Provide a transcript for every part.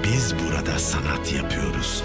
Biz burada sanat yapıyoruz.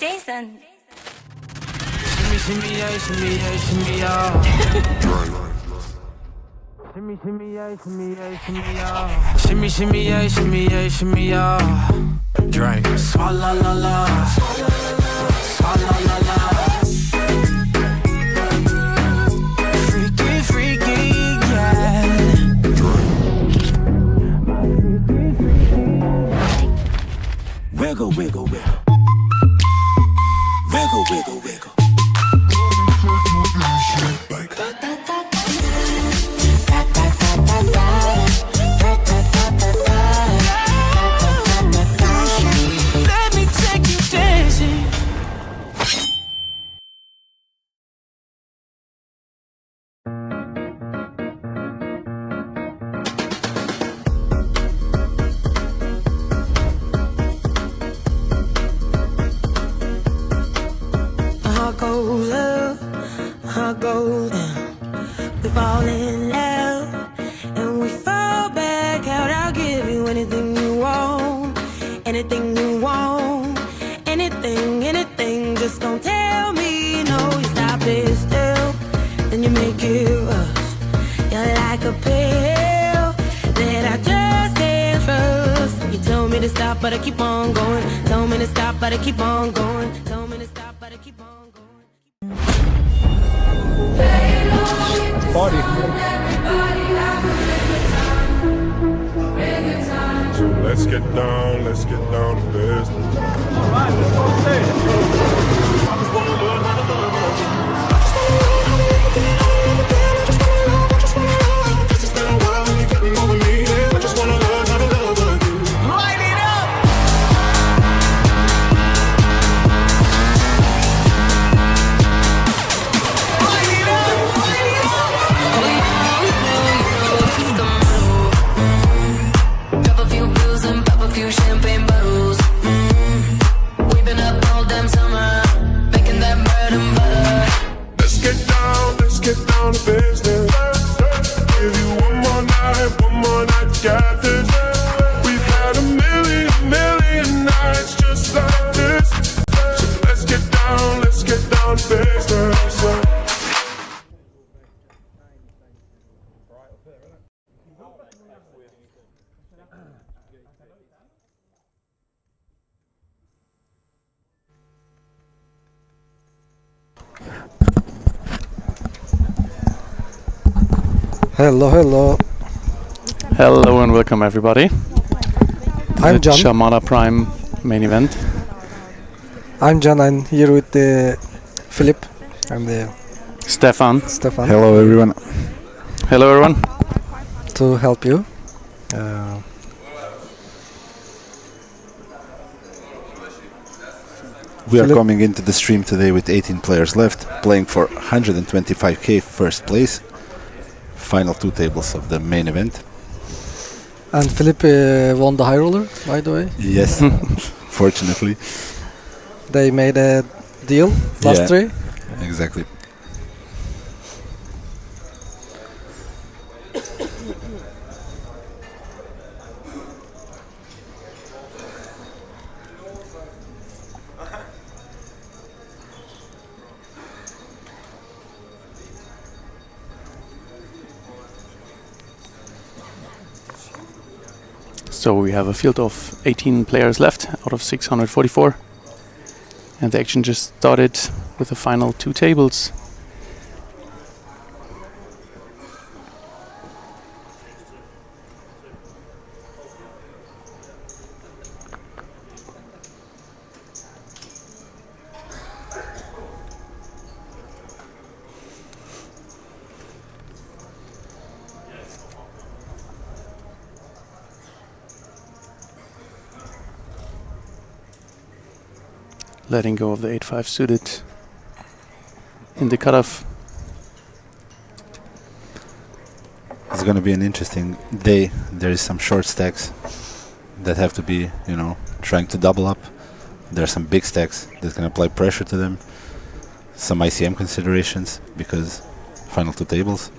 Jason. Shimmy, shimmy, yeah, shimmy, yeah, shimmy, yeah. Shimmy, shimmy, yeah, shimmy, yeah, shimmy, yeah. Shimmy, shimmy, yeah, shimmy, yeah, shimmy, yeah. Drink. Swalla la la. Swalla la la. Freaky, freaky, yeah. Wiggle, wiggle, wiggle. Wiggle, wiggle, wiggle. Let me take you dancing. Heart goes up, heart goes down. We fall in love and we fall back out. I'll give you anything you want, anything you want, anything, anything. Just don't tell me no. You stop it still, then you make it rush. You're like a pill that I just can't trust. You tell me to stop, but I keep on going. Tell me to stop, but I keep on going. Tell me to stop, but I keep on going. Party. So let's get down to business. All right, let's go Light it up! Light it up! Light it up! Drop a few pills and pop a few champagne bottles. We've been up all damn summer, making that bread and butter. Let's get down to business. Give you one more night, got this. We've had a million nights just like this. So let's get down to business. Hello, hello. Hello and welcome everybody. I'm The John. Chamada Prime Main Event. I'm John. I'm here with Philip and Stefan. Stefan Hello everyone. Hello everyone. to help you. We are Philip. coming into the stream today with 18 players left, playing for 125k first place. Final two tables of the main event. And Philip won the high roller, by the way. Yes, fortunately. They made a deal last Yeah. three. Exactly. So we have a field of 18 players left out of 644. And the action just started with the final two tables. Letting go of the 8-5 suited in the cutoff. It's going to be an interesting day. There is some short stacks that have to be, trying to double up. There are some big stacks that can apply pressure to them. Some ICM considerations because final two tables.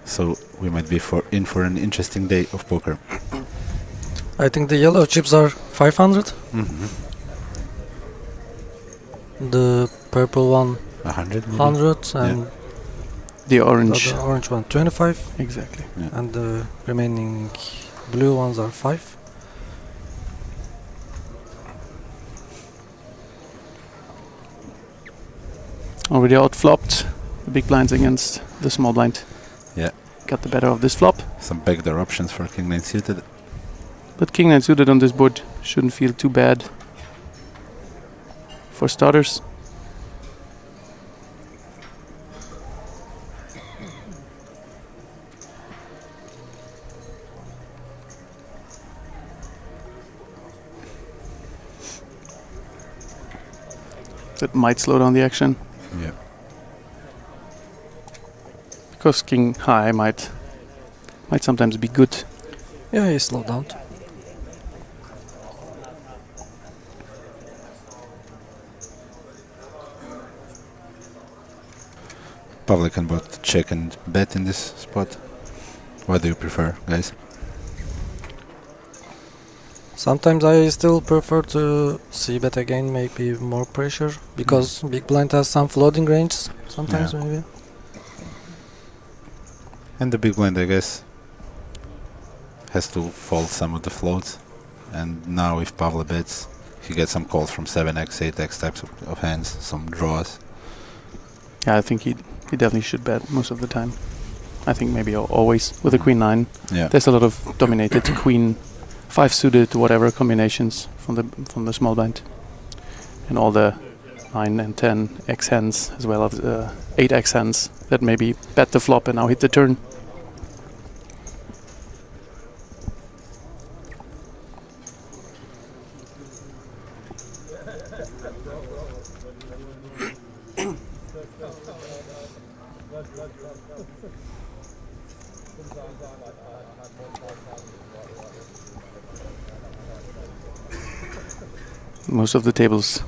So we might be in for an interesting day of poker. I think the yellow chips are 500. Mm-hmm. The purple one 100 maybe? 100 and The orange. the orange one 25. Exactly. Yeah. And the remaining blue ones are 5. Already outflopped the big blinds against the small blind. Yeah. Got the better of this flop. Some backdoor options for King 9 suited. But king nine suited on this board shouldn't feel too bad for starters. That might slow down the action. Yeah. Because king high might sometimes be good. Yeah, he slowed down. Pavle can both check and bet in this spot. What do you prefer, guys? Sometimes I still prefer to see bet again, maybe more pressure, because big blind has some floating range. Sometimes Yeah. maybe. And the big blind, I guess, has to fold some of the floats. And now if Pavle bets, he gets some calls from 7x, 8x types of hands, some draws. Yeah, I think he definitely should bet most of the time. I think maybe always with a queen nine. Yeah. There's a lot of dominated queen five suited whatever combinations from the small blind, and all the 9 and 10 x hands as well as 8 x hands that maybe bet the flop and now hit the turn. Most of the tables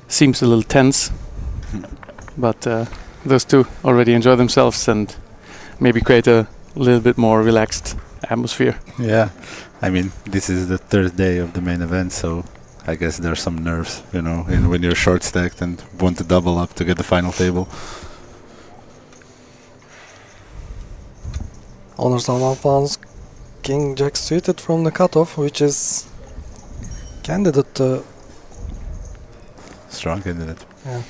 seems a little tense, but those two already enjoy themselves and maybe create a little bit more relaxed atmosphere. Yeah. I mean, this is the third day of the main event, so I guess there's some nerves, you know, when you're short stacked and want to double up to get the final table. Honor Salman finds King Jack suited from the cutoff, which is candidate to Strong candidate. yeah.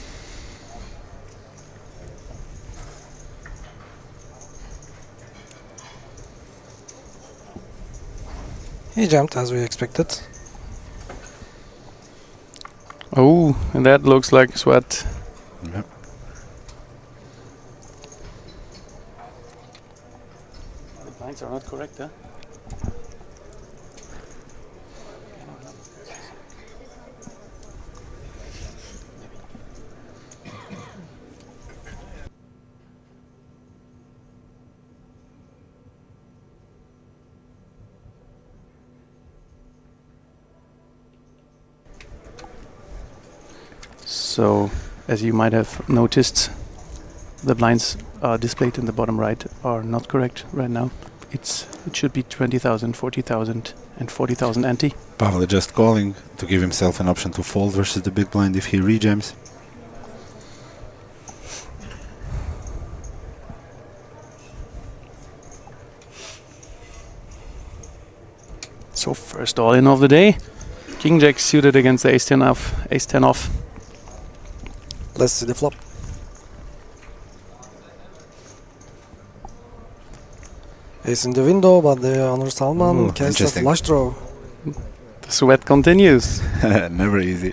He jumped as we expected. Oh, and that looks like sweat. Yep. The blinds are not correct, huh? So, as you might have noticed, the blinds displayed in the bottom right are not correct right now. It should be 20,000, 40,000 and 40,000 ante. Pavle just calling to give himself an option to fold versus the big blind if he rejams. So first all-in of the day. King Jack suited against the ace-10 off. Ace-10 off. Let's see the flop. Ace in the window, but the Honor Salman Ooh, casts a interesting. flush draw. The sweat continues. Never easy.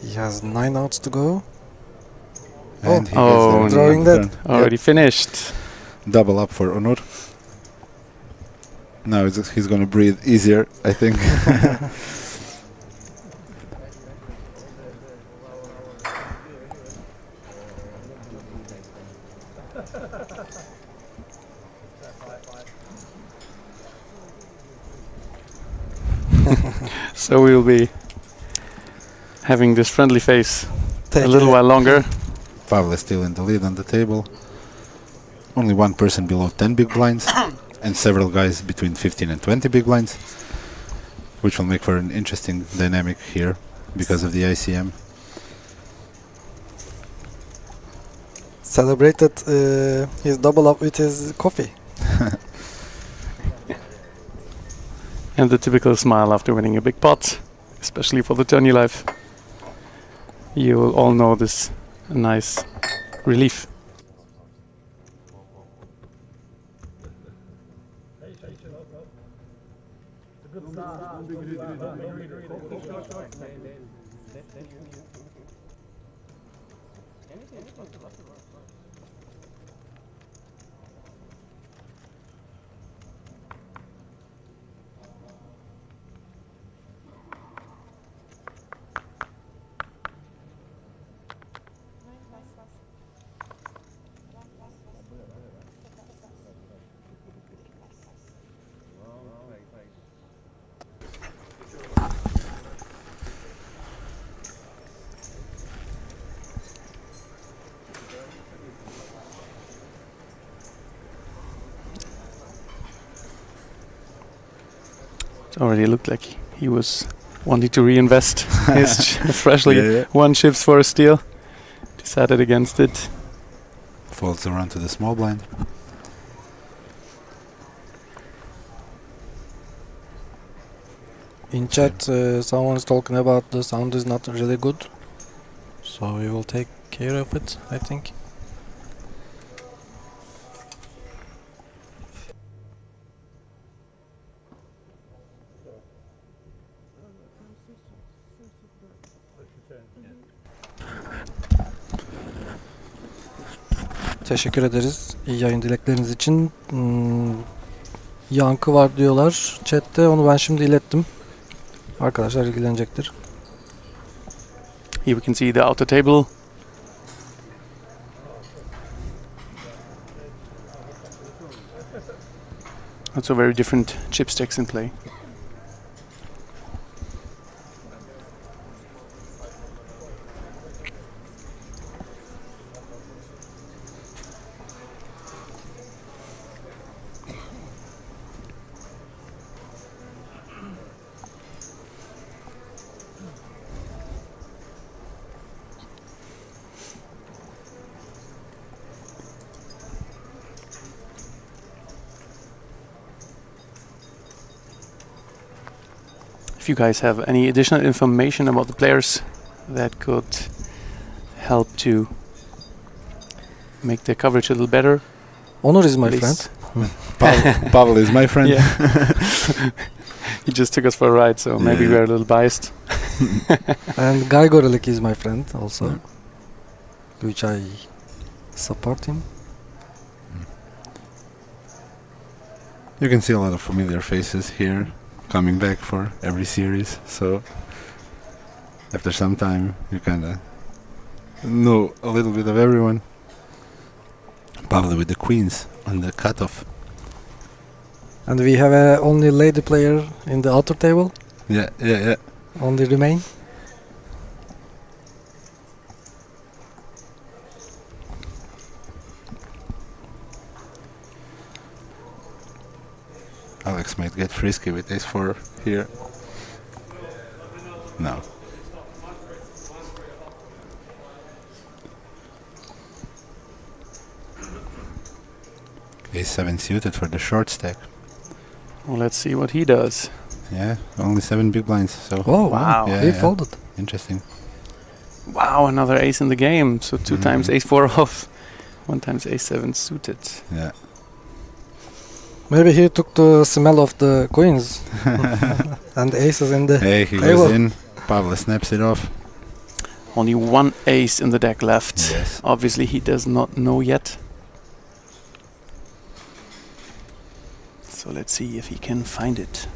He has 9 outs to go. And he Oh, gets the drawing turn. that. Already finished. Double up for Onur. Now he's gonna breathe easier, I think. So we'll be having this friendly face Take a little it. while longer. Pavle still in the lead on the table. Only one person below 10 big blinds, and several guys between 15 and 20 big blinds, which will make for an interesting dynamic here because of the ICM. Celebrated his double up with his coffee. And the typical smile after winning a big pot, especially for the tourney life. You will all know this nice relief. It already looked like he was wanting to reinvest his freshly won chips for a steal. Decided against it. Folds around to the small blind. In chat, someone's talking about the sound is not really good, so we will take care of it, I think. Teşekkür ederiz iyi yayın dilekleriniz için. Yankı var diyorlar chatte, onu ben şimdi ilettim. Arkadaşlar ilgilenecektir. Here we can see the outer table. Also very different chip stacks in play. If you guys have any additional information about the players that could help to make the coverage a little better. Onur is my please. friend. Pavel is my friend. Yeah. He just took us for a ride, so maybe we're a little biased. And Guy Gorelik is my friend also, which I support him. You can see a lot of familiar faces here coming back for every series, so after some time you kind of know a little bit of everyone. Pavel with the queens on the cutoff. And we have a only lady player in the outer table. Yeah. Only remain. Alex might get frisky with ace-4 here. No. Ace-7 suited for the short stack. Well, let's see what he does. Yeah, only 7 big blinds, so... Oh, Wow. Yeah, he folded. Interesting. Wow, another ace in the game. So 2 times ace-4 off, 1 times ace-7 suited. Yeah. Maybe he took the smell of the queens and aces in the Hey, he table. goes in. Pavel snaps it off. Only 1 ace in the deck left. Yes. Obviously, he does not know yet. So let's see if he can find it.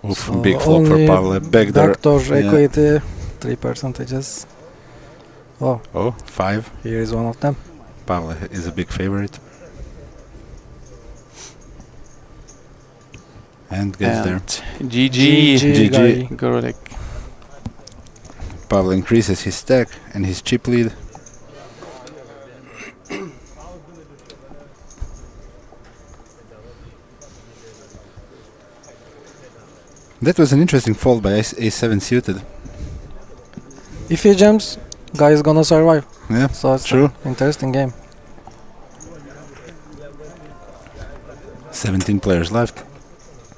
Oof, So big flop for only Pavel. Backdoor. backdoor Yeah. equity, 3%. Oh, Oh, 5. here is one of them. Pavel is a big favorite. And gets there. GG. GG. Gorelik. Pavel increases his stack and his chip lead. That was an interesting fold by ace-7 suited. If he jams, guy is gonna survive. Yeah, So it's true. an interesting game. 17 players left.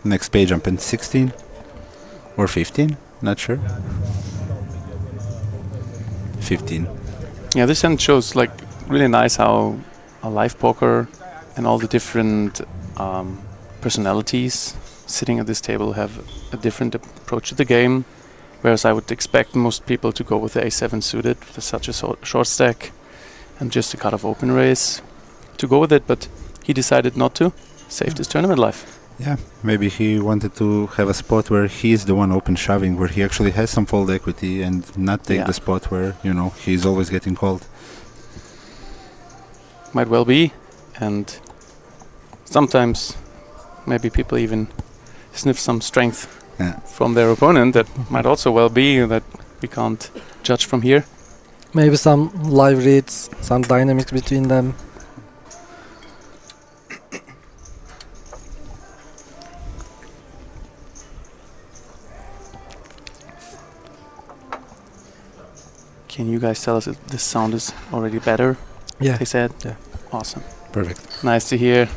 Next page jump in 16 or 15, not sure. 15. Yeah, this hand shows like really nice how a live poker and all the different personalities sitting at this table have a different approach to the game. Whereas I would expect most people to go with the A7 suited with such a short stack and just a cut-off open raise to go with it, but he decided not to. Saved his tournament life. Yeah, maybe he wanted to have a spot where he's the one open shoving, where he actually has some fold equity and not take the spot where, you know, he's always getting called. Might well be, and sometimes maybe people even sniff some strength from their opponent. That might also well be that we can't judge from here. Maybe some live reads, some dynamics between them. Can you guys tell us if the sound is already better? Yeah. They said? Yeah. Awesome. Perfect. Nice to hear.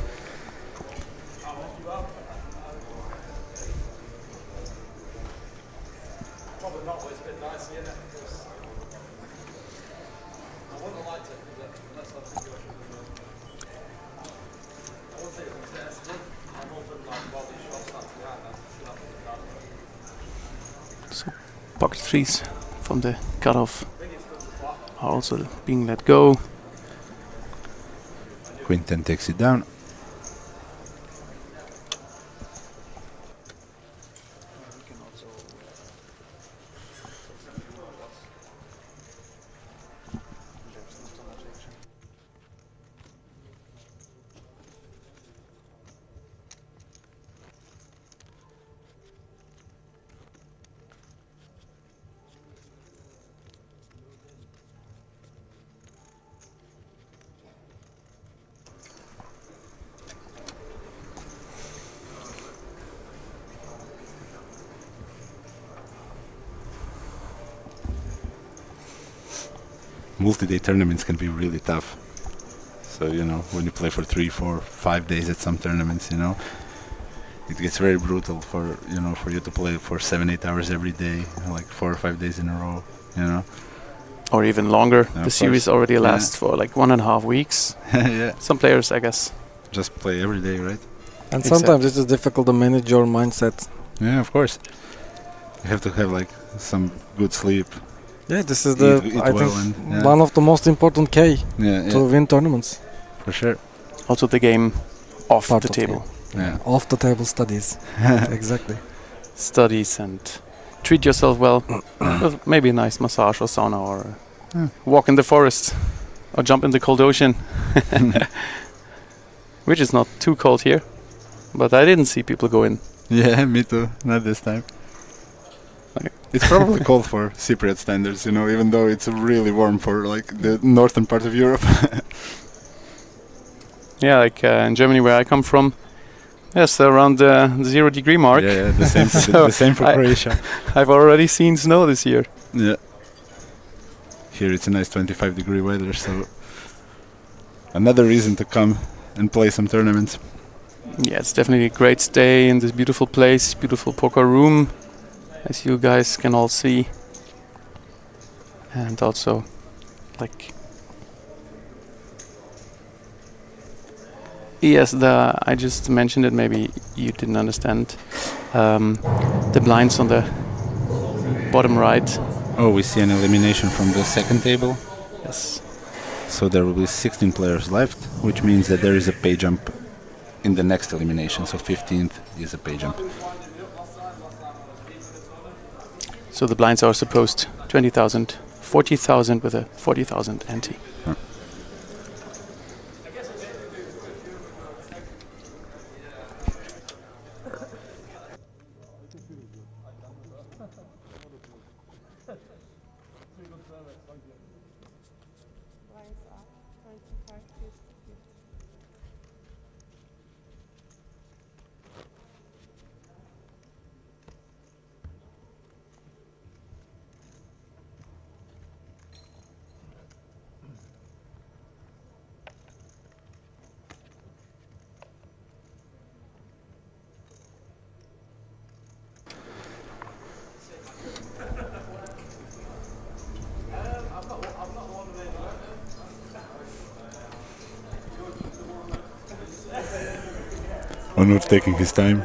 So pocket threes from the cutoff are also being let go. Queen 10 takes it down. Multi-day tournaments can be really tough. So, you know, when you play for 3, 4, 5 days at some tournaments, you know, it gets very brutal for, you know, for you to play for 7, 8 hours every day, like 4 or 5 days in a row, you know. Or even longer. Yeah, the series already lasts for like 1.5 weeks. Yeah. Some players, I guess. Just play every day, right? And sometimes it is difficult to manage your mindset. Yeah, of course. You have to have like some good sleep. Yeah, this is I think, one of the most important key to win tournaments. For sure. Also the game off Part the of table. Yeah. Off the table studies. Exactly. Studies and treat yourself well. With maybe a nice massage or sauna or walk in the forest or jump in the cold ocean. Which is not too cold here. But I didn't see people go in. Yeah, me too. Not this time. Okay. It's probably cold for Cypriot standards, you know, even though it's really warm for like the northern part of Europe. Yeah, like in Germany where I come from, yes, around the 0 degree mark. Yeah, the same. So the same for Croatia. I've already seen snow this year. Yeah. Here it's a nice 25-degree weather, so another reason to come and play some tournaments. Yeah, it's definitely a great stay in this beautiful place, beautiful poker room, as you guys can all see. And also, like, yes, I just mentioned it, maybe you didn't understand. The blinds on the bottom right. Oh, we see an elimination from the second table. Yes. So there will be 16 players left, which means that there is a pay jump in the next elimination. So 15th is a pay jump. So the blinds are supposed 20,000, 40,000 with a 40,000 ante. Huh. Onur taking his time.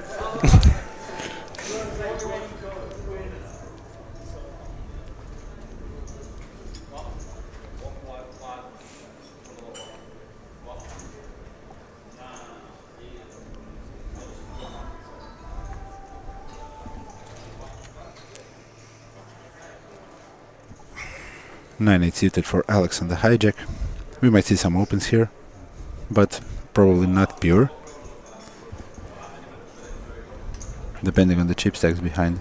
Nine eight suited for Alex on the hijack. We might see some opens here, but probably not pure, depending on the chip stacks behind.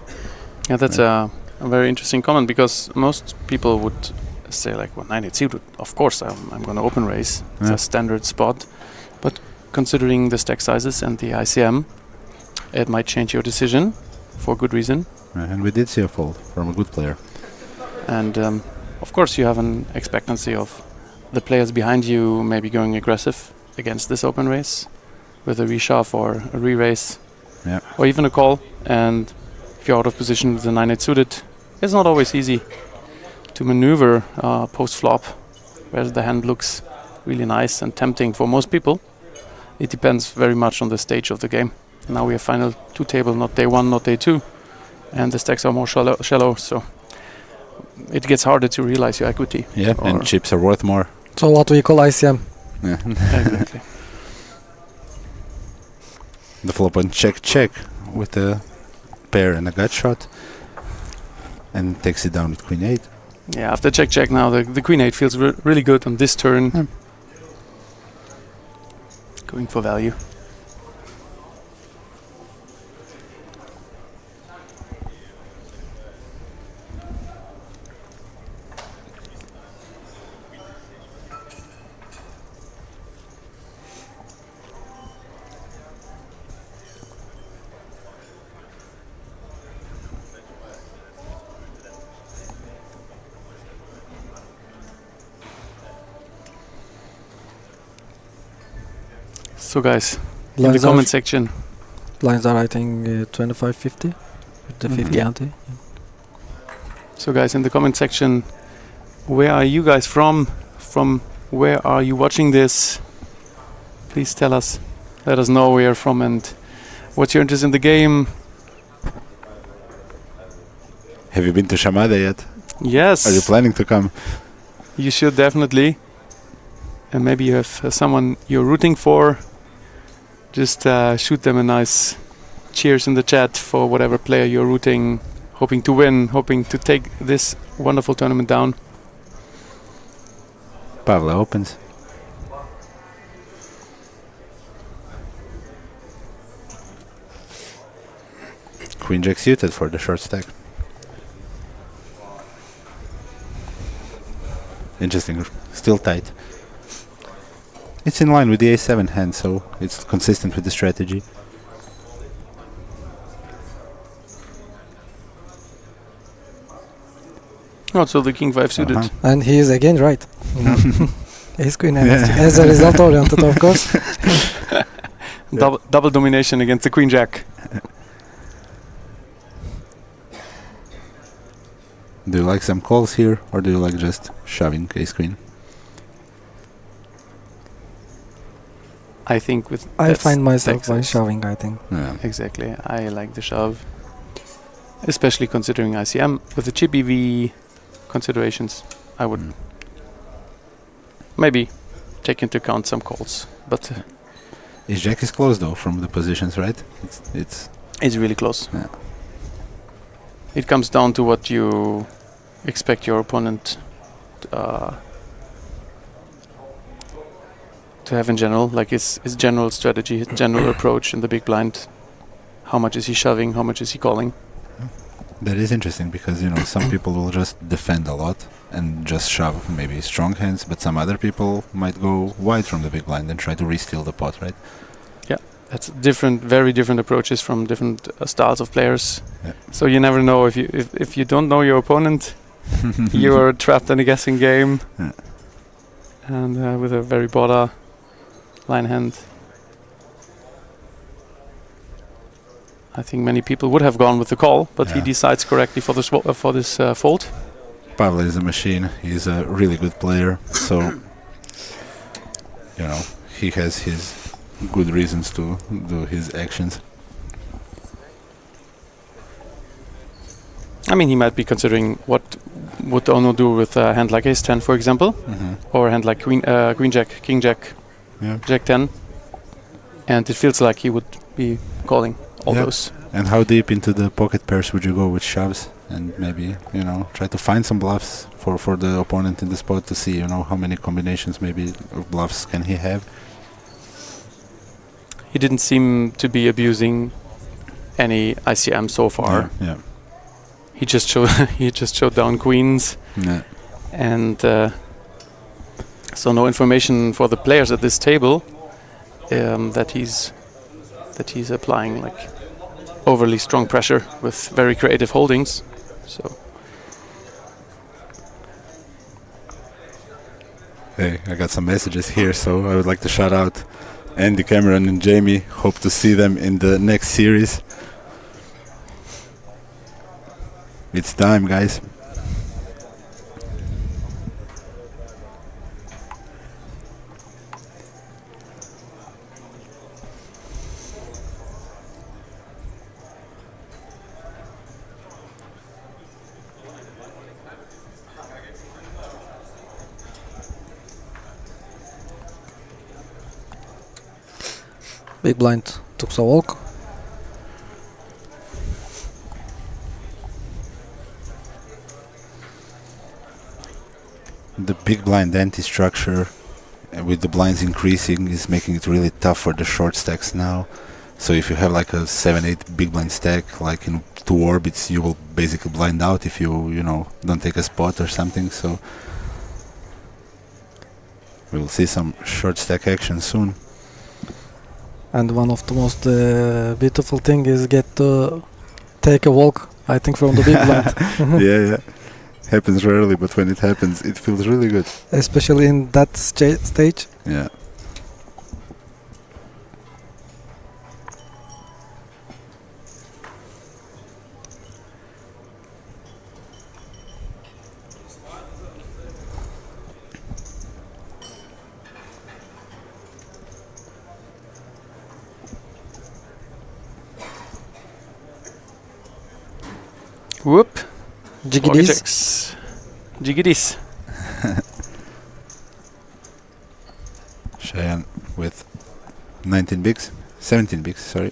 Yeah, that's a very interesting comment, because most people would say like, well, 9-8 suited, of course I'm going to open raise. It's a standard spot. But considering the stack sizes and the ICM, it might change your decision for good reason. And we did see a fold from a good player. And of course you have an expectancy of the players behind you maybe going aggressive against this open raise with a reshove or a re-raise, or even a call. And if you're out of position with the 9-8 suited, it's not always easy to maneuver post-flop, whereas the hand looks really nice and tempting for most people. It depends very much on the stage of the game. Now we have final two table, not day one, not day two, and the stacks are more shallow, so it gets harder to realize your equity. Yeah, and chips are worth more. So what we call ICM. Yeah. Exactly. The flop on check with a pair and a gut shot, and takes it down with queen 8. Yeah, after check now, the queen 8 feels really good on this turn. Going for value. So guys, in the comment section. Lines are, I think, 25-50 with the 50 ante. So guys, in the comment section, where are you guys from? From where are you watching this? Please tell us. Let us know where you're from and what's your interest in the game. Have you been to Chamada yet? Yes. Are you planning to come? You should definitely. And maybe you have someone you're rooting for. Just shoot them a nice cheers in the chat for whatever player you're rooting, hoping to win, hoping to take this wonderful tournament down. Pavla opens. Queen jack suited for the short stack. Interesting, still tight. It's in line with the a7 hand, so it's consistent with the strategy. Oh, so the king 5 suited. And he is again right. Ace queen and as a result oriented, of course. Double domination against the queen jack. Do you like some calls here, or do you like just shoving ace queen? I think with I find myself by shoving, I think. Yeah. Exactly. I like the shove. Especially considering ICM. With the chip EV considerations, I would maybe take into account some calls. But Ace jack is close though from the positions, right? It's really close. Yeah. It comes down to what you expect your opponent to have in general, like his general strategy, his general approach in the big blind. How much is he shoving? How much is he calling? That is interesting because, you know, some people will just defend a lot and just shove maybe strong hands, but some other people might go wide from the big blind and try to re-steal the pot, right? Yeah, that's different, very different approaches from different styles of players. Yeah. So you never know if you don't know your opponent, you are trapped in a guessing game. Yeah. And with a very border line hand, I think many people would have gone with the call, but he decides correctly for this fold. Pavla is a machine. He's a really good player, so you know he has his good reasons to do his actions. I mean, he might be considering what would Ono do with a hand like Ace 10, for example, or a hand like Queen Jack, King Jack, Yeah. Jack 10, and it feels like he would be calling all Yeah. those. And how deep into the pocket pairs would you go with shoves? And maybe, try to find some bluffs for the opponent in the spot to see, how many combinations maybe of bluffs can he have. He didn't seem to be abusing any ICM so far. Yeah. He just showed down queens, Yeah. and so no information for the players at this table that he's applying like overly strong pressure with very creative holdings. So Hey, I got some messages here, so I would like to shout out Andy, Cameron, and Jamie. Hope to see them in the next series. It's time, guys. Big blind took a walk. The big blind anti-structure with the blinds increasing is making it really tough for the short stacks now. So if you have like a 7-8 big blind stack, like in 2 orbits, you will basically blind out if you don't take a spot or something. So we will see some short stack action soon. And one of the most beautiful thing is get to take a walk, I think, from the big blind. Yeah. Happens rarely, but when it happens, it feels really good. Especially in that stage. Yeah. whoop, Jiggies. Jacks. Jiggies. Cheyenne with 19 bigs, 17 bigs, sorry.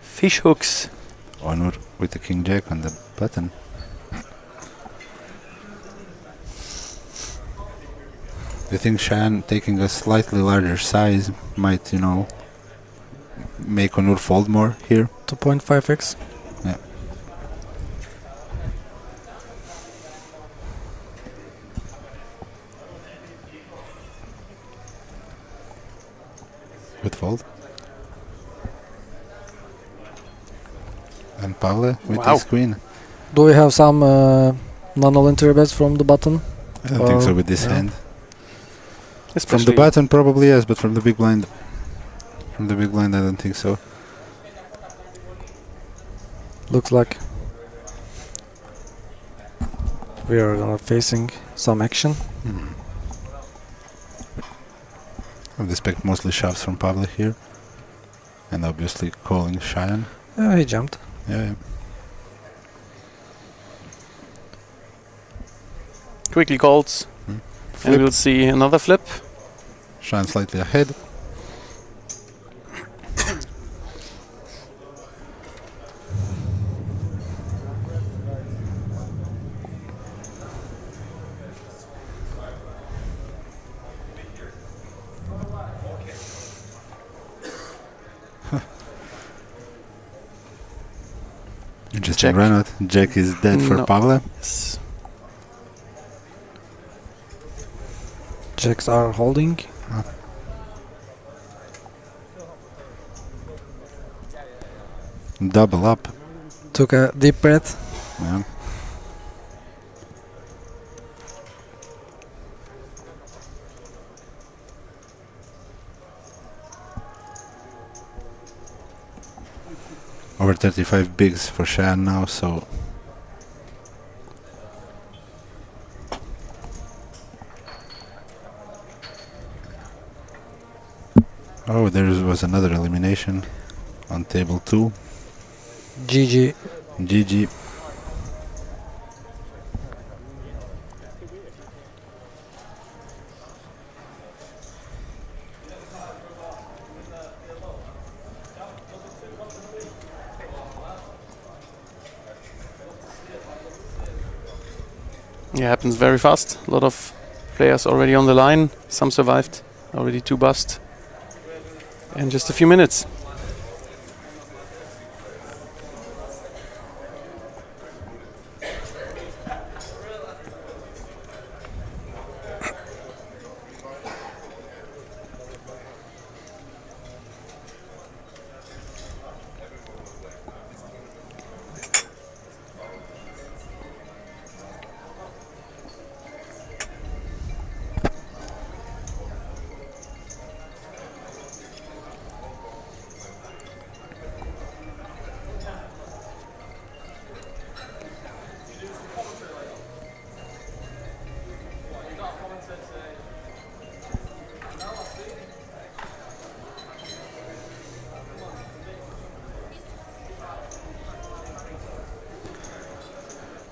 Fish hooks. Onur with the king jack on the button. Do you think Cheyenne taking a slightly larger size might, make Onur fold more here? 2.5x. Yeah. Good fold. And Pavle with Wow. his queen. Do we have some non-voluntary bets from the button? I don't think so with this yeah. hand. From Especially the button probably yes, but from the big blind I don't think so. Looks like we are facing some action. I would expect mostly shoves from Pavle here. And obviously calling Cheyenne. Yeah, he jumped. Yeah. quickly calls. And Flip. we'll see another flip. Cheyenne slightly ahead. Interesting Jack. run out. Jack is dead for No. Pavle. Yes. Jacks are holding. Double up. Took a deep breath. Yeah. Over 35 bigs for Cheyenne now, so Oh, there was another elimination on table 2. GG. GG. Yeah, happens very fast. A lot of players already on the line. Some survived. Already 2 bust in just a few minutes.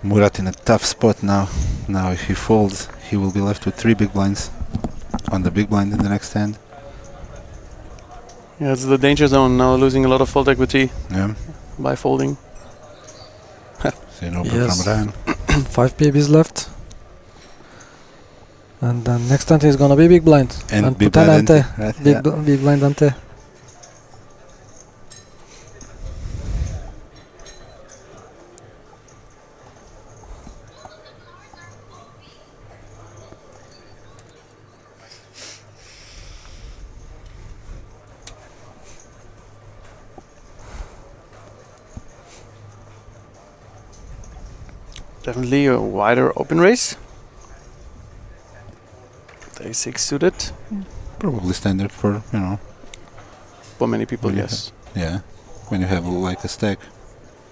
Murat in a tough spot now. Now if he folds, he will be left with 3 big blinds on the big blind in the next hand. Yeah, it's the danger zone now, losing a lot of fold equity Yeah. by folding. So no Yes. from Ryan. 5 PBs left. And then next ante is gonna be big blind. And big putain blind ante. ante, right? Yeah. Big blind ante. Definitely a wider open race. The A6 suited. Probably standard for, you know, For many people, Yeah. yes. yeah, when you have like a stack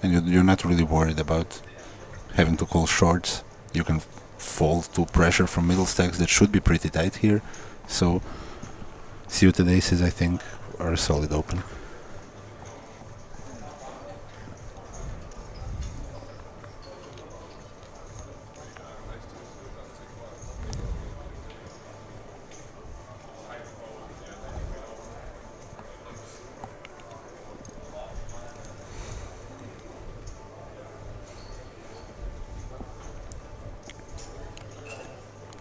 and you're not really worried about having to call shorts. You can fold to pressure from middle stacks that should be pretty tight here. So suited aces, I think, are a solid open.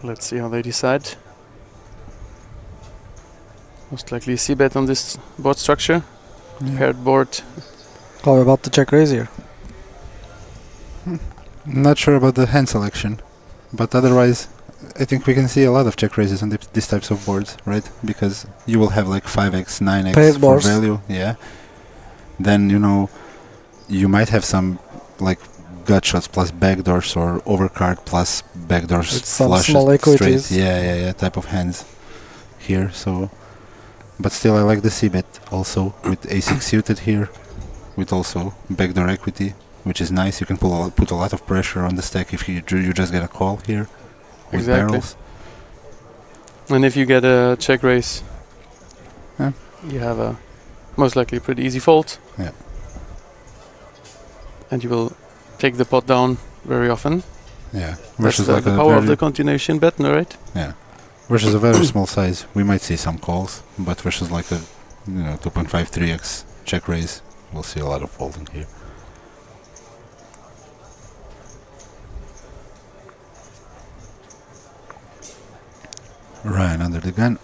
Let's see how they decide. Most likely a c-bet on this board structure. Paired board. How about the check raise here? Not sure about the hand selection, but otherwise, I think we can see a lot of check raises on these types of boards, right? Because you will have like 5x, 9x Paired for boards. value, yeah. Then, you know, you might have some like gut shots plus backdoors or overcard plus backdoors, With some flushes, small equities. straight, yeah, type of hands here. So, but still, I like the c-bet also with a6 suited here, with also backdoor equity, which is nice. You can put a lot of pressure on the stack if you just get a call here with Exactly. barrels. And if you get a check raise, Yeah. you have a most likely pretty easy fold. Yeah. And you will take the pot down very often. Yeah, That's versus the, like the a power of very, the continuation bet, no, right? yeah, versus a very small size, we might see some calls, but versus like a 2.5 3x check raise, we'll see a lot of folding here. Ryan under the gun.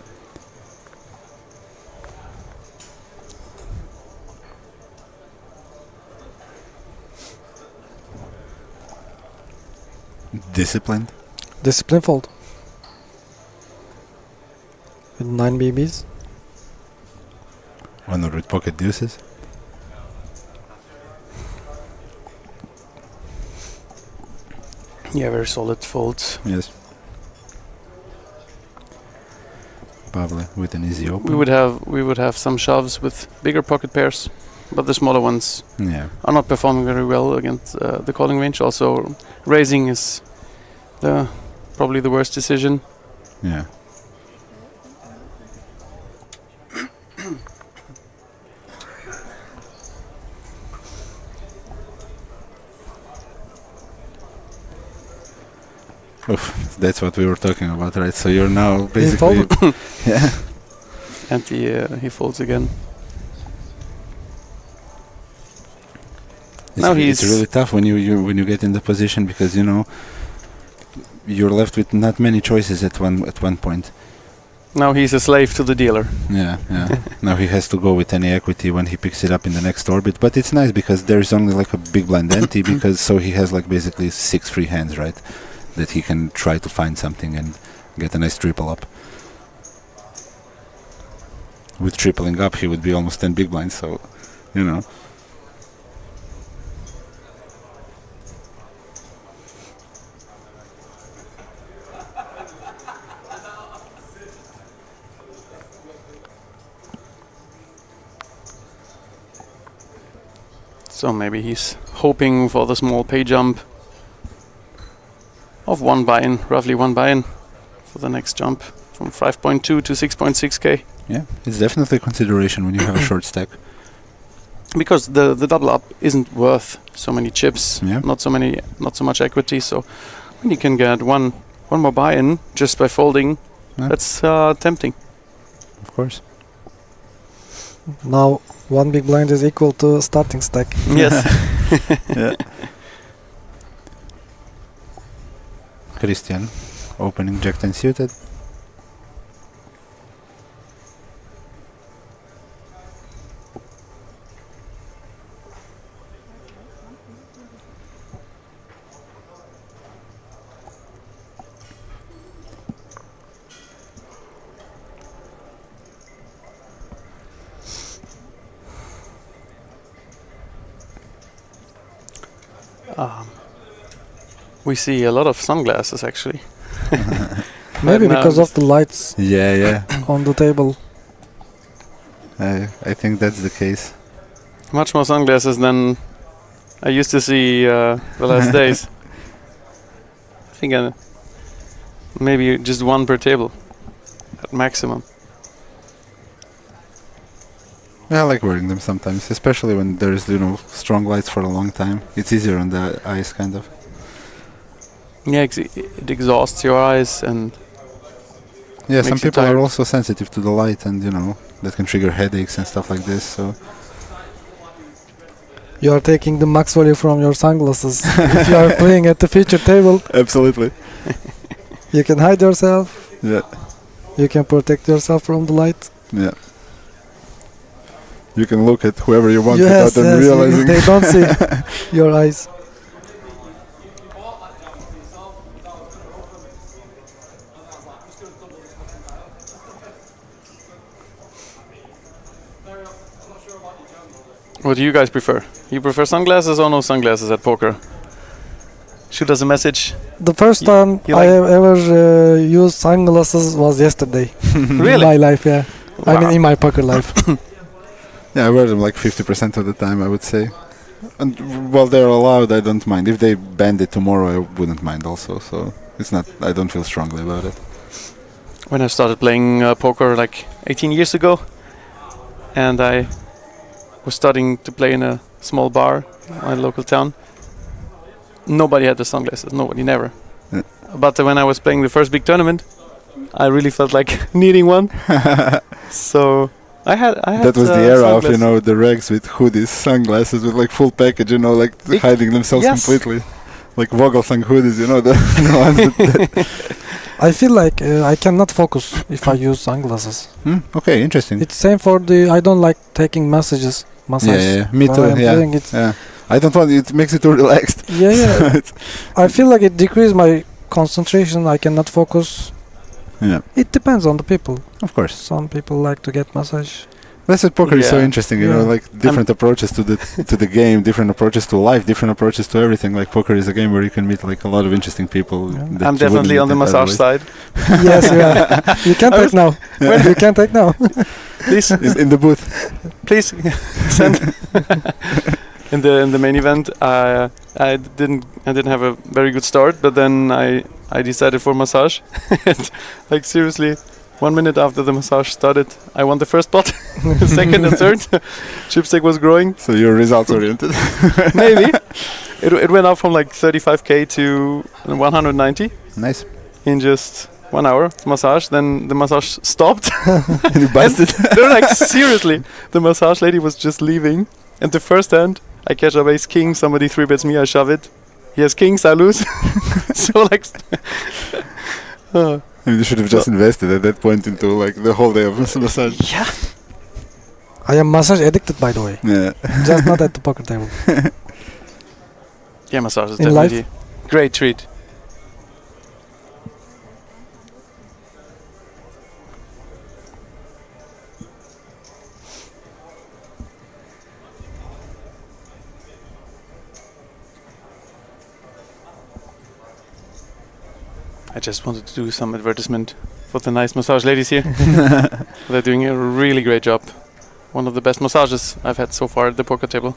Disciplined. Discipline fold. With 9 BBs. One with pocket deuces. Yeah, very solid folds. Yes. Pavle with an easy open. We would have some shoves with bigger pocket pairs, but the smaller ones Yeah. are not performing very well against the calling range. Also, raising is probably the worst decision. Yeah. Oof, that's what we were talking about, right? So you're now basically, yeah. And he folds again. Now It's really tough when you get in the position, because you're left with not many choices at one point. Now he's a slave to the dealer. Yeah. Now he has to go with any equity when he picks it up in the next orbit. But it's nice because there's only like a big blind empty, so he has like basically 6 free hands, right? That he can try to find something and get a nice triple up. With tripling up, he would be almost 10 big blinds, so, So maybe he's hoping for the small pay jump of one buy-in, roughly one buy-in for the next jump from 5.2 to 6.6k. Yeah, it's definitely a consideration when you have a short stack. Because the double up isn't worth so many chips, Yeah. not so much equity. So when you can get one more buy-in just by folding, Yeah. that's tempting. Of course. Now, one big blind is equal to starting stack. Yes. Yeah. Christian, opening Jack 10 suited. We see a lot of sunglasses actually. Maybe Right now because of the lights Yeah. on the table. I think that's the case. Much more sunglasses than I used to see the last days. I think maybe just one per table at maximum. I like wearing them sometimes, especially when there's strong lights for a long time. It's easier on the eyes, kind of. Yeah, it exhausts your eyes and Yeah, some Makes you people are tired. also sensitive to the light, and that can trigger headaches and stuff like this. So You are taking the max value from your sunglasses. If you are playing at the feature table, absolutely, you can hide yourself. yeah, You can protect yourself from the light. yeah. You can look at whoever you want Yes, without them yes, realizing. they don't see your eyes. what do you guys prefer? You prefer sunglasses or no sunglasses at poker? Shoot us a message. The first time you I like- have ever used sunglasses was yesterday. Really? In my life, yeah. I mean, Wow. in my poker life. Yeah, I wear them like 50% of the time, I would say. And while they're allowed, I don't mind. If they banned it tomorrow, I wouldn't mind also. So it's not. I don't feel strongly about it. When I started playing poker like 18 years ago, and I was starting to play in a small bar in my local town, nobody had the sunglasses. Nobody, never. Yeah. But when I was playing the first big tournament, I really felt like needing one. So I had That was the era of sunglasses. the regs with hoodies, sunglasses with like full package, like hiding themselves yes. completely, like Vogelsang hoodies, the ones that I feel like I cannot focus if I use sunglasses. Okay, interesting. It's same for I don't like taking messages. Yeah, me while too. I'm Yeah, playing it. yeah. I don't want it. Makes it too relaxed. Yeah. I feel like it decreases my concentration. I cannot focus. Yeah, It depends on the people. of course. Some people like to get massage. That's what poker is so Yeah. interesting. Yeah. Like different approaches to the game, different approaches to life, different approaches to everything. Like poker is a game where you can meet like a lot of interesting people. Yeah. that I'm you definitely on wouldn't the meet massage otherwise. side. Yes, yeah. You can take now. You can take now. Please, In the booth. please send. In the main event, I didn't have a very good start, but then I decided for massage. Like seriously, 1 minute after the massage started, I won the first pot, second and third. Chip stack was growing. So you're results oriented. Maybe. It went up from like 35k to 190 Nice. in just 1 hour massage. Then the massage stopped. You busted. No, like seriously, the massage lady was just leaving. And the first hand, I catch up ace king. Somebody 3-bets me. I shove it. He has kings. I lose. So like. I mean, you should have just invested at that point into like the whole day of massage. Yeah. I am massage addicted, by the way. Yeah. Just not at the poker table. Yeah, massage is In definitely a great treat. I just wanted to do some advertisement for the nice massage ladies here. They're doing a really great job. One of the best massages I've had so far at the poker table.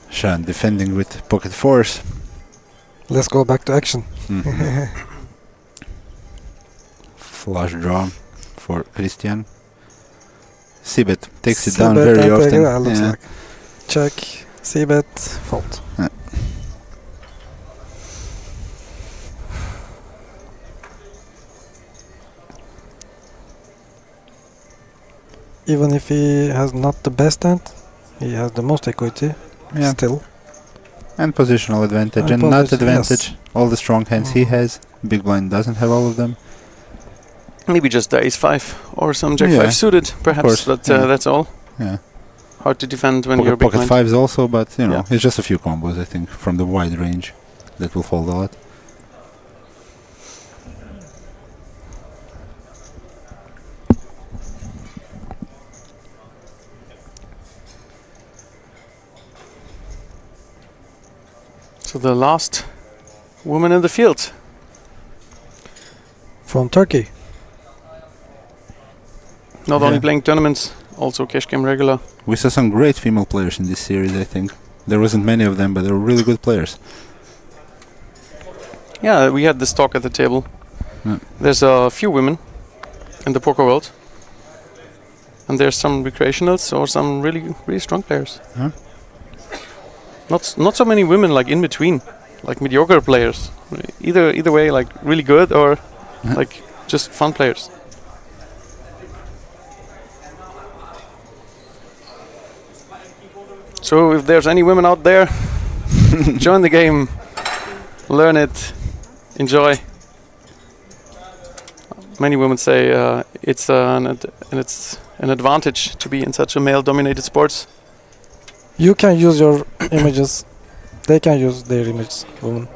Sean defending with pocket fours. Let's go back to action. Flush draw for Christian. C-bet takes it C-bet down very and often. yeah, looks like. Check, C-bet, fold. Even if he has not the best hand, he has the most equity. Yeah. Still. And positional advantage And and not posi- advantage. yes. All the strong hands he has. Big blind doesn't have all of them. Maybe just the ace-5 or some Yeah, jack-5 suited, perhaps, course, but yeah. that's all. Yeah. Hard to defend when you're Pocket, big pocket blind. fives also, but you know, Yeah. it's just a few combos I think from the wide range that will fold a lot. So the last woman in the field. From Turkey. Not Yeah. only playing tournaments, also cash game regular. We saw some great female players in this series, I think. There wasn't many of them, but they were really good players. Yeah, we had this talk at the table. Yeah. There's a few women in the poker world. And there's some recreationals or some really strong players. Huh? Not so many women like in between, like mediocre players. Either way, like really good or Yeah. like just fun players. So if there's any women out there, join the game, learn it, enjoy. Many women say it's an advantage to be in such a male-dominated sports. You can use your images. They can use their images, women.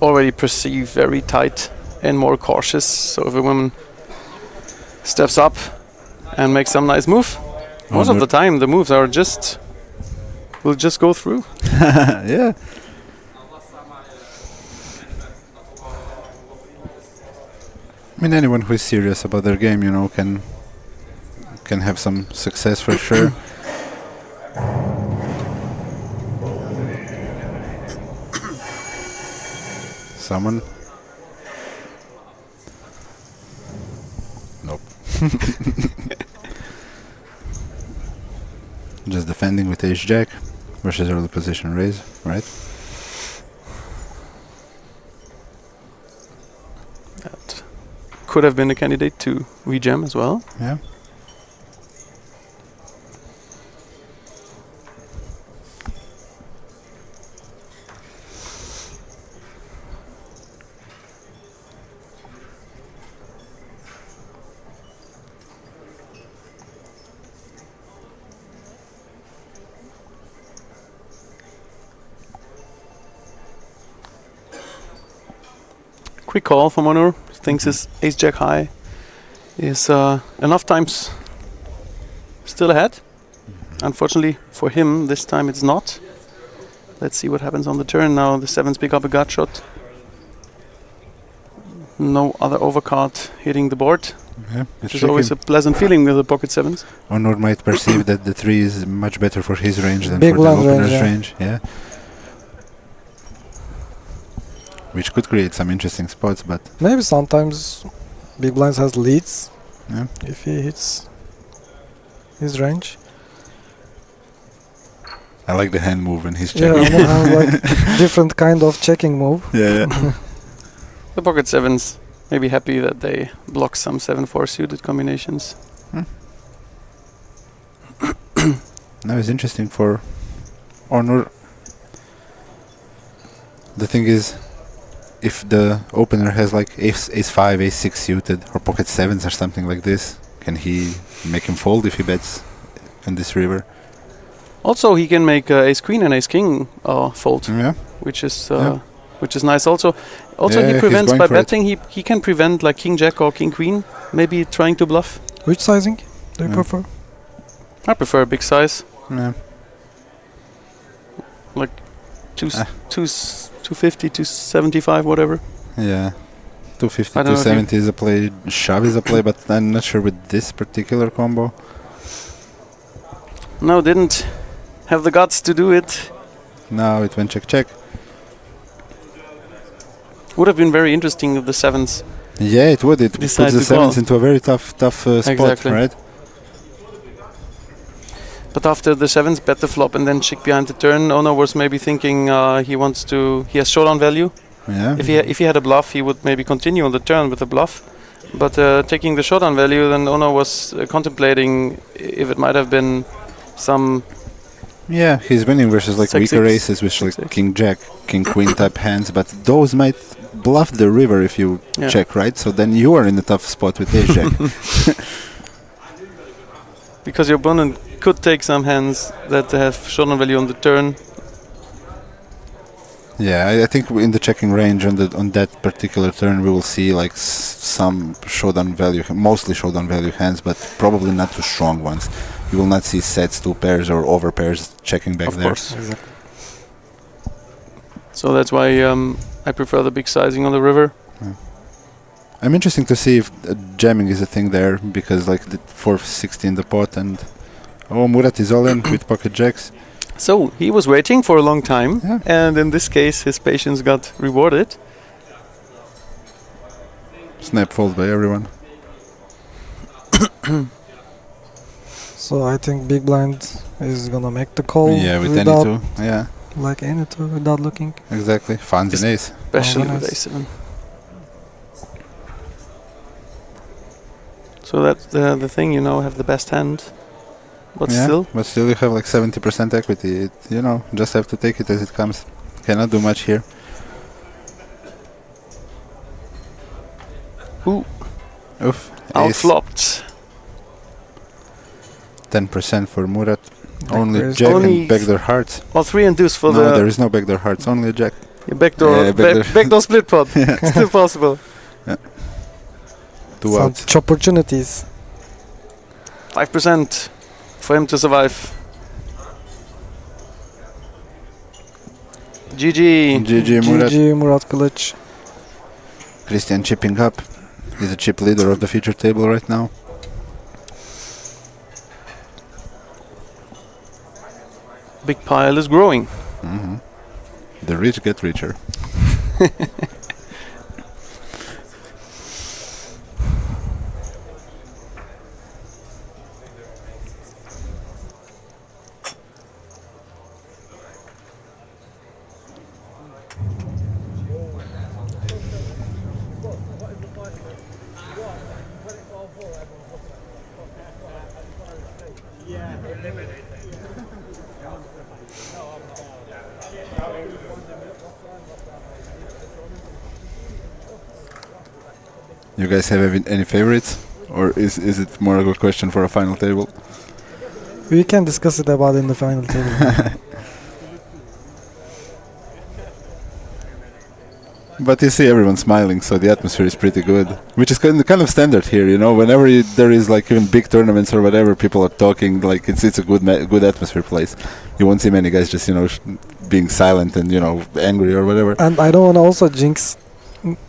Already perceived very tight and more cautious. So if a woman steps up and makes some nice move, most of the time the moves are will just go through. Yeah. I mean, anyone who is serious about their game, you know, can have some success for sure. Someone? Nope. Just defending with ace jack versus early position raise, right? That could have been a candidate to rejam as well. Yeah. Quick call from Onur. Thinks his ace jack high is enough times still ahead. Unfortunately for him, this time it's not. Let's see what happens on the turn. Now the sevens pick up a gut shot. No other overcard hitting the board. Yeah, which is always a pleasant feeling with the pocket sevens. Onur might perceive that the 3 is much better for his range than Big for the blind range, opener's yeah. range. Yeah. Which could create some interesting spots, but Maybe sometimes big blinds has leads yeah. if he hits his range. I like the hand move when he's Yeah, checking. Onur has like different kind of checking move. Yeah. The pocket sevens may be happy that they block some 7-4 suited combinations. Now it's interesting for Onur. The thing is, if the opener has like ace-5, ace-6 suited, or pocket sevens or something like this, can he make him fold if he bets on this river? Also, he can make ace-queen and ace-king fold, Yeah. which is Yeah. which is nice. Also, Yeah, he he's prevents going by for it. betting. He can prevent like king-jack or king-queen, maybe trying to bluff. Which sizing do you Yeah. prefer? I prefer a big size, Yeah. like 250, 275, whatever. Yeah. 250, I don't know if 270 is a play, shove is a play, but I'm not sure with this particular combo. No, didn't have the guts to do it. Now it went check. Would have been very interesting if the sevens. Yeah, it would. It puts Decide the to sevens call. into a very tough spot, Exactly. right? But after the sevens bet the flop and then check behind the turn, Ono was maybe thinking he has showdown value. Yeah. If he had a bluff, he would maybe continue on the turn with a bluff. But taking the showdown value, then Ono was contemplating if it might have been some. Yeah, he's winning versus like 6-6, weaker aces, which like 6-6. king jack, king queen type hands, but those might bluff the river if you Yeah. check, right? So then you are in a tough spot with ace jack. Because your opponent could take some hands that have showdown value on the turn. Yeah, I think in the checking range on that particular turn we will see like some showdown value, mostly showdown value hands, but probably not too strong ones. You will not see sets, 2 pairs or over pairs checking back Of there. course. So that's why I prefer the big sizing on the river. I'm interested to see if jamming is a thing there, because like the 460 in the pot and Murat is all in with pocket jacks. So he was waiting for a long time, Yeah. and in this case his patience got rewarded. Snap fold by everyone. So I think big blind is gonna make the call Yeah, with any without two. Yeah, like any two without looking. exactly. Funds and ace. Especially with nice. a7. So that's the thing, have the best hand. But Yeah, but still you have like 70% equity. Just have to take it as it comes. Cannot do much here. Ooh. Oof. Ace. Outflopped. 10% for Murat. Only raise. jack Only and backdoor hearts. Well, 3 and deuce for No, the there is no backdoor hearts. Only a jack. backdoor, Yeah, backdoor. backdoor split pot. Still possible. 2 Some outs. opportunities. 5% for him to survive. GG. GG Murat. GG Murat Kılıç. Christian chipping up. He's a chip leader of the feature table right now. Big pile is growing. The rich get richer. You guys have any favorites? Or is it more of a question for a final table? We can discuss it about in the final table. But you see everyone smiling, so the atmosphere is pretty good. Which is kind of standard here, Whenever there is like even big tournaments or whatever, people are talking, like it's a good atmosphere place. You won't see many guys just, being silent and, angry or whatever. And I don't want to also jinx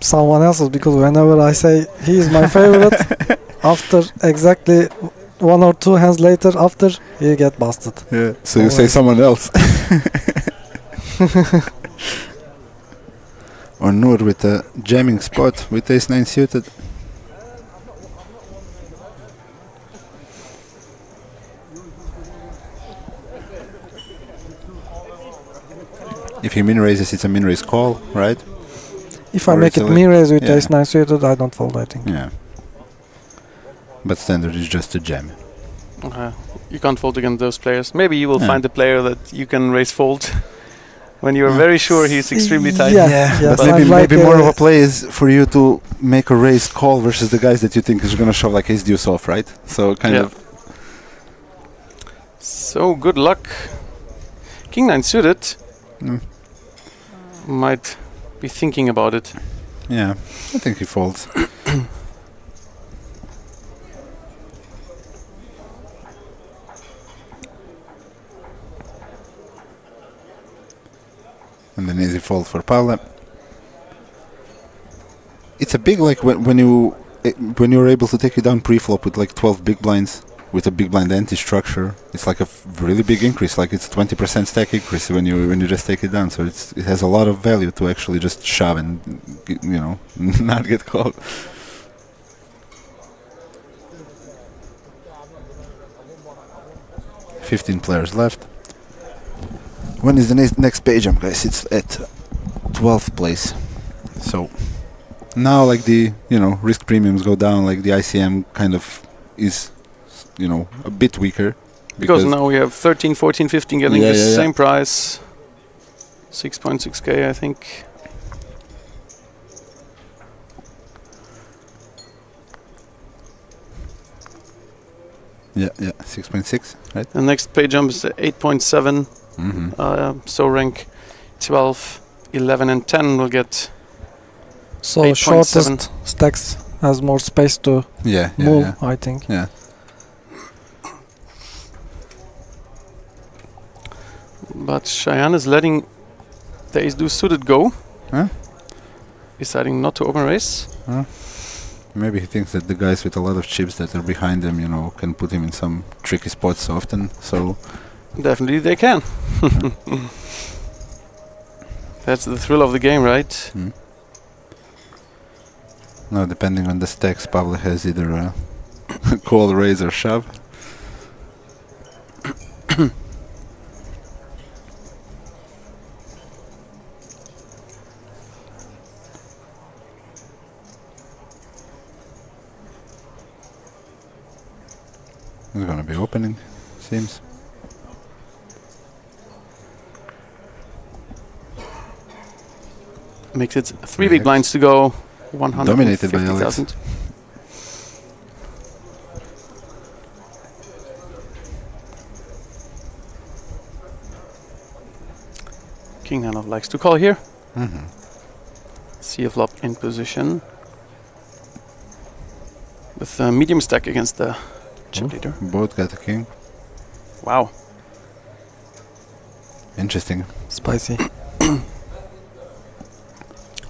someone else's, because whenever I say he is my favorite, after exactly 1 or 2 hands later, after you get busted. Yeah. So you say someone else. Or Nur with a jamming spot with ace-9 suited. If he min raises, it's a min raise call, right? If I Or make it's it a me raise with yeah. ace-9 suited, I don't fold, I think. Yeah. But standard is just a jam. You can't fold against those players. Maybe you will Yeah. find a player that you can raise fold when you're very sure he's extremely tight. Yeah. But I'm maybe like, more of a play is for you to make a raise call versus the guys that you think is going to shove like ace deuce off, right? So kind Yeah. of. So good luck. King 9 suited Mm. might be thinking about it. Yeah, I think he folds. And an easy fold for Pavle. It's a big like when you're able to take it down pre-flop with like 12 big blinds with a big blind anti-structure. It's like a really big increase. Like it's 20% stack increase when you just take it down. So it has a lot of value to actually just shove and not get called. $15 players left. When is the next page jump, guys? It's at 12th place. So now like the risk premiums go down, like the ICM kind of is a bit weaker Because now we have 13, 14, 15 getting the Yeah. same price. 6.6k, I think. Yeah, 6.6, right? The next pay jump is 8.7. Mm-hmm. So rank 12, 11 and 10 will get So 8.7. shortest stacks has more space to Yeah, move, I think. yeah. But Cheyenne is letting the ace deuce suited go. Huh? Deciding not to open raise. Maybe he thinks that the guys with a lot of chips that are behind him, can put him in some tricky spots often. So Definitely they can. That's the thrill of the game, right? now, depending on the stacks, Pavle has either a call, raise, or shove. He's gonna be opening, seems. Makes it 3 big blinds to go. Dominated by Alex. 150,000. King Hanov likes to call here. See a flop in position. With a medium stack against the chip leader. Both got a king. Wow. Interesting. Spicy.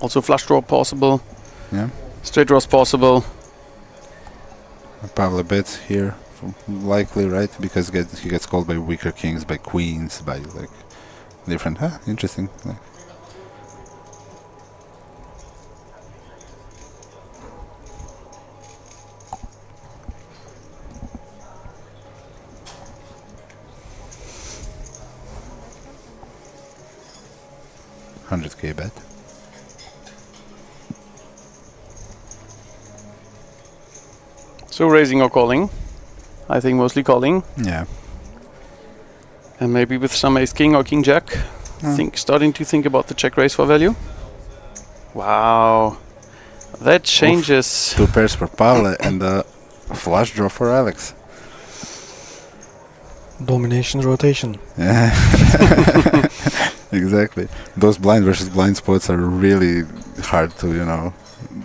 Also flush draw possible. Yeah. Straight draws possible. Pavle bets here, likely, right? Because he gets called by weaker kings, by queens, by like different. Interesting. Like, $100K bet. So raising or calling. I think mostly calling. Yeah. And maybe with some ace king or king jack. Starting to think about the check raise for value. Wow. That changes. 2 pairs for Pavle and a flush draw for Alex. Domination rotation. Yeah. Exactly. Those blind versus blind spots are really hard to,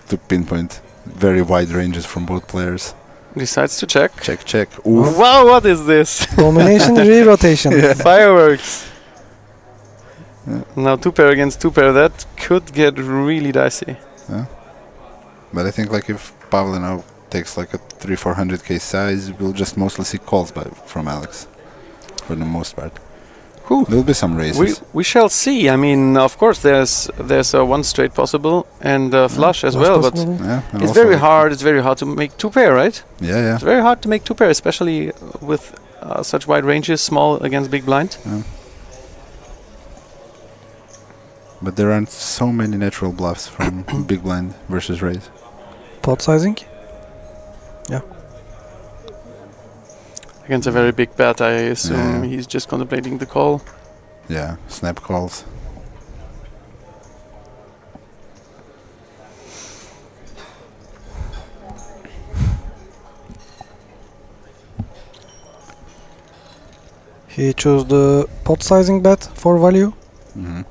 to pinpoint. Very wide ranges from both players. Decides to check. Check. Oof. Wow, what is this? Domination re-rotation. Fireworks. Now 2 pair against 2 pair. That could get really dicey. But I think like if Pavle now takes like a 300-400k size, we'll just mostly see calls from Alex, for the most part. Whew. There'll be some raises. We shall see. I mean, of course, there's a one straight possible and flush as well, but Yeah, and it's also very like- hard. It's very hard to make two pair, right? Yeah. It's very hard to make two pair, especially with such wide ranges, small against big blind. But there aren't so many natural bluffs from big blind versus raise. Pot sizing? Against a very big bet, I assume Yeah. he's just contemplating the call. Yeah, snap calls. He chose the pot sizing bet for value Mhm.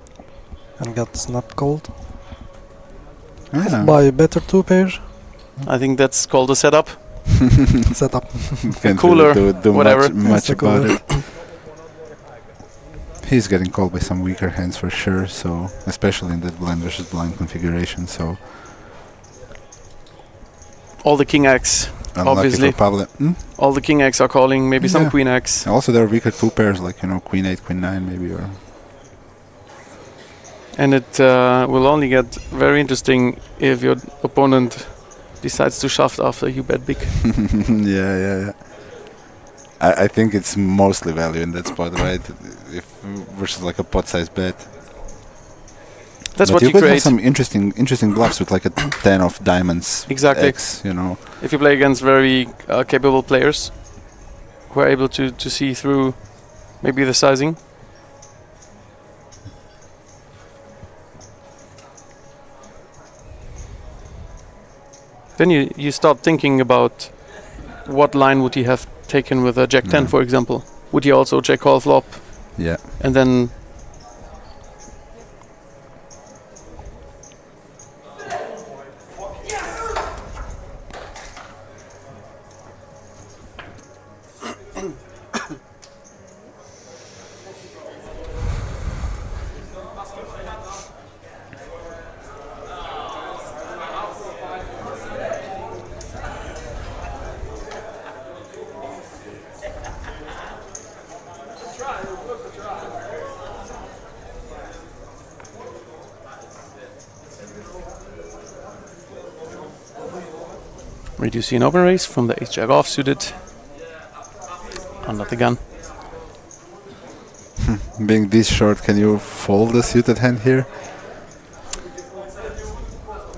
and got snap called Yeah. by better two pair I think that's called a setup. setup. Can't cooler, really do whatever. much It's a about cooler. it. He's getting called by some weaker hands for sure, so especially in that blind versus blind configuration, so All the king X, unlucky obviously. for Pavle. All the king X are calling, maybe some Yeah. queen X. Also there are weaker two pairs, like, queen 8, queen 9 maybe, or And it will only get very interesting if your opponent decides to shove after you bet big. yeah. I think it's mostly value in that spot, right? If versus like a pot size bet. That's But what you could have create. some interesting bluffs with like a 10 of diamonds. Exactly. X, If you play against very capable players who are able to see through maybe the sizing. Then you start thinking about what line would he have taken with a Jack 10, Yeah. for example. Would he also check call flop Yeah. and then where do you see an open raise from the ace-jack offsuited under the gun? Being this short, can you fold a suited hand here?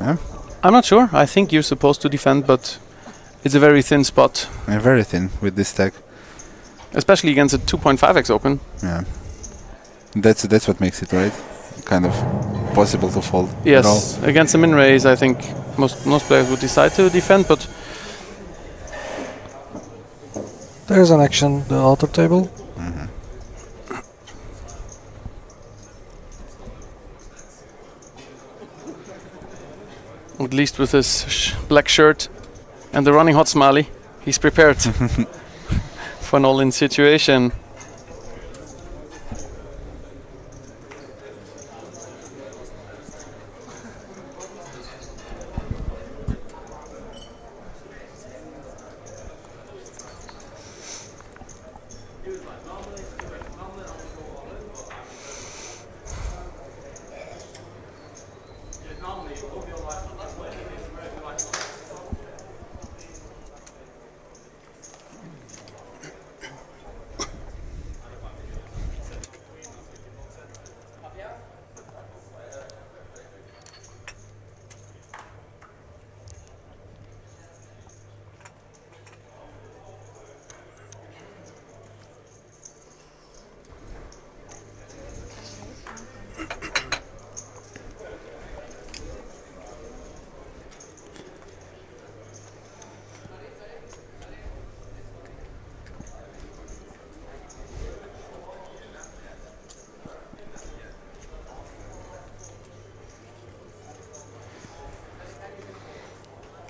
Yeah, I'm not sure. I think you're supposed to defend, but it's a very thin spot, and very thin with this stack. especially against a 2.5x open. Yeah, that's what makes it, right? Kind of possible to fold. at all. Yes, against a min raise, I think most players would decide to defend, but There's an action, the altar table. at least with his black shirt and the running hot smiley, he's prepared for an all-in situation.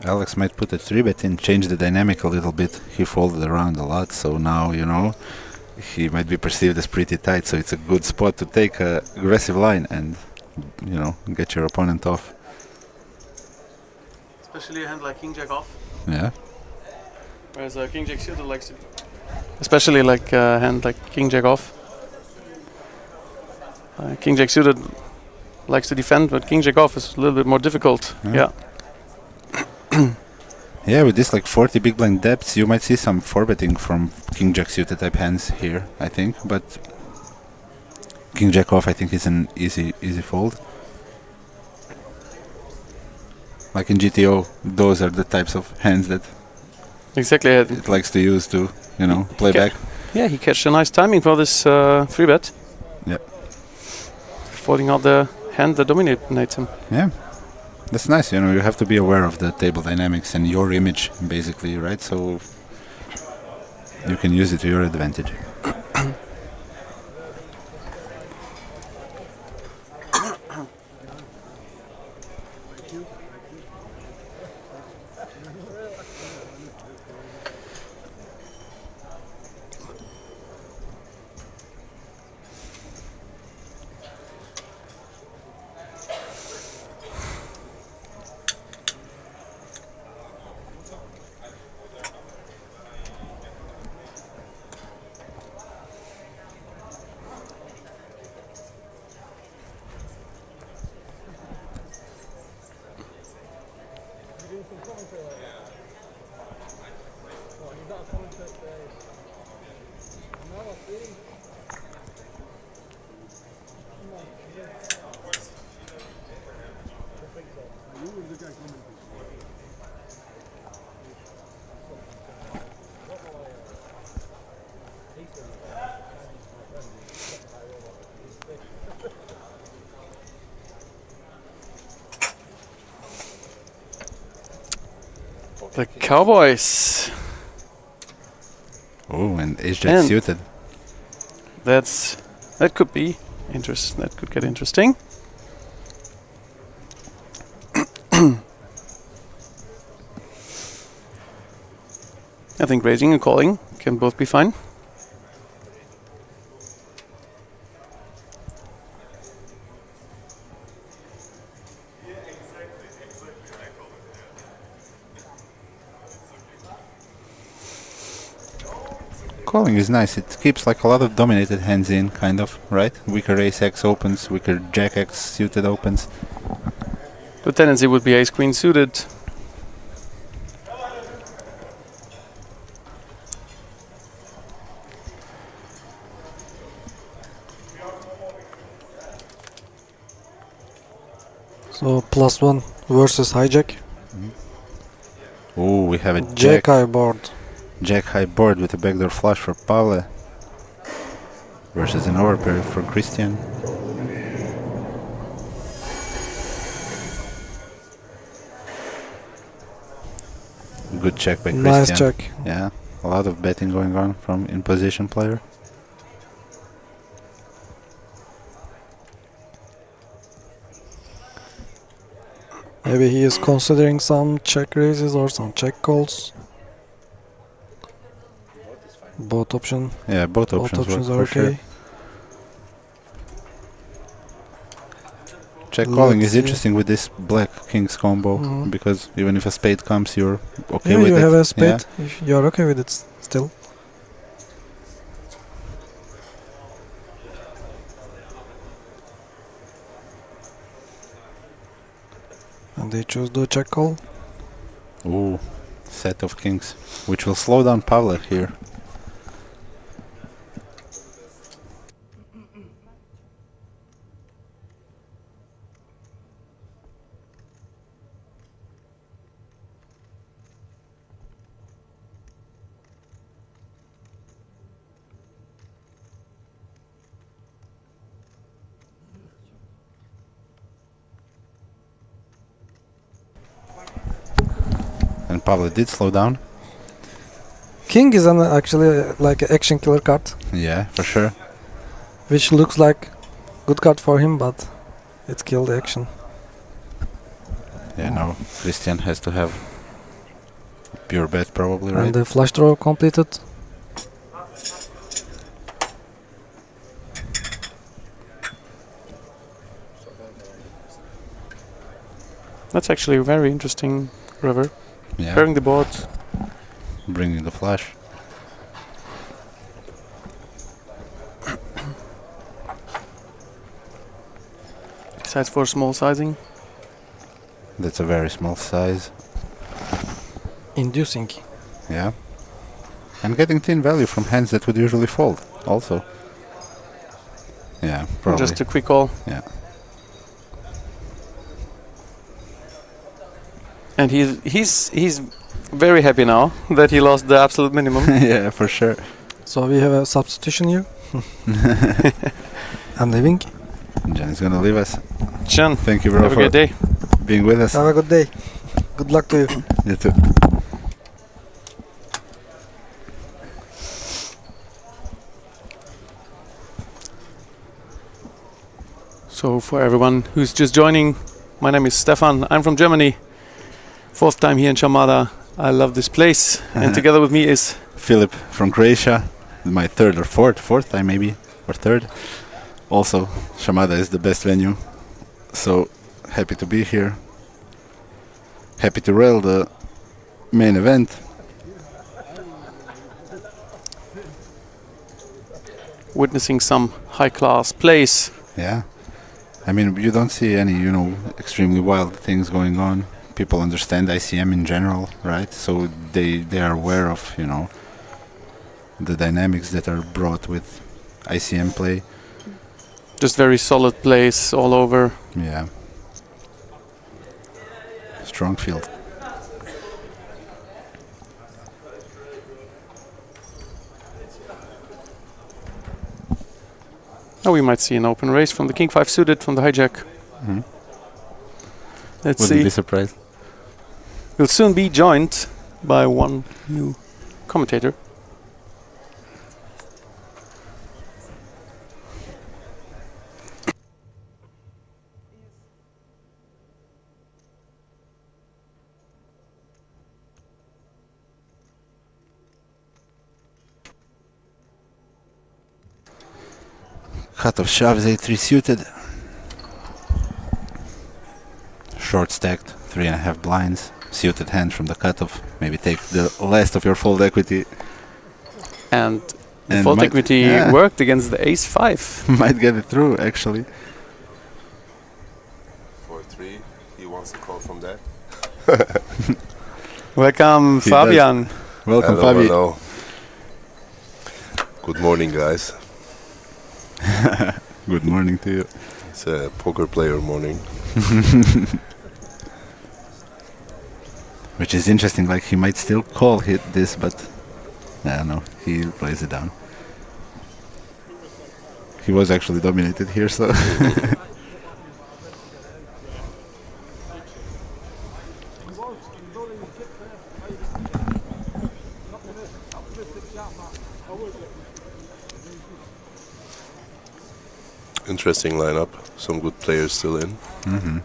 Alex might put a 3-bet in, change the dynamic a little bit. He folded around a lot, so now, he might be perceived as pretty tight, so it's a good spot to take a aggressive line and, get your opponent off. Especially a hand like King Jack off. Yeah. Whereas King Jack suited likes to, especially like a hand like King Jack off. King Jack suited likes to defend, but King Jack off is a little bit more difficult. Yeah. Yeah, with this like 40 big blind depths, you might see some 4-betting from King Jack suited type hands here, I think. But King Jack off, I think, is an easy fold. Like in GTO, those are the types of hands that Exactly. it likes to use to, you know, play back. Yeah, he catched a nice timing for this 3-bet. Yep. Folding out the hand that dominates him. Yeah. That's nice, you know, you have to be aware of the table dynamics and your image, basically, right? So you can use it to your advantage. The Cowboys. Oh, and Ace Jack And- suited. That could be interesting. That could get interesting. I think raising and calling can both be fine. Calling is nice. It keeps like a lot of dominated hands in, kind of, right? Weaker Ace X opens, weaker Jack X suited opens. The tendency would be ace queen suited. So +1 versus hijack. Oh, we have a Jack high board. Jack high board with a backdoor flush for Pavle versus an overpair for Christian. Good check by Christian. Nice check. Yeah, a lot of betting going on from in position player. Maybe he is considering some check raises or some check calls. Both options. Yeah, both options work are for sure. okay. Check calling Let's is see. interesting with this black kings combo Mhm. because even if a spade comes, you're okay Yeah, with you it. have a Yeah. spade. If you're okay with it still. And they choose the check call. Ooh, set of kings, which will slow down Pavle here. And Pavle did slow down. King is actually like an action killer card, Yeah, for sure. which looks like good card for him, but it killed the action. Yeah, now Christian has to have pure bet probably, right? And the flush draw completed. That's actually a very interesting river. Yeah. Pairing the board. Bringing the flush. Decides for small sizing. That's a very small size. Inducing. Yeah. And getting thin value from hands that would usually fold also. Yeah, probably. Just a quick call. Yeah. And he's very happy now that he lost the absolute minimum. Yeah, for sure. So we have a substitution here. I'm leaving. Jan is gonna leave us. Chen, Thank you, bro, have a for good day. being with us. Have a good day. Good luck to you. You too. So for everyone who's just joining, my name is Stefan. I'm from Germany. 4th time here in Chamada. I love this place. And together with me is Philip from Croatia. My third or fourth time maybe, or third. Also, Chamada is the best venue. So happy to be here. Happy to rail the main event. witnessing some high-class plays. Yeah. I mean, you don't see any, extremely wild things going on. People understand ICM in general, right? So they are aware of, the dynamics that are brought with ICM play. Just very solid plays all over. Yeah. Strong field. Now we might see an open raise from the King 5 suited from the hijack. Mm-hmm. Let's Wouldn't see. be surprised. We'll soon be joined by one new commentator. Cut of shoves, A3 suited. Short stacked, 3.5 blinds. Suited hand from the cutoff. Maybe take the last of your fold equity. And the And fold might- equity yeah. worked against the ace 5. Might get it through, actually. 4-3. He wants a call from that. Welcome, He Fabian. Welcome, Hello, Fabi. hello. Good morning, guys. Good morning to you. It's a poker player morning. Which is interesting, like he might still call hit this, but I don't know, he plays it down. He was actually dominated here, so Interesting lineup. Some good players still in. mm-hmm.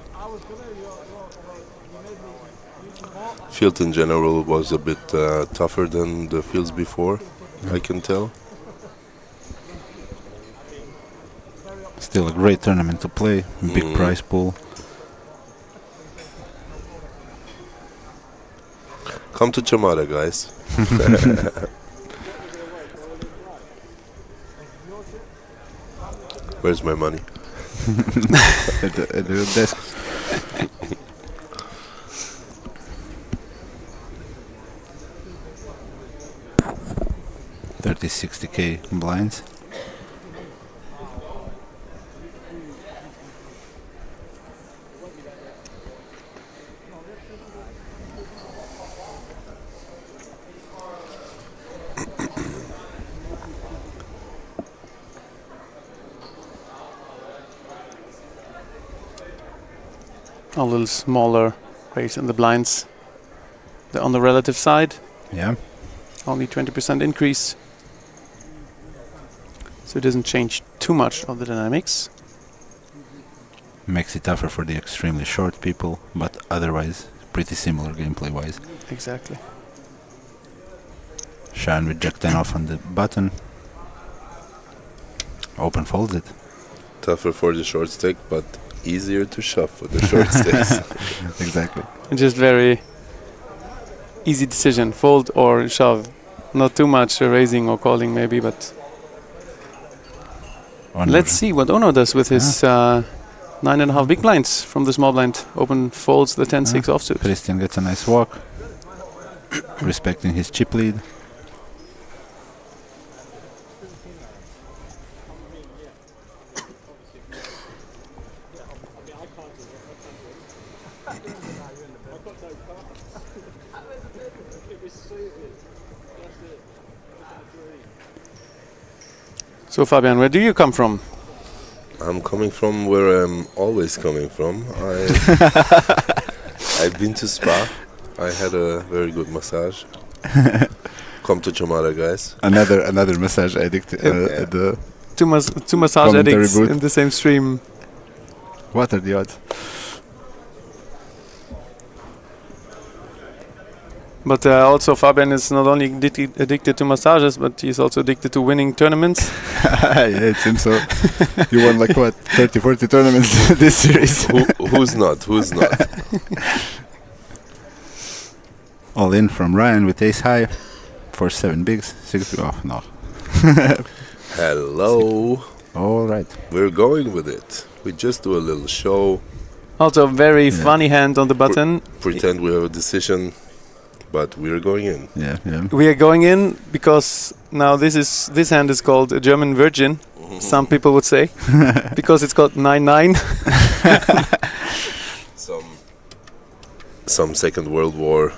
Field in general was a bit tougher than the fields before, I can tell. Still a great tournament to play, big prize pool. Come to Chamada, guys. Where's my money? at the desk. $30-60K blinds. A little smaller raise in the blinds. On the relative side, Yeah. only 20% increase. So it doesn't change too much of the dynamics. Makes it tougher for the extremely short people, but otherwise pretty similar gameplay wise. Exactly. Shine with Jack 10 off on the button. Open folds it. Tougher for the short stack, but easier to shove for the short stakes. Exactly. And just very easy decision: fold or shove. Not too much raising or calling, maybe, but let's see what Ono does with his 9.5 big blinds from the small blind. Open folds the 10-6 offsuit. Christian gets a nice walk, respecting his chip lead. So Fabian, where do you come from? I'm coming from where I'm always coming from. I've been to Spa. I had a very good massage. Come to Chamada, guys. Another massage addict. The Two massage commentary addicts booth. in the same stream. What are the odds? But also Fabian is not only addicted to massages, but he's also addicted to winning tournaments. Yeah, it seems so. You won like what, 30, 40 tournaments this series? Who's not? Who's not? All in from Ryan with ace high for 7 bigs. 6 oh no. Hello. All right. We're going with it. We just do a little show. Also very funny hand on the button. Pretend we have a decision, but we're going in. Yeah. We are going in because now this hand is called a German Virgin. Some people would say because it's got 9-9. Some Second World War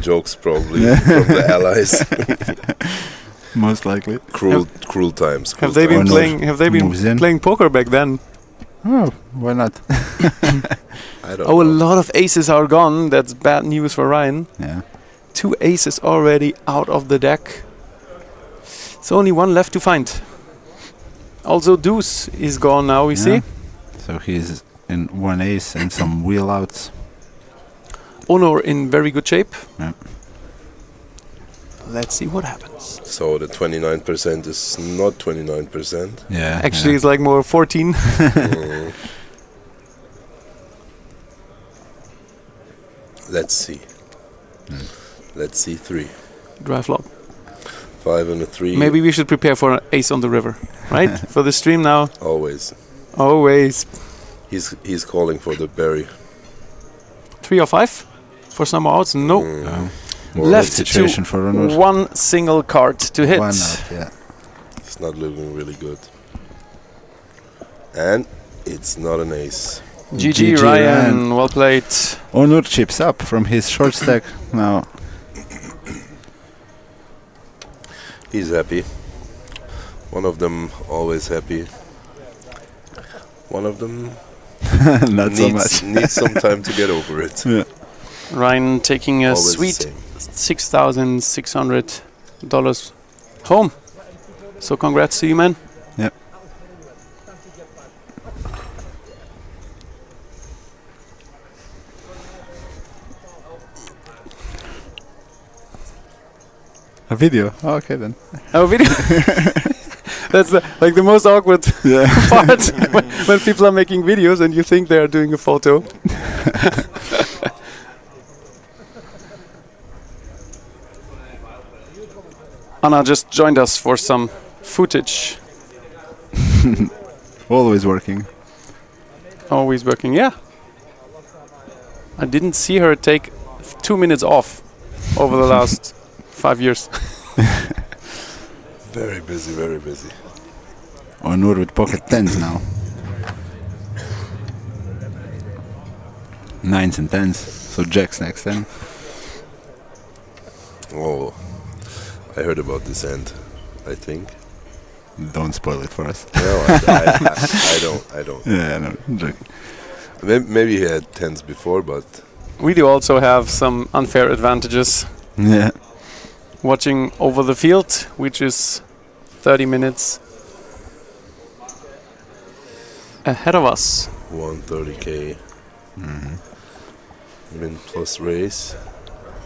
jokes probably from the Allies. Most likely. Cruel times. Have they been playing poker back then? Oh, why not? I don't Oh, a know. lot of aces are gone. That's bad news for Ryan. Yeah. 2 aces already out of the deck. So only 1 left to find. Also deuce is gone now, we see. So he's in 1 ace and some wheel outs. Ono in very good shape. Yeah. Let's see what happens. So the 29% is not 29%. Yeah. Actually, it's like more 14. Let's see. Let's see 3. Dry flop. 5 and a 3. Maybe we should prepare for an ace on the river, right? For the stream now. Always. Always. He's calling for the berry. 3 or 5 for some more outs? No. Left situation to for Ronor. 1 single card to hit. 1 out, yeah. It's not looking really good. And it's not an ace. GG GG, Ryan, well played. Onur chips up from his short stack now. He's happy. One of them always happy. One of them Not so much. needs some time to get over it. Yeah. Ryan taking a Always sweet the $6,600 home. So congrats to you, man. Yep. A video. Oh, okay then. Oh, video. That's like the most awkward part when people are making videos and you think they are doing a photo. Anna just joined us for some footage. Always working. Always working, yeah. I didn't see her take 2 minutes off over the last 5 years. Very busy, very busy. Onur with pocket 10s now. 9s and 10s. So jacks next then. Oh, I heard about this end, I think. Don't spoil it for us. No, I don't. Yeah, no, joking. Maybe he had 10s before, but We do also have some unfair advantages. Yeah. Watching over the field, which is 30 minutes ahead of us. 130k. Min plus raise.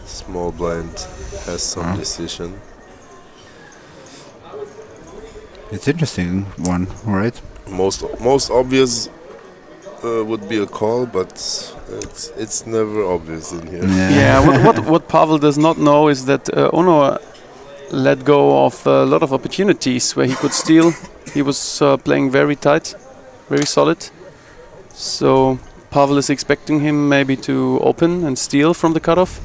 Small blind has some decision. It's interesting one, right? Most obvious would be a call, but it's never obvious in here. Yeah, what Pavel does not know is that Ono let go of a lot of opportunities where he could steal. He was playing very tight, very solid. So Pavel is expecting him maybe to open and steal from the cutoff,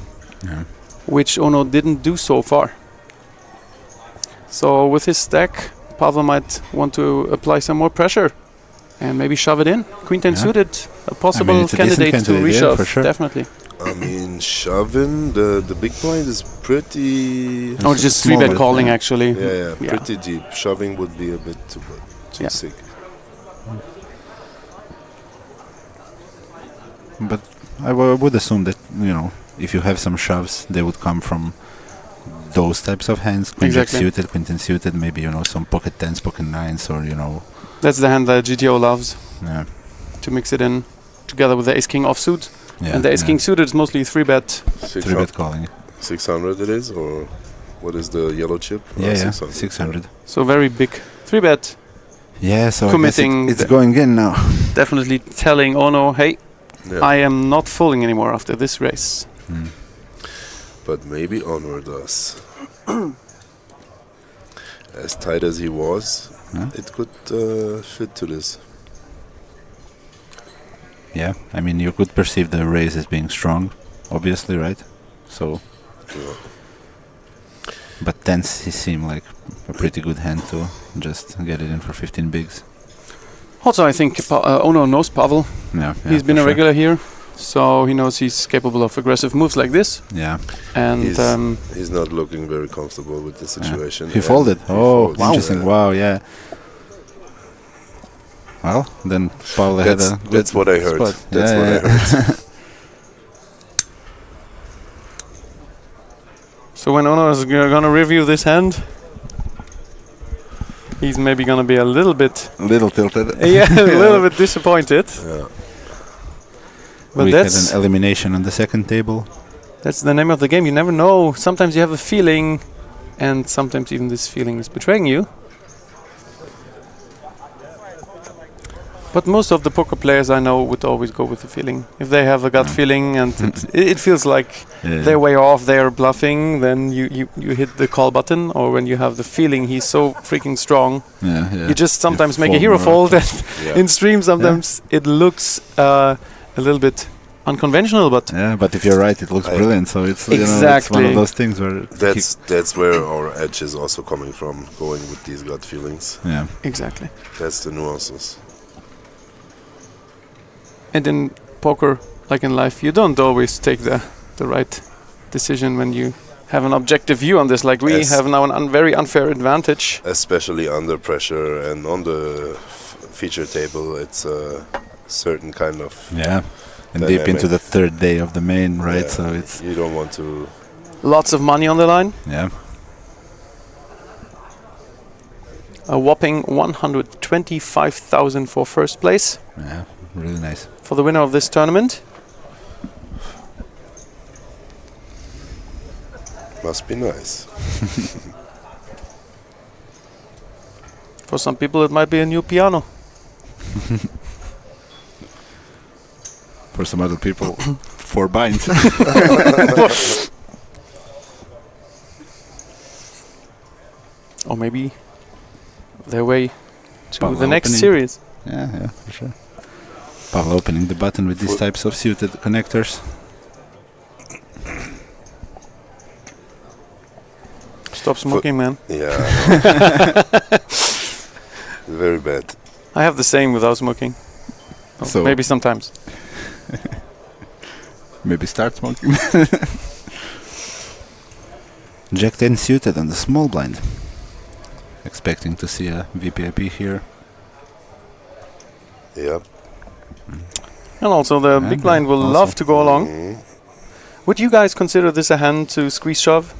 which Ono didn't do so far. So with his stack, Pavel might want to apply some more pressure and maybe shove it in. Queen 10 suited, a possible candidate to reshove, for sure. definitely. I mean, shoving the big blind is pretty. Oh, just small, 3-bet calling actually. Yeah, pretty deep. Shoving would be a bit too sick. But I would assume that, you know, if you have some shoves, they would come from those types of hands. Queen Jack suited, Queen 10 suited, maybe, you know, some pocket 10s, pocket 9s, or, you know. That's the hand that GTO loves. Yeah. To mix it in together with the Ace King offsuit. Yeah, and the Ace King suited is mostly 3-bet. 3-bet calling. 600 it is, or what is the yellow chip? Yeah, 600. So very big 3-bet. Yeah, so committing. It's going in now. Definitely telling Ono, hey, I am not folding anymore after this race. But maybe Honor does. As tight as he was, it could fit to this. Yeah, I mean, you could perceive the raise as being strong, obviously, right? So, but 10s he seemed like a pretty good hand to just get it in for 15 bigs. Also, I think Ono knows Pavel. Yeah, he's been a regular here, so he knows he's capable of aggressive moves like this. Yeah, and he's not looking very comfortable with the situation. Yeah. He folded. Wow, interesting. Wow, yeah. Well, then Pavel had a good That's what I heard. Spot. That's what I heard. So when Ono is gonna review this hand, he's maybe gonna be a little tilted. Yeah, a little bit disappointed. Yeah. But we that's had an elimination on the second table. That's the name of the game. You never know. Sometimes you have a feeling, and sometimes even this feeling is betraying you. But most of the poker players I know would always go with the feeling. If they have a gut feeling and it feels like they're way off, they're bluffing, then you hit the call button. Or when you have the feeling he's so freaking strong, you just sometimes make a hero fold. And in stream sometimes it looks a little bit unconventional, but but if you're right, it looks brilliant. So it's exactly, you know, it's one of those things where that's where our edge is also coming from, going with these gut feelings. Yeah, exactly. That's the nuances. And in poker, like in life, you don't always take the right decision when you have an objective view on this. Like we have now an very unfair advantage. Especially under pressure and on the feature table, it's a certain kind of and dynamic. deep into the third day of the main, right? So it's you don't want to. Lots of money on the line. Yeah. A whopping 125,000 for first place. Yeah, really nice. For the winner of this tournament. Must be nice. For some people it might be a new piano. For some other people, 4 binds. Or maybe their way to Pavel the next opening. series. Yeah, for sure. Pavel opening the button with these types of suited connectors. Stop smoking, man. Yeah. Very bad. I have the same without smoking. Oh, So maybe sometimes. Maybe start smoking. Jack 10 suited on the small blind. Expecting to see a VPIP here. Yep. And also the big blind will love to go along. Would you guys consider this a hand to squeeze shove?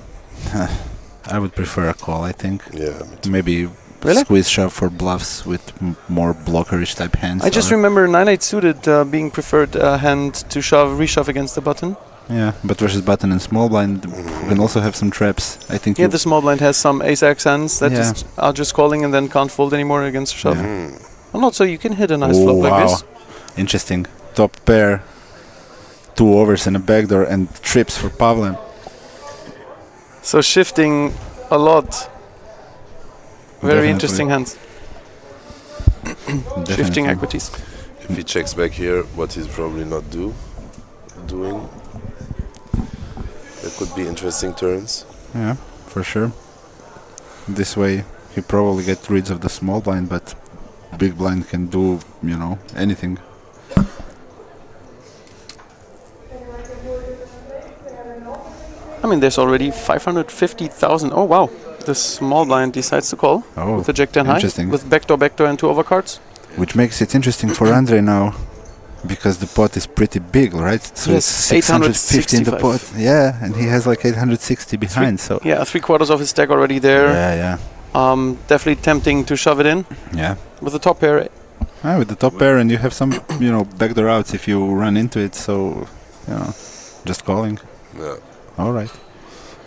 I would prefer a call, I think. Yeah. Maybe squeeze shove for bluffs with more blockerish type hands. I just remember 9-8 suited being preferred hand to reshove against the button. Yeah, but versus button and small blind, we can also have some traps. I think. Yeah, the small blind has some ace-x hands that just are just calling and then can't fold anymore against a shove. And also you can hit a nice flop like this. Interesting. Top pair, 2 overs and a backdoor, and trips for Pavle. So shifting a lot. Very Definitely. interesting hands. Shifting equities. If he checks back here, what he's probably not doing, there could be interesting turns. Yeah, for sure. This way, he probably gets rid of the small blind, but big blind can do, anything. I mean, there's already 550,000. Oh, wow. The small blind decides to call with the Jack 10 high. Interesting. With backdoor, and 2 overcards. Which makes it interesting for Andre now, because the pot is pretty big, right? So Yes, it's 650 in the pot. 865. Yeah, and he has like 860 behind, so... Yeah, 3/4 of his stack already there. Yeah. Definitely tempting to shove it in. Yeah. With the top pair. With the top pair, and you have some, backdoor outs if you run into it, so, just calling. Yeah. All right.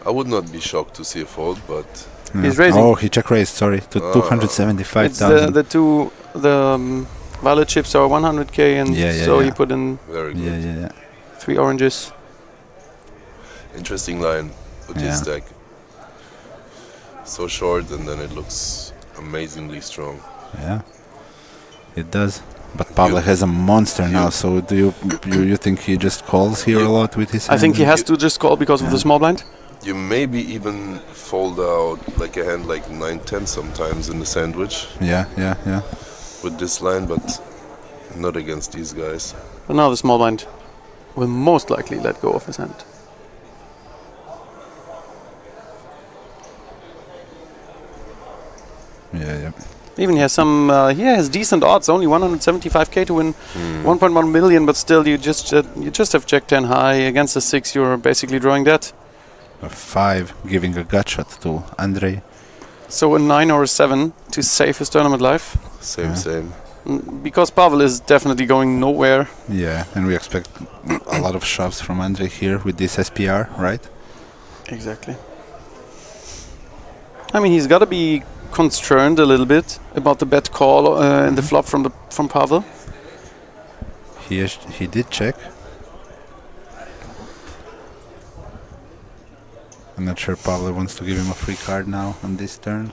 I would not be shocked to see a fold, but Yeah. He's raising. Oh, he check raised, sorry, to It's 275,000. the violet chips are 100k, and so he put in very good. Yeah. 3 oranges. Interesting line with his Yeah. stack. So short, and then it looks amazingly strong. Yeah, it does. But Pavle has a monster now, so do you think he just calls here a lot with his hand? I think he has to just call because of the small blind. You maybe even fold out like a hand like 9-10 sometimes in the sandwich Yeah. with this line, but not against these guys. But now the small blind will most likely let go of his hand. Yeah. Even he has some. He has decent odds. Only 175k to win 1.1 million, but still, you just have Jack 10 high against a 6. You're basically drawing that. A 5 giving a gut shot to Andre. So a 9 or a 7 to save his tournament life. Same. Because Pavel is definitely going nowhere. Yeah, and we expect a lot of shoves from Andre here with this SPR, right? Exactly. I mean, he's got to be concerned a little bit about the bad call in the flop from Pavel. He did check. I'm not sure Pavel wants to give him a free card now on this turn.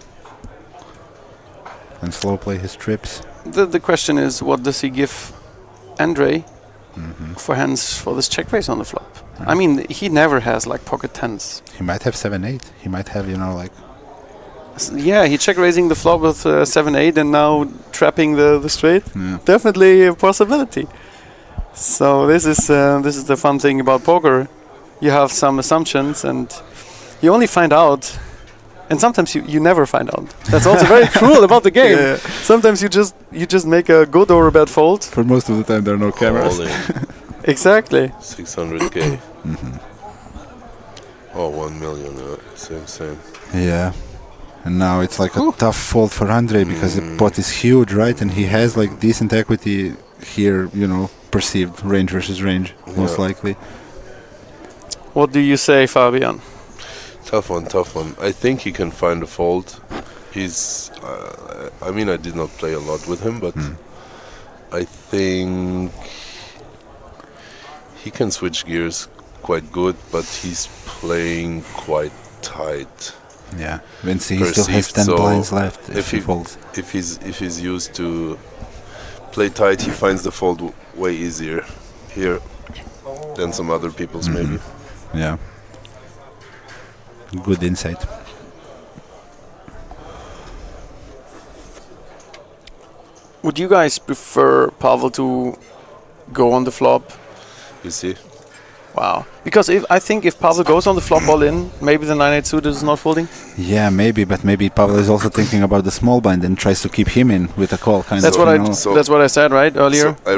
And slow play his trips. The question is, what does he give Andre for hands for this check raise on the flop? I mean, he never has like pocket tens. He might have 7-8. He might have, like... Yeah, he check raising the flop with 7-8 and now trapping the straight. Yeah. Definitely a possibility. So this is the fun thing about poker. You have some assumptions and you only find out, and sometimes you never find out. That's also very cruel about the game. Yeah. Sometimes you just make a good or a bad fold. For most of the time there are no cameras. All in. Exactly. 600k. Oh, 1 million. Same. Yeah. And now it's like a tough fold for Andre because the pot is huge, right? And he has like decent equity here, perceived range versus range, most likely. What do you say, Fabian? Tough one. I think he can find a fold. He's, I did not play a lot with him, but I think he can switch gears quite good, but he's playing quite tight. Yeah, Vinci, he still has 10 so blinds left if he folds. If he's used to play tight, he finds the fold way easier here than some other people's maybe. Yeah. Good insight. Would you guys prefer Pavel to go on the flop? You see? Wow. Because I think if Pavel goes on the flop all in, maybe the 9-8 suited is not folding. Yeah, maybe, but maybe Pavel is also thinking about the small blind and tries to keep him in with a call, kind That's of. That's what I said, right, earlier. So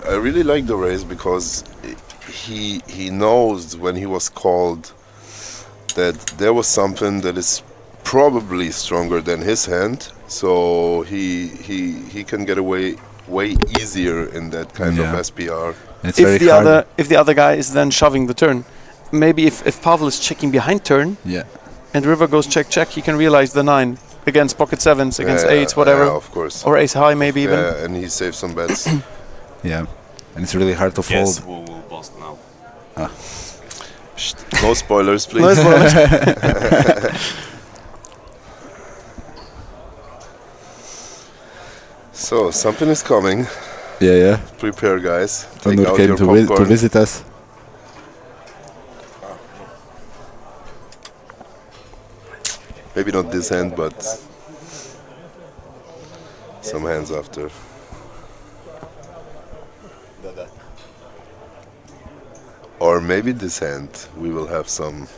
I really like the raise because he knows when he was called that there was something that is probably stronger than his hand, so he can get away way easier in that kind of SPR. It's if the other guy is then shoving the turn, maybe if Pavel is checking behind turn, and river goes check, he can realize the 9 against pocket 7s, against 8s, whatever. Yeah, of course. Or ace high maybe even. Yeah, and he saves some bets. Yeah. And it's really hard to fold. Yes, we'll bust now. No spoilers, please. No spoilers. So, something is coming. Yeah. Prepare, guys. Take Onur out came your to popcorn. visit us. Maybe not this hand, but some hands after. Or maybe this hand we will have some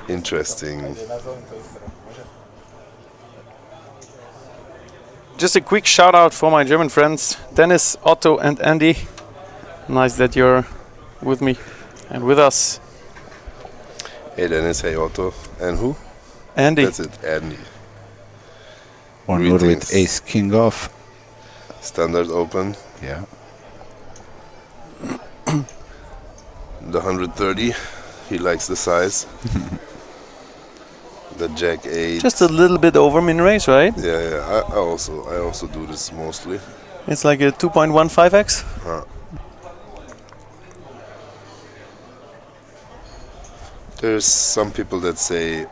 interesting. Just a quick shout out for my German friends, Dennis, Otto, and Andy. Nice that you're with me and with us. Hey Dennis, hey Otto. And who? Andy. That's it, Andy. Onur Greetings. with ace king off. Standard open. Yeah. The 130. He likes the size. The Jack 8. Just a little bit over min raise, right? Yeah. I also do this mostly. It's like a 2.15x. There's some people that say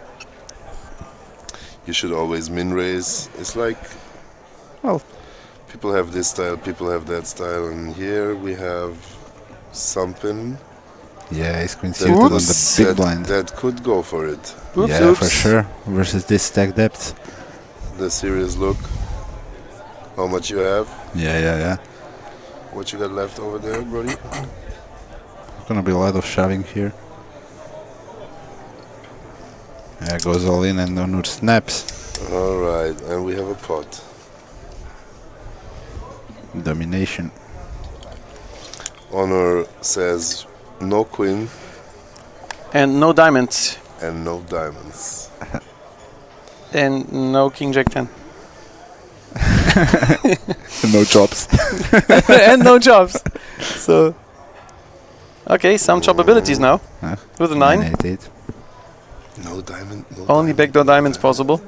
you should always min raise. It's like, Well, people have this style, people have that style, and here we have something yeah, ace queen that, suited on the big blind. that could go for it. Oops, Yeah, oops. for sure. Versus this stack depth. The serious look. How much you have? Yeah. What you got left over there, Brody? Gonna be a lot of shoving here. Yeah, goes all in and Onur snaps. Alright, and we have a pot. Domination. Honor says no queen And no diamonds. and no diamonds. And no king jack 10. No chops. And no jobs. So, okay, some chop abilities now. Huh? With a 9. 9-8-8. No diamond, no Only diamond. backdoor diamonds possible.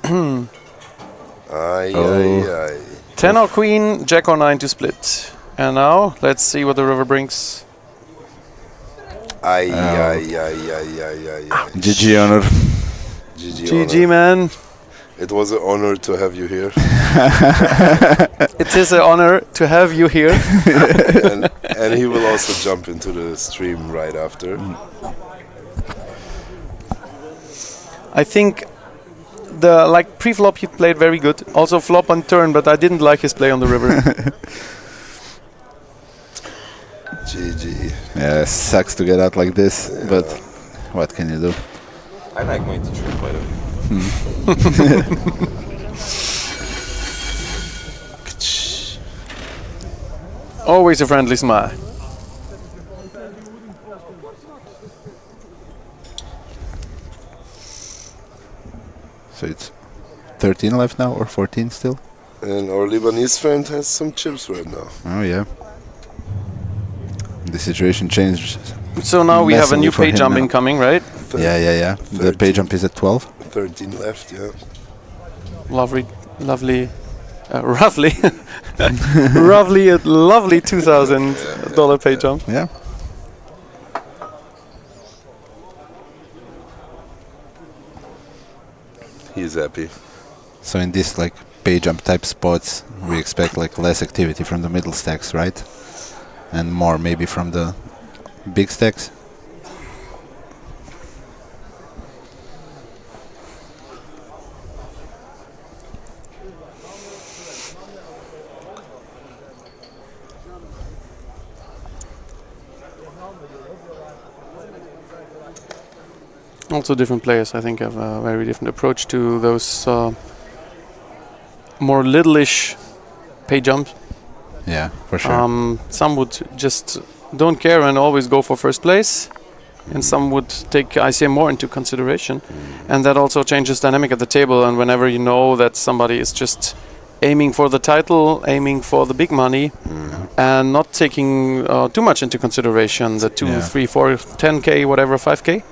Aye, Oh. aye, aye. 10 or queen, jack or 9 to split. And now, let's see what the river brings. Aye, Oh. aye, aye, aye, aye, aye, aye. GG Onur. GG, GG, Honor. man. It was an honor to have you here. It is an honor to have you here. and he will also jump into the stream right after. I think the pre-flop he played very good. Also flop on turn, but I didn't like his play on the river. GG. Yeah, sucks to get out like this, but what can you do? I like my teacher, by the way. Always a friendly smile. So it's 13 left now or 14 still? And our Lebanese friend has some chips right now. Oh yeah. The situation changed. So now we have a Massively new for pay him jump now. incoming, right? Yeah. The pay jump is at 12. 13 left, yeah. Lovely, roughly, roughly a lovely $2,000 pay jump. Yeah. He's happy. So in this pay jump type spots, we expect less activity from the middle stacks, right? And more maybe from the big stacks. Also different players, I think, have a very different approach to those more little-ish pay jumps. Yeah, for sure. Some would just don't care and always go for first place, and some would take ICM more into consideration, and that also changes dynamic at the table. And whenever you know that somebody is just aiming for the title, aiming for the big money, and not taking too much into consideration the 2, 3, 4, 10k, whatever, 5k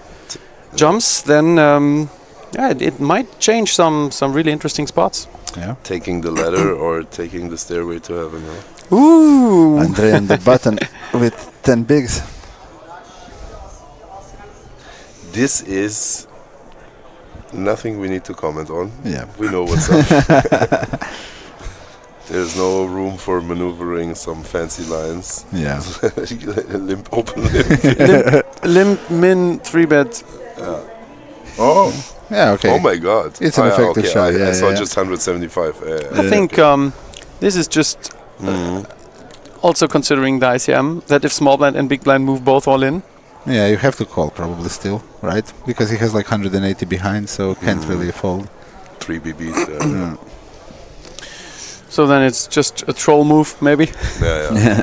jumps, then it might change some really interesting spots. Yeah. taking the ladder or taking the stairway to heaven. Huh? Ooh. Andre on the button with 10 bigs. This is nothing we need to comment on. Yeah. We know what's up. There's no room for maneuvering some fancy lines. Yeah. Limp, open limp. Limp min 3-bet. Oh. Yeah, okay. Oh my god. It's an effective okay. shot. I saw just 175. I think this is just also considering the ICM that if small blind and big blind move both all in. Yeah, you have to call probably still, right? Because he has like 180 behind, so can't really fold. 3 BBs. So then it's just a troll move, maybe. Yeah.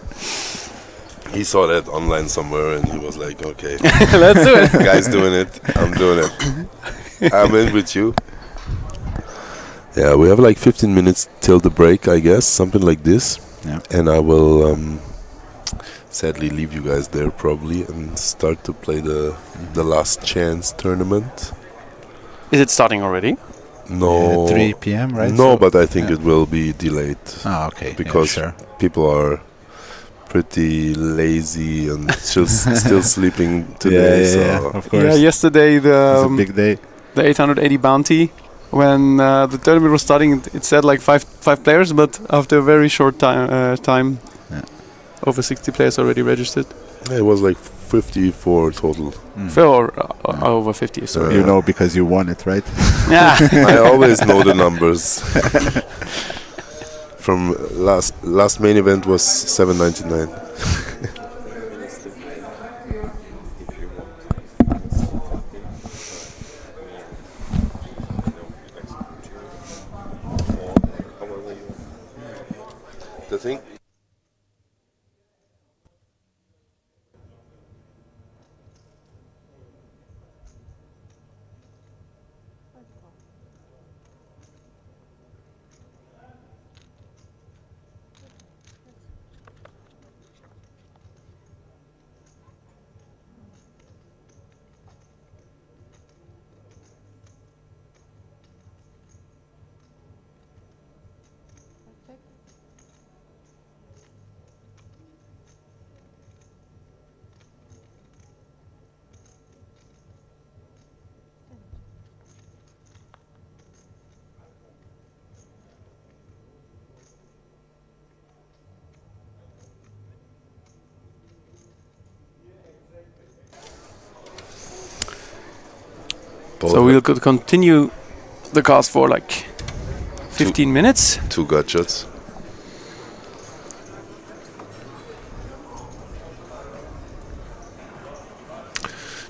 He saw that online somewhere and he was like, okay, Let's do it. guy's doing it. I'm doing it. I'm in with you. Yeah, we have like 15 minutes till the break, I guess, something like this. Yeah. And I will sadly leave you guys there probably and start to play the last chance tournament. Is it starting already? No. 3 p.m., right? No, So- but I think yeah. it will be delayed. Ah, okay. Because sure. people are pretty lazy and still sleeping today. Yeah, of course. Yeah, yesterday It's a the big day. 880 bounty, when the tournament was starting, it said like five players, but after a very short time, Yeah. over 60 players already registered. It was like 54 total. Or over 50, sorry. You know because you won it, right? Yeah. I always know the numbers. From last main event was 799. The thing. So we'll could continue the cast for like 15 minutes. 2 gut shots.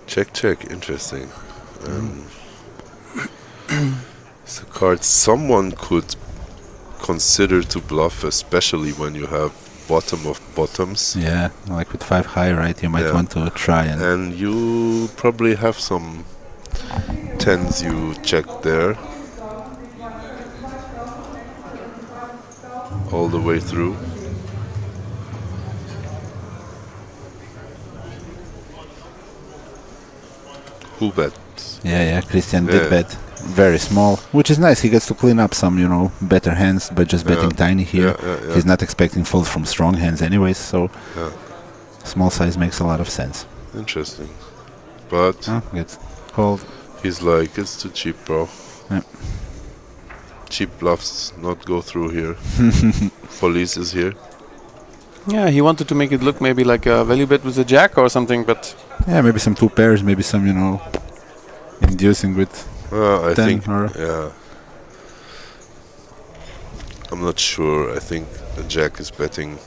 Check. Interesting. It's a card someone could consider to bluff, especially when you have bottom of bottoms. Yeah, like with 5 high, right? You might Yeah. want to try and... And you probably have some tens you check there. All the way through. Who bet? Yeah, Christian Yeah. did bet very small, which is nice. He gets to clean up some, better hands by just betting tiny here. Yeah. He's not expecting fold from strong hands anyways, so Yeah. small size makes a lot of sense. Interesting. But Gets called. he's like, it's too cheap, bro. Yeah. Cheap bluffs not go through here. Police is here. Yeah, he wanted to make it look maybe like a value bet with a jack or something, but Yeah, maybe some 2 pairs, maybe some, inducing with I 10 think, or... yeah. I'm not sure. I think the jack is betting.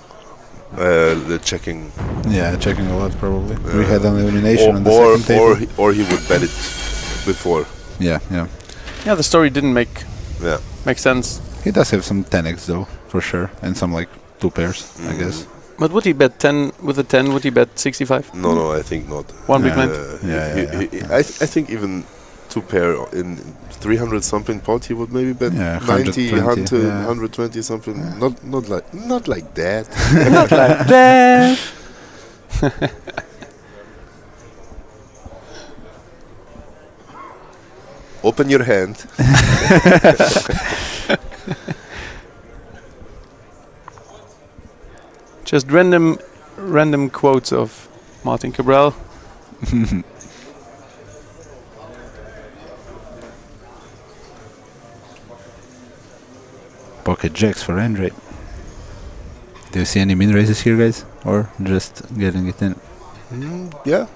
The checking. Yeah, checking a lot probably. We had an elimination on the or, second table. or he would bet it before. Yeah. yeah, the story didn't Yeah. make sense. He does have some 10x though, for sure, and some like 2 pairs, I guess. But would he bet 10 with a 10? Would he bet 65? No, I think not. One big blind. I think even 2 pair in 300 something pot he would maybe bet Yeah, 90, 120, 120 something. Not like that. Not like that. Open your hand. Just random quotes of Martin Cabral. Pocket jacks for Andre. Do you see any min raises here, guys, or just getting it in? Yeah,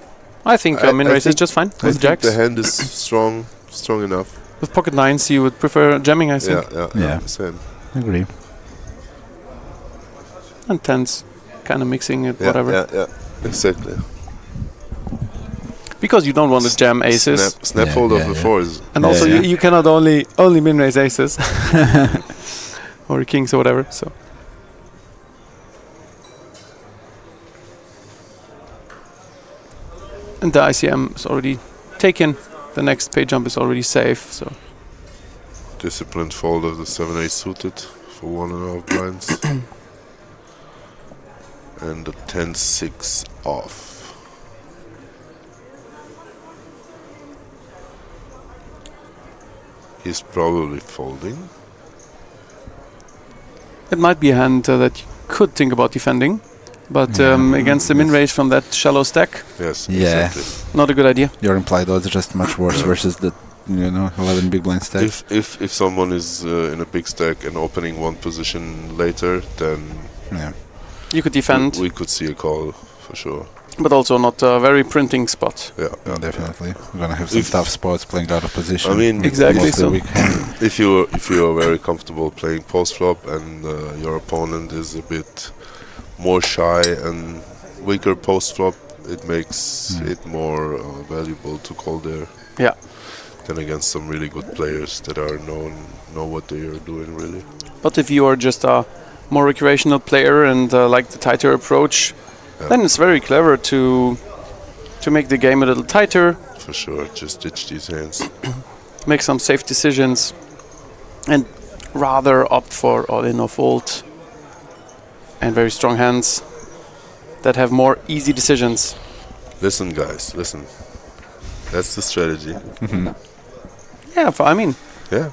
I think min raise is just fine I with think jacks. the hand is strong enough. With pocket nines, you would prefer jamming, I think. Yeah. Same. Agree. And tens, kind of mixing it, whatever. Yeah, exactly. Because you don't want to jam aces. Snap fold of the fours. And also, you cannot only min raise aces. Or kings or whatever, so. And the ICM is already taken. The next pay jump is already safe, so. Disciplined fold of the 7-8 suited for 1.5 blinds. And the 10-6 off. He's probably folding. It might be a hand that you could think about defending, but against the min range from that shallow stack, Yes, Yeah. exactly. not a good idea. Your implied odds are just much worse versus the 11 big blind stack. If someone is in a big stack and opening one position later, then Yeah. You could defend, we could see a call for sure. but also not a very printing spot. Yeah. Definitely. We're gonna have some tough spots playing out of position. I mean, Exactly, Mostly so. weak hand. If you are very comfortable playing post flop and your opponent is a bit more shy and weaker post flop, it makes it more valuable to call there. Yeah. Than against some really good players that are know what they are doing really. But if you are just a more recreational player and like the tighter approach, then it's very clever to make the game a little tighter, For sure, just ditch these hands. make some safe decisions, and rather opt for all-in or fold and very strong hands that have more easy decisions. Listen, guys, listen. That's the strategy. Yeah, Yeah.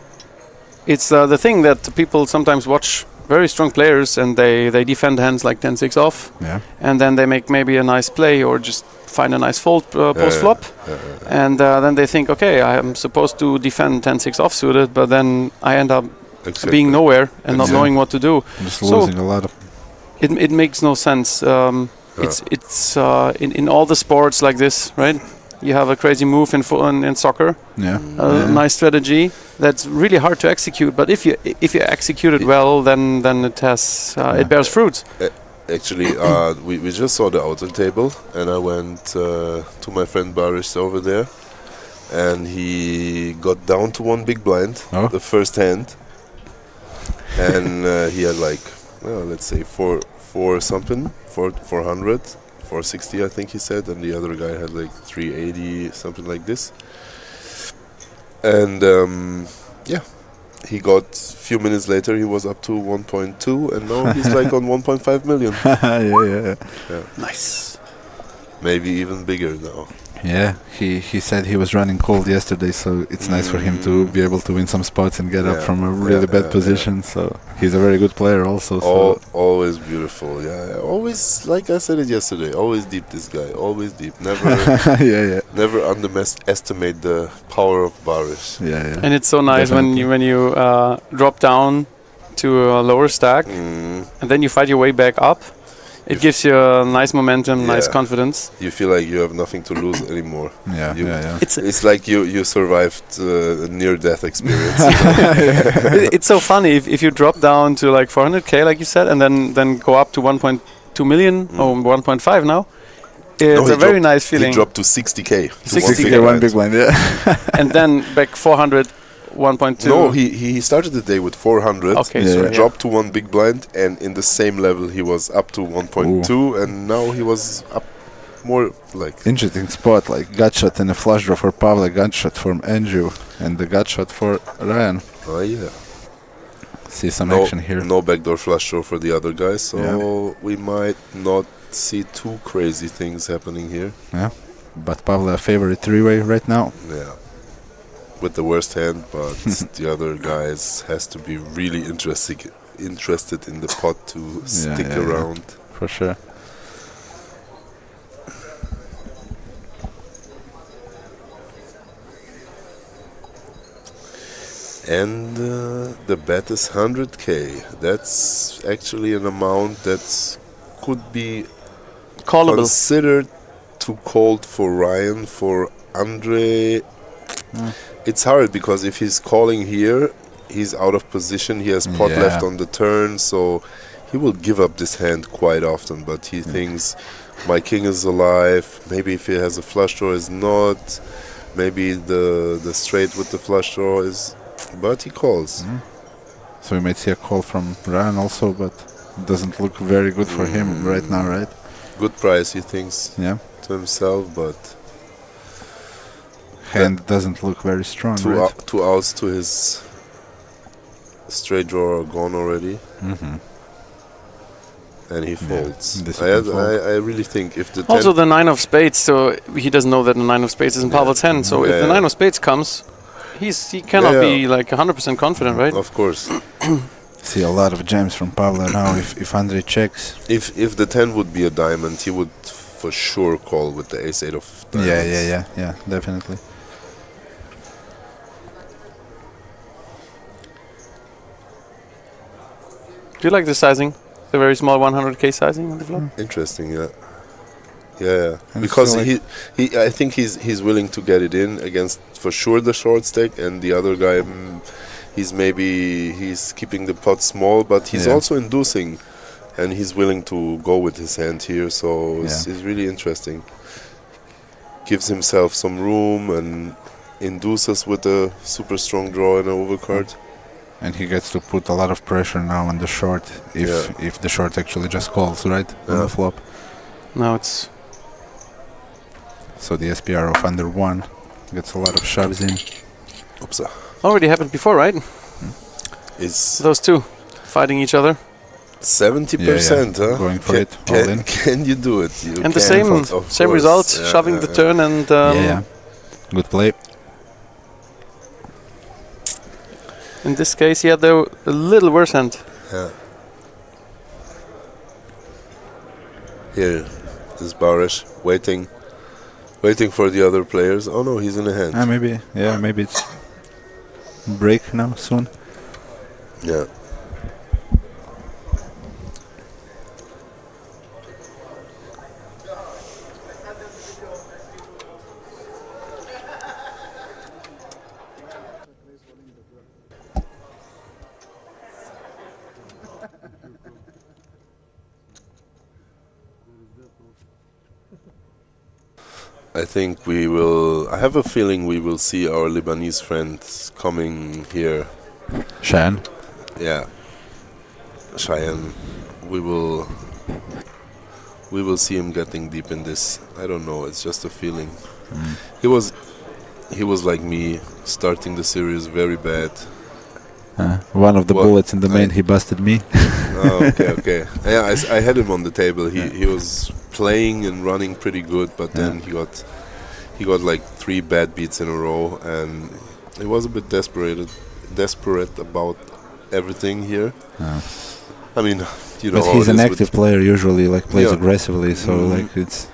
it's the thing that people sometimes watch very strong players and they defend hands like 10-6 off, Yeah. and then they make maybe a nice play or just find a nice fold post-flop, and then they think, okay, I am supposed to defend 10-6 offsuited, but then I end up Exactly. being nowhere and not Exactly. knowing what to do. Just So- losing a lot of. It makes no sense. It's in all the sports like this, right? You have a crazy move in soccer, Yeah. nice strategy that's really hard to execute. But if you execute it well, then it has it bears fruit. Actually, we just saw the outer table, and I went to my friend Baris over there, and he got down to one big blind, the first hand, and he had like, well, let's say four something, 400, 460, I think he said, and the other guy had like 380, something like this. And he got a few minutes later, he was up to 1.2, and now he's like on 1.5 million. yeah. Nice. Maybe even bigger now. Yeah, he said he was running cold yesterday, so it's nice for him to be able to win some spots and get up from a really bad position. So he's a very good player also. So Always beautiful, yeah. Always, like I said it yesterday, always deep this guy, always deep. Never never underestimate the power of Baris. Yeah. And it's so nice when you drop down to a lower stack, and then you fight your way back up. It gives you a nice momentum, nice confidence. You feel like you have nothing to lose anymore. Yeah. It's like you survived a near-death experience. It's so funny if you drop down to like 400k, like you said, and then go up to 1.2 million or 1.5 now. It's a very nice feeling. He dropped to 60k. 60k, one big blind, yeah. And then back 400, 1.2. No, he started the day with 400. Okay, so sorry, he dropped to one big blind, and in the same level he was up to 1.2, and now he was up more like. Interesting spot, like gut shot and a flush draw for Pavle, gut shot from Andrew, and the gut shot for Ryan. Oh yeah. See some action here. No backdoor flush draw for the other guys, so we might not see too crazy things happening here. Yeah, but Pavle a favorite three-way right now. Yeah. With the worst hand, but the other guys has to be really interested in the pot to stick around. for sure. And the bet is 100k. That's actually an amount that could be Callable. considered too cold for Ryan. For Andre, it's hard because if he's calling here, he's out of position. He has pot Yeah. left on the turn, so he will give up this hand quite often. But he thinks my king is alive. Maybe if he has a flush draw, is not. Maybe the straight with the flush draw is. But he calls. So we might see a call from Ryan also, but it doesn't look very good for him right now, right? Good price, he thinks Yeah. to himself, but Hand doesn't look very strong, right? two outs to his straight draw are gone already, and he folds. this will fold. I really think if the Also 10 the 9 of spades, so he doesn't know that the 9 of spades is in Pavel's hand. So if the 9 of spades comes, he cannot be like 100% confident, right? of course, See a lot of jams from Pavla now. If Andre checks, if the 10 would be a diamond, he would for sure call with the ace-8 of diamonds. yeah, definitely. Do you like the sizing? The very small 100k sizing on the flop? Interesting, yeah. And Because so, like- he I think he's willing to get it in against for sure the short stack, and the other guy he's keeping the pot small, but he's Yeah. also inducing, and he's willing to go with his hand here. So it's really interesting. Gives himself some room and induces with a super strong draw and an overcard. And he gets to put a lot of pressure now on the short if the short actually just calls, right? On the flop. No, it's So the SPR of under 1 gets a lot of shoves in. Oops. already happened before, right? It's Those two fighting each other. 70%, huh? Going for it, all in. Can you do it? You And the can, same of same course. result, Yeah, shoving yeah, the turn and Good play. in this case he had a little worse hand. Yeah. Here, this Barish waiting for the other players. Oh no, he's in a hand. Maybe it's break now soon. Yeah. I think I have a feeling we will see our Lebanese friends coming here. Shan. Yeah. Cheyenne. We will see him getting deep in this. I don't know, it's just a feeling. He was like me, starting the series very bad. One of the Well, bullets in the main, he busted me. Oh, okay. Yeah, I had him on the table. He was playing and running pretty good, but then he got like 3 bad beats in a row, and he was a bit desperate about everything here. I mean, you know, But he's how it an is with- active player usually, like plays Yeah. aggressively, so like it's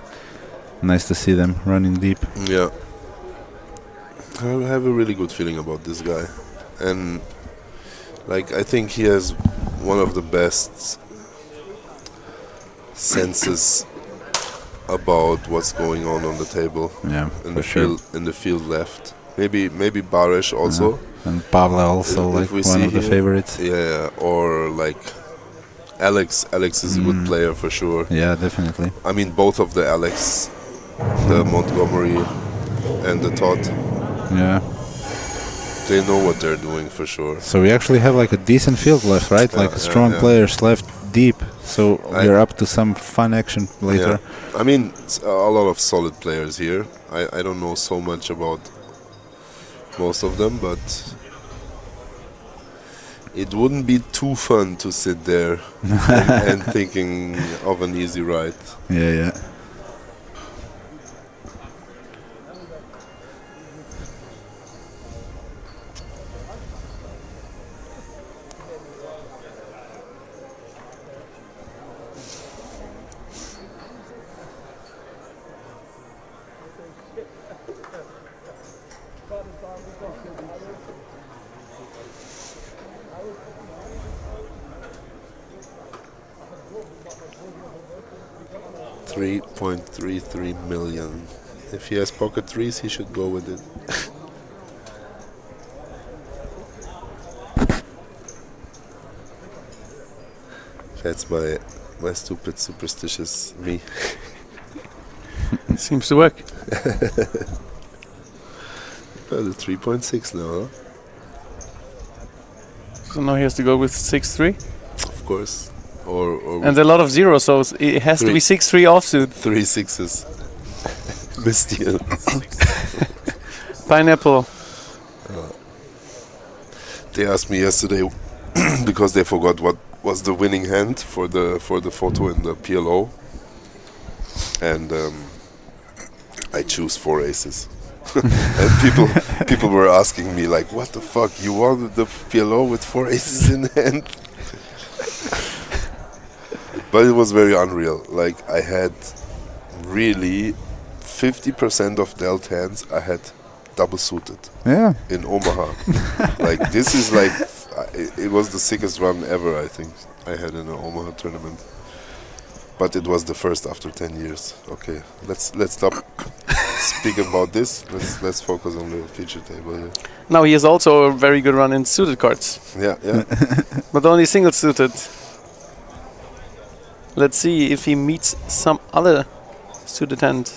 nice to see them running deep. Yeah. I have a really good feeling about this guy. And like I think he has one of the best senses about what's going on the table. Yeah, In for the sure. field left. Maybe Barish also. And Pavla also, If like we one see of the here- favorites. Yeah, or like Alex. Alex is a good player for sure. Yeah, definitely. I mean, both of the Alex, the Montgomery and the Todd, Yeah. they know what they're doing for sure. So we actually have like a decent field left, right? Like strong players left deep. So we're up to some fun action later. Yeah. I mean, a lot of solid players here. I don't know so much about most of them, but it wouldn't be too fun to sit there and thinking of an easy ride. Yeah. 3.33 million. If he has pocket threes, he should go with it. That's my stupid, superstitious me. Seems to work. The 3.6 now, huh? So now he has to go with 6-3. Of course. Or And a lot of zeros, so it has to be 6-3 offsuit. 3 sixes. Medya. Pineapple. They asked me yesterday because they forgot what was the winning hand for the photo in the PLO, and I choose 4 aces. And people were asking me like, "What the fuck? You won the PLO with 4 aces in hand?" But it was very unreal. Like I had really 50% of dealt hands. I had double suited. Yeah. In Omaha. Like this is like it was the sickest run ever, I think I had in an Omaha tournament. But it was the first after 10 years. Okay, let's stop speaking about this. Let's focus on the feature table here. Now he has also a very good run in suited cards. Yeah. But only single suited. Let's see if he meets some other suited hand.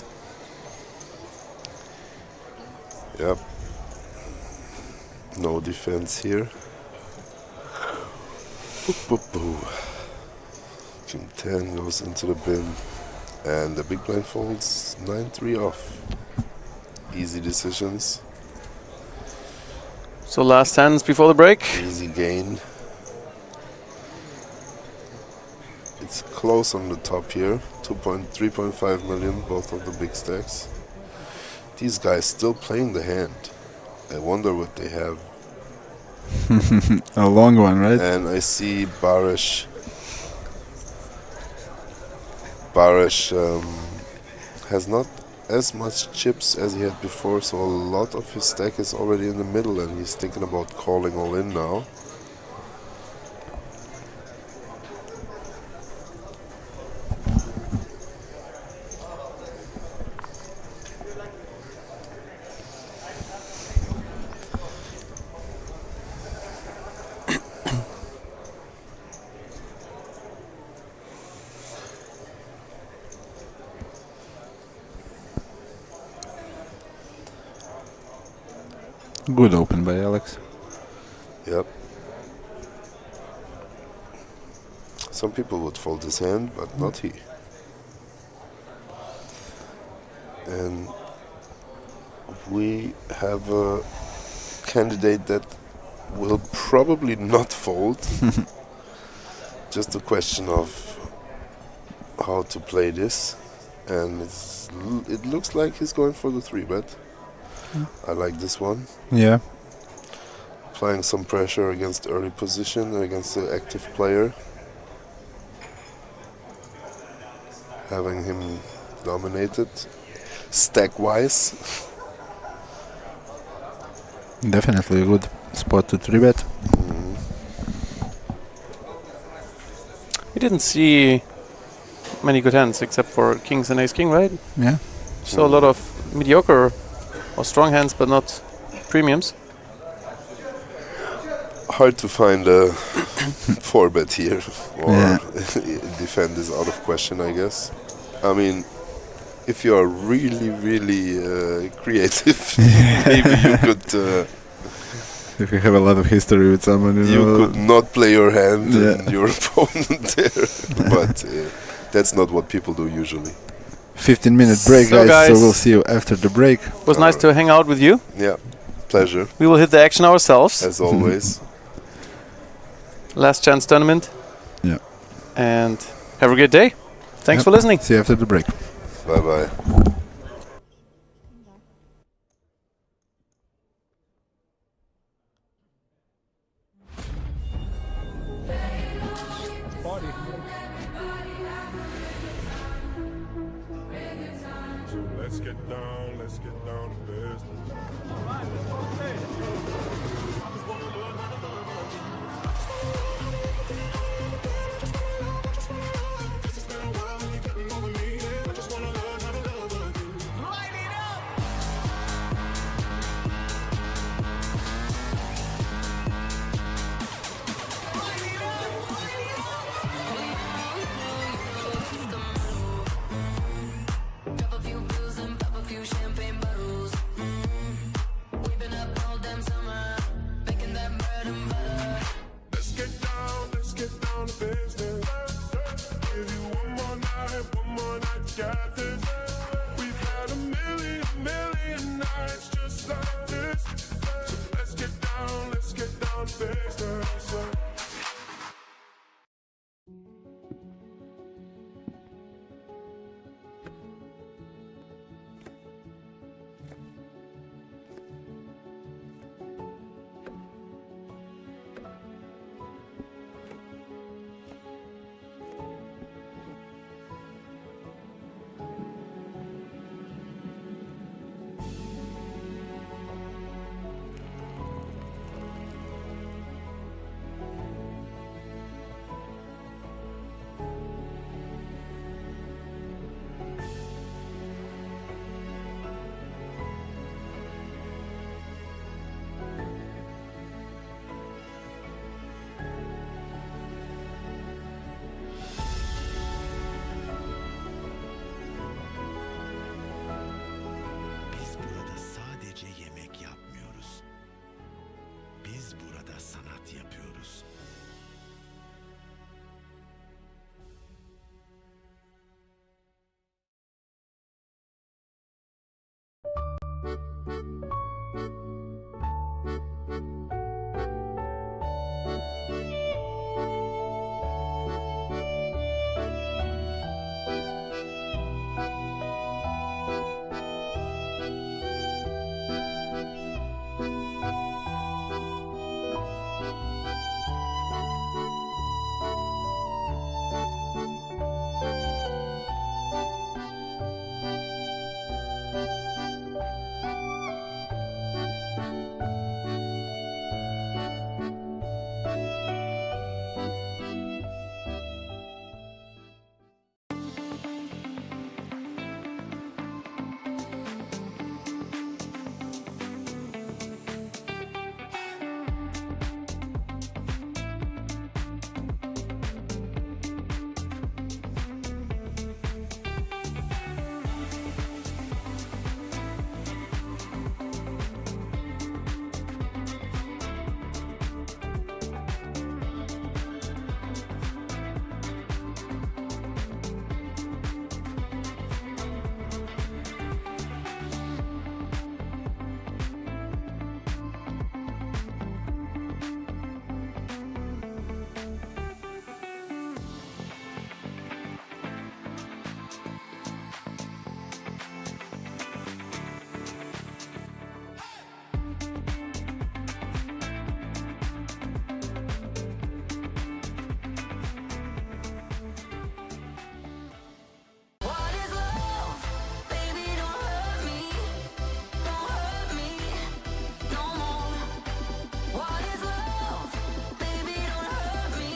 Yep. No defense here. Boop, boop, boop. King 10 goes into the bin. And the big blind folds 9-3 off. Easy decisions. So last hands before the break. Easy gain. It's close on the top here. 3.5 million, both of the big stacks. These guys still playing the hand. I wonder what they have. A long one, right? And I see Barish. Barish has not as much chips as he had before, so a lot of his stack is already in the middle, and he's thinking about calling all in now. Good open by Alex. Yep. Some people would fold his hand, but not he. And we have a candidate that will probably not fold. Just a question of how to play this. And it looks like he's going for the 3-bet. I like this one. Yeah. Applying some pressure against early position, against the active player. Having him dominated. Stack-wise. Definitely a good spot to 3-bet. We didn't see many good hands except for kings and ace-king, right? Yeah. So a lot of mediocre or strong hands, but not premiums. Hard to find a 4-bet here, or Yeah. defend is out of question, I guess. I mean, if you are really, really creative, maybe you could. If you have a lot of history with someone, You could not play your hand Yeah. and your opponent there, but that's not what people do usually. 15-minute break, So guys, so guys- we'll see you after the break. It was nice to hang out with you. Yeah, pleasure We will hit the action ourselves. as always. Last chance tournament. Yeah. And have a good day. Thanks Yep. for listening. See you after the break. Bye bye. Let's get down to business. got this. We've had a million nights just like this. So let's get down to business. Biz burada sadece yemek yapmıyoruz. Biz burada sanat yapıyoruz. What is love? Baby, don't hurt me. Don't hurt me no more. What is love? Baby, don't hurt me.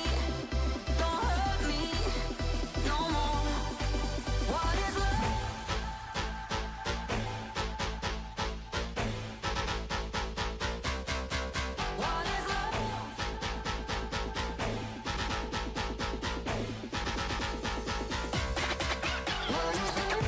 Don't hurt me no more. What is love? What is love? What is love?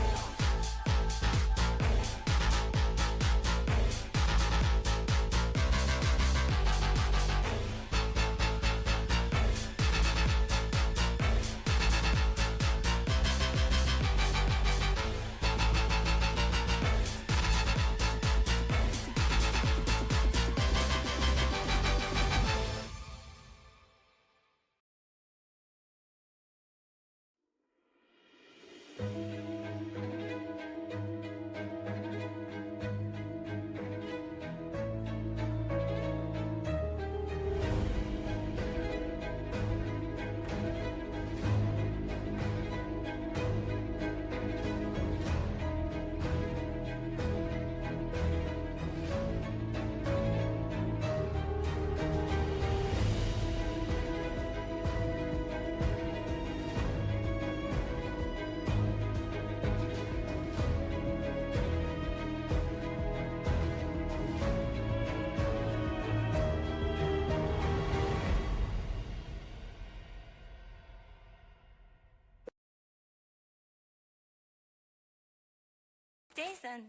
Jason.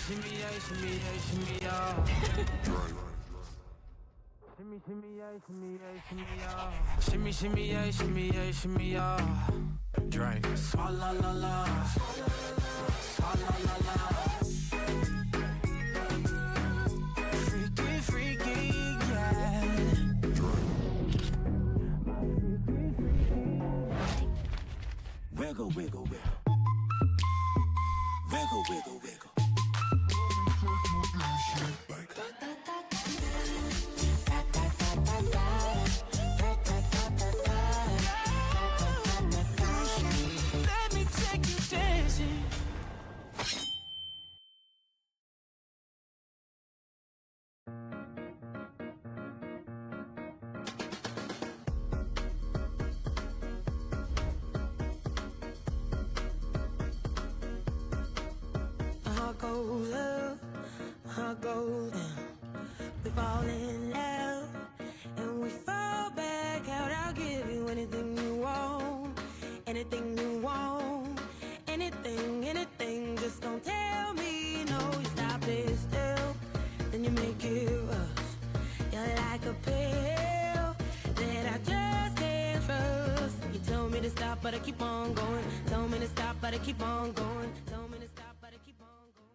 Shimmy, yeah, shimmy, yeah, shimmy, yeah. Shimmy, yeah, shimmy, yeah, shimmy, yeah. Shimmy, yeah, shimmy, yeah, shimmy, yeah. Drink. Swalla la la. Swalla la la. Freaky, freaky, yeah. Wiggle, wiggle, wiggle. Wiggle, wiggle, wiggle. Let me take you dancing. Heart goes up, heart goes down. We fall in love and we fall back out. I'll give you anything you want, anything you want, anything, anything. Just don't tell me no. You stop it still, then you make it rush. You're like a pill that I just can't trust. You tell me to stop, but I keep on going. Tell me to stop, but I keep on going. Tell me to stop, but I keep on going.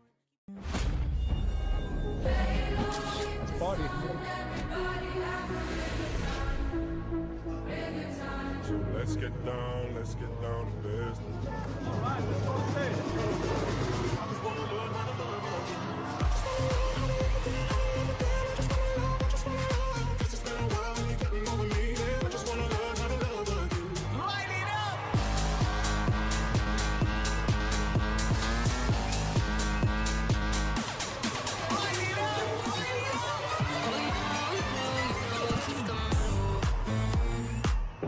So let's get down to business.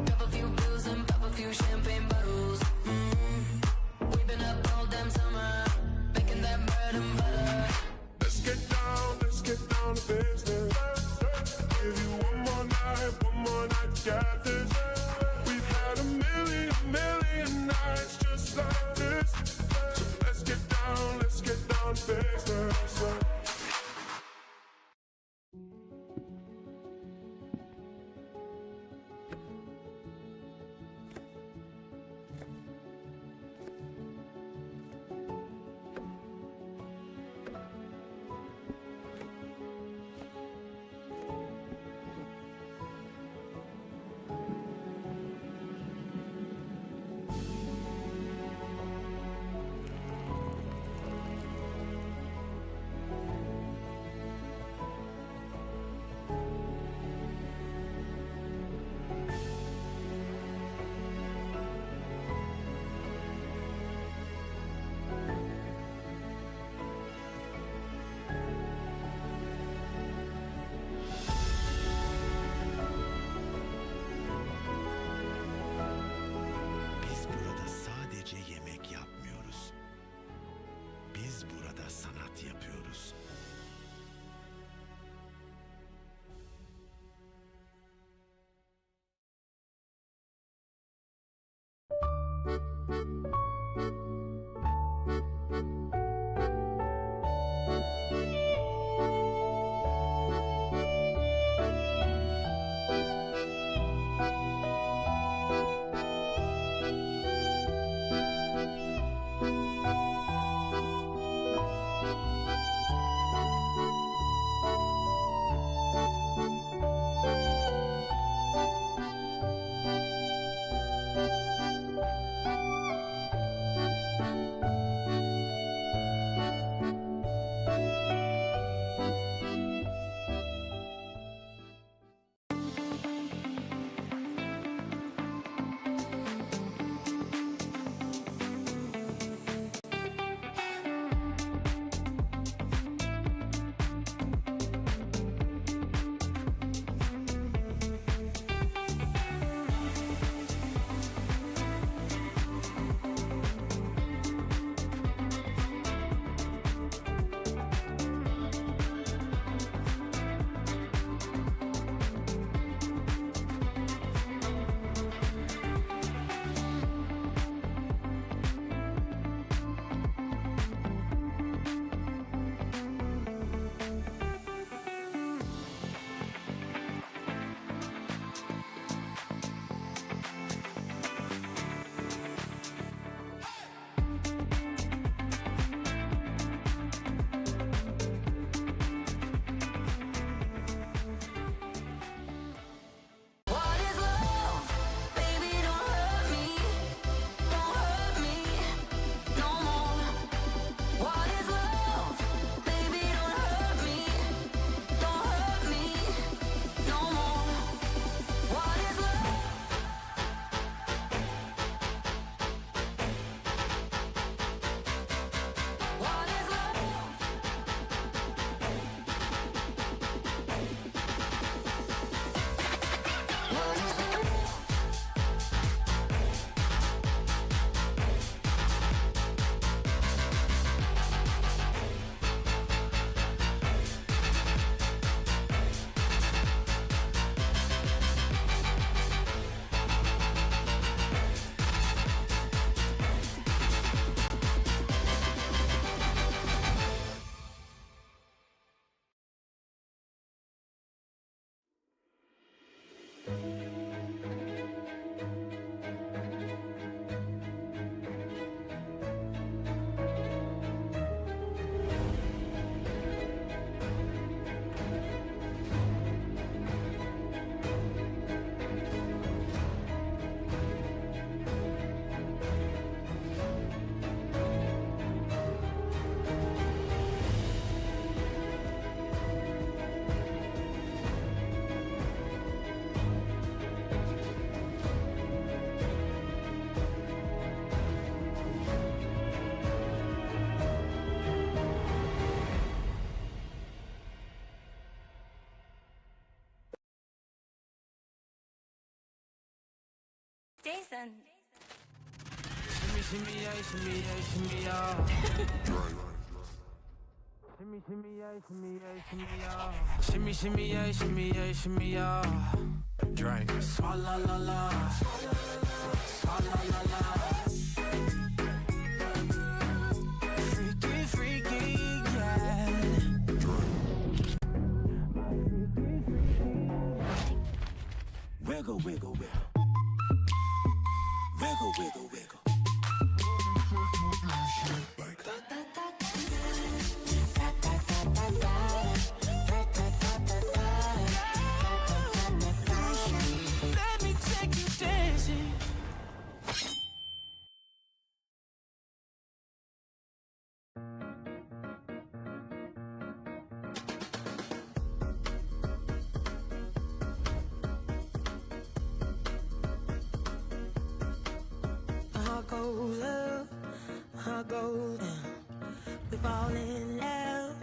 Pop a few pills and pop a few champagne bottles. We've been up all damn summer, making that bread and butter. Let's get down to business. Give you one more night, got this. We've had a million nights just like this. So let's get down to business. Biz burada sadece yemek yapmıyoruz. Biz burada sanat yapıyoruz. Jason. Shimmy, shimmy, yeah, shimmy, yeah, shimmy, yeah. Shimmy, shimmy, yeah, shimmy, yeah, shimmy, yeah. Shimmy, shimmy, yeah, shimmy, yeah, shimmy, yeah. Drink. Swalla la la. Swalla la la. Freaky, freaky, yeah. Wiggle, wiggle, wiggle. Wiggle, wiggle, wiggle. Let me take you dancing. Heart goes up, heart goes down. We fall in love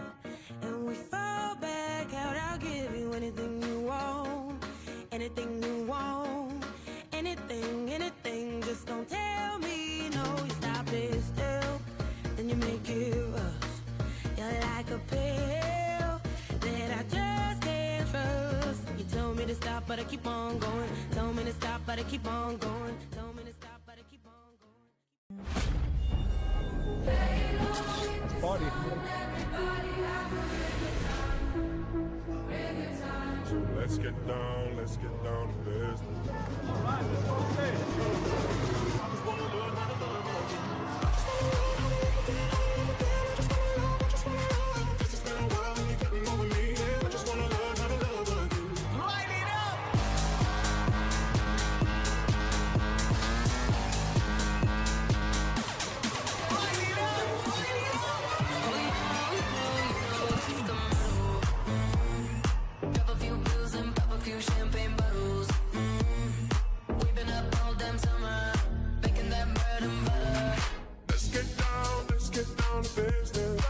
and we fall back out. I'll give you anything you want, anything you want, anything, anything. Just don't tell me no. You stop it still, then you make it rush. You're like a pill that I just can't trust. You told me to stop, but I keep on going. Told me to stop, but I keep on going. Told me to stop, but I keep on going. So let's get down to business. Pop a few pills and pop a few champagne bottles. We've been up all damn summer, making that bread and butter. Let's get down to business.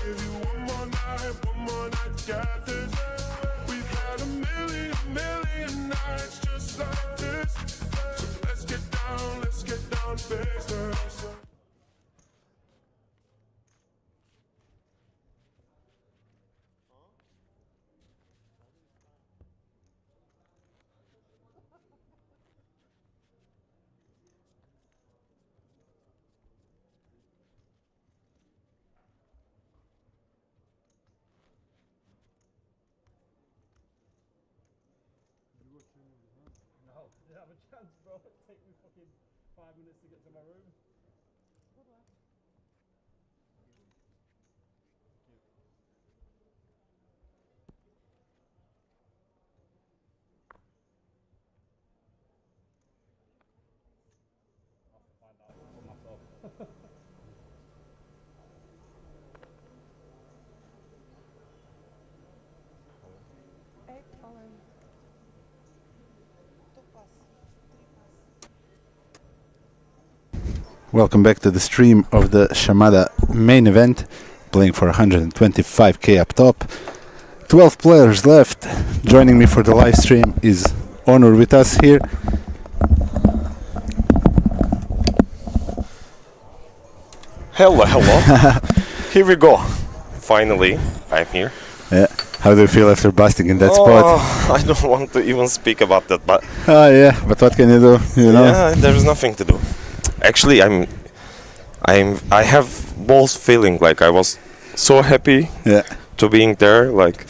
Give you one more night, got this. We've had a million nights just like this. So let's get down to business. No, did I have a chance, bro? It take me fucking 5 minutes to get to my room. I'll have to find out for myself. Welcome back to the stream of the Chamada Main Event, playing for 125k up top. 12 players left. Joining me for the live stream is Onur with us here. Hello, hello. Here we go. Finally, I'm here. Yeah. How do you feel after busting in that spot? I don't want to even speak about that, but Yeah, but what can you do? You know? yeah, there's nothing to do. Actually, I have both feeling. Like I was so happy to being there, like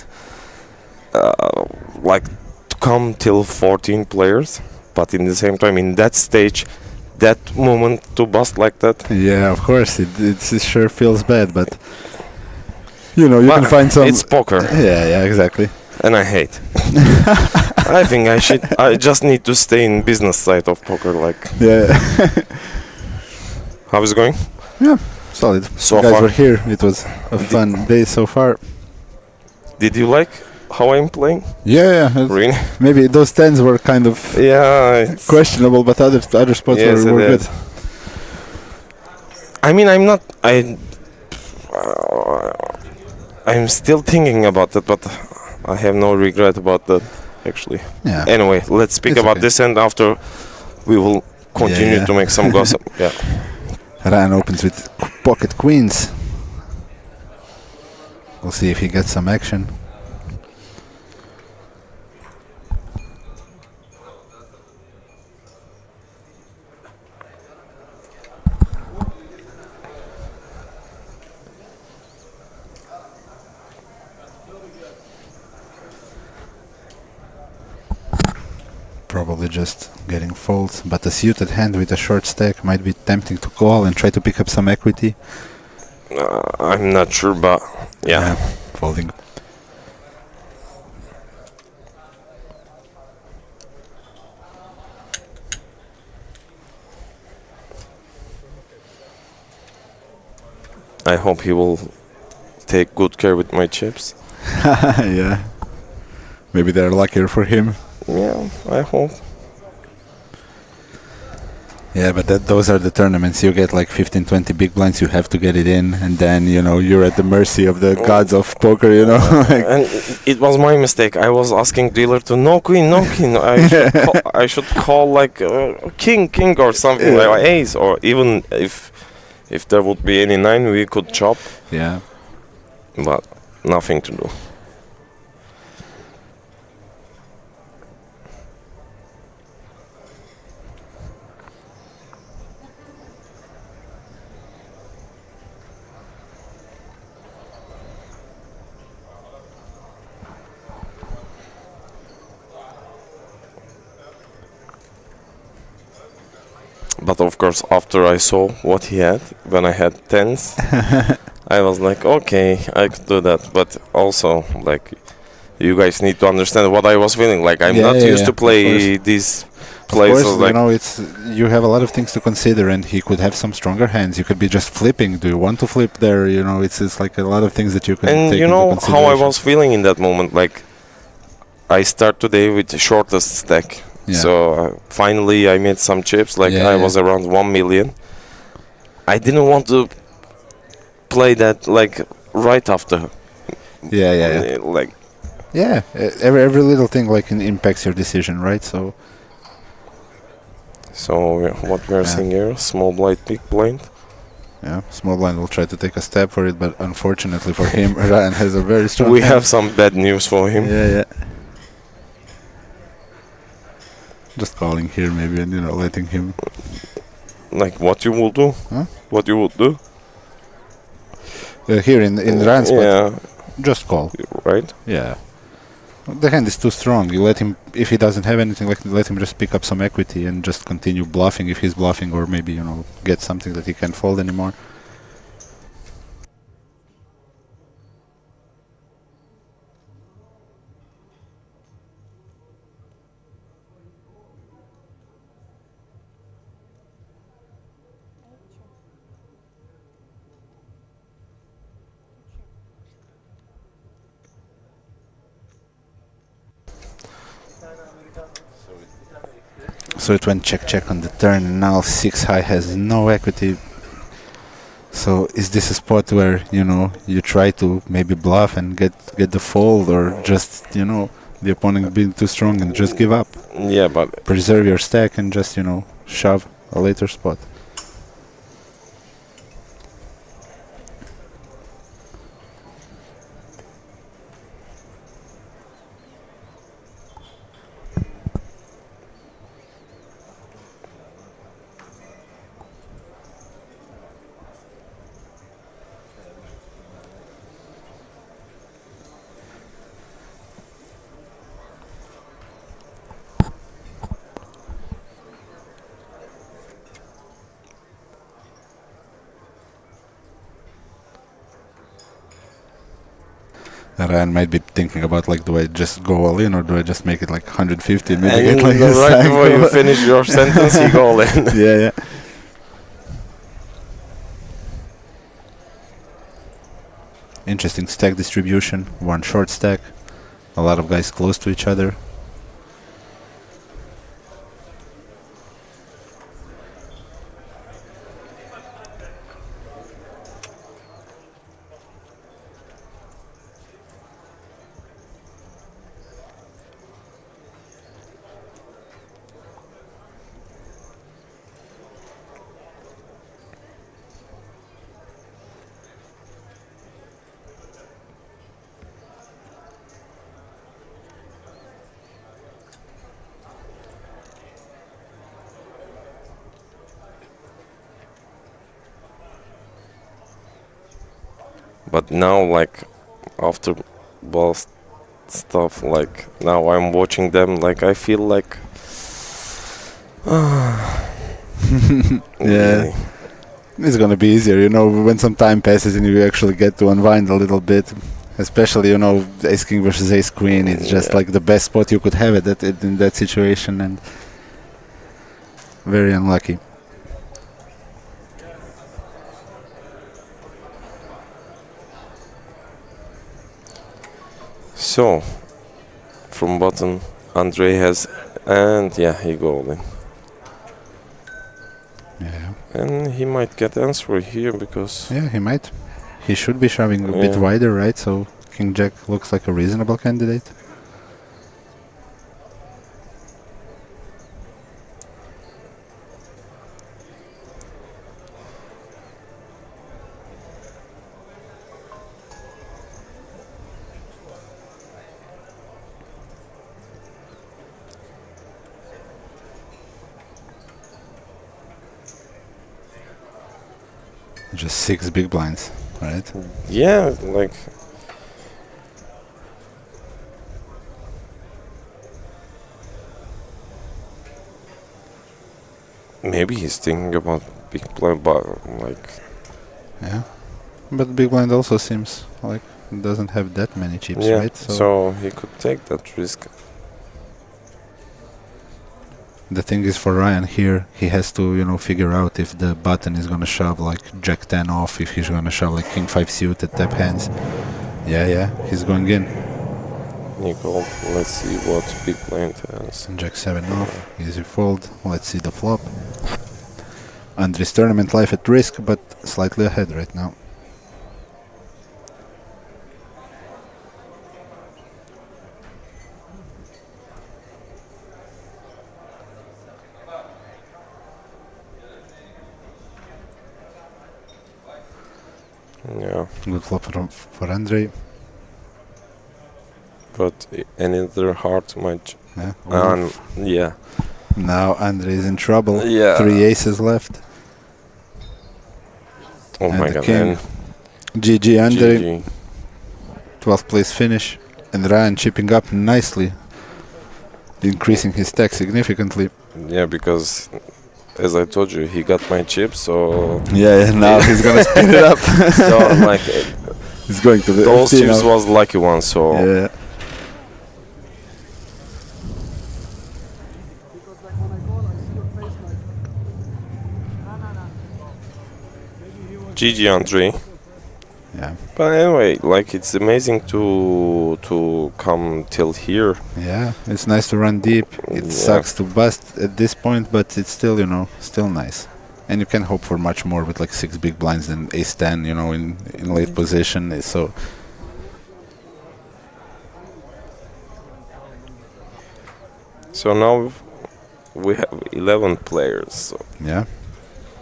to come till 14 players, but in the same time, in that stage, that moment to bust like that. Yeah, of course, it sure feels bad, but you know, you can find some. It's poker. Yeah, exactly. And I hate. I think I just need to stay in business side of poker. Like, Yeah. how is it going? Yeah, solid. So you guys far. were here. It was a fun day so far. Did you like how I'm playing? Yeah. Really? Maybe those tens were kind of Yeah. questionable, but other spots Yes, were it good. is. I mean, I'm still thinking about it, but I have no regret about that, actually. Yeah. Anyway, let's speak It's about okay. this, and after we will continue to make some gossip. Yeah. Ryan opens with pocket queens. We'll see if he gets some action. Probably just getting folds, but a suited hand with a short stack might be tempting to call and try to pick up some equity. I'm not sure, but yeah. Folding. I hope he will take good care with my chips. Yeah. Maybe they're luckier for him. Yeah, I hope. Yeah, but those are the tournaments. You get like 15, 20 big blinds, you have to get it in, and then, you know, you're at the mercy of the gods of poker, you know. And it was my mistake. I was asking dealer to no queen, no king. I should call like king or something, like ace, or even if there would be any 9, we could chop. Yeah. But nothing to do. But of course, after I saw what he had, when I had 10s, I was like, okay, I could do that. But also, like, you guys need to understand what I was feeling. Like, I'm not used to play these places. Of course, like, you know, you have a lot of things to consider, and he could have some stronger hands. You could be just flipping. Do you want to flip there? You know, it's like a lot of things that you can take and you into know consideration. how I was feeling in that moment. Like, I start today with the shortest stack. Yeah. So finally I made some chips, like I was around 1 million. I didn't want to play that like right after. Like every little thing like impacts your decision, right? So what we are seeing here, small blind, big blind. Yeah, small blind will try to take a step for it, but unfortunately for him, Ryan has a very strong We hand. have some bad news for him. Yeah. Just calling here maybe and, you know, letting him... Like what you will do? Huh? What you would do? Here in Ryan's spot, yeah. Just call. Right? Yeah. The hand is too strong. You let him, if he doesn't have anything, let him just pick up some equity and just continue bluffing if he's bluffing, or maybe, you know, get something that he can't fold anymore. So it went check on the turn, and now 6 high has no equity. So is this a spot where, you know, you try to maybe bluff and get the fold, or just, you know, the opponent being too strong and just give up? Yeah, but preserve your stack and just, you know, shove a later spot. Ryan might be thinking about, like, do I just go all in or do I just make it like 150 and maybe get like right before you finish your sentence, you go all in. Yeah. Interesting stack distribution. One short stack. A lot of guys close to each other. But now, like after ball stuff, like now I'm watching them, like I feel like Yeah. It's gonna be easier, you know, when some time passes and you actually get to unwind a little bit. Especially, you know, Ace King versus Ace Queen. It's just like the best spot you could have it in that situation, and very unlucky. So from bottom, Andre has, and yeah, he go all in. Yeah. And he might get answer here because Yeah, he might. He should be shoving a bit Yeah. wider, right? So King Jack looks like a reasonable candidate. Just 6 big blinds, right? yeah, like maybe he's thinking about big blind, but like Yeah. But big blind also seems like it doesn't have that many chips, yeah, right? so he could take that risk. The thing is, for Ryan here, he has to, you know, figure out if the button is gonna shove like Jack 10 off, if he's gonna shove like King 5 suited tap hands. Yeah, he's going in. Nicole, let's see what big blind has. Jack 7 off, easy fold. Let's see the flop. Andre's tournament life at risk, but slightly ahead right now. Yeah, Good flop for Andre. but another hard match. Yeah. Yeah. Now Andre is in trouble. Yeah. 3 aces left. Oh And my the god, king. and GG Andre. GG. 12th place finish. And Ryan chipping up nicely, increasing his stack significantly. Yeah, because as I told you, he got my chip, so Yeah, now he's gonna speed it up. so like He's going to the those 15 chips now. was lucky one. So Yeah. GG Andre. Yeah. But anyway, like it's amazing to come till here. Yeah, it's nice to run deep. It Yeah. sucks to bust at this point, but it's still, you know, still nice. And you can hope for much more with like 6 big blinds than ace 10, you know, in late position. So So now we have 11 players. So yeah,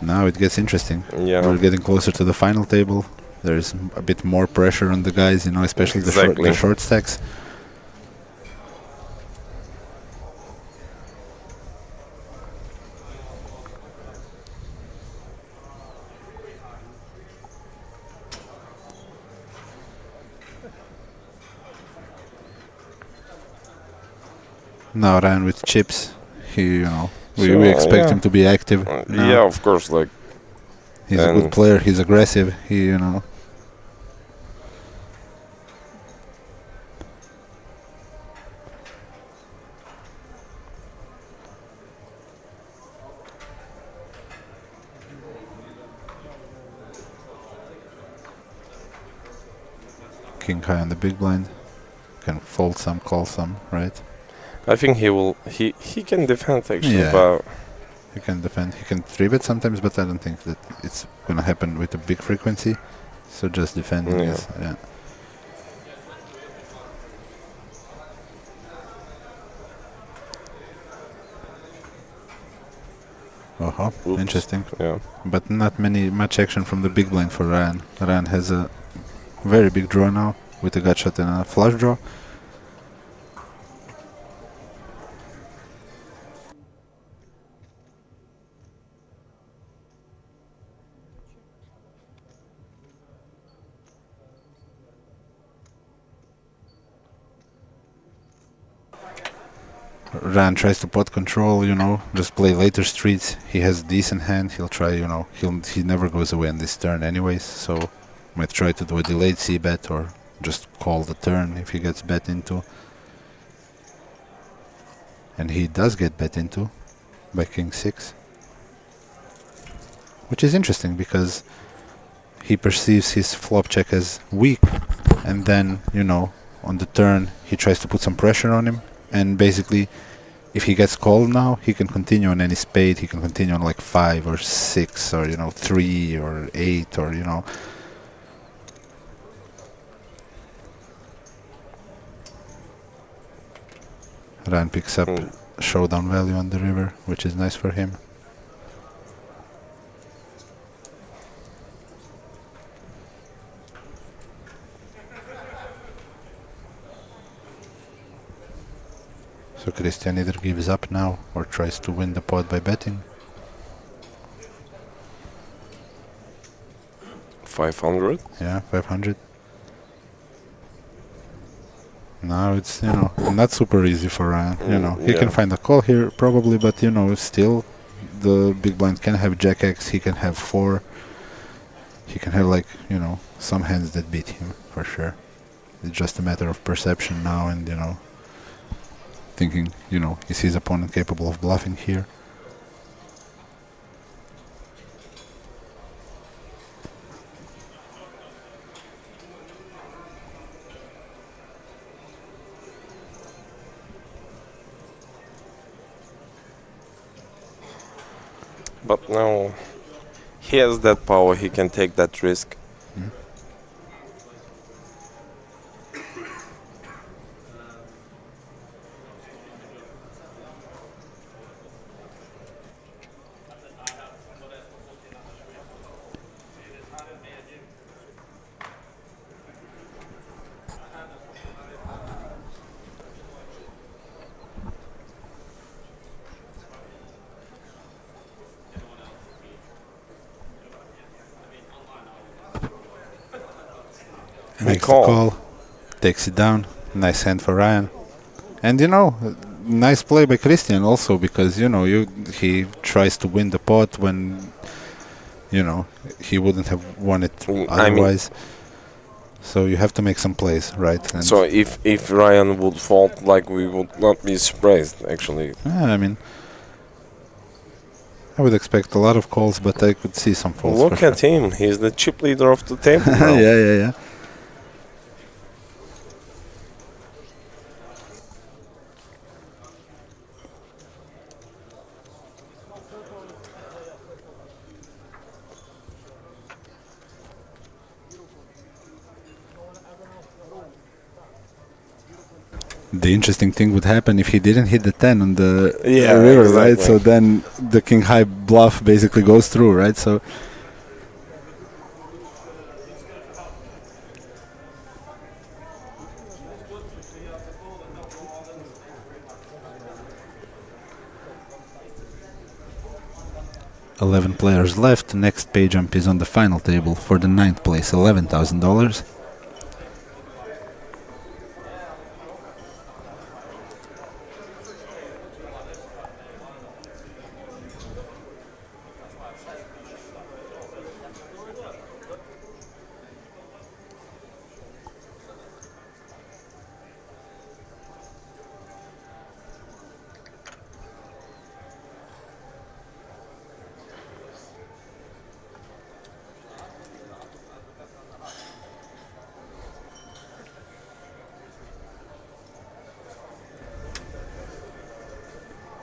now it gets interesting. yeah, We're getting closer to the final table. There's a bit more pressure on the guys, you know, especially Exactly. the short stacks. Now Ryan with chips, he, you know, we So, expect yeah. him to be active. now. yeah, of course. Like He's a good and- player. He's aggressive. He, you know. King high on the big blind. Can fold some, call some, right? I think he will. He can defend actually, Yeah. but He can defend. He can 3-bet sometimes, but I don't think that it's gonna happen with a big frequency. So just defending Yeah. is, yeah. Uh-huh. Oops. Interesting. yeah. But not much action from the big blind for Ryan. Ryan has a very big draw now with a gut shot and a flush draw. Ran tries to pot control, just play later streets. He has a decent hand. He'll try, he never goes away on this turn anyways, so might try to do a delayed c-bet or just call the turn if he gets bet into. And he does get bet into by king 6. Which is interesting because he perceives his flop check as weak, and then, on the turn he tries to put some pressure on him, and basically if he gets called now, he can continue on any spade, he can continue on like 5 or 6 or 3 or 8 or Ryan picks up showdown value on the river, which is nice for him. So Christian either gives up now or tries to win the pot by betting. 500? Yeah, 500. Now it's, not super easy for Ryan. He can find a call here probably, but, still the big blind can have Jack X, he can have 4. He can have some hands that beat him for sure. It's just a matter of perception now and, thinking, is his opponent capable of bluffing here? But now he has that power, he can take that risk. Makes the call, takes it down. Nice hand for Ryan. And nice play by Christian also, because he tries to win the pot when he wouldn't have won it otherwise. So you have to make some plays, right? And so if Ryan would fold, we would not be surprised actually. I would expect a lot of calls, but I could see some folds. Look at him, he's the chip leader of the table now. Yeah. The interesting thing would happen if he didn't hit the 10 on the river, exactly. Right? So then the king high bluff basically goes through, right? So $11 players left. Next pay jump is on the final table for the 9th place, $11,000.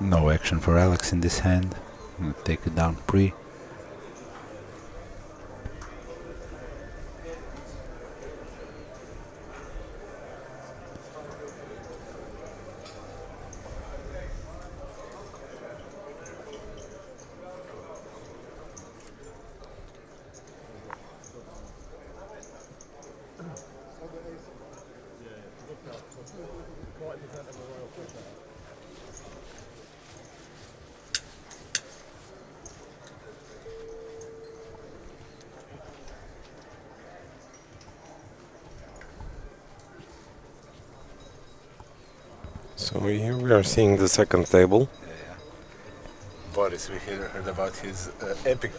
No action for Alex in this hand. I'm gonna take it down pre. So here we are seeing the second table. Boris, we heard about his epic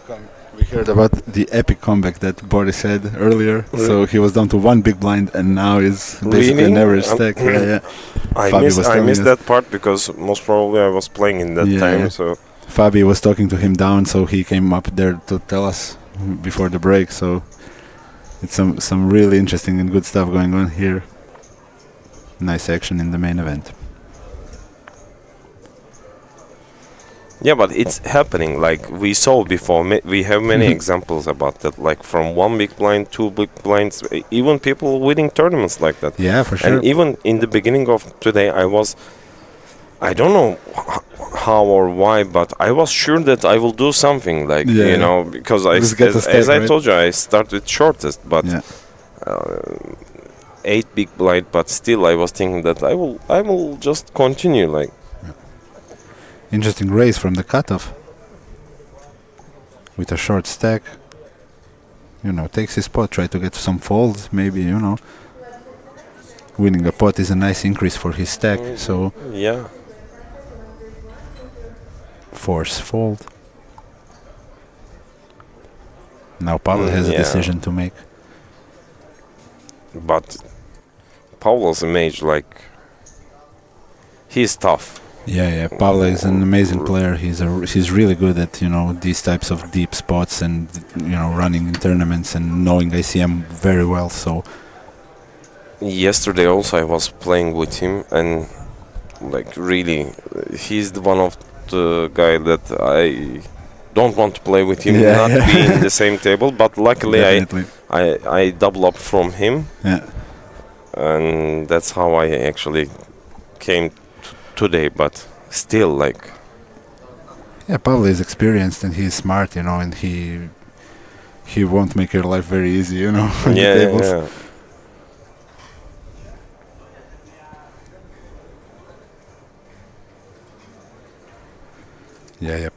We heard about the epic comeback that Boris had earlier. So he was down to one big blind and now is basically an average stack. I Fabi was telling missed us. that part because most probably I was playing in that time. So Fabi was talking to him down, so he came up there to tell us before the break. So it's some really interesting and good stuff going on here. Nice action in the main event. yeah, but it's happening. Like we saw before, we have many examples about that. Like from one big blind, two big blinds, even people winning tournaments like that. Yeah, for sure. And even in the beginning of today, I don't know how or why, but I was sure that I will do something, like, you know, because as I told you, I started shortest, but 8 big blind, but still I was thinking that I will just continue, like. Interesting raise from the cutoff. With a short stack. You know, takes his spot, try to get some folds, maybe, you know. Winning a pot is a nice increase for his stack, so... Yeah. Force fold. Now Pablo has a decision to make. But Pablo's a mage, like, he's tough. Yeah, Pablo is an amazing player. He's really good at, you know, these types of deep spots and, you know, running in tournaments and knowing ICM very well. So yesterday also I was playing with him, and like really, he's the one of the guy that I don't want to play with him, not be in the same table. But luckily I double up from him, and that's how I actually came today. But still, like, Pablo is experienced and he's smart, you know, and he won't make your life very easy, you know, on the tables.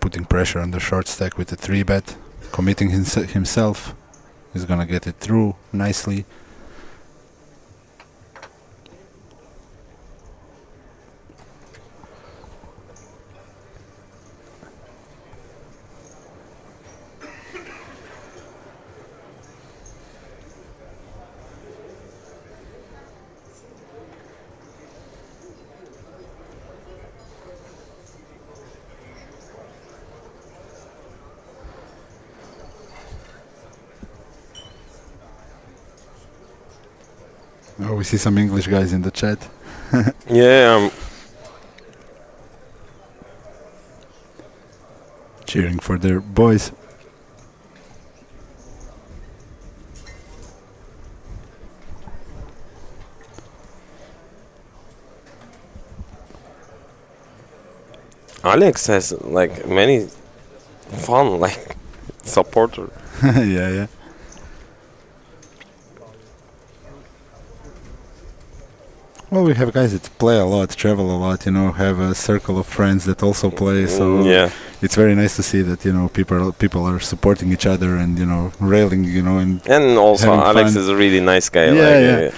Putting pressure on the short stack with the 3-bet, committing himself. He's gonna get it through nicely. Oh, we see some English guys in the chat. Cheering for their boys. Alex has like many fun like supporter. Yeah. Well, we have guys that play a lot, travel a lot, you know, have a circle of friends that also play, so it's very nice to see that, you know, people are supporting each other and, you know, railing, you know, and also Alex fun. is a really nice guy. Yeah.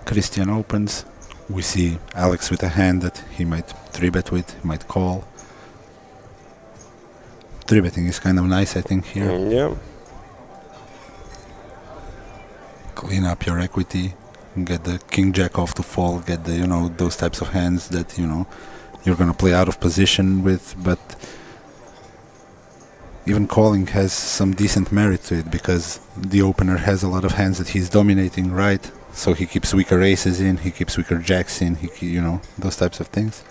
Christian opens. We see Alex with a hand that he might 3-bet with, he might call. 3-betting is kind of nice, I think, here. Clean up your equity, get the king-jack off to fold, get the, you know, those types of hands that, you know, you're gonna play out of position with, but even calling has some decent merit to it, because the opener has a lot of hands that he's dominating, right? So he keeps weaker aces in, he keeps weaker jacks in, those types of things.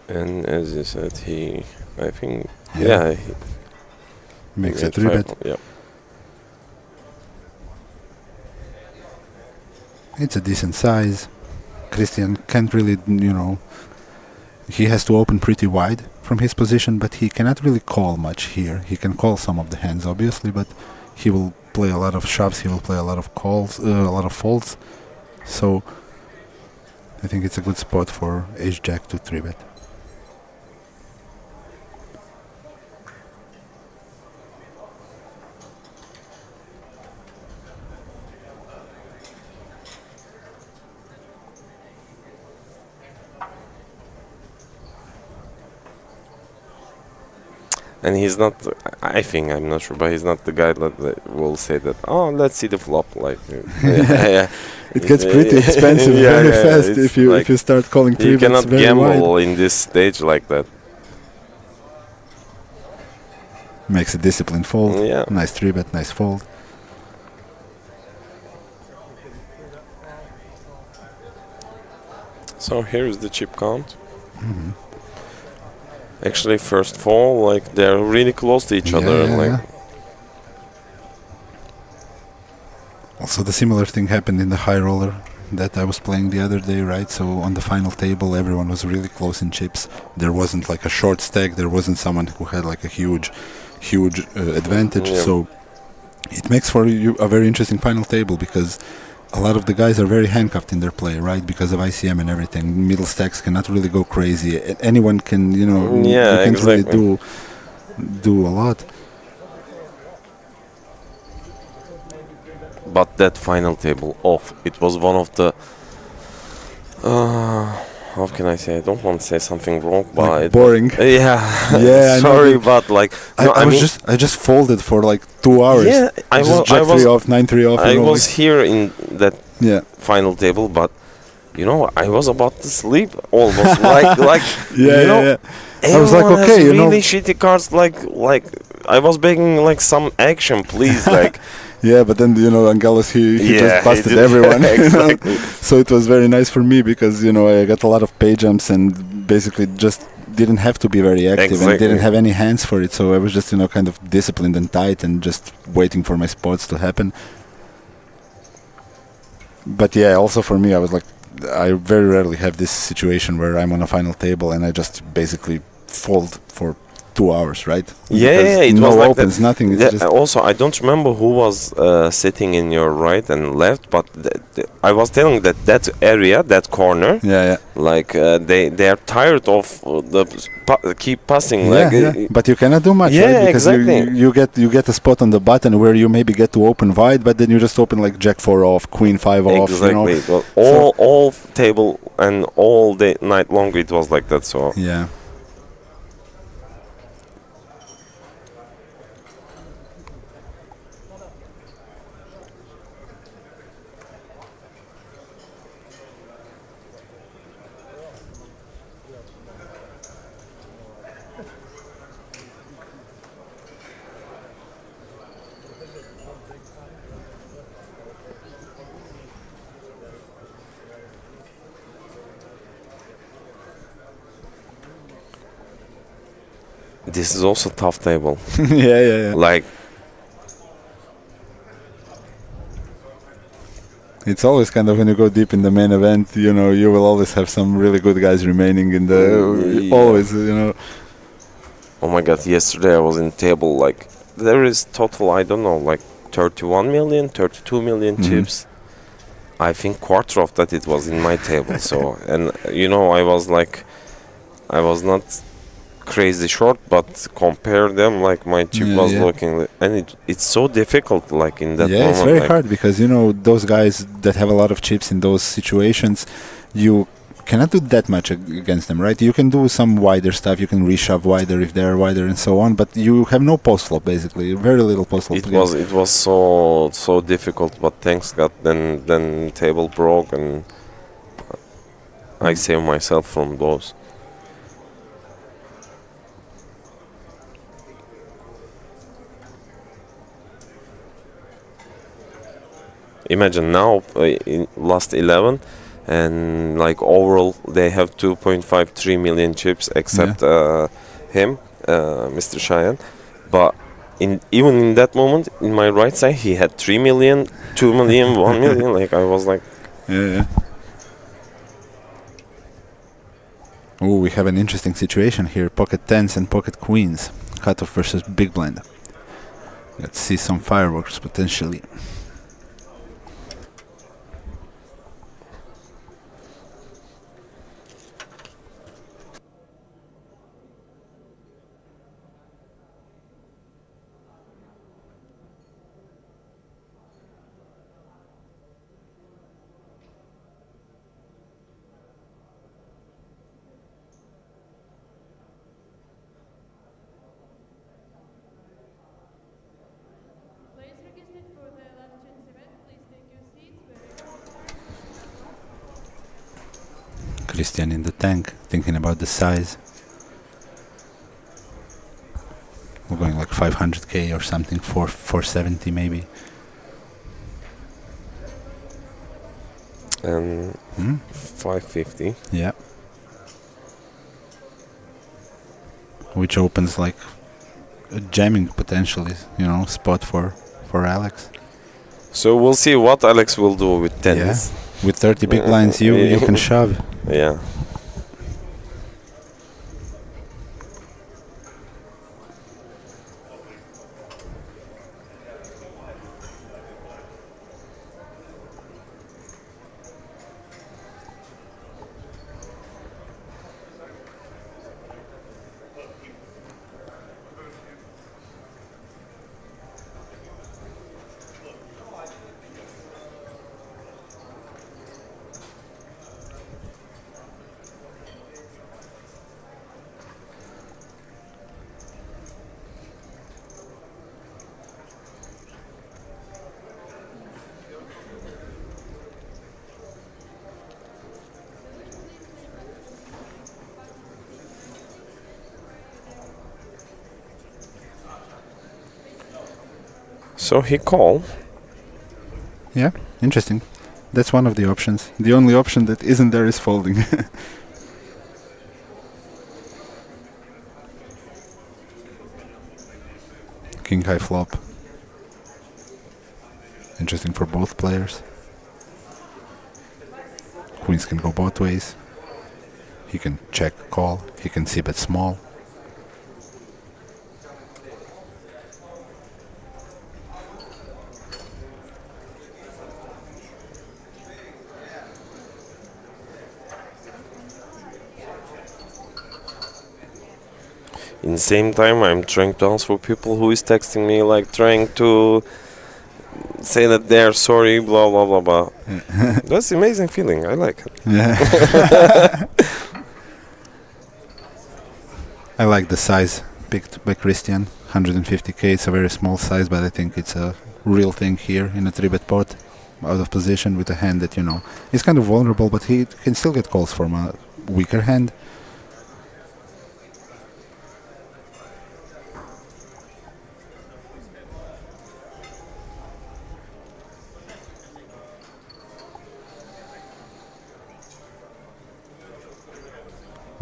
And as you said, I think, Yeah. he Makes a made 3-bet. Yeah. It's a decent size. Christian can't really, he has to open pretty wide from his position, but he cannot really call much here. He can call some of the hands, obviously, but he will play a lot of shoves, he will play a lot of calls, a lot of folds. So I think it's a good spot for ace-jack to 3-bet. And he's not, I think, I'm not sure, but he's not the guy that will say that, oh, let's see the flop. Like, It gets pretty expensive very fast if you start calling 3-bets. You cannot very gamble wide. in this stage like that. Makes a disciplined fold. Yeah. Nice 3-bet, nice fold. So here is the chip count. Actually, first fall, like they're really close to each other. Like, also, the similar thing happened in the high roller that I was playing the other day, right? So on the final table, everyone was really close in chips. There wasn't like a short stack. There wasn't someone who had like a huge advantage. Yeah. So it makes for you a very interesting final table, because a lot of the guys are very handcuffed in their play, right? Because of ICM and everything. Middle stacks cannot really go crazy. Anyone can, you can't exactly. really do a lot. but that final table off, it was one of the. How can I say? I don't want to say something wrong, but like boring. Yeah. Sorry, but like I just folded for like 2 hours. Yeah, I was. Jack 3 off, 9-3 off. I was here in that final table, but I was about to sleep almost. like yeah. I was like, everyone okay, has really shitty cards. Like I was begging like some action, please. Like yeah, but then Angelos he just busted everyone. Exactly. So it was very nice for me because I got a lot of pay jumps and basically just didn't have to be very active and didn't have any hands for it. So I was just kind of disciplined and tight and just waiting for my spots to happen. But yeah, also for me, I was like, I very rarely have this situation where I'm on a final table and I just basically fold for 2 hours, right? Yeah, it no was like opens, that. nothing. It's just Also, I don't remember who was sitting in your right and left, but I was telling that area, that corner, like they are tired of keep passing. But you cannot do much, right? Because you get a spot on the button where you maybe get to open wide, but then you just open like Jack 4 off, Queen 5 off. Exactly. Well, all table and all day night long it was like that. So yeah. this is also tough table. yeah. Like it's always kind of when you go deep in the main event, you will always have some really good guys remaining in the always. Oh my god, yesterday I was in table, like there is total, I don't know, like 31 million, 32 million chips. I think quarter of that it was in my table. So, and I was not crazy short, but compare them, like my chip was looking, and it's so difficult, like in that moment. It's very hard because those guys that have a lot of chips in those situations, you cannot do that much against them, right? You can do some wider stuff, you can reshove wider if they're wider and so on, but you have no post flop basically, very little post flop. It was so difficult, but thanks God, then table broke and I saved myself from those. imagine now in last 11, and like overall they have 2.53 million chips except him, Mr. Cheyenne. But even in that moment, in my right side, he had 3 million, 2 million, 1 million. Like I was like, Yeah. Oh, we have an interesting situation here. Pocket tens and pocket queens. Cutoff versus big blind. Let's see some fireworks potentially. Christian in the tank, thinking about the size. We're going like 500k or something, 470 maybe. and 550. Yeah. Which opens like a jamming potentially, spot for Alex. So we'll see what Alex will do with tens. Yeah. With 30 big blinds, you can shove. Yeah. So he called. Yeah, interesting. That's one of the options. The only option that isn't there is folding. King high flop. Interesting for both players. Queens can go both ways. He can check, call. He can see bet small. In the same time, I'm trying to answer people who is texting me, like trying to say that they're sorry, blah blah blah blah. That's an amazing feeling. I like it. Yeah. I like the size picked by Christian. 150k. It's a very small size, but I think it's a real thing here in a 3-bet pot, out of position with a hand that is kind of vulnerable, but he can still get calls from a weaker hand.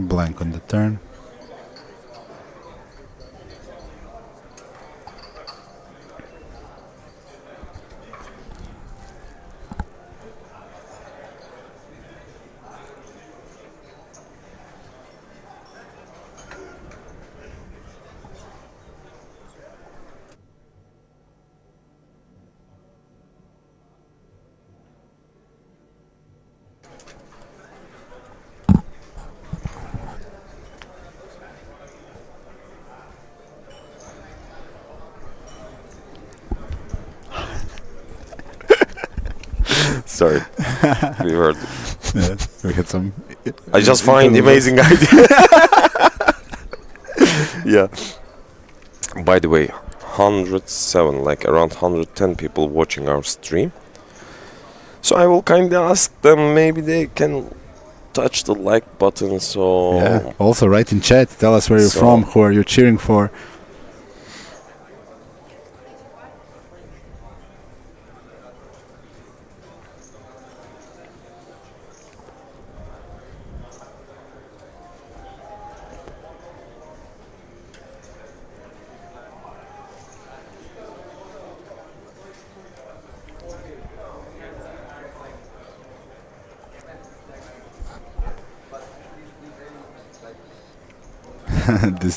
Blank on the turn. Sorry, we heard. Yeah, we had some. I just find amazing idea. Yeah. By the way, 107, like around 110 people watching our stream. So I will kind of ask them, maybe they can touch the like button. So Yeah. Also, write in chat. Tell us where you're from. Who are you cheering for?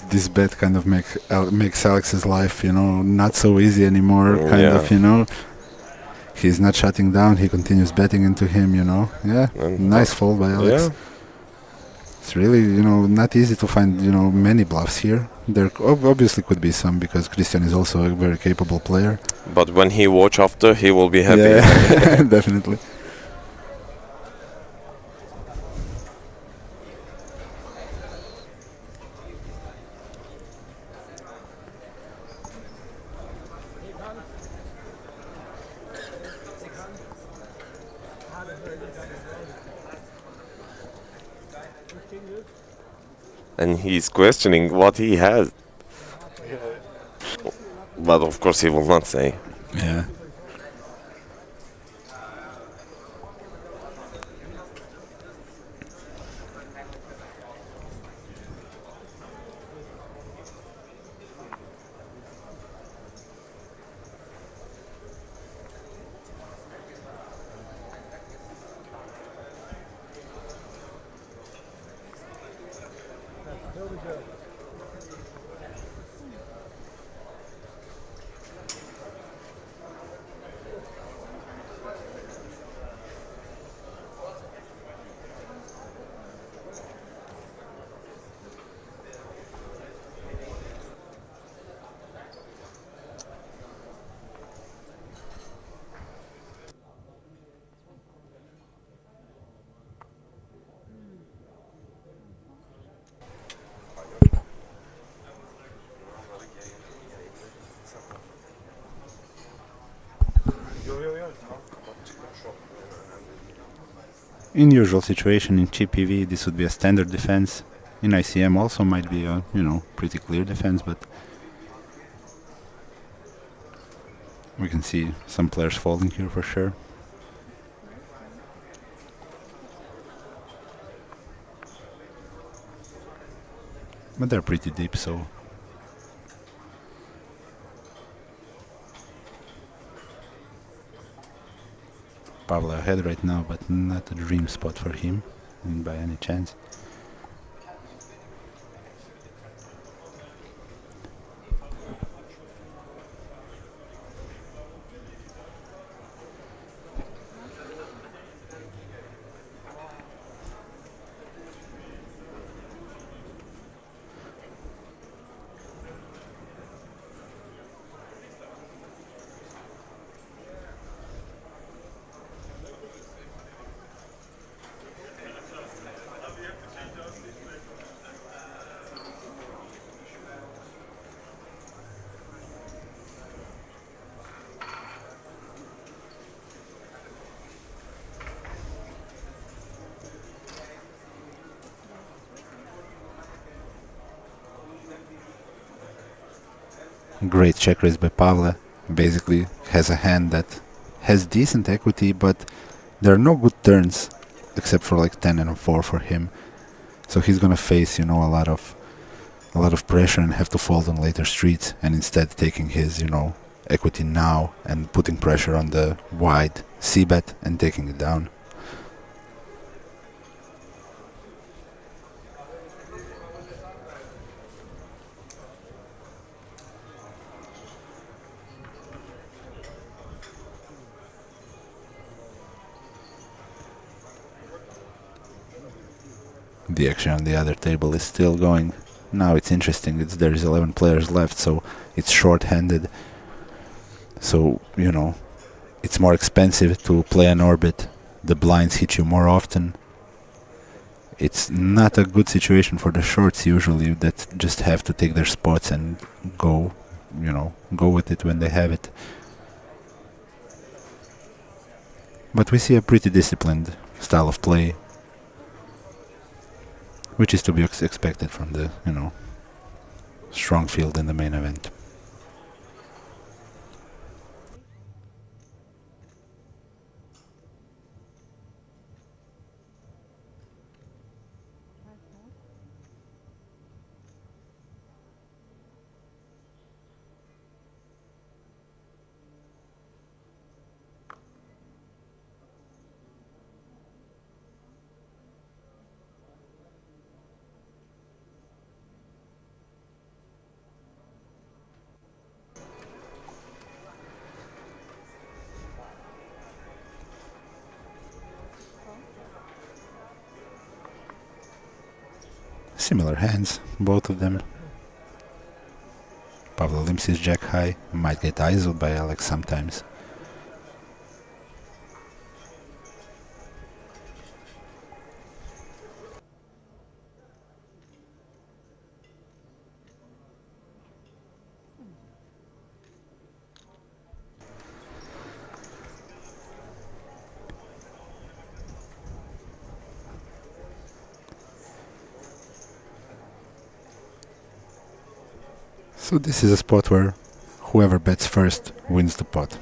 this bet kind of makes Alex's life, not so easy anymore. Kind Yeah. of, he's not shutting down. He continues betting into him. Yeah, And nice fold by Alex. Yeah. It's really, not easy to find, many bluffs here. There obviously could be some because Christian is also a very capable player. But when he watch after, he will be happy. Yeah, definitely. And he's questioning what he has. But of course he will not say. Yeah. In usual situation in cheap PV, this would be a standard defense. In ICM also might be a, pretty clear defense, but we can see some players folding here for sure. But they're pretty deep, so Pavle ahead right now, but not a dream spot for him by any chance. Great check raise by Pavle. Basically has a hand that has decent equity, but there are no good turns except for like 10 and a 4 for him. So he's gonna face, a lot of pressure and have to fold on later streets, and instead taking his, equity now and putting pressure on the wide c-bet and taking it down. The action on the other table is still going. Now it's interesting, there's 11 players left, so it's short-handed. So, it's more expensive to play an orbit. The blinds hit you more often. It's not a good situation for the shorts usually, that just have to take their spots and go with it when they have it. But we see a pretty disciplined style of play, which is to be expected from the, strong field in the main event. Similar hands, both of them. Pavlo limps his jack high, might get ISO'd by Alex sometimes. So this is a spot where whoever bets first wins the pot.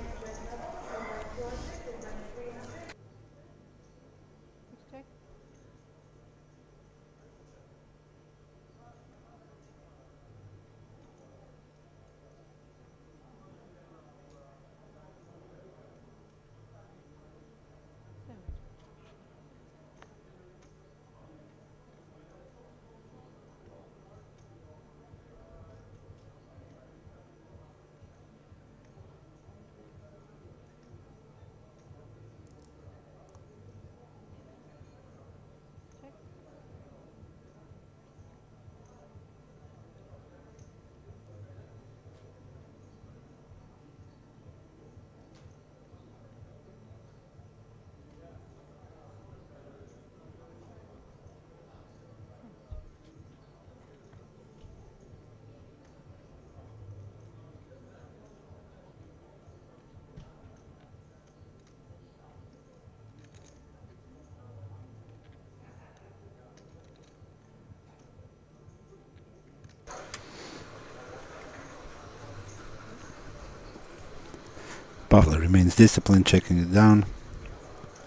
Pavlo remains disciplined, checking it down.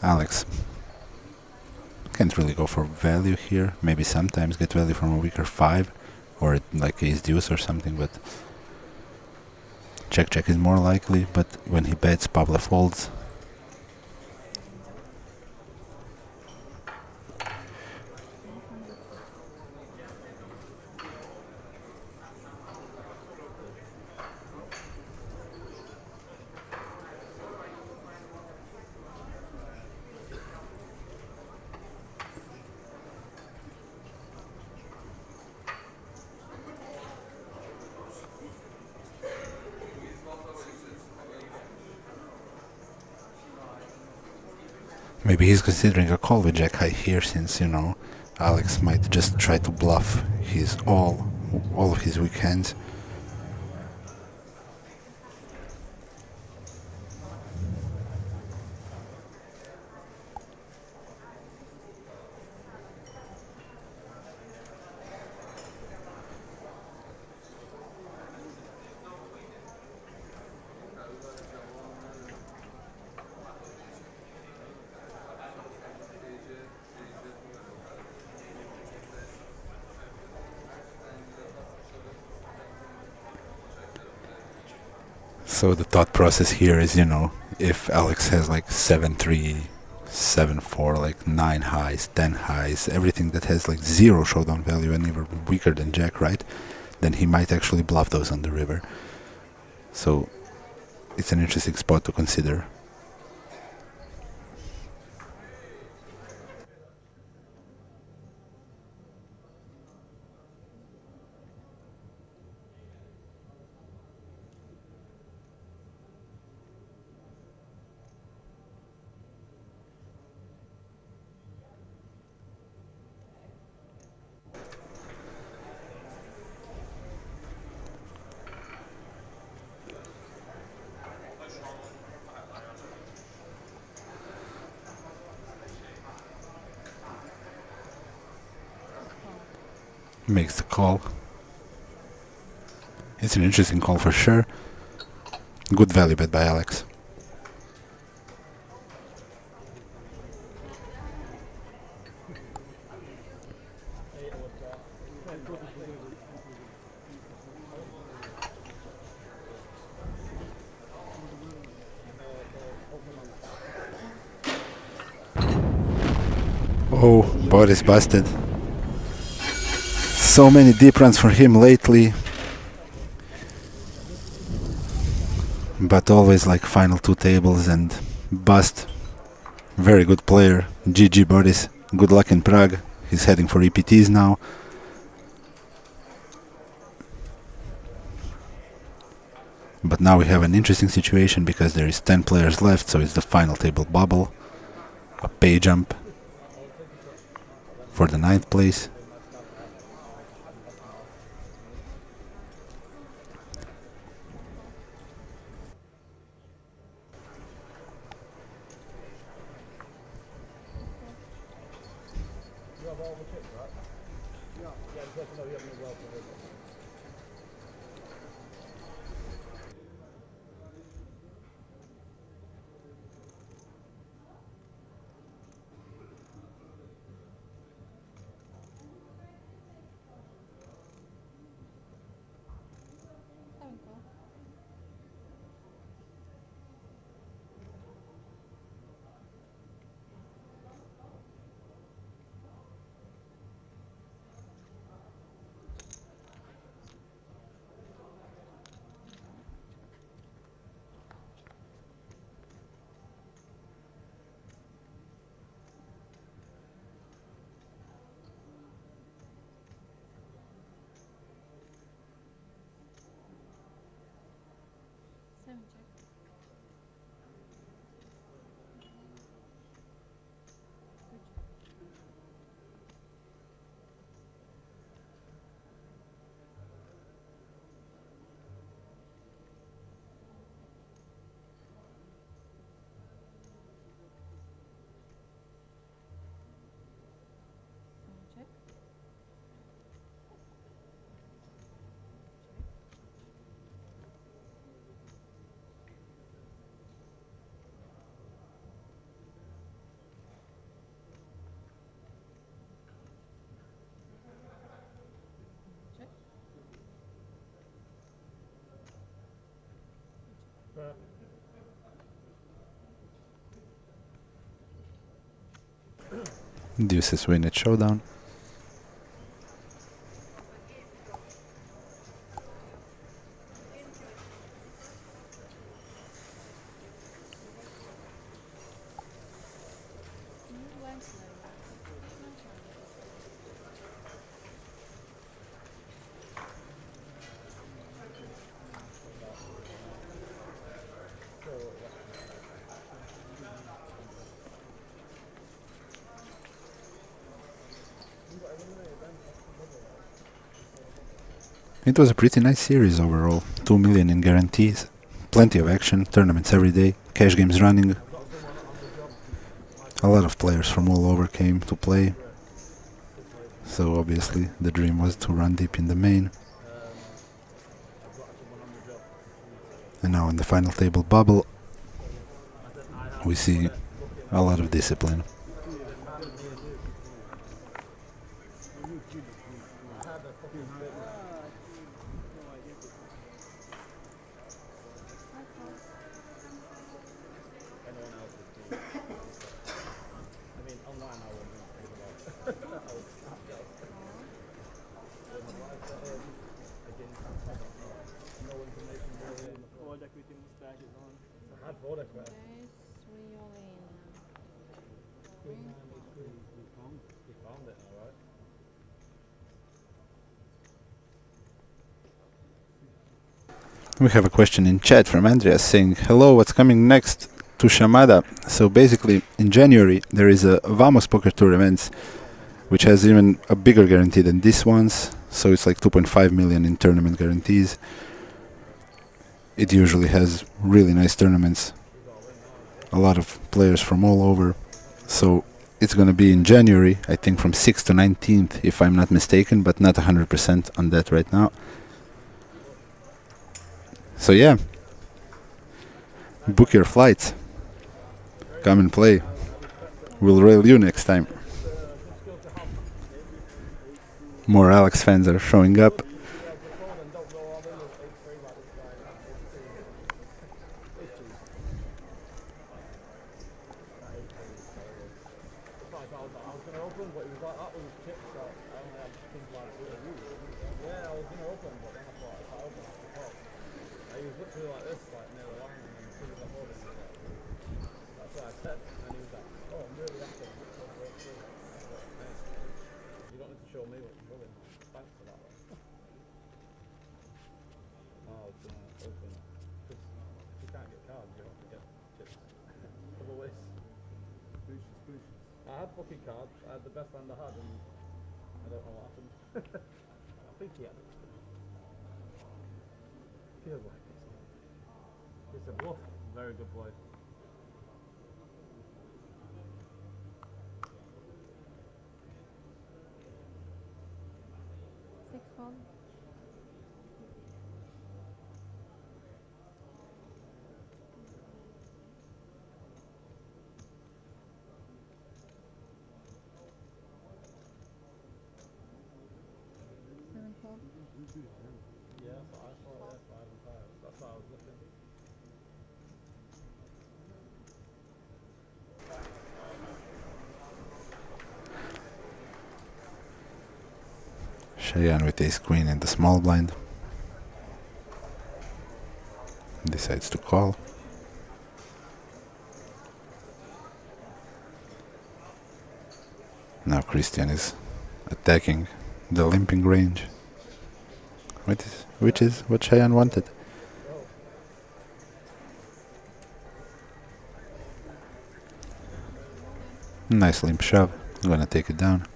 Alex can't really go for value here. Maybe sometimes get value from a weaker 5 or like ace deuce or something, but check is more likely. But when he bets, Pavlo folds. Maybe he's considering a call with jack high here, since, you know, Alex might just try to bluff his all of his weak hands. So the thought process here is, you know, if Alex has like 7-3, 7-4, like 9 highs, 10 highs, everything that has like 0 showdown value and even weaker than jack, right, then he might actually bluff those on the river. So it's an interesting spot to consider. Makes the call. It's an interesting call for sure. Good value bet by Alex. Oh, Boris busted. So many deep runs for him lately, but always like final 2 tables and bust. Very good player. GG Boris. Good luck in Prague. He's heading for EPTs now. But now we have an interesting situation because there is 10 players left, so it's the final table bubble. A pay jump for the 9th place. Deuces win at showdown. It was a pretty nice series overall. 2 million in guarantees, plenty of action, tournaments every day, cash games running. A lot of players from all over came to play. So obviously the dream was to run deep in the main. And now in the final table bubble, we see a lot of discipline. We have a question in chat from Andreas saying, hello, what's coming next to Chamada? So basically, in January, there is a Vamos Poker Tour event, which has even a bigger guarantee than this one's. So it's like 2.5 million in tournament guarantees. It usually has really nice tournaments. A lot of players from all over. So it's going to be in January, I think from 6th to 19th, if I'm not mistaken, but not 100% on that right now. So yeah, book your flights. Come and play. We'll rail you next time. More Alex fans are showing up. rookie card. I had the best hand I had, and I don't know what happened. I think he had it. Feels like it's a bluff. Very good play. Yeah, so I saw it, 5 and 5. That's what I was looking. Cheyenne with ace queen in the small blind. Decides to call. Now Christian is attacking the limping range. Which is what Cheyenne wanted. Nice limp shove. I'm gonna take it down.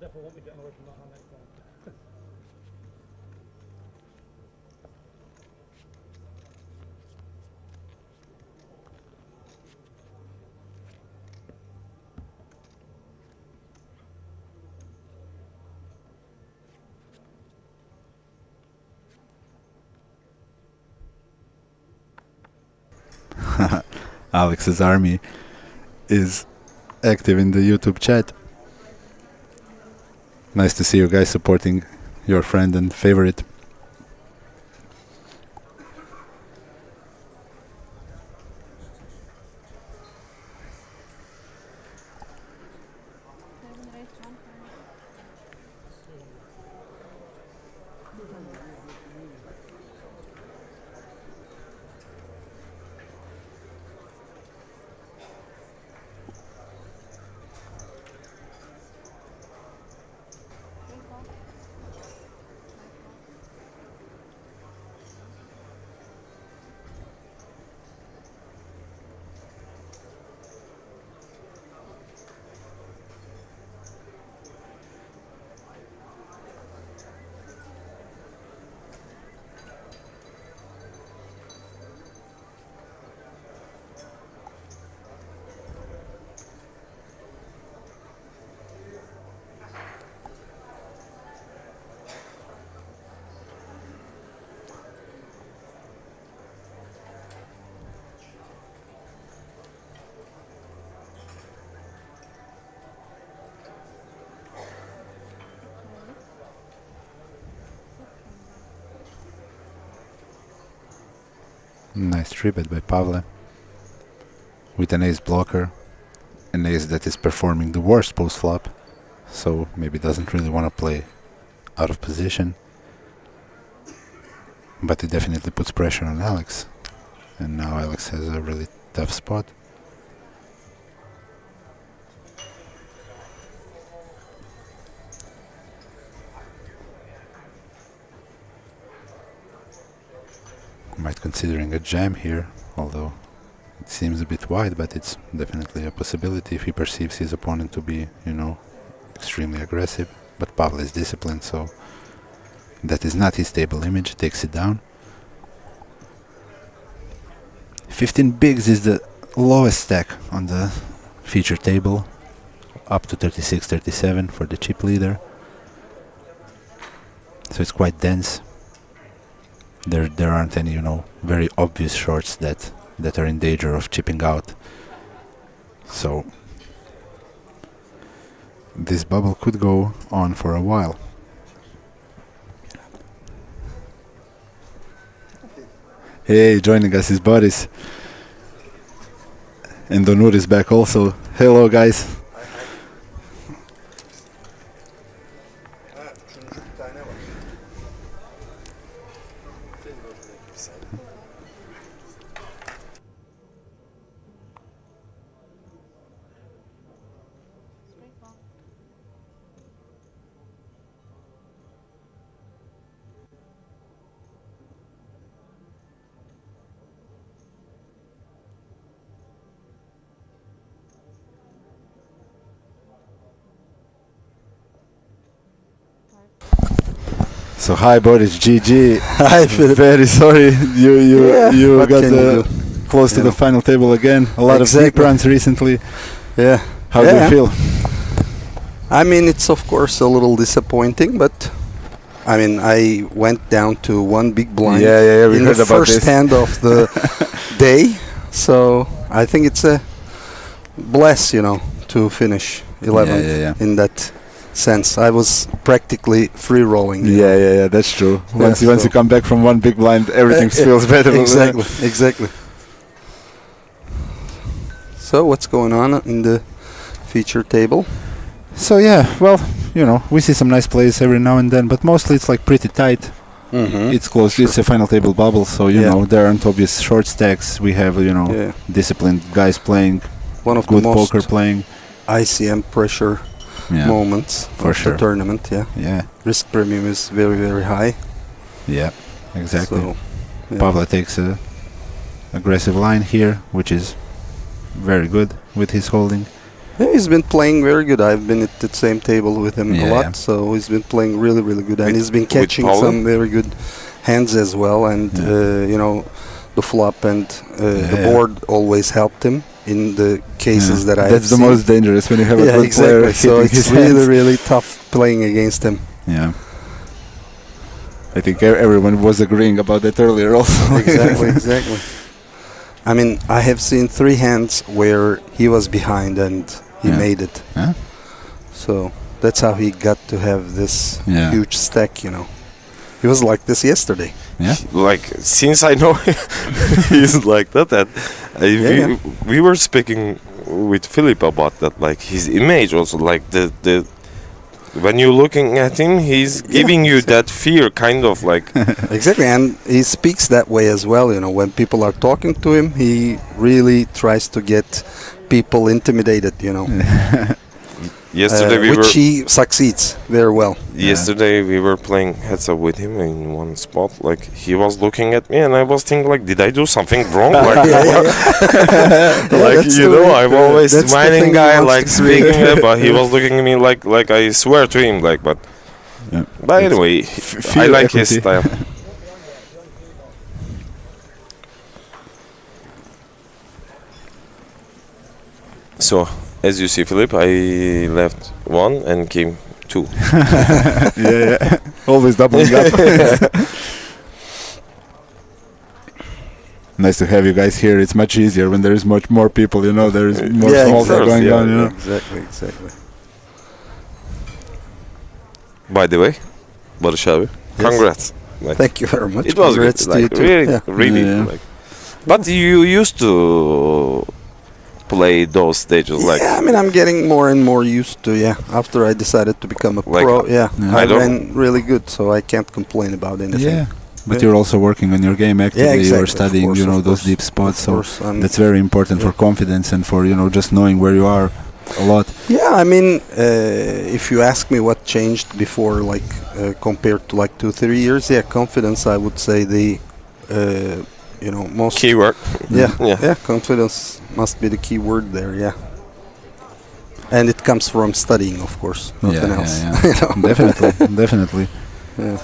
Definitely won't be getting away from that hand next time. Alex's army is active in the YouTube chat. Nice to see you guys supporting your friend and favorite. Nice 3-bet by Pavle. With an ace blocker. An ace that is performing the worst post-flop. So maybe doesn't really want to play out of position. But it definitely puts pressure on Alex. And now Alex has a really tough spot. Might considering a jam here, although it seems a bit wide, but it's definitely a possibility if he perceives his opponent to be, you know, extremely aggressive. But Pavle is disciplined, so that is not his table image, takes it down. 15 bigs is the lowest stack on the feature table, up to 36-37 for the chip leader. So it's quite dense. There aren't any, you know, very obvious shorts that are in danger of chipping out. So this bubble could go on for a while. Hey, joining us is Boris. And Donur is back also. Hello guys. So hi Boris, GG. Hi, Philip. Very sorry you what got can you do? close to You the know. final table again. A lot of deep Exactly. runs recently. Yeah. How do you feel? I mean, it's of course a little disappointing, but I mean, I went down to one big blind Yeah, we in heard the about first this. hand of the day. So I think it's a bless, to finish 11th Yeah. in that sense. I was practically free rolling. Yeah, that's true. Once Yeah, you so- come back from one big blind, everything feels better. Exactly. So what's going on in the feature table? So yeah, well, we see some nice plays every now and then, but mostly it's like pretty tight. Mm-hmm. It's close. It's a final table bubble, so there aren't obvious short stacks. We have disciplined guys playing, One of good the most poker playing. ICM pressure moments for of sure. the tournament. Yeah, Risk premium is very, very high. yeah, exactly. So, yeah. Pavla takes a aggressive line here, which is very good with his holding. Yeah, he's been playing very good. I've been at the same table with him a Yeah. lot, so he's been playing really, really good, and he's been catching Paolo? some very good hands as well. And the flop and the board always helped him in the cases that I. That's the most dangerous when you have a good player exactly. So hitting it's his really, hands. really tough playing against him. Yeah. I think everyone was agreeing about that earlier also. Exactly. I mean, I have seen 3 hands where he was behind and he made it. Huh? So that's how he got to have this huge stack, He was like this yesterday. Yeah. Like, since I know he's like that, we were speaking with Philip about that, like his image also, like the when you're looking at him, he's giving you that fear, kind of like. Exactly, and he speaks that way as well. When people are talking to him, he really tries to get people intimidated. Yesterday which he succeeds very well. Yesterday we were playing heads up with him in one spot. Like he was looking at me, and I was thinking, like, did I do something wrong? Like, like I'm always smiling guy, like speaking, but he was looking at me like I swear to him, like. But anyway, I like his style. So, as you see, Philip, I left 1 and came 2. yeah. Always doubling up. Nice to have you guys here. It's much easier when there is much more people, there is more small talk going on, Exactly. By the way, Barış abi, congrats. Like, thank you very much. It was good, Congrats to you like, too. really. Like, but you used to play those stages, like. Yeah, I mean, I'm getting more and more used to. After I decided to become a pro, I ran really good, so I can't complain about anything. Yeah. But you're also working on your game actively. Exactly, You're studying, of course, those deep spots. So that's very important for yeah. confidence and for just knowing where you are a lot. Yeah, I mean, if you ask me what changed before, compared to 2-3 years, confidence. I would say the most keyword. Yeah, confidence must be the key word there. Yeah. And it comes from studying, of course, nothing else. Definitely. Yeah.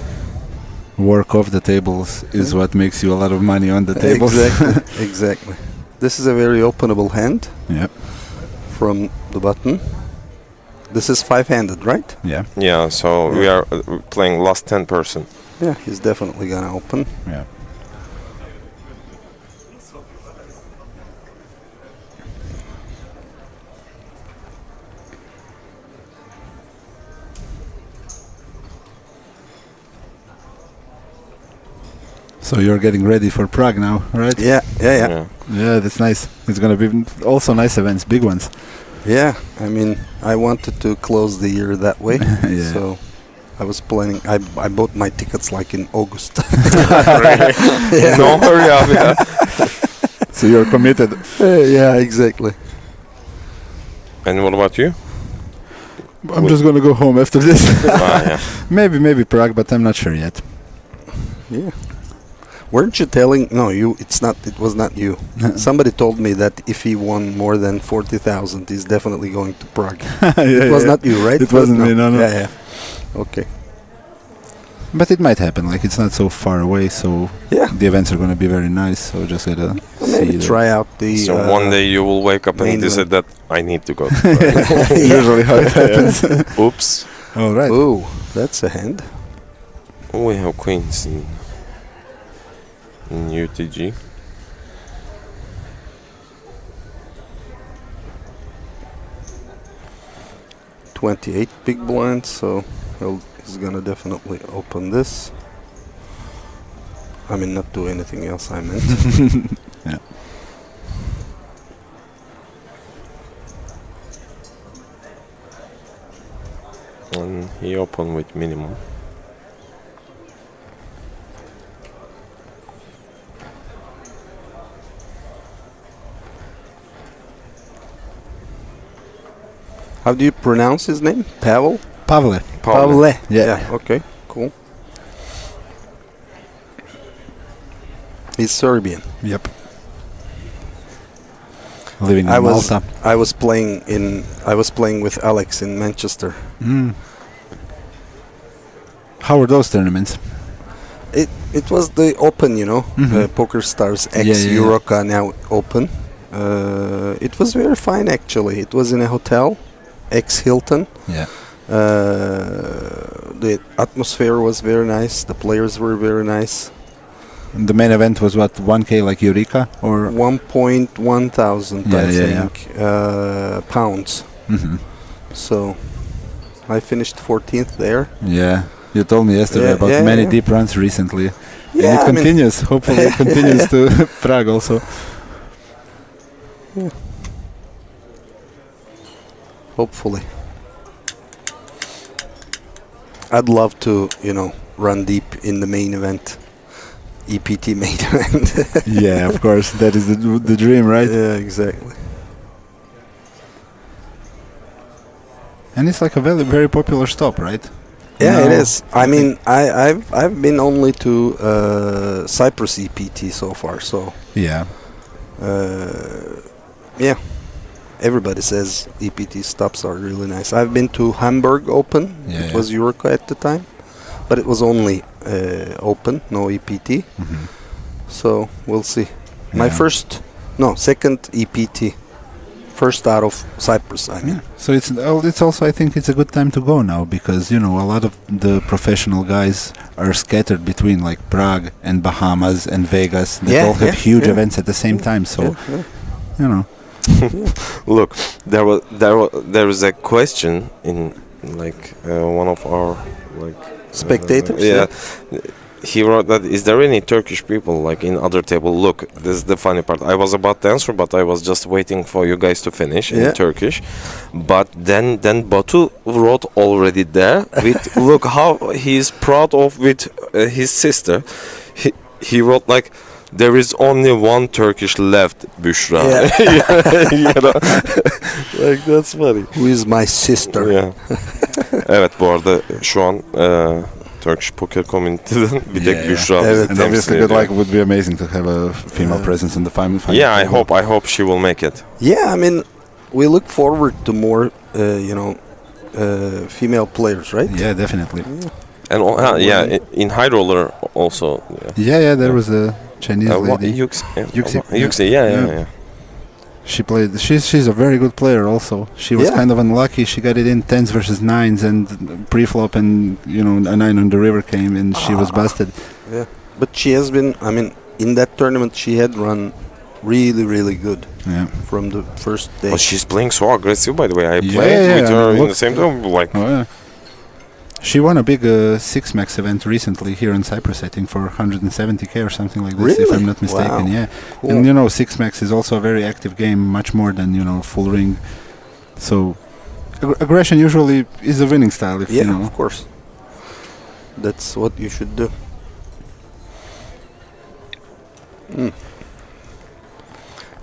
Work off the tables is what makes you a lot of money on the tables. Exactly. This is a very openable hand. Yep. From the button. This is 5-handed, right? Yeah. Yeah. So we are playing last 10%. Yeah, he's definitely gonna open. Yeah. So you're getting ready for Prague now, right? Yeah. Yeah, that's nice. It's gonna be also nice events, big ones. Yeah, I mean, I wanted to close the year that way, so I was planning. I bought my tickets in August. No hurry up. Yeah. So you're committed. Yeah, exactly. And what about you? I'm just gonna go home after this. Yeah. Maybe Prague, but I'm not sure yet. Yeah. Weren't you telling? No, you. It's not. It was not you. Somebody told me that if he won more than 40,000, he's definitely going to Prague. It was not you, right? It wasn't me. No. Yeah. Okay. But it might happen. Like it's not so far away, so Yeah. the events are going to be very nice. So just gotta see. Maybe try out the. So one day you will wake up and main decide that I need to go. Usually how it happens. Oops. All right. Oh, that's a hand. We have queens in UTG. $28 big blinds, so he's gonna definitely open this. I mean, not do anything else. I meant. Yeah. And he opened with minimum. How do you pronounce his name? Pavel? Pavle. Pavle. Yeah. Okay. Cool. He's Serbian. Yep. Living in I was Malta. I was playing with Alex in Manchester. Mm. How were those tournaments? It was the Open, you know, Poker Stars X Yeah. Euroca now Open. It was very fine actually. It was in a hotel, X Hilton. Yeah. The atmosphere was very nice. The players were very nice. And the main event was what, 1K like Eureka or 1,100, Yeah, I yeah, think, pounds. Mhm. So I finished 14th there. Yeah. You told me yesterday Yeah, about yeah, many yeah. deep runs recently. Yeah, and it I mean- continues. Hopefully it continues to Prague also. Hopefully. I'd love to, run deep in the main event. EPT main event. Yeah, of course. That is the dream, right? Yeah, exactly. And it's like a very, very popular stop, right? Yeah, it No. is. I mean, I've been only to Cyprus EPT so far, so Yeah. yeah. Everybody says EPT stops are really nice. I've been to Hamburg Open. Yeah, It was Eureka at the time, but it was only Open, no EPT. Mhm. So we'll see. My Yeah. second EPT. First out of Cyprus, I mean. Yeah. So it's also, I think it's a good time to go now because, a lot of the professional guys are scattered between like Prague and Bahamas and Vegas that Yeah, all have yeah, huge yeah. events at the same time. So, Yeah. Look, there is a question in like one of our like Spectators, yeah. He wrote that, is there any Turkish people like in other table? Look, this is the funny part. I was about to answer, but I was just waiting for you guys to finish Yeah. in Turkish. But then Batu wrote already there with look how he's proud of with his sister. He wrote like, there is only one Turkish left, Büşra. Like that's funny. Who is my sister? Yeah. Evet, bu arada şu an Turkish Poker Community'den bir tek Büşra bizi And temsil obviously, ediyor. it would be amazing to have a female presence in the final. Yeah, I hope she will make it. Yeah, I mean, we look forward to more, female players, right? Yeah, definitely. And in high roller also. Yeah, there was a Chinese lady. Yuxi, yeah. She played. She's a very good player. Also, she was Yeah. kind of unlucky. She got it in 10s versus 9s and pre-flop, and a 9 on the river came, and she was busted. Yeah. But she has been, I mean, in that tournament, she had run really, really good Yeah. from the first day. But she's playing so aggressive, by the way. I Yeah, played yeah, with I her mean, in look- the same time. Like, Oh, yeah. She won a big 6-max event recently here in Cyprus, I think, for 170k or something like this, if Really? I'm not mistaken. Wow. Yeah. Cool. And 6-max is also a very active game, much more than full ring. So aggression usually is a winning style, if Yeah, of course. That's what you should do.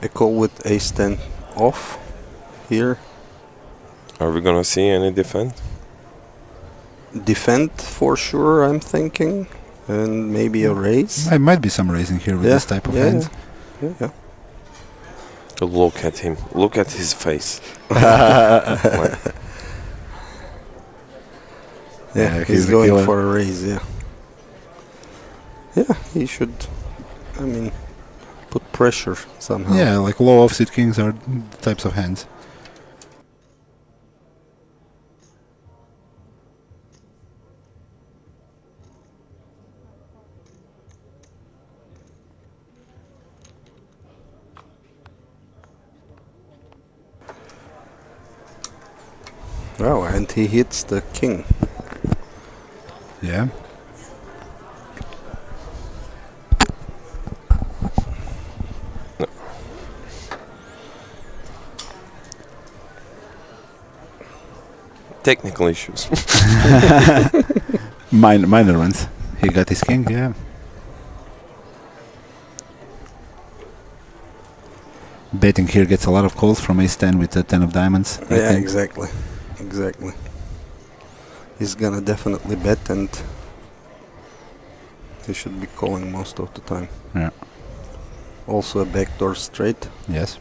A call with ace-10 off here. are we gonna see any defend? Defend for sure, I'm thinking. And maybe a raise. There might be some raising here with Yeah, this type of yeah, hand. Yeah. Look at him. Look at his face. Yeah, he's he's a going killer. for a raise, yeah. Yeah, he should. I mean, put pressure somehow. Yeah, like low offsuit kings are the types of hands. Oh, and he hits the king. Yeah. Technical issues. Minor ones. He got his king, yeah. Betting here gets a lot of calls from ace-10 with the 10 of diamonds. I Yeah, think. exactly. Exactly. He's gonna definitely bet, and he should be calling most of the time. Yeah. Also a backdoor straight. Yes.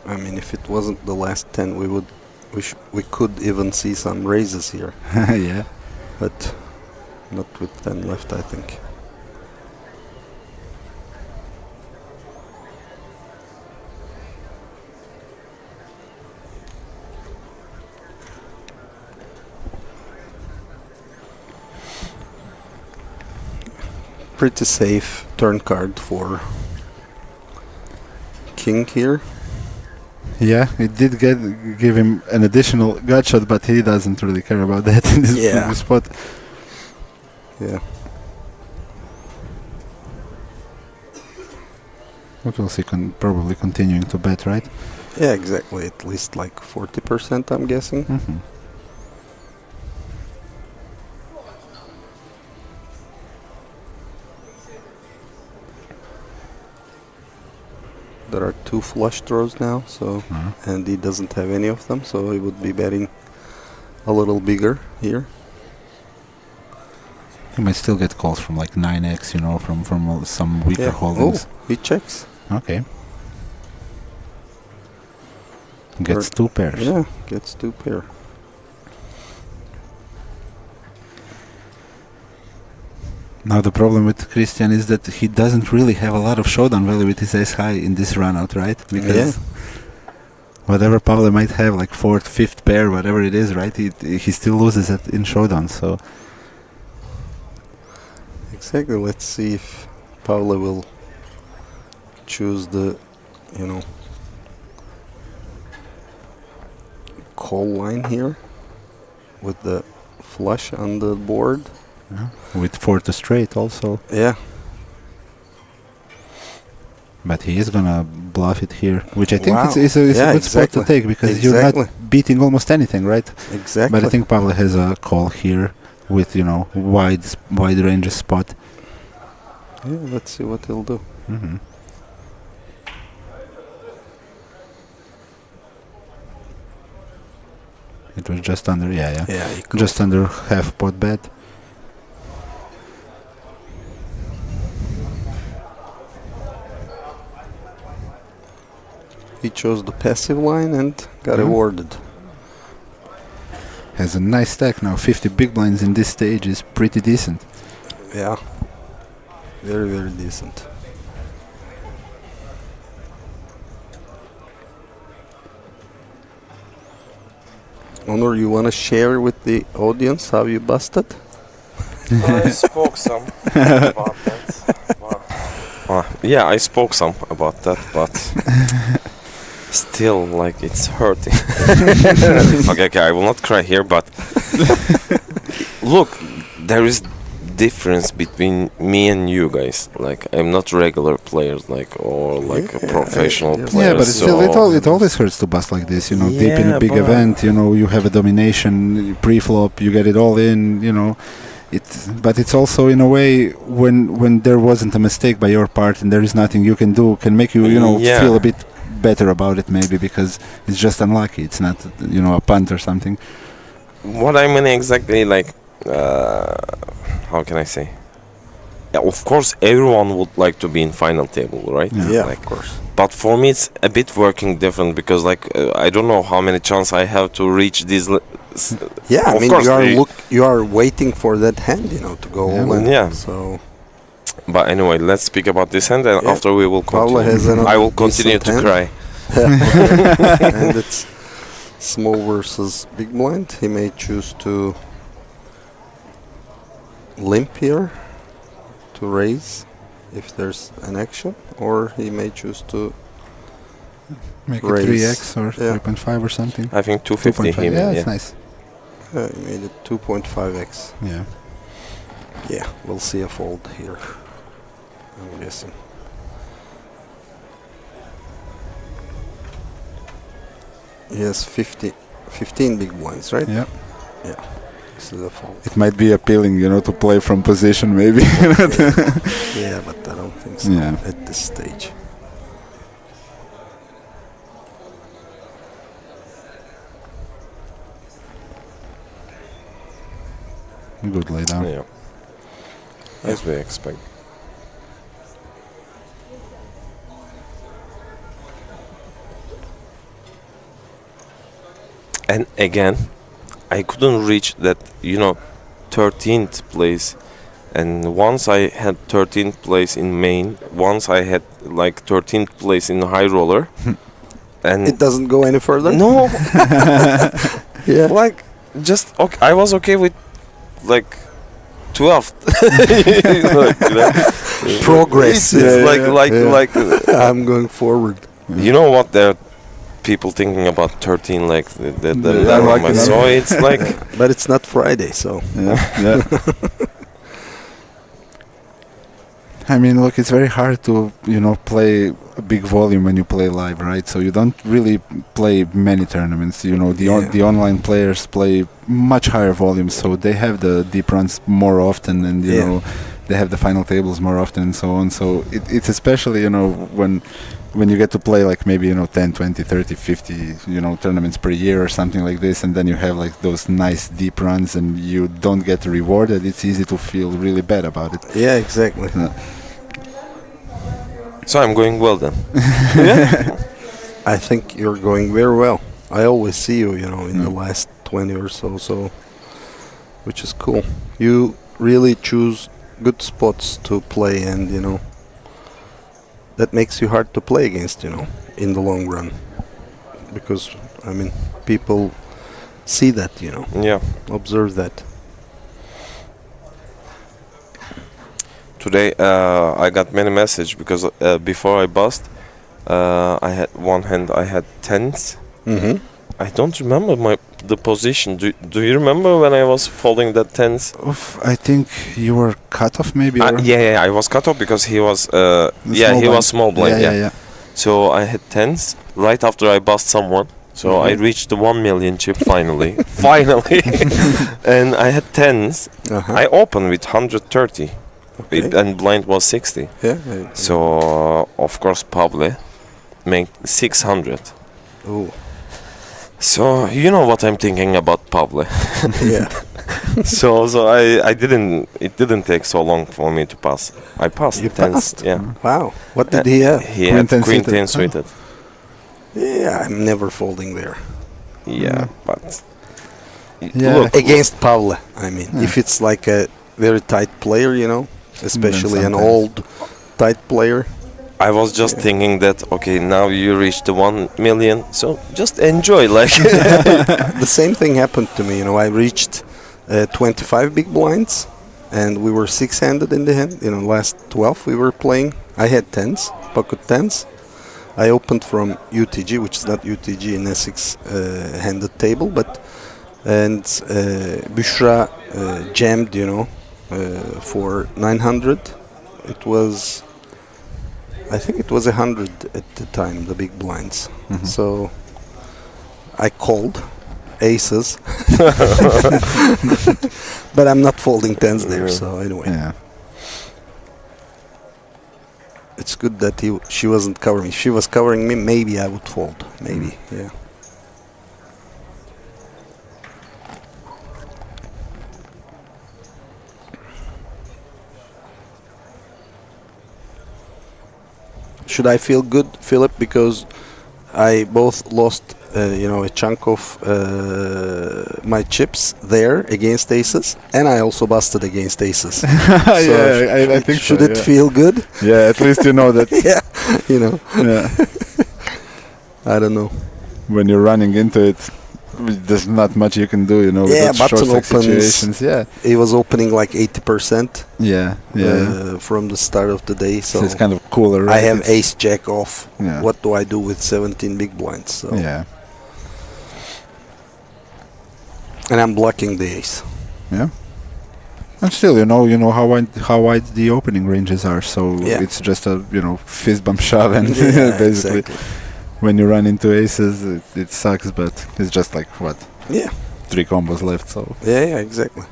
I mean, if it wasn't the last 10, we could even see some raises here. Yeah. But not with 10 left, I think. Pretty safe turn card for king here. Yeah, it did give him an additional gut shot, but he doesn't really care about that in this spot. Yeah. But we'll see, probably continuing to bet, right? Yeah, exactly. At least like 40%, I'm guessing. Mm-hmm. There are 2 flush draws now, so and he doesn't have any of them, so he would be betting a little bigger here. He might still get calls from like 9x, you know, from some weaker holdings. Oh, he checks. Okay. Gets 2 pairs. Yeah, gets 2 pair. Now the problem with Christian is that he doesn't really have a lot of showdown value with his ace high in this run out, right? Because whatever Pavle might have, like 4th, 5th pair, whatever it is, right? He still loses it in showdown, so... Exactly, let's see if Pavle will choose the, you know, call line here with the flush on the board. Yeah. With 4 to straight also. Yeah. But he is gonna bluff it here, which I think Wow. is a Yeah, good spot to exactly. take, because you're not beating almost anything, right? Exactly. But I think Pavle has a call here with, you know, wide range spot. Yeah, let's see what he'll do. Mm-hmm. It was just under, yeah. Yeah, just under half pot bet. He chose the passive line and got awarded. Has a nice stack now. 50 big blinds in this stage is pretty decent. Yeah. Very, very decent. Onur, you want to share with the audience how you busted? I spoke some about that. Yeah, I spoke some about that, but still, like, it's hurting. Okay, I will not cry here, but look, there is difference between me and you guys. Like, I'm not regular players, like, or like a professional player. Yeah, but it always hurts to bust like this, you know, deep in a big event, you know, you have a domination pre-flop, you get it all in, you know. But it's also, in a way, when there wasn't a mistake by your part and there is nothing you can do, can make you, you know, feel a bit better about it, maybe, because it's just unlucky. It's not, you know, a punt or something. What I mean exactly, like, how can I say? Yeah, of course, everyone would like to be in final table, right? Yeah, like, of course. But for me, it's a bit working different because, like, I don't know how many chances I have to reach these. Yeah, I Of mean, course, you are waiting for that hand, you know, to go all in. Yeah. So But anyway, let's speak about this hand, and Yeah. after we will Paula continue. has another I will continue decent to hand. cry. And it's small versus big blind. He may choose to limp here to raise if there's an action, or he may choose to Make it raise. 3x or Yeah. 3.5 or something. I think 250. 2.5. Yeah, it's nice. He made it 2.5x. Yeah. Yeah, we'll see a fold here, I'm guessing. He has 15 big blinds, right? Yeah. Yeah. This is a fold. It might be appealing, you know, to play from position maybe. Yeah, but I don't think so Yeah. at this stage. Good lay down. Yeah. As we expect. And again, I couldn't reach that, 13th place. And once I had 13th place in main, once I had like 13th place in high roller. And It doesn't go any further? no, Yeah. like just okay, I was okay with like 12th. Progress. It's like I'm going forward. you know what, there are people thinking about 13 like that Yeah, like it. so it's like But it's not Friday, so. Yeah. Yeah. I mean, look, it's very hard to, play a big volume when you play live, right? So you don't really play many tournaments. The online players play much higher volumes, so they have the deep runs more often, and they have the final tables more often, and so on. So it's especially, when you get to play like maybe 10, 20, 30, 50 tournaments per year or something like this, and then you have like those nice deep runs and you don't get rewarded, it's easy to feel really bad about it. Yeah, exactly. so I'm going well then. I think you're going very well. I always see you, in the last 20 or so, which is cool. You really choose good spots to play, and, that makes you hard to play against, in the long run. Because, I mean, people see that, Yeah. observe that. Today I got many messages because before I bust, I had one hand. I had tens. Mm-hmm. I don't remember the position. Do you remember when I was folding that tens? I think you were cut off maybe. Or Yeah, I was cut off because he was. Was small blind. Yeah. So I had tens right after I bust someone. So I reached the 1 million chip finally, and I had tens. Uh-huh. I opened with 130. Okay. And blind was 60. Yeah. So of course Pavle made 600. Oh. So you know what I'm thinking about Pavle. Yeah. so I didn't. It didn't take so long for me to pass. I passed. You tens, passed? Yeah. Wow. What did he have? He had Queen 10 queen suited. 10 suited. Yeah, I'm never folding there. Yeah, but Yeah. look, Against Pavle, I mean. If it's like a very tight player, especially an sometimes. old tight player. I was just thinking that okay, now you reached the 1 million, so just enjoy. Like The same thing happened to me. I reached 25 big blinds, and we were six-handed in the hand. Last 12 we were playing. I had tens, pocket tens. I opened from UTG, which is not UTG in a six-handed table, and Bushra jammed, for 900. I think it was 100 at the time, the big blinds. Mhm. So I called aces, but I'm not folding tens there. So anyway, Yeah. it's good that she wasn't covering me. If she was covering me, maybe I would fold. Maybe, yeah. should I feel good, Philip, because I both lost, a chunk of my chips there against aces, and I also busted against aces. Yeah, I think should so, it yeah. feel good? Yeah, at least you know that. Yeah, Yeah. I don't know. When you're running into it, there's not much you can do, Yeah, with short button stack opens. situations. Yeah. It was opening like 80%. Yeah. From the start of the day, so it's kind of cooler, right? I have It's- ace jack off. Yeah. What do I do with 17 big blinds? So. Yeah. And I'm blocking the ace. Yeah. And still, you know how wide the opening ranges are, so Yeah. it's just a fist bump shove, and Yeah, basically, exactly. when you run into aces, it sucks, but it's just like what? Yeah. 3 combos left, so Yeah, exactly.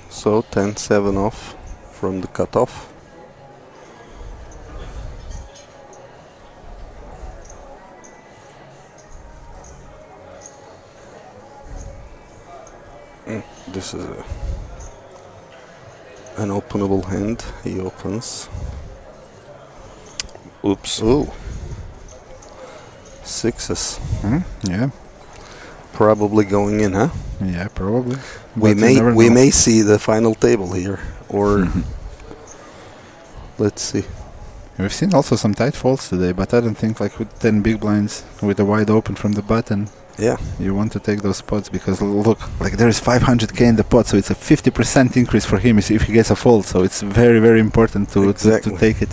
So 10-7 off from the cutoff. This is an openable hand. He opens. Oops. Ooh. Sixes. yeah, Probably going in, huh? yeah, probably. We But you never know. may see the final table here, or let's see. We've seen also some tight folds today, but I don't think like with 10 big blinds with a wide open from the button, Yeah, you want to take those spots because look, like there is 500k in the pot, so it's a 50% increase for him if he gets a fold. So it's very, very important to Exactly. take it.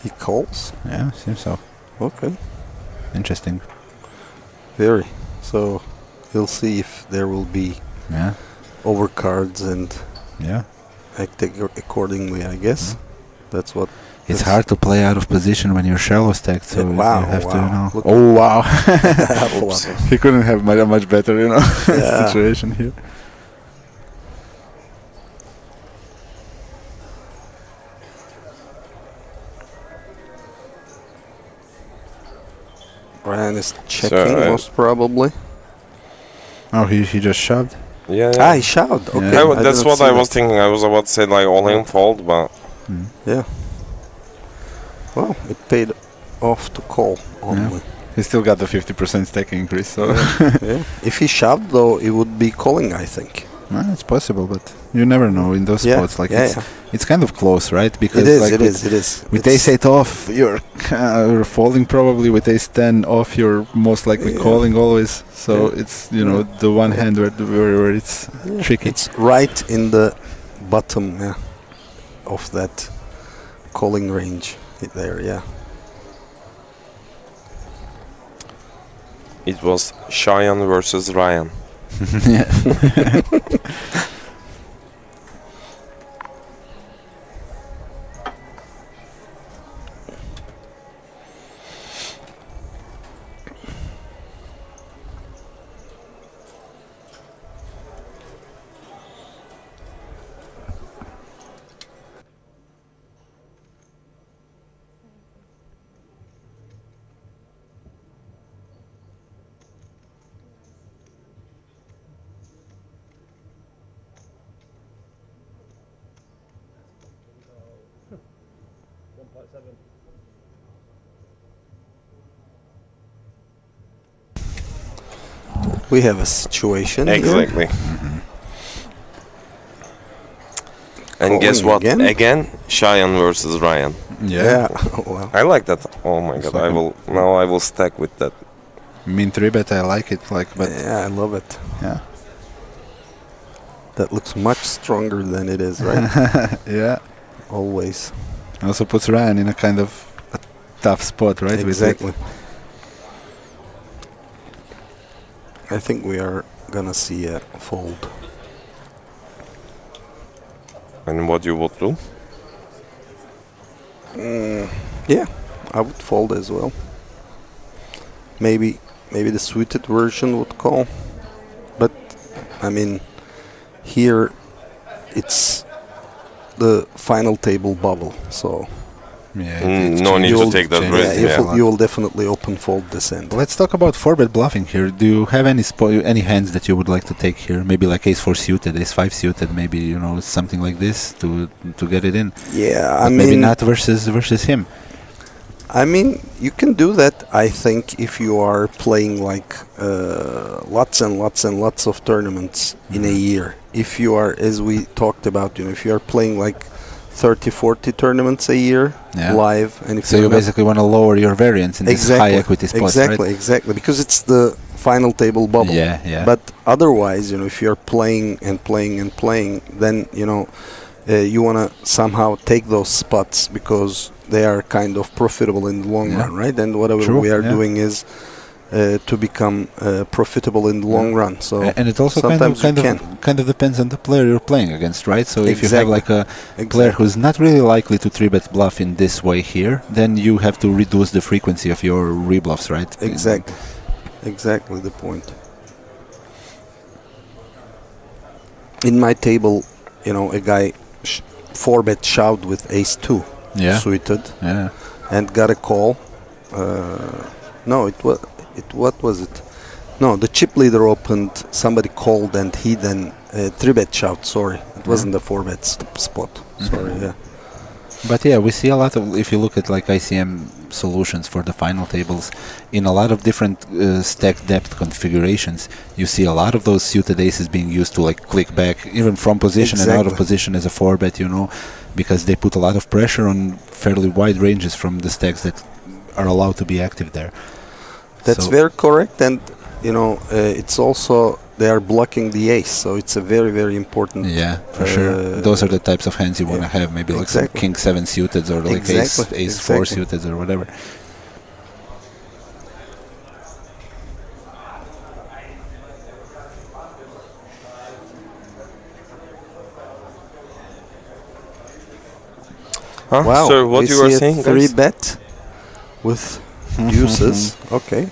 he calls. Yeah, seems so. Okay, Interesting. very. So he'll see if there will be Yeah, overcards and yeah. act accordingly. I guess that's what. It's hard to play out of position when you're shallow stacked, so Yeah, wow, you have to, wow. Look Oh wow! Oops. He couldn't have made a much better, Yeah. situation here. Ryan is checking most probably. Oh, he just shoved. Yeah. Ah, he shoved. Okay, Yeah. That's didn't what see I that. was thinking. I was about to say like all in fold, but Yeah. Well, it paid off to call only. He still got the 50% stack increase, so Yeah. If he shoved, though, it would be calling, I think. it's possible, but you never know in those Yeah, spots. Like yeah, it's kind of close, right? Because It is, like it with, is, it is. With It's- ace 8 off, you're folding probably. With ace 10 off, you're most likely Yeah. calling always. So Yeah. it's the one hand where it's tricky. It's right in the bottom of that calling range there, yeah. it was Cheyenne versus Ryan. Yeah. We have a situation here. Exactly. And guess Calling what? again? Cheyenne versus Ryan. Yeah. Well, I like that. Oh my god! like I will stack with that. Mean 3-bet, I like it. But yeah, I love it. yeah, That looks much stronger than it is, right? yeah. Always. Also puts Ryan in a kind of a tough spot, right? with it. Exactly. I think we are gonna see a fold. And what you would do? Yeah, I would fold as well. Maybe maybe the suited version would call. But I mean, here it's the final table bubble, so no need to take that risk. You will definitely open fold this end. Let's talk about 4-bet bluffing here. Do you have any hands that you would like to take here? Maybe like ace-4 suited, ace-5 suited, maybe, you know, something like this to get it in. Yeah, but maybe not versus him. I mean, you can do that, I think, if you are playing like lots and lots and lots of tournaments in a year. If you are, as we talked about, you know, if you are playing like 30, 40 tournaments a year live, and if so you basically want to lower your variance in this high equity spot, Exactly, because it's the final table bubble. Yeah. But otherwise, you know, if you're playing and playing and playing, then, you know, you want to somehow take those spots because they are kind of profitable in the long run, right? And whatever we are doing is to become profitable in the long run. So and it also kind of depends on the player you're playing against, right? So if you have like a player who's not really likely to 3-bet bluff in this way here, then you have to reduce the frequency of your rebluffs, right? Exactly the point. In my table, you know, a guy 4-bet shoved with ace-2 suited and got a call. No, what was it? No, the chip leader opened, somebody called, and he then 3-bet shoved. Sorry, it wasn't the 4-bet spot. Sorry, But yeah, we see a lot of, if you look at like ICM solutions for the final tables, in a lot of different stack depth configurations, you see a lot of those suited aces being used to like click back, even from position and out of position as a 4-bet, you know, because they put a lot of pressure on fairly wide ranges from the stacks that are allowed to be active there. That's very correct, and you know, it's also they are blocking the ace, so it's a very, very important. Yeah, for sure. Those are the types of hands you want to have, maybe like some King 7 suited or like ace 4 suited or whatever. Wow, So what you were saying? 3-bet with deuces, okay,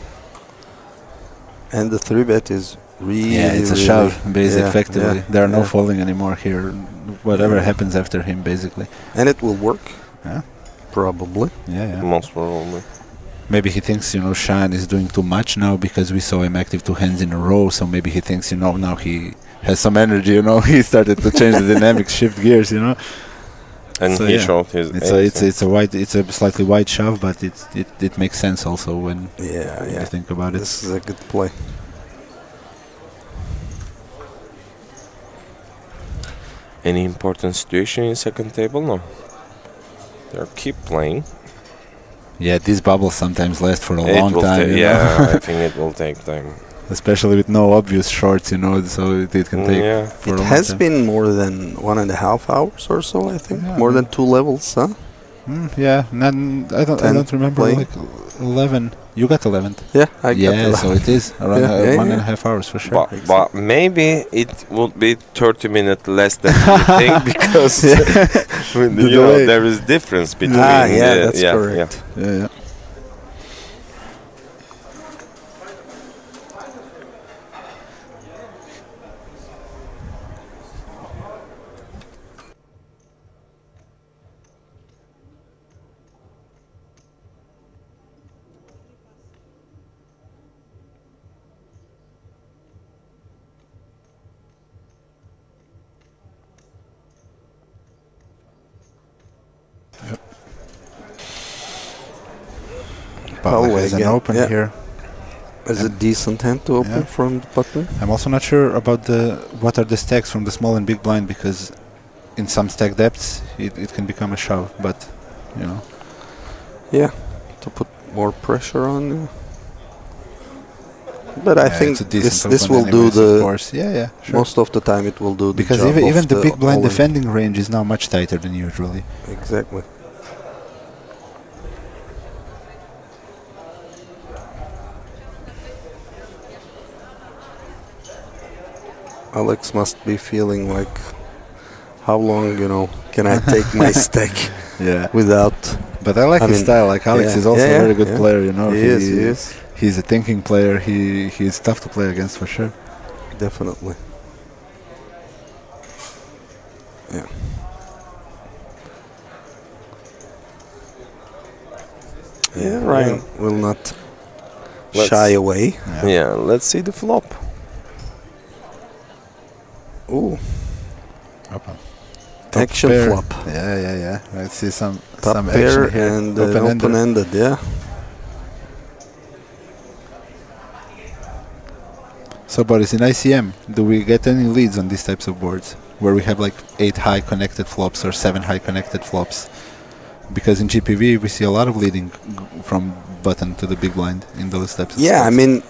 and the 3-bet is really it's a shove, basically. Effectively, there are no folding anymore here. Whatever happens after him, basically, and it will work. Probably. Most probably. Maybe he thinks, you know, Shan is doing too much now because we saw him active 2 hands in a row. So maybe he thinks, you know, now he has some energy. You know, he started to change the dynamics, shift gears. You know. And so he showed his. It's a slightly wide shove, but it makes sense also when you think about it. This is a good play. Any important situation in second table? No. They'll keep playing. Yeah, these bubbles sometimes last for a long time. I think it will take time. Especially with no obvious shorts, you know, so it can take for a long time. It has been more than 1.5 hours or so, I think. More than 2 levels, huh? I don't remember playing. like 11. You got 11. Yeah, I got 11. So it is around 1.5 hours for sure. But maybe it would be 30 minutes less than you think because you know, there is difference between. That's correct. Yeah. Paul has an open here. Is a decent hand to open from the button. I'm also not sure about what are the stacks from the small and big blind, because in some stack depths it can become a shove, but you know. Yeah, to put more pressure on you. But I think this will do the. Sure. Most of the time it will do the because job even the the big blind defending range is now much tighter than usually. Exactly. Alex must be feeling like, how long, you know, can I take my stack without But I like his mean, style. Like Alex yeah, is also yeah, a very good yeah. player. You know, He is. He's a thinking player. He's tough to play against for sure. Definitely. Yeah. Yeah, Ryan will not shy away. Yeah, let's see the flop. Ooh. Top Action pair. flop. Yeah. Let's see some Top action pair here. and Open-ended. open-ended, yeah. So, Boris, in ICM, do we get any leads on these types of boards where we have like 8 high connected flops or 7 high connected flops? Because in GPV we see a lot of leading from button to the big blind in those types of Yeah, spots. I mean,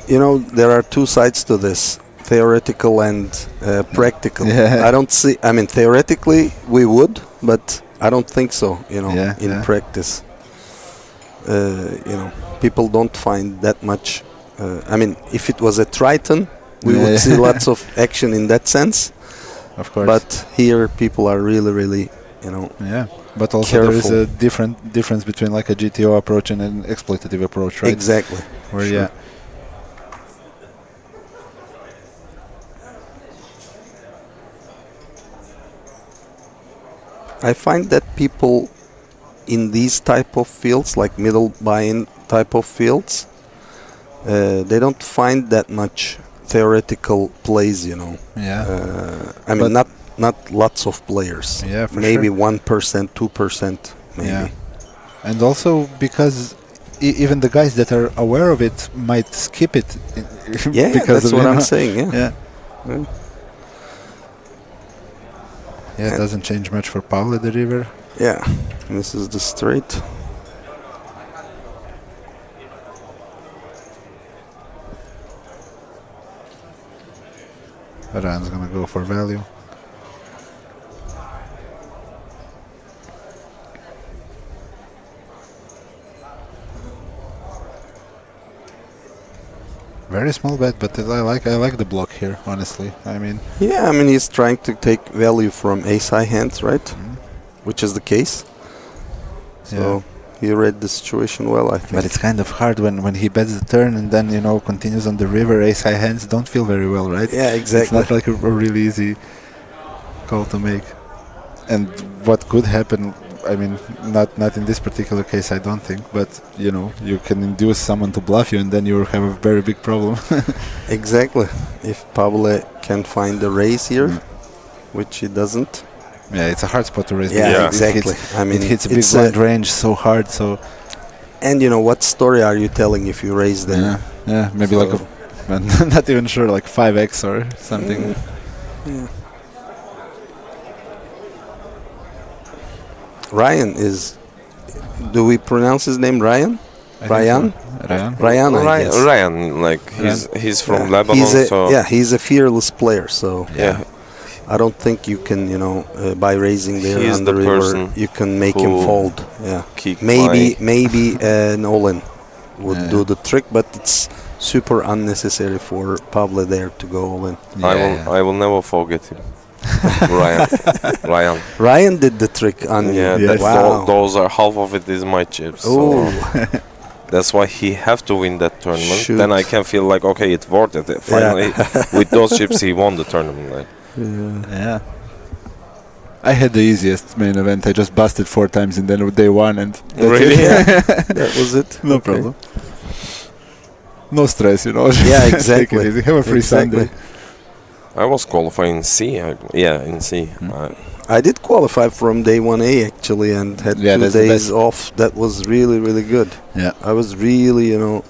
you know, there are two sides to this, theoretical and practical. Yeah. I don't see, I mean, theoretically we would, but I don't think so, you know, in practice. You know, people don't find that much. I mean, if it was a Triton, we would see lots of action in that sense. Of course. But here people are really, you know, yeah. But also careful. there is a difference between like a GTO approach and an exploitative approach, right? Exactly. Where Sure. I find that people in these type of fields, like middle buy-in type of fields, they don't find that much theoretical plays, you know. Yeah. I mean, not lots of players. Yeah, for maybe sure. 1%, 2%, maybe. Yeah. And also because even the guys that are aware of it might skip it. Yeah, because that's of, what you I'm know, saying. Yeah. Yeah, it doesn't change much for Paula the river. Yeah, this is the straight. Ryan's gonna go for value. Very small bet, but I like the block here, honestly. I mean, Yeah, I mean, he's trying to take value from ace-high hands, right? Which is the case. So he read the situation well, I think. but it's kind of hard when he bets the turn and then, you know, continues on the river. Ace-high hands don't feel very well, right? Yeah, exactly. It's not like a really easy call to make. And what could happen, I mean, not in this particular case, I don't think, but, you know, you can induce someone to bluff you and then you have a very big problem. Exactly. If Pablo can find the raise here, which he doesn't. Yeah, it's a hard spot to raise. Yeah, because exactly. I mean, it hits big it's blind range so hard. So, and you know, what story are you telling if you raise them? yeah, maybe like a, I'm not even sure, like 5x or something. Yeah. Ryan is. Do we pronounce his name Ryan? I think Ryan? so. Ryan. Ryan, I guess. Ryan, like he's from Lebanon, he's a fearless player. So yeah. I don't think you can, you know, by raising there He's on the the river, person you can make him who fold. Yeah, keep maybe Nolan would do the trick, but it's super unnecessary for Pablo there to go all in. I will never forget him. Ryan. Ryan did the trick on you. Yeah, Yes. Wow. those are half of it is my chips. Oh. So that's why he have to win that tournament. Shoot. Then I can feel like, okay, it's worth it. Finally, with those chips, he won the tournament. Like. Yeah. I had the easiest main event. I just busted 4 times and then they won and that's Really? it. That was it. No problem. No stress, you know. Yeah, Take it exactly. easy. Have a free Sunday. I was qualifying in C. In C. I did qualify from day 1A actually and had 2 that's the days best. off. That was really, really good. Yeah. I was really, you know,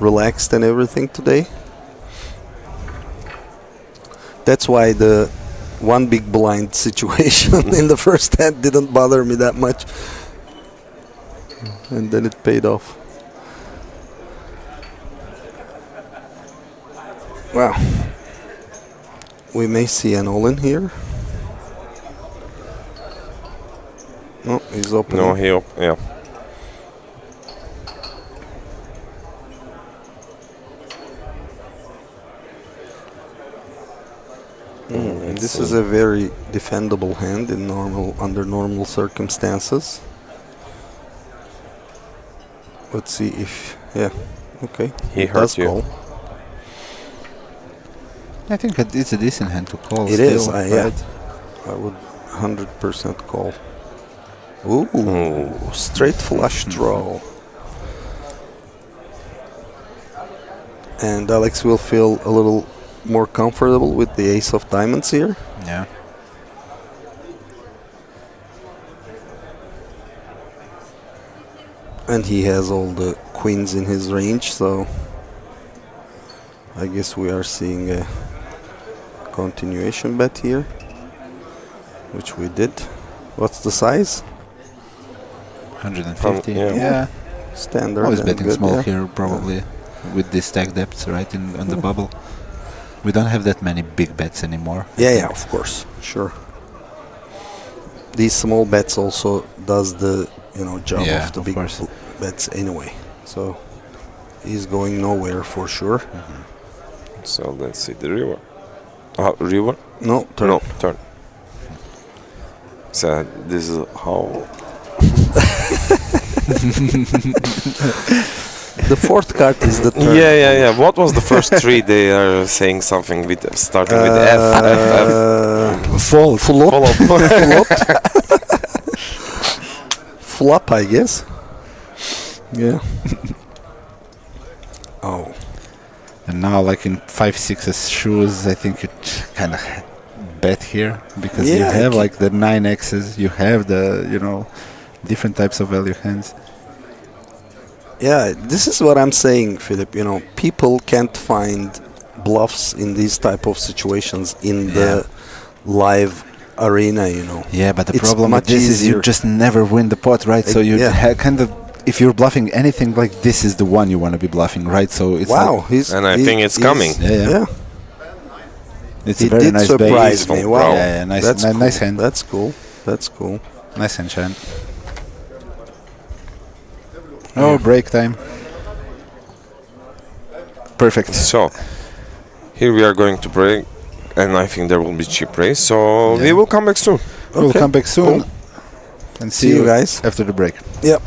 relaxed and everything today. That's why the one big blind situation in the first hand didn't bother me that much. And then it paid off. Wow. We may see an all-in here. No, he's opening. No, yeah. This is a very defendable hand in under normal circumstances. Let's see if okay. He It hurt does you. call. I think it's a decent hand to call. It still, is. Yeah. right? I would 100% call. Ooh, straight flush draw. And Alex will feel a little more comfortable with the ace of diamonds here. Yeah. And he has all the queens in his range, so I guess we are seeing a continuation bet here, which we did. What's the size? 150. yeah. Yeah. Standard. Always and betting good, small yeah. here, probably, with the stack depths, right, on the bubble. We don't have that many big bets anymore. Yeah, of course, sure. These small bets also does the job Yeah, of the of big course. bets anyway. So he's going nowhere for sure. So let's see the river. River? No, turn. No, turn. So this is how. The fourth card is the turn. Yeah. What was the first three? They are saying something with starting with F. Fold. Flop. Flop, I guess. Yeah. Oh. And now, like in 5-6's shoes, I think you kind of bet here because you Yeah, have like the 9x's, you have the different types of value hands. Yeah, this is what I'm saying, Philip. People can't find bluffs in these type of situations in the live arena. Yeah, but the It's problem with much this is you easier. just never win the pot, right? So you kind of, if you're bluffing anything like this is the one you want to be bluffing, right? So it's Wow, And I think it's coming. Yeah. It's He a very did nice surprise base. me. Wow, Yeah, nice, that's cool. nice hand. That's cool. That's cool. Nice hand, Shan. Oh, break time. Perfect. So here we are going to break, and I think there will be cheap raise. So we will come back soon. We'll come back soon and see you guys after the break. Yep.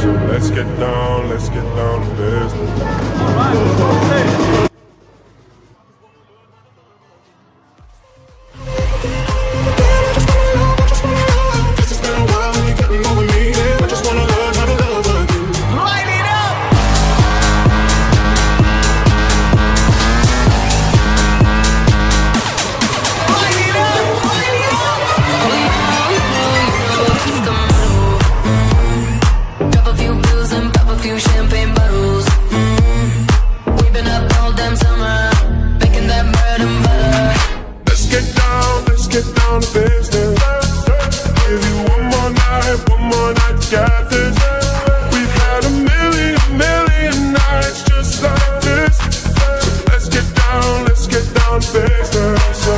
So let's get down to business. Drop a few pills and pop a few champagne bottles. We've been up all damn summer, making that bread and butter. Let's get down to business. Give you one more night, got this. We've had a million nights just like this. So let's get down to business.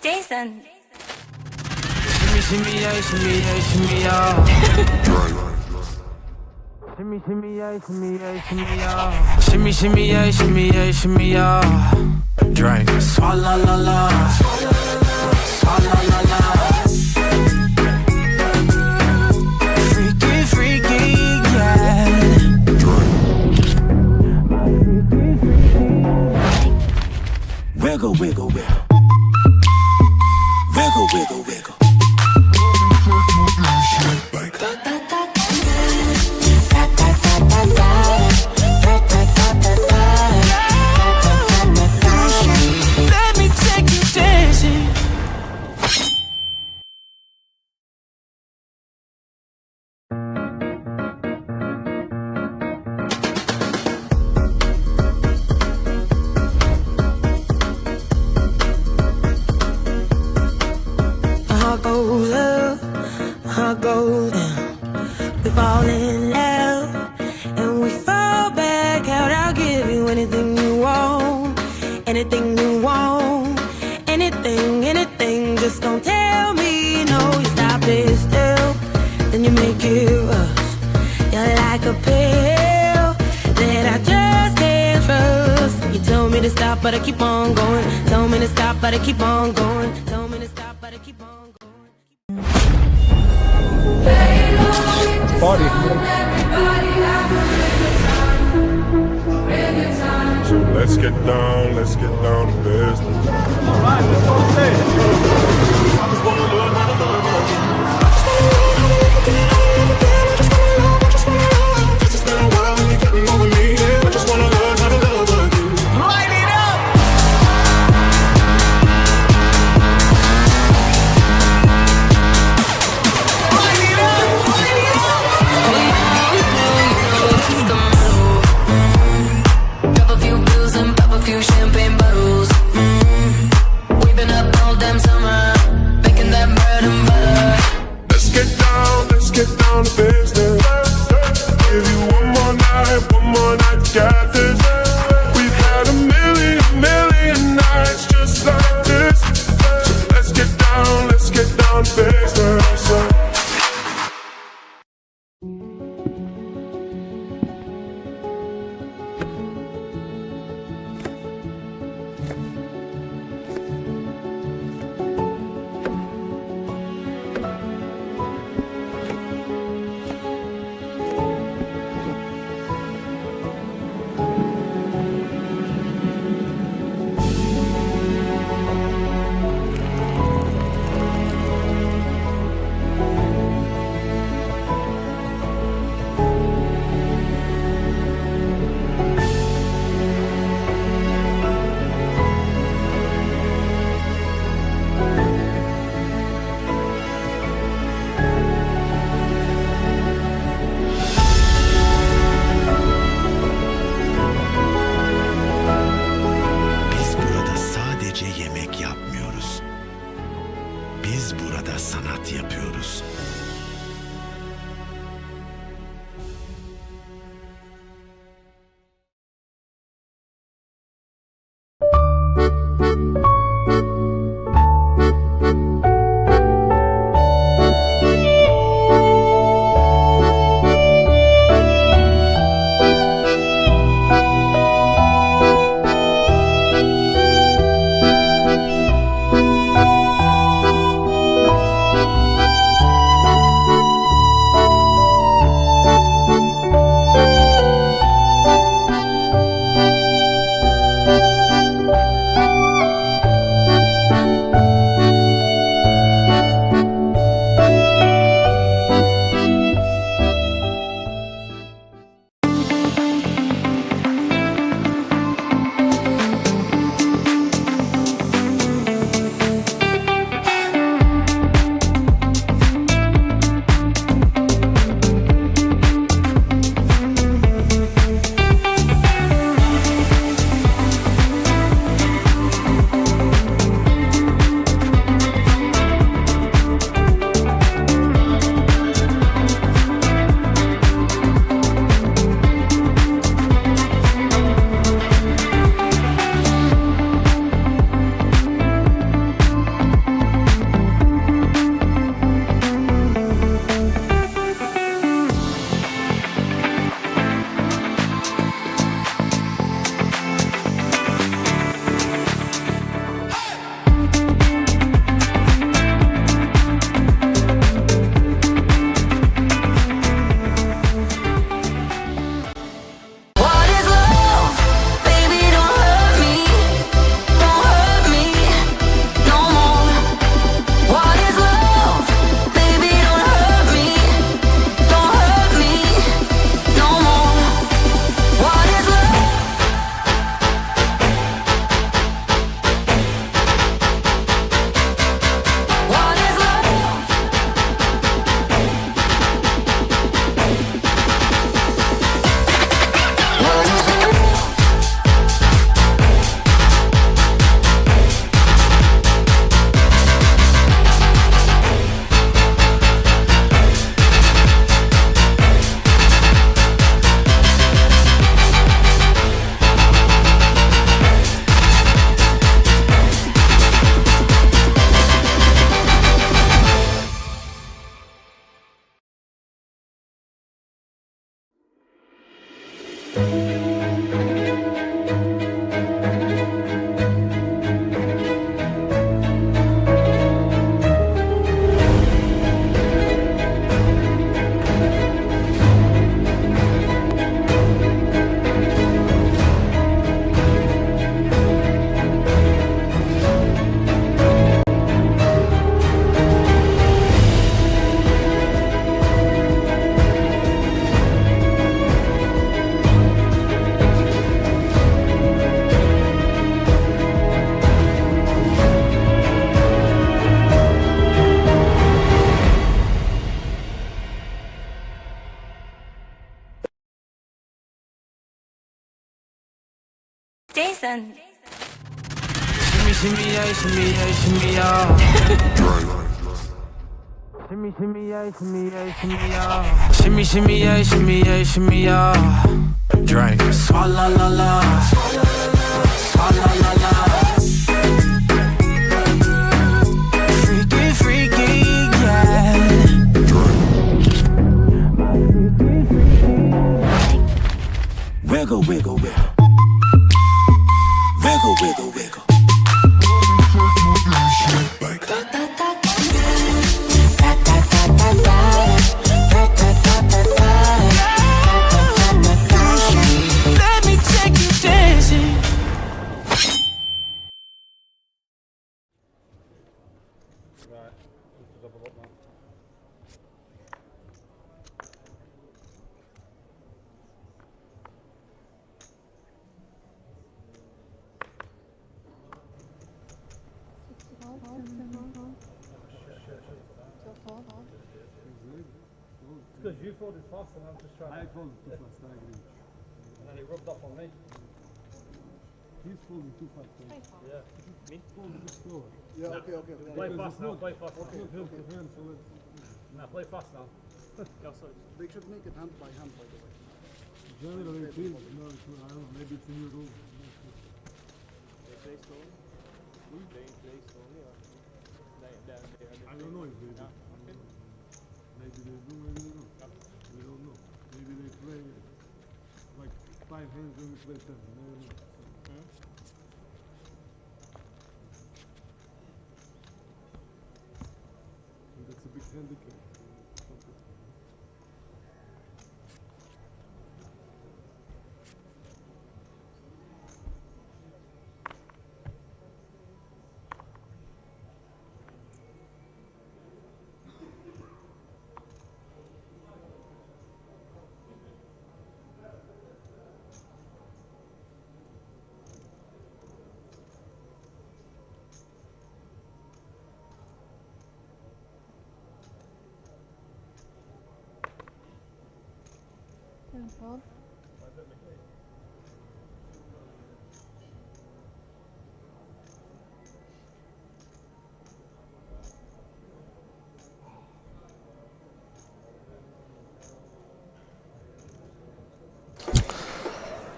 Jason. Shimmy, shimmy, yeah, shimmy, yeah, shimmy, yeah. Shimmy, shimmy, yeah, shimmy, yeah, shimmy, yeah. Shimmy, shimmy, yeah, shimmy, yeah, shimmy, yeah. Drink. Swalla la la. Swalla la la. Freaky, freaky, yeah. Wiggle, wiggle, wiggle. Wiggle, wiggle, wiggle. Let me take you dancing. Heart goes up, heart goes down. We fall in love and we fall back out. I'll give you anything you want, anything you want, anything, anything. Just don't tell me no. You stop it still, then you make it rush. You're like a pill that I just can't trust. You told me to stop, but I keep on going. Told me to stop, but I keep on going. Told me to stop, but I keep on going. Party. So let's get down to business. Alright, let's go on stage. Pop a few pills and pop a few champagne bottles. We've been up all damn summer, making that bread and butter. Let's get down to business. Give you one more night, got this. We've had a million nights just like this. So let's get down to business. Biz burada sadece yemek yapmıyoruz. Biz burada sanat yapıyoruz. Jason. Shimmy, shimmy, yeah, shimmy, yeah, shimmy, yeah. Shimmy, shimmy, yeah, shimmy, yeah, shimmy, yeah. Shimmy, shimmy, yeah, shimmy, yeah, shimmy, yeah. Drink. Swalla la la. Swalla la la. Freaky, freaky, yeah. Wiggle, wiggle, wiggle. Wiggle, wiggle, wiggle. Let me take you dancing. Because you folded fast and I'm just trying. I folded too fast, I agree. And then it rubbed off on me. He's folding too fast. Yeah. Me? Folding too slow. Yeah, okay. Play fast now, play fast. Okay. Now play fast now. They should make it hand by hand, by the way. Generally it is. No, I don't know, maybe it's a new rule. They play slowly? They play slowly or? I don't know if they do. Maybe they do, maybe they don't. We don't know. Maybe they play like 5 hands and we play 10. Never know. And that's a big handicap.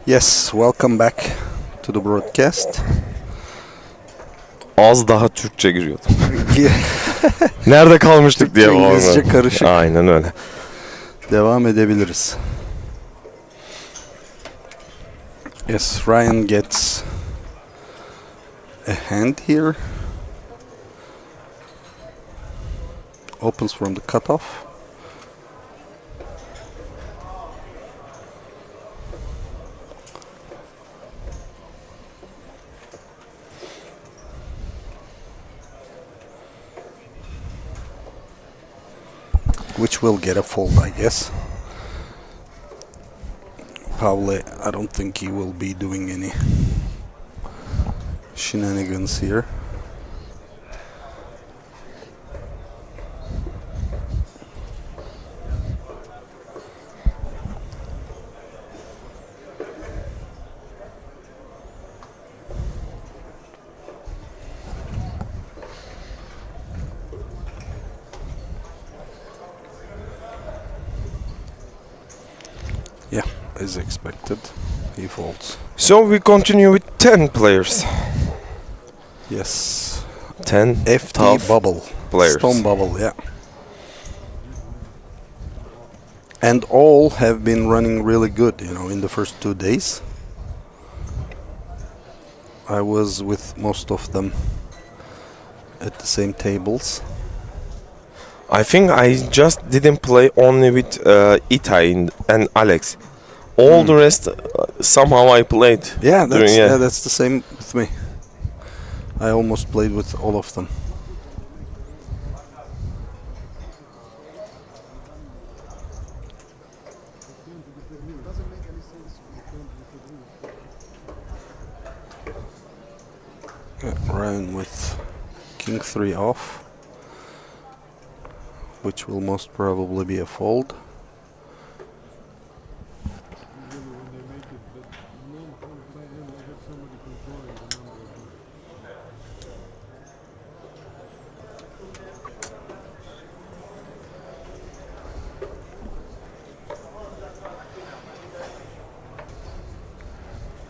Yes, welcome back to the broadcast. Az daha Türkçe giriyordum. Nerede kalmıştık diye İngilizce bağırdım. karışık. Aynen öyle. Devam edebiliriz. Yes, Ryan gets a hand here. Opens from the cutoff. Which will get a fold, I guess. Probably, I don't think he will be doing any shenanigans here. Yeah, as expected, he folds. So we continue with 10 players. Yes. 10 FT tough bubble. players. Stone bubble, yeah. And all have been running really good, you know, in the first 2 days. I was with most of them at the same tables. I think I just didn't play only with Itai and Alex. All the rest, somehow I played. Yeah, during- that's the same with me. I almost played with all of them. Ryan with King 3 off, which will most probably be a fold.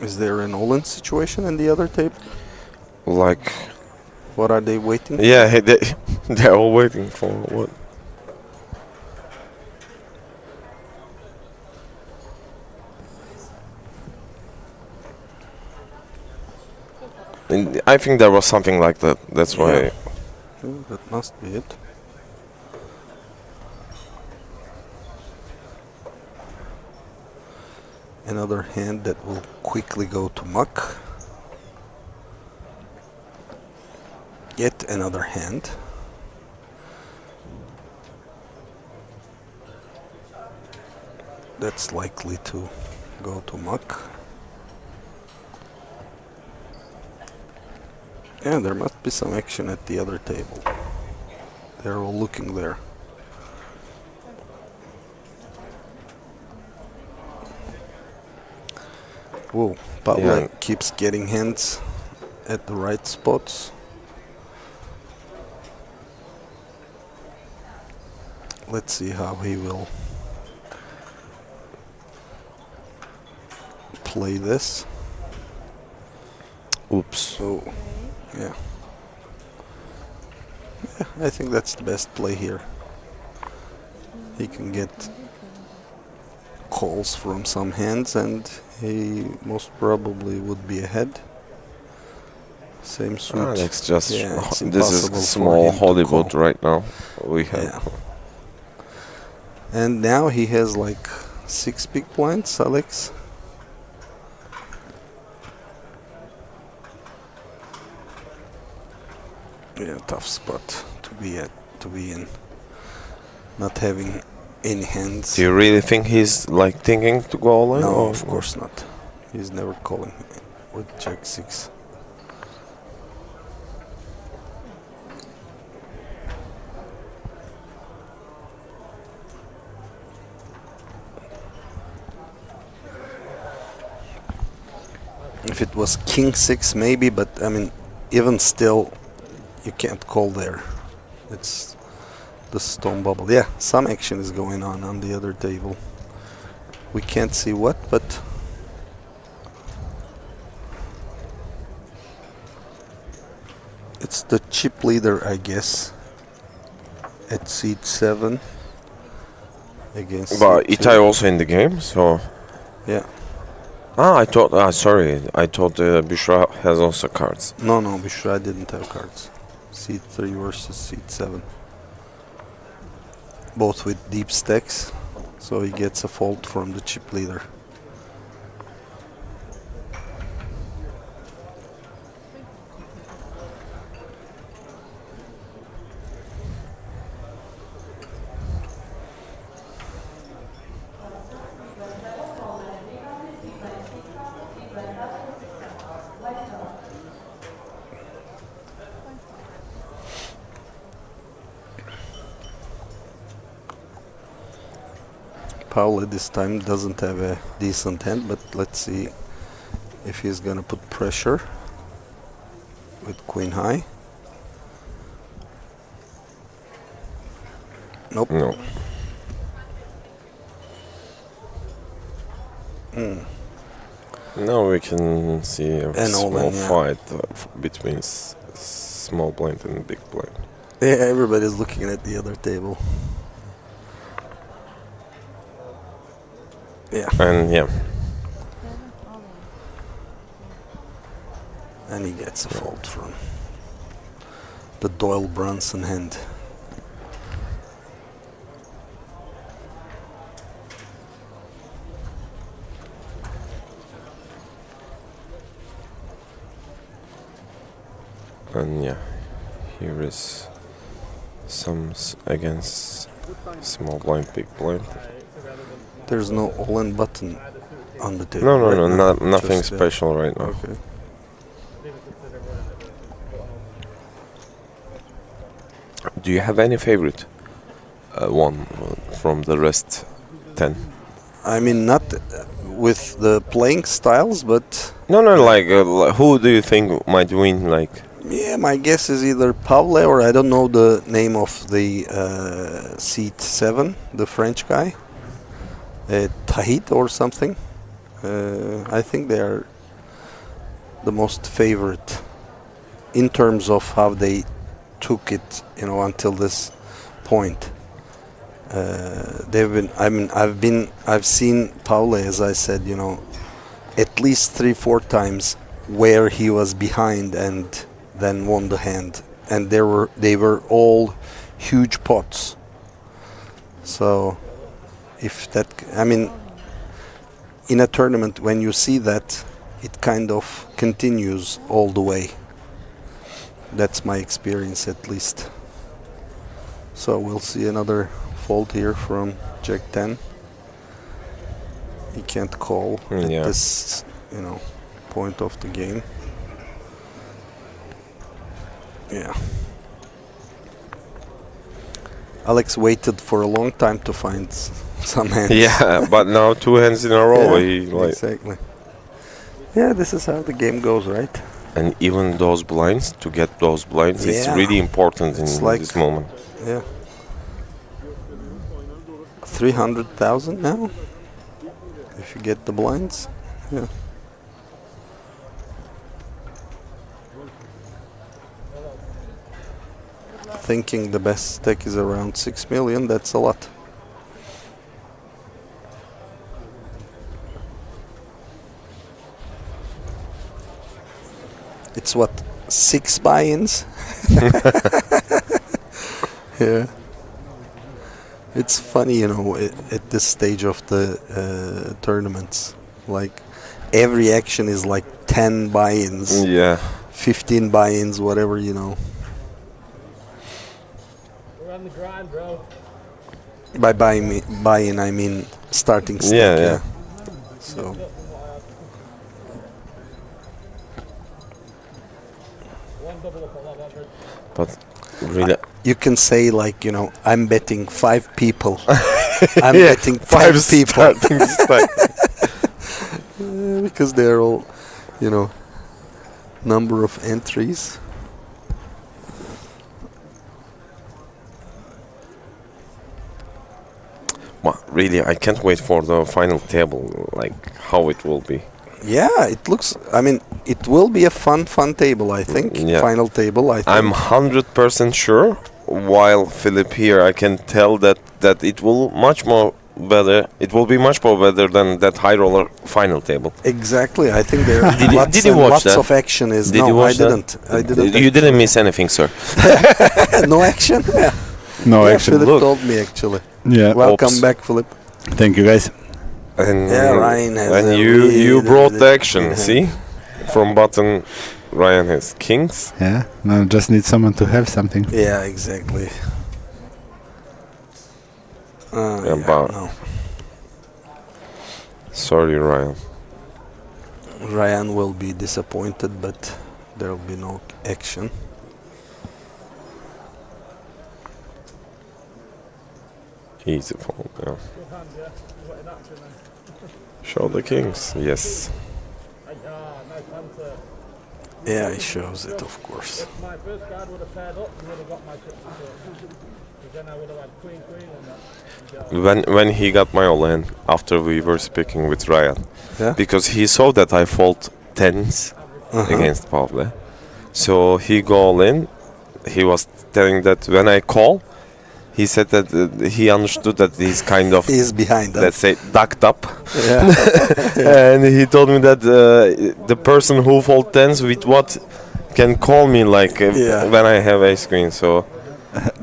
Is there an all-in situation in the other tape? Like, What are they waiting for? yeah, they're all waiting for what? And I think there was something like that. That's why. Yeah. That must be it. Another hand that will quickly go to muck. Yet another hand. That's likely to go to muck. Yeah, there must be some action at the other table. They're all looking there. Whoa, Pavle Yeah. keeps getting hands at the right spots. Let's see how he will play this. Oops. Oh, yeah. Yeah, I think that's the best play here. He can get calls from some hands and he most probably would be ahead. Same suit. Alex just Yeah, it's this is impossible for small him to Hollywood call. right now. We have. Yeah. And now he has like 6 big blinds, Alex. Yeah, tough spot to be in. Not having any hands. Do you really think he's like thinking to go all in? No, or- of course not. He's never calling with Jack 6. If it was King 6 maybe, but I mean, even still, you can't call there. It's the stone bubble. Yeah, some action is going on the other table. We can't see what, but it's the chip leader, I guess, at seat 7 against. But seat Itai 2. also in the game, so. Yeah. I thought. Sorry. I thought Bishra has also cards. No, Bishra didn't have cards. Seat 3 versus seat 7. Both with deep stacks, so he gets a fault from the chip leader. Paula this time doesn't have a decent hand, but let's see if he's gonna put pressure with queen high. Nope. No. Now we can see a An small all-in, yeah. fight between small blind and big blind. Yeah, everybody's looking at the other table. Yeah. And yeah. And he gets a fault from the Doyle Brunson hand. And yeah, here is some against small blind, big blind. There's no all-in button on the table. No, right now, nothing just, special right now. Okay. Do you have any favorite one from the rest 10? I mean, not with the playing styles, but No, like who do you think might win? Like, yeah, my guess is either Pavle or I don't know the name of the seat 7, the French guy, Tahit or something. I think they are the most favorite in terms of how they took it, you know, until this point. I've seen Paule, as I said, you know, at least 3-4 times where he was behind and then won the hand, and they were all huge pots. So if that, I mean, in a tournament when you see that, it kind of continues all the way. That's my experience, at least. So we'll see another fold here from Jack 10. He can't call at this, you know, point of the game. Yeah. Alex waited for a long time to find some hands. Yeah, but now 2 hands in a row. Yeah, exactly. Yeah, this is how the game goes, right? And even those blinds, to get those blinds, it's really important in this moment. Yeah. 300,000 now? If you get the blinds? Yeah. Thinking the best stack is around 6 million, that's a lot. It's what, 6 buy-ins? Yeah. It's funny, you know, at this stage of the tournaments, like every action is like 10 buy-ins, 15 buy-ins, whatever, you know. We're on the grind, bro. By buy-in, I mean starting stack. Yeah. So. But really, you can say, like, you know, I'm betting 5 people. I'm betting 5 people. Because they're all, you know, number of entries. well, really, I can't wait for the final table, like how it will be. Yeah, it looks, I mean, it will be a fun table, I think. Yeah. Final table, I think. I'm 100% sure. While Philip here, I can tell that it will much more better. It will be much more better than that high roller final table. Exactly, I think there are did you watch lots that? of action. Is Did no, you watch I didn't. that? I didn't. You didn't miss anything, sir. No action. No yeah, action. Philip Look. told me actually. Yeah. Welcome Oops. back, Philip. Thank you, guys. And Ryan has and a you really brought the action. good See, from button, Ryan has kings. Yeah. Now just need someone to have something. Yeah, exactly. No. Sorry, Ryan. Ryan will be disappointed, but there will be no action. Easy fold, yeah. Show the kings, yes. Yeah, he shows it, of course. If my first card would have paired up, you would have got my chips. Because then I would have had queen and that. When he got my all in, after we were speaking with Ryan, Yeah? because he saw that I fold tens against Pavle, so he go all in. He was telling that when I call, he said that he understood that he's kind of, He's behind us. let's say, ducked up. Yeah. And he told me that the person who fold tens with what can call me like Yeah. when I have ace queen. So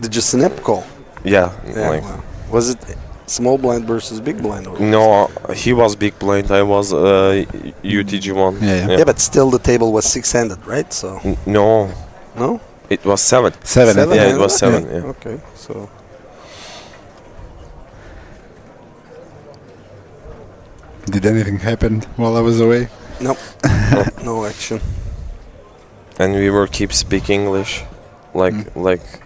Did you snap call? yeah, Yeah. like Wow. Was it small blind versus big blind? Or no, he was big blind. I was UTG1. Yeah. Yeah, but still the table was 6-handed, right? So No, no. it was 7. Seven. Yeah, it was Okay. 7. Yeah. Okay, so Did anything happen while I was away? nope, no action. And we were keep speaking English, like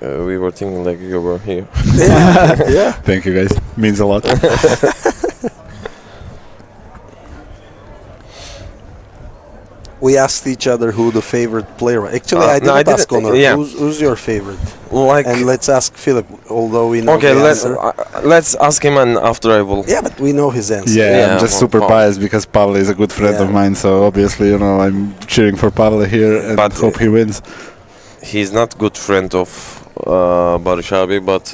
we were thinking like you were here. Yeah. Thank you, guys. Means a lot. We asked each other who the favorite player. Actually, I no, didn't ask didn't- Onur. yeah. Who's your favorite? Like, And let's ask Philip, although we know okay, the let's answer. ask him, and after I will. Yeah, but we know his answer. Yeah, Yeah, I'm just well, super Paul. biased because Pavle is a good friend of Yeah. mine, so obviously, you know, I'm cheering for Pavle here and But, hope he wins. He's not good friend of Barış abi, but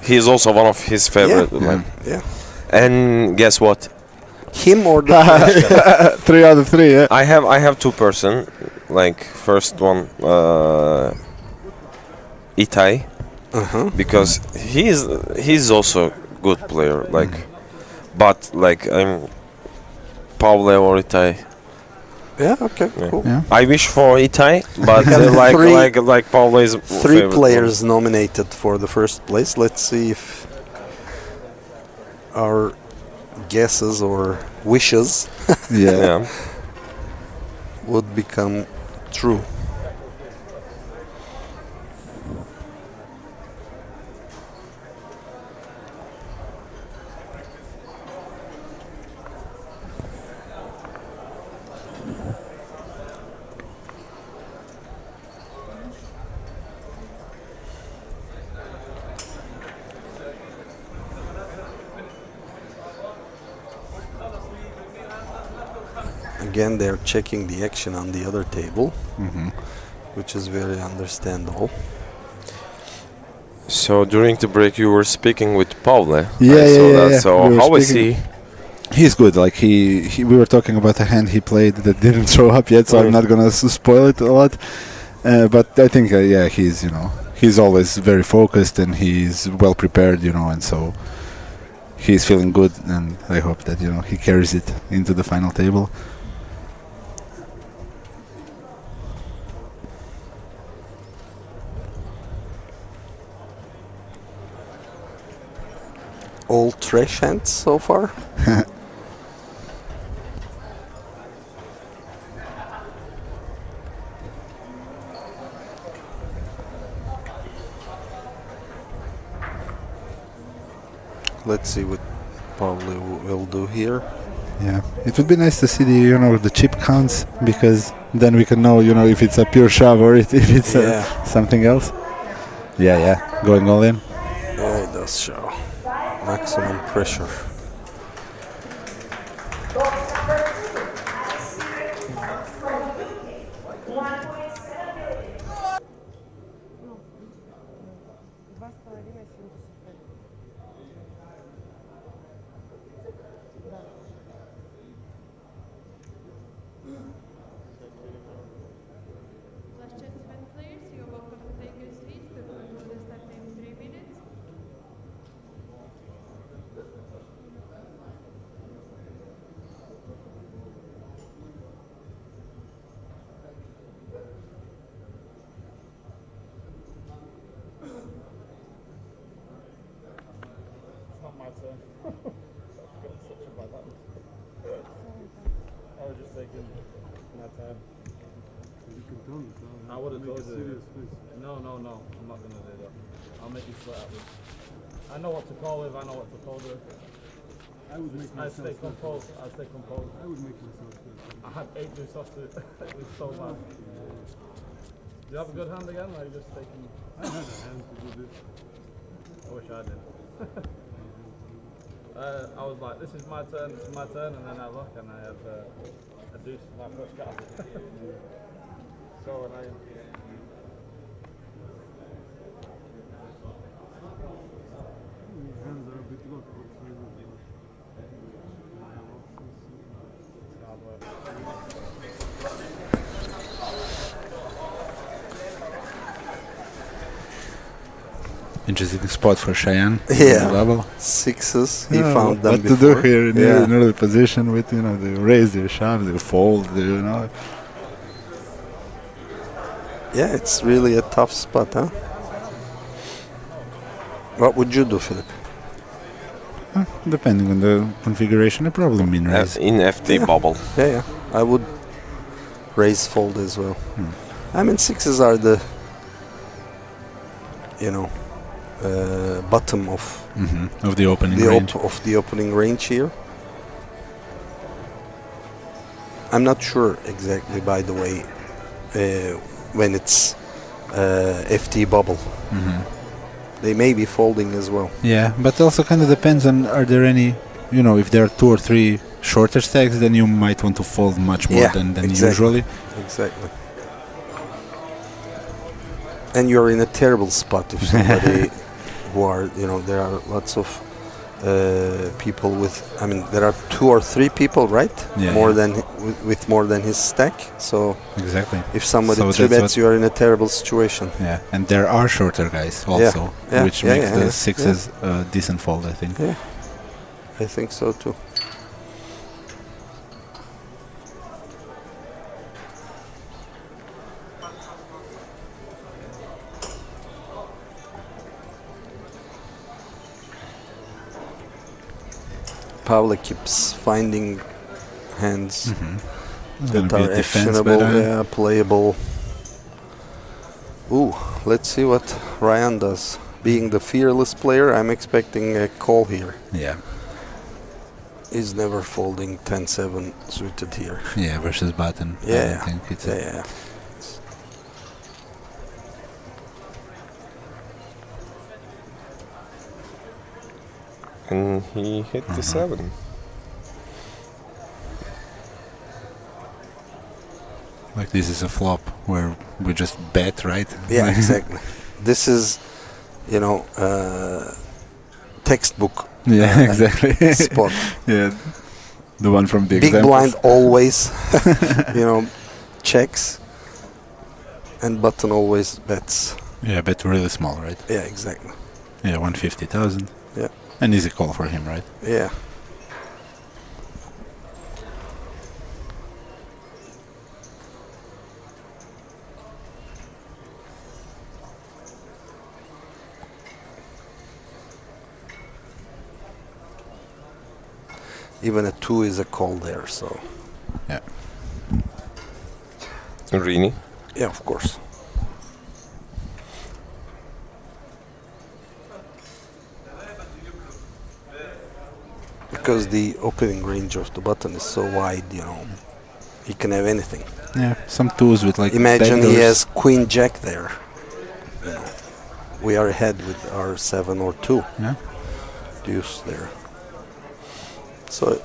he's also one of his favorite. Yeah. Like, Yeah. and guess what? Him or the trash guy? 3 out of 3, yeah. I have two person. Like first one, Itai, because he's also good player. Like, but like I'm Pavle or Itai. Yeah, okay, Yeah. cool. Yeah. I wish for Itai, but Three- like Pavle is Three favorite players nominated for the first place. Let's see if our guesses or wishes one. Yeah. Yeah. would become true. Again, they're checking the action on the other table, which is very understandable. So during the break, you were speaking with Pavle. Yeah, I saw yeah, that. yeah. So We were how is speaking- he? He's good. Like we were talking about a hand he played that didn't show up yet, so I'm not gonna spoil it a lot. But I think, yeah, he's always very focused and he's well prepared, and so he's feeling good. And I hope that he carries it into the final table. All trash hands so far. Let's see what probably will do here. Yeah, it would be nice to see the chip counts, because then we can know if it's a pure shove or if it's something else. Yeah, going all in. Yeah, it does show maximum pressure. Not my turn. I've got such a bad habit. I was just taking my time. You can tell me, so I would have make told a you. serious face. No, I'm not going to do that. I'll make you sweat at this. I know what to call with, I know what to fold with. I would make I myself stay sweat. composed. I stay composed. I would make myself sweat. I had 8 loose offs to it was so bad. Do you have a good hand again, or are you just taking... I had a hand to do this. I wish I did. I was like, this is my turn, and then I look and I have a deuce for my first card. So when I... Your hands are a bit locked, but it's really good. Hard work. Interesting spot for Cheyenne. Yeah. In the bubble. Sixes, he Yeah, found them what before. to do here in Yeah. an early position with they raise, they shove, they fold, Yeah, it's really a tough spot, huh? What would you do, Philip? Depending on the configuration, I probably mean raise. In FT bubble. Yeah, I would raise fold as well. I mean, sixes are the, bottom of Of the opening the range. of the opening range here. I'm not sure exactly, by the way, when it's FT bubble. They may be folding as well. Yeah, but also kind of depends on, are there any, you know, if there are 2 or 3 shorter stacks, then you might want to fold much more than exactly. usually. Exactly. And you're in a terrible spot if somebody who are, you know, there are lots of people with, I mean, there are 2 or 3 people, right? Yeah, more yeah. than with more than his stack. So exactly. if somebody So 3 that's bets, you are in a terrible situation. Yeah, and there are shorter guys also, Yeah, which yeah, makes yeah, the yeah, sixes decent fold, I think. Yeah, I think so too. Pavle keeps finding hands that Gonna be are a defense actionable, better. playable. Ooh, let's see what Ryan does. Being the fearless player, I'm expecting a call here. Yeah. He's never folding 10-7 suited here. Yeah, versus button. I Yeah, don't think it's yeah. And he hit the 7. like this is a flop where we just bet, right? Yeah, exactly. This is, you know, textbook. Yeah, exactly. Spot. Yeah, the one from the Big examples. blind always, you know, checks, and button always bets. Yeah, bet really small, right? Yeah, exactly. Yeah, 150,000. Yeah. An easy call for him, right? Yeah. Even a 2 is a call there, so. Yeah. Really? Yeah, of course. Because the opening range of the button is so wide, you know, he can have anything. Yeah, some twos with like. Imagine he backdoors. has Queen Jack there. You know, we are ahead with our 7 or 2. Yeah. Deuce there. So,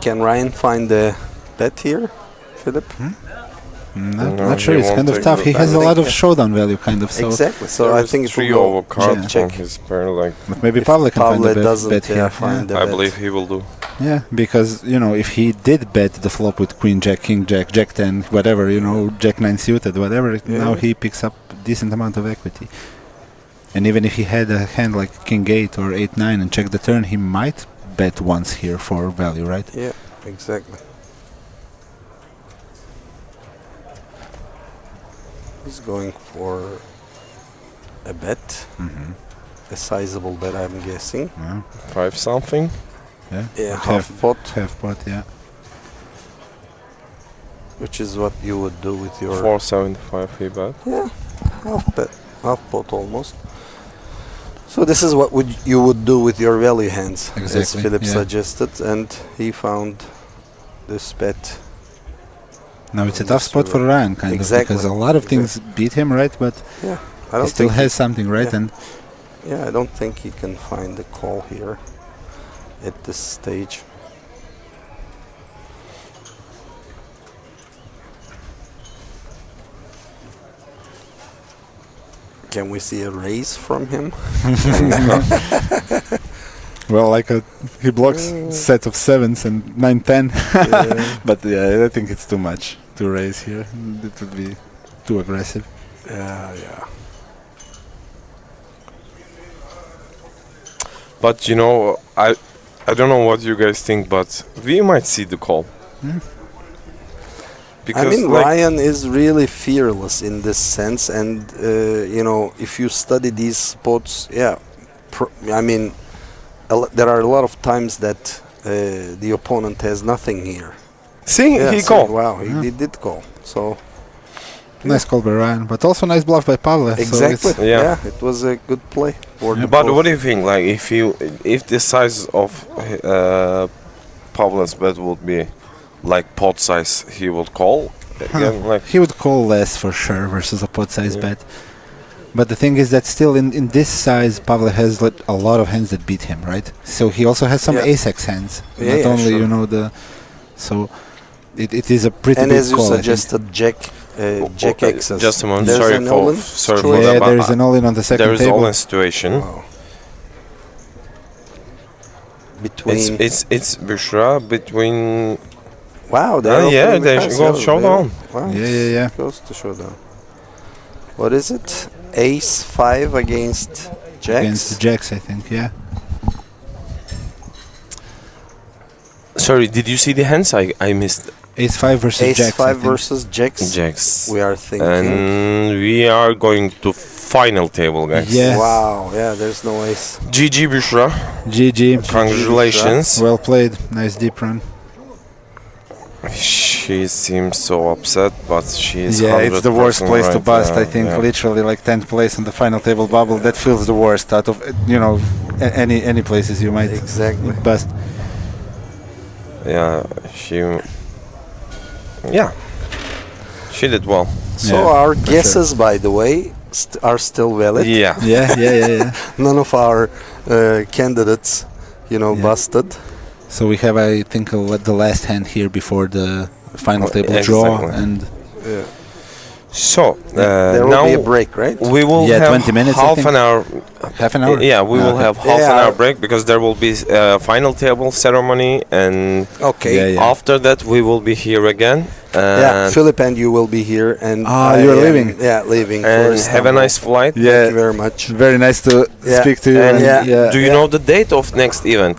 can Ryan find the bet here, Philip? Not, No, not sure. he It's won't kind of take tough. the He has a bet. lot of Yeah. showdown value, kind of. So Exactly. So There I is think it 3 will go over card check. on his pair, like, but maybe If Pavle can find Pavle the doesn't, bet here. find the I bet. believe he will do. Yeah, because you know, if he did bet the flop with Queen Jack, King Jack, Jack 10, whatever, you know, Jack 9 suited, whatever, now he picks up a decent amount of equity. And even if he had a hand like King 8 or 8 9 and check the turn, he might bet once here for value, right? Yeah, exactly. He's going for a bet, a sizable bet, I'm guessing. Yeah. 5 something. Yeah. Yeah, half pot, Half pot, yeah. which is what you would do with your 475 he bet. yeah, half bet, half pot almost. So this is what you would do with your value hands, as Exactly, Philip yeah. suggested, and he found this bet. Now it's a tough spot for Ryan, kind Exactly. of, because a lot of things beat him, right? But Yeah, I he don't still think has something, right? yeah. And Yeah, I don't think he can find the call here at this stage. Can we see a raise from him? well, like he blocks set of 7s and 9 10. Yeah. But yeah, I think it's too much to raise here. It would be too aggressive. Yeah. But you know, I don't know what you guys think, but we might see the call. I mean, like, Ryan is really fearless in this sense, and you know, if you study these spots, yeah, I mean, there are a lot of times that the opponent has nothing here. See, Yeah, he so, called. Wow, he did call. So Nice call by Ryan, but also nice bluff by Pavle. exactly, So Yeah. it was a good play. For the But both. what do you think? Like, if the size of Pavlov's bet would be like pot size, he would call again. Like He would call less for sure versus a pot size bet. But the thing is that still in this size, Pavle has a lot of hands that beat him, right? So he also has some ace-x hands. Yeah, Not only, sure. you know, the... So it is a pretty And big as you call, I think. suggested, Jack X's. just a moment. There's Sorry an for all-in sorry for situation? that. Yeah, but there is an all-in on the second there is table. all-in situation. Wow. Between It's Bushra between. wow, they're Yeah, opening they the cards, go showdown. Wow, Yeah. goes to showdown. What is it? Ace 5 against Jacks. Against the Jacks, I think, yeah. Sorry, did you see the hands? I missed. Ace 5 versus Ace Jacks. I 5 think. versus Jacks. Jacks. We are thinking. And we are going to final table, guys. Yeah. Wow, yeah, there's no ace. GG Bushra. GG. Congratulations. Well played. Nice deep run. She seems so upset, but she is Yeah, it's the worst 100% place to right, bust. I yeah, think yeah. literally like 10th place on the final table bubble. That feels the worst out of any places you might Exactly. bust. Yeah, she did well. So Yeah, our for guesses, by the way, are still valid. Yeah. Yeah. None of our candidates, busted. So we have, I think, the last hand here before the final table draw, Exactly. and Yeah. So There will now be a break, right? we will Yeah, have 20 minutes, I half think. an hour. half an hour. Yeah, we will Okay. have half an Yeah. hour break because there will be final table ceremony, and Okay. Yeah. after that we will be here again. Yeah, Philip and you will be here, and you're I am, leaving? Yeah, leaving. for And have a Istanbul. nice flight. Yeah. Thank you very much. Very nice to Yeah. speak to you. And do you Yeah. know the date of next event?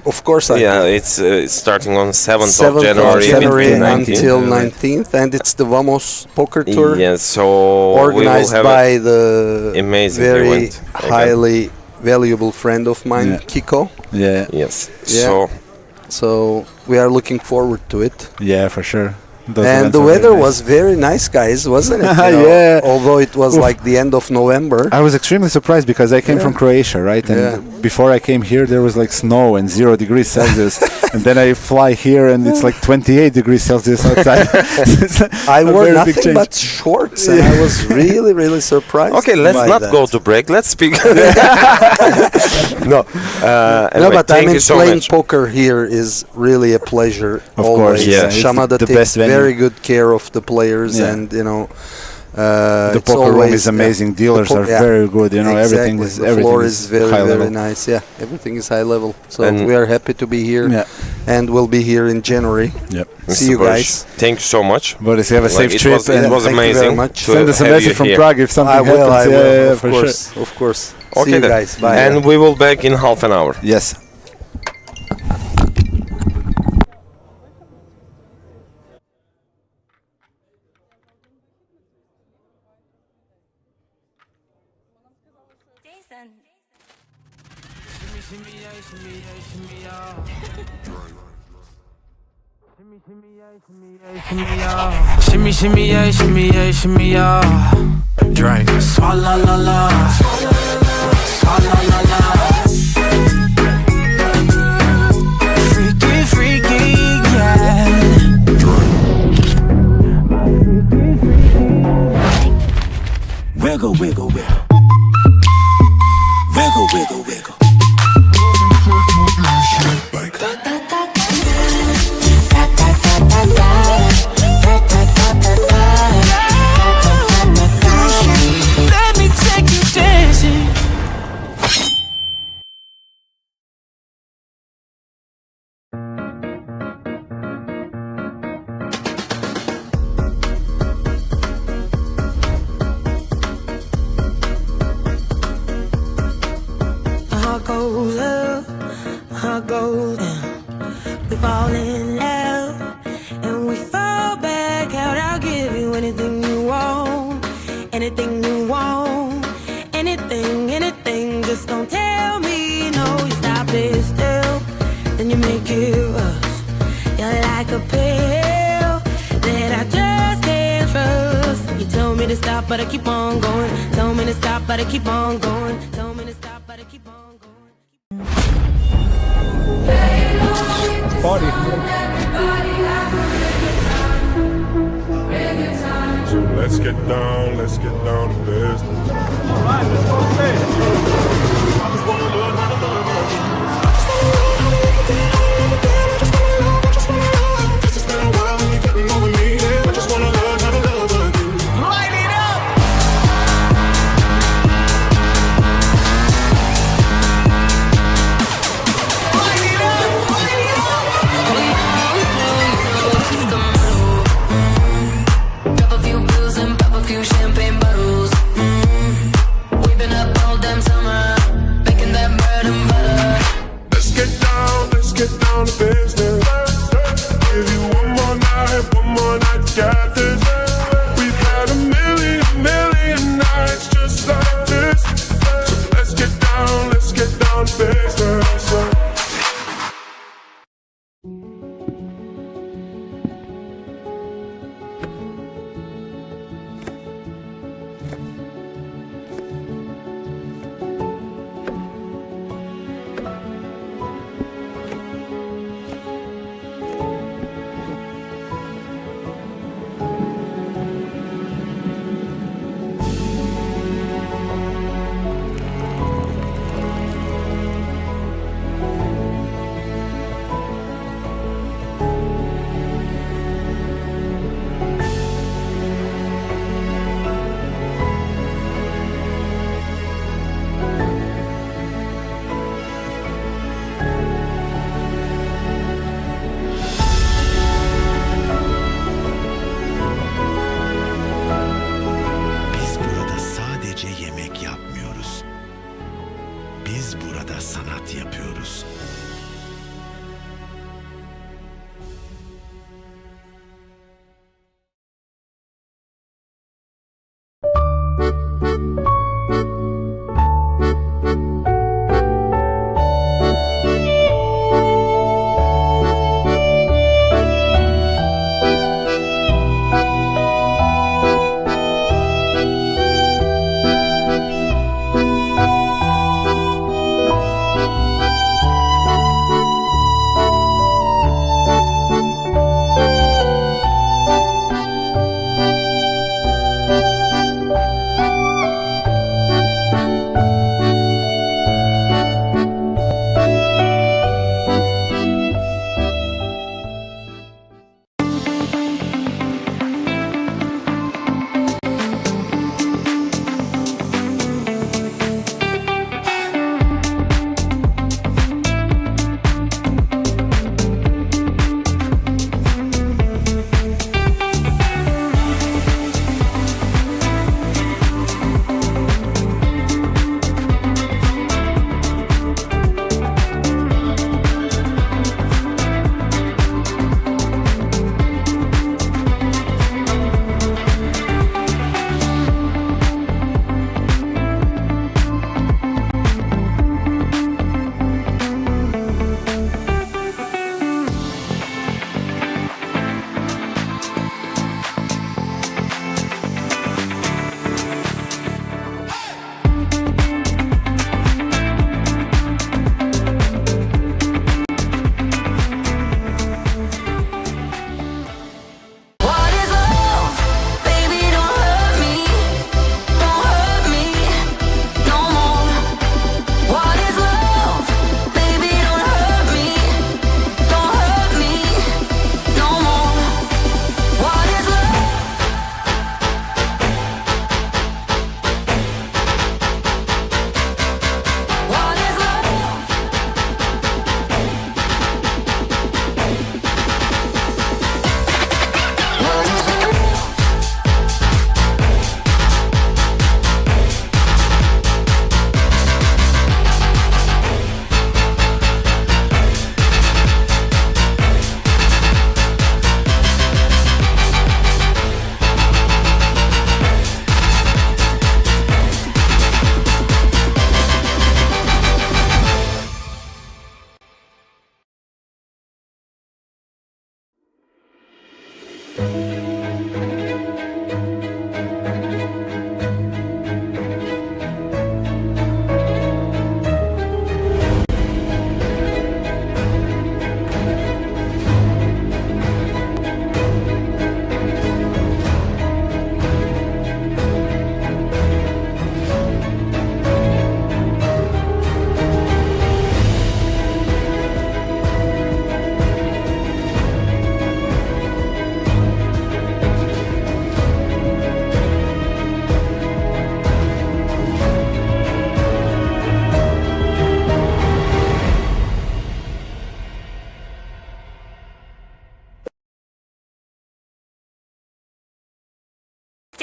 Of course, I Yeah, do. it's starting on 7th 7th of January, January until 19th. until 19th, and it's the Vamos Poker Tour, Yes, so organized we will have by the amazing very event again. highly valuable friend of mine, Yeah. Kiko. Yeah, Yes. Yeah. So we are looking forward to it. yeah, for sure. Those And events the are very weather nice. was very nice, guys, wasn't it? Yeah. Although it was Oof. like the end of November. I was extremely surprised because I came Yeah. from Croatia, right? And Yeah. before I came here, there was like snow and 0 degrees Celsius. And then I fly here and it's like 28 degrees Celsius outside. I A wore very big nothing change. but shorts, and I was really, really surprised. Okay, let's by not that. go to break. Let's speak. No, No, anyway, but I thank mean, you so playing much. poker here is really a pleasure. Of always. course, yeah. It's Chamada the takes best venue. very good care of the players, Yeah. and The it's poker room always, is amazing. Dealers the are yeah. very good. You know, everything Exactly. is The everything floor is very, high very level. nice. Yeah, everything is high level. So And- we are happy to be here, Yeah. and we'll be here in January. Yep. See you Mr. guys. Boris, thank you so much. Boris, you have a Like, safe it trip. was, it and was Thank you very amazing. much. to send us a have message you from here. Prague if something I will. happens. I will. Yeah, Of for course. sure. Of course. Okay, See you then. guys. Bye. And we will back in half an hour. Yes. Jason. Shimmy, yeah, shimmy, yeah, shimmy, yeah. Shimmy, shimmy, yeah, shimmy, yeah, shimmy, yeah. Shimmy, shimmy, yeah, shimmy, yeah, shimmy, yeah. Drink. Swalla la la. Swalla la la. Freaky, freaky, yeah. Wiggle, wiggle, wiggle. Wiggle, wiggle, wiggle. Let me take you dancing. Heart goes up, heart goes down. We fall in love and we fall back out. I'll give you anything you want, anything you want, anything, anything. Just don't tell me no. You stop it still, then you make it rush. You're like a pill that I just can't trust. You tell me to stop, but I keep on going. Tell me to stop, but I keep on going. Tell me to stop, but I keep on going. party. So let's get down to business. Alright, let's go champagne bottles. We've been up all damn summer, making that bread and butter. Let's get down to business. Give you one more night, got this. We've had a million nights just like this. So let's get down to business.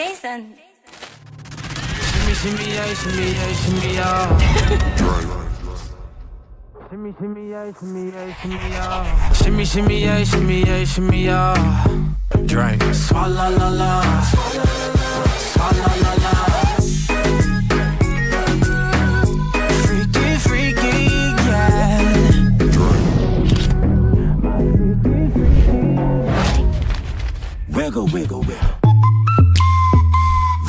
Jason. Shimmy, shimmy, yeah, shimmy, yeah, shimmy, yeah. Shimmy, shimmy, yeah, shimmy, yeah, shimmy, yeah. Shimmy, shimmy, yeah, shimmy, yeah, shimmy, yeah. Drink. Swalla la la. Swalla la la. Freaky, freaky, yeah. Wiggle, wiggle, wiggle.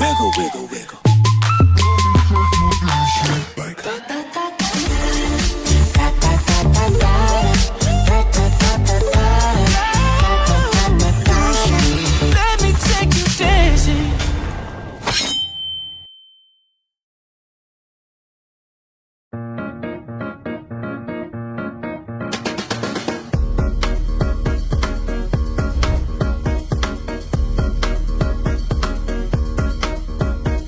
Wiggle, wiggle, wiggle. Let me take you dancing.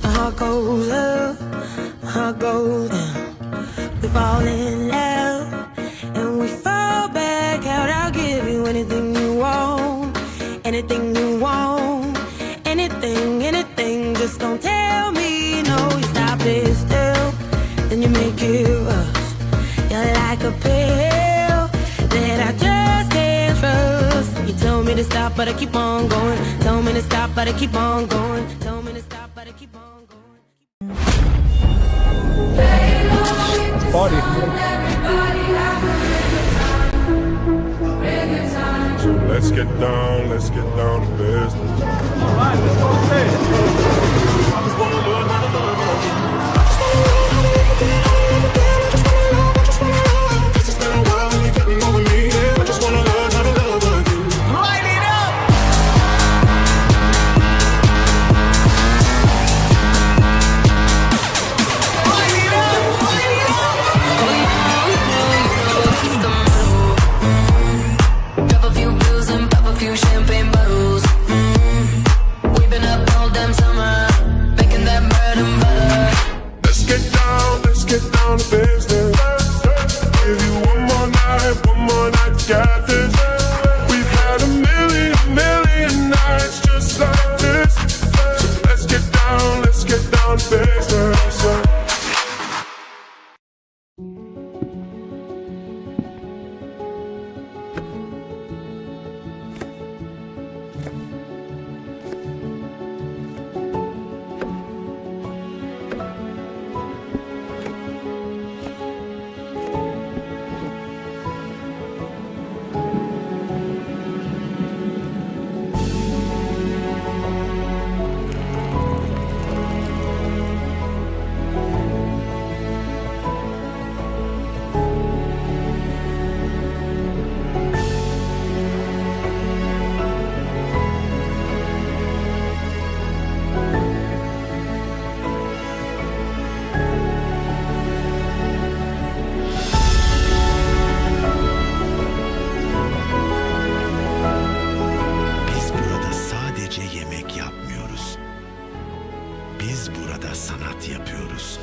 Heart goes up, heart goes down. We fall in love and we fall back out. I'll give you anything you want, anything you want, anything, anything. Just don't tell me no. You stop it still, then you make it rush. You're like a pill that I just can't trust. You tell me to stop, but I keep on going. Tell me to stop, but I keep on going. Tell me to stop, but I keep on going. Party. Let's get down to business. Alright, let's go stage. I just wanna learn how to love again. Drop a few pills and pop a few champagne bottles. We've been up all damn summer, making that bread and butter. Let's get down to business. Give you one more night, got this. We've had a million nights just like this. So let's get down to business. Biz burada sadece yemek yapmıyoruz. Biz burada sanat yapıyoruz.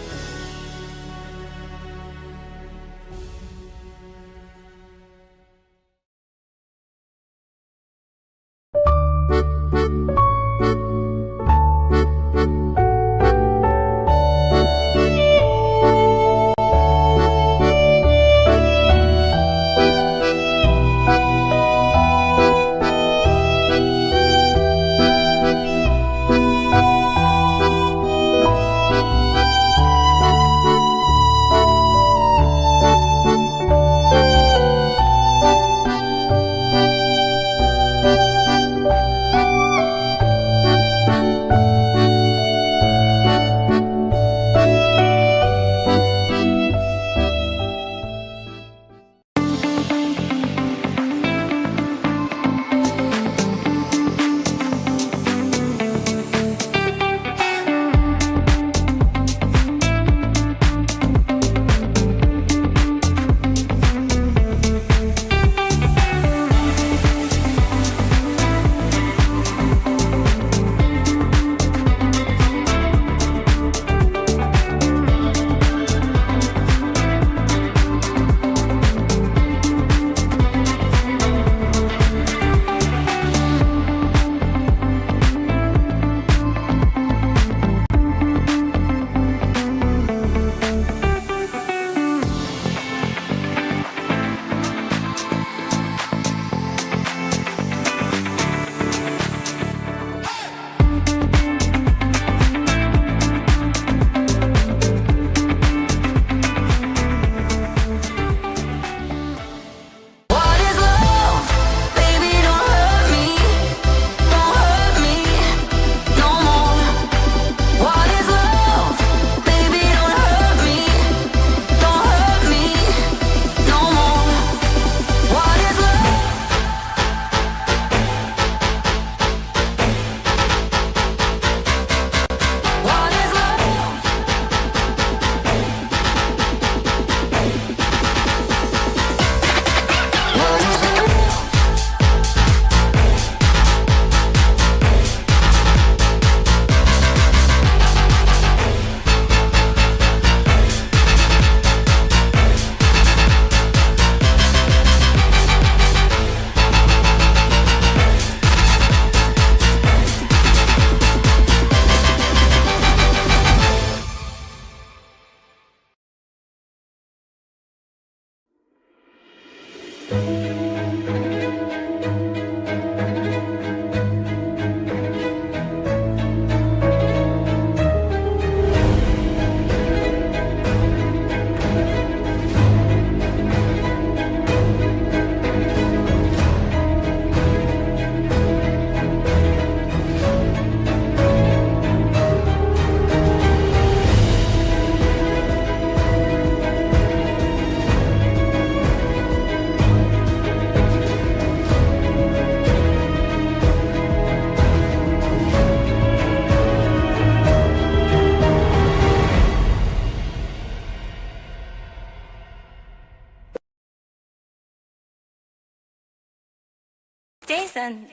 Jason.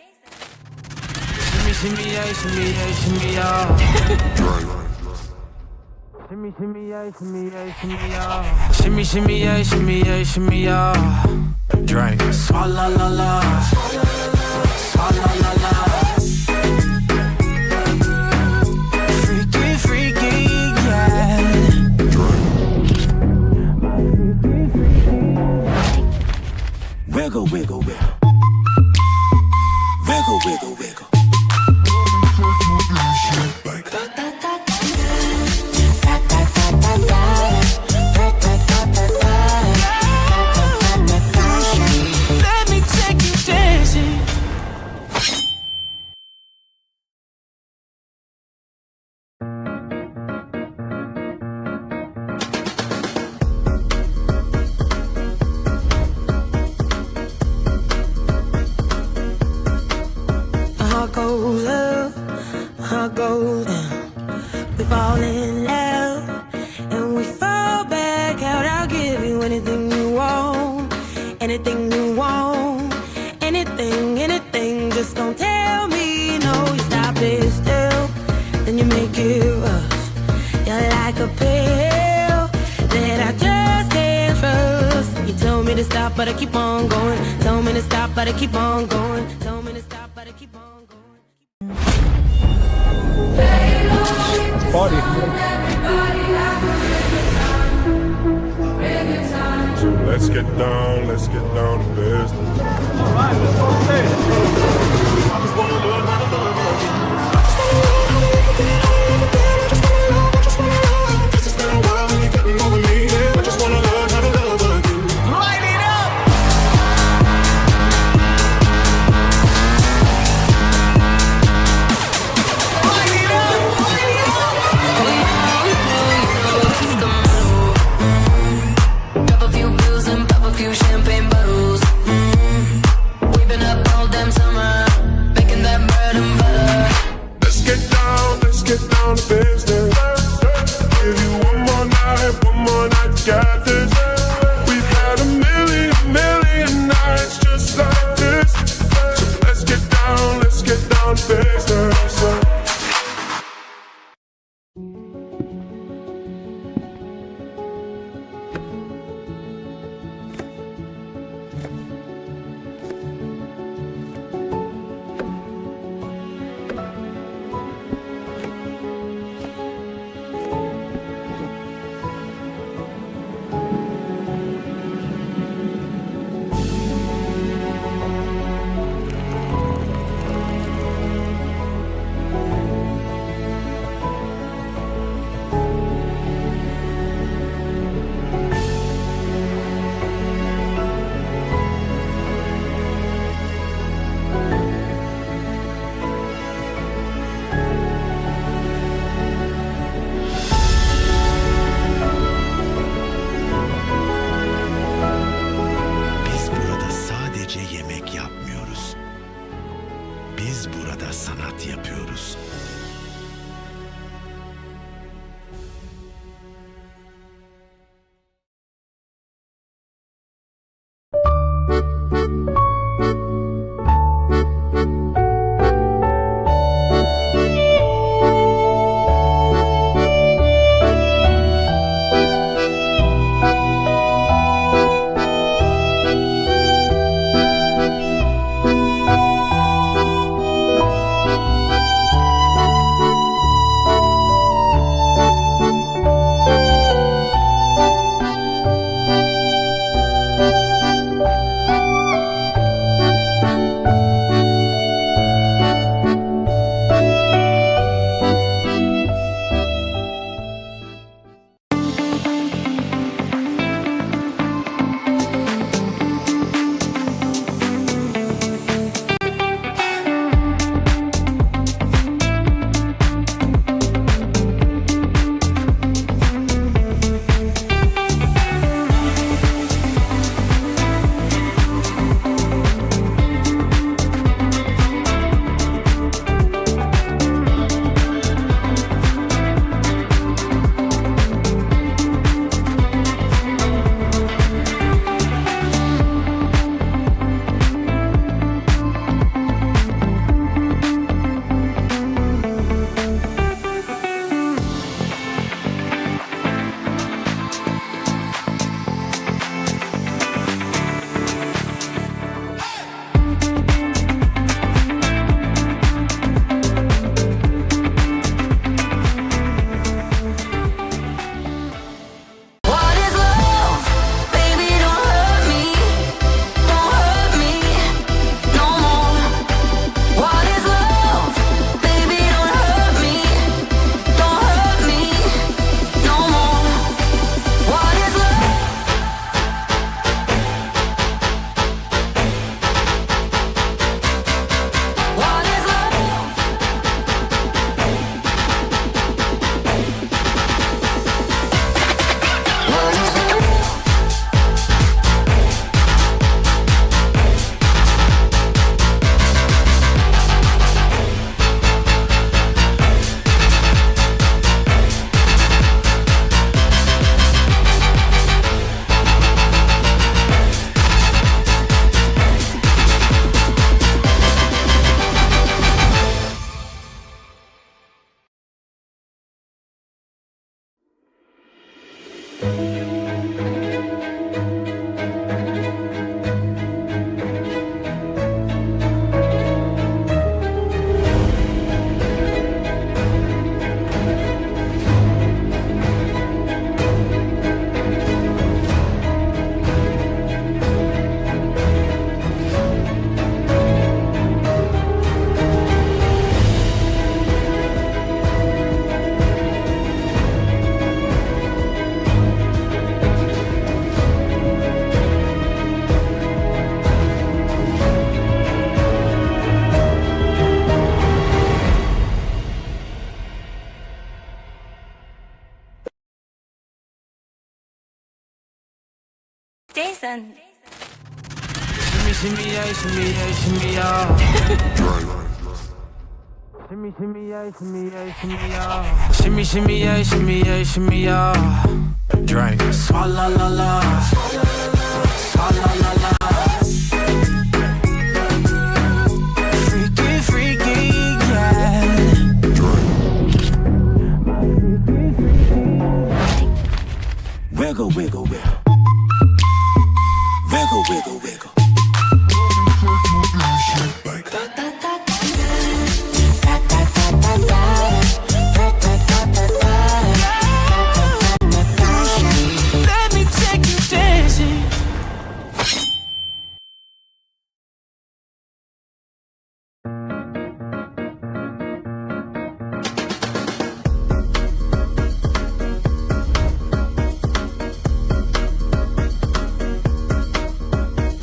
Shimmy, shimmy, yeah, shimmy, yeah, shimmy, yeah. Shimmy, shimmy, yeah, shimmy, yeah, shimmy, yeah. Shimmy, shimmy, yeah, shimmy, yeah, shimmy, yeah. Drink. Swalla la la. Swalla la la. Freaky, freaky, yeah. Wiggle, wiggle, wiggle. Wiggle, wiggle, wiggle. Let me take you dancing. Heart goes up, heart goes down. We fall in love and we fall back out. I'll give you anything you want, anything you want, anything, anything. Just don't tell me no. You stop it still, then you make it rush. You're like a pill that I just can't trust. You told me to stop, but I keep on going. Told me to stop, but I keep on going. Told me to stop, but I keep on going. Party. So let's get down to business. Alright, let's go Light it up. Light it up. Pop a few pills and pop a few champagne bottles. We've been up all damn summer, making that bread and butter. Let's get down to business. Give you one more night, got this. We've had a million nights just like this. So let's get down to business. Jason. Shimmy, shimmy, yeah, shimmy, yeah, shimmy, yeah. Shimmy, shimmy, yeah, shimmy, yeah, shimmy, yeah. Shimmy, shimmy, yeah, shimmy, yeah, shimmy, yeah. Drink. Swalla la la. Swalla la la. Freaky, freaky, yeah. Wiggle, wiggle, wiggle. Wiggle, wiggle, wiggle. Let me take you dancing.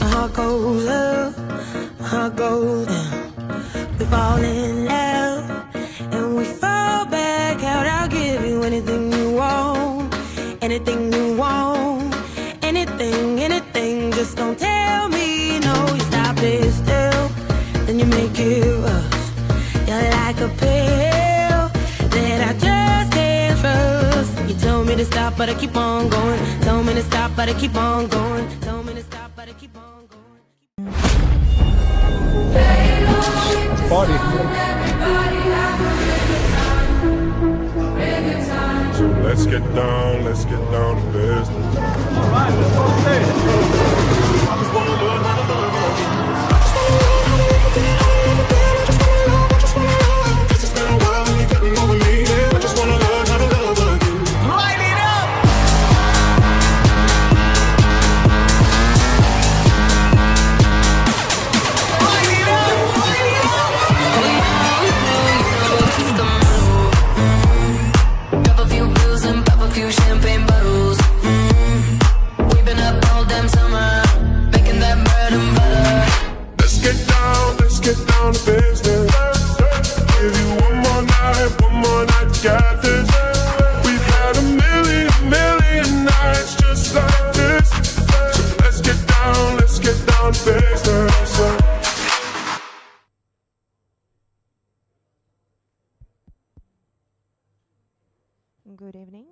Heart goes up, heart goes down. We fall in love and we fall back out. I'll give you anything you want, anything you want, anything, anything. Just don't tell me no. You stop it still, then you make it rush. You're like a pill that I just can't trust. You tell me to stop, but I keep on going. Tell me to stop, but I keep on going. Tell me to stop, but I keep on going. Party. So let's get down to business. Alright, let's go Light it up. Light it up. Grab a few pills and pop a few champagne bottles. We've been up all damn summer, making that bread and butter. Let's get down to business. Give you one more night, got this. We've had a million nights just like this. So let's get down to business. Good evening.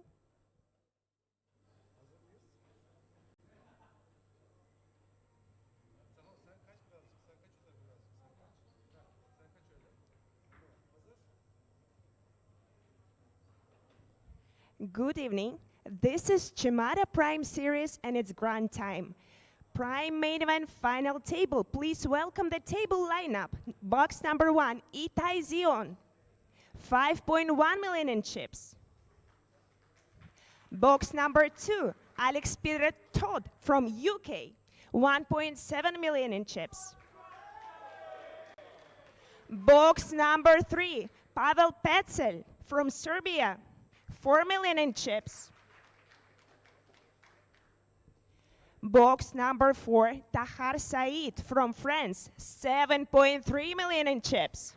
Good evening. This is Chamada Prime Series and it's grand time. Prime Main Event final table. Please welcome the table lineup. Box number 1, Itai Zion, 5.1 million in chips. Box number 2, Alex Piret Todd from UK, 1.7 million in chips. Box number 3, Pavel Petzel from Serbia, 4 million in chips. Box number 4, Tahar Said from France, 7.3 million in chips.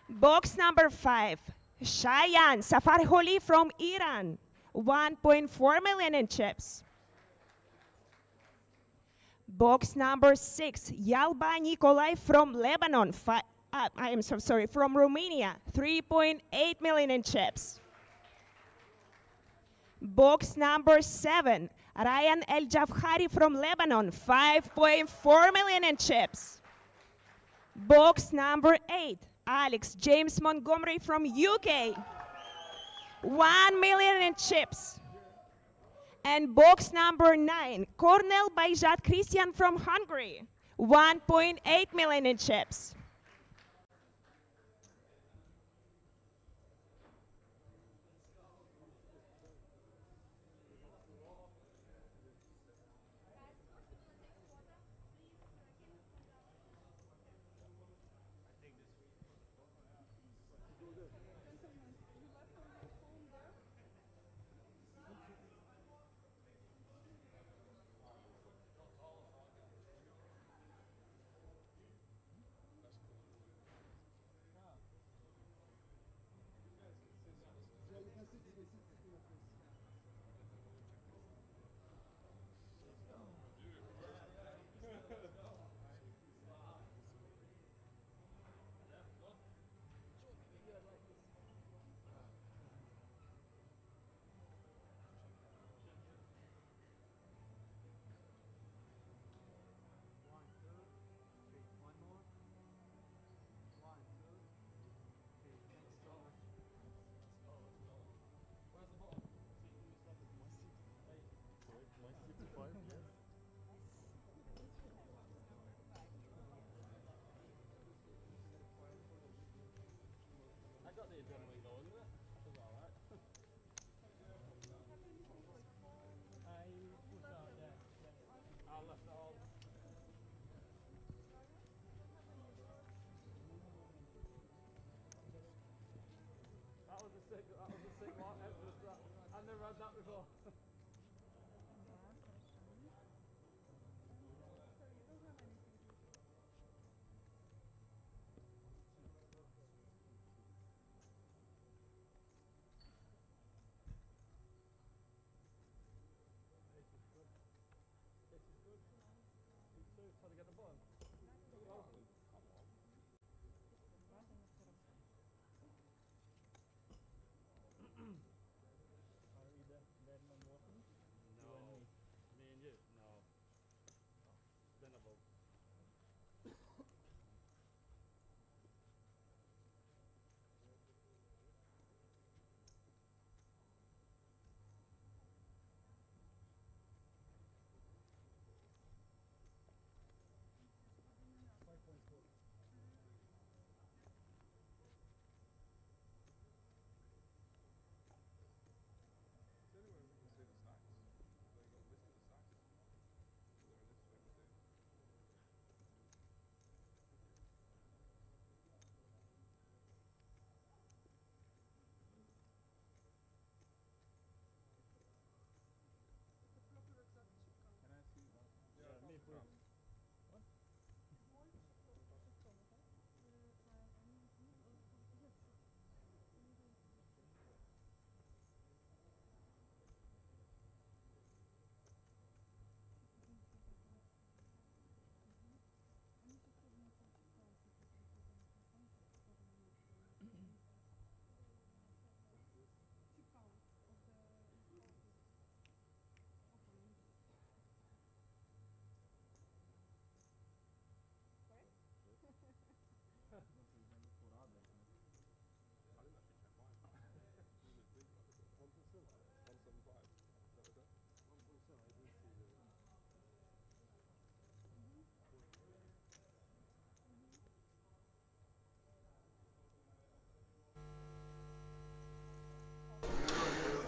Box number 5, Shayan Safarholi from Iran, 1.4 million in chips. Box number 6, Yalba Nikolai from Lebanon, from Romania, 3.8 million in chips. Box number 7, Ryan El Jafhari from Lebanon, 5.4 million in chips. Box number 8, Alex James Montgomery from UK, 1 million in chips. And box number 9, Cornel Bajat Christian from Hungary, 1.8 million in chips.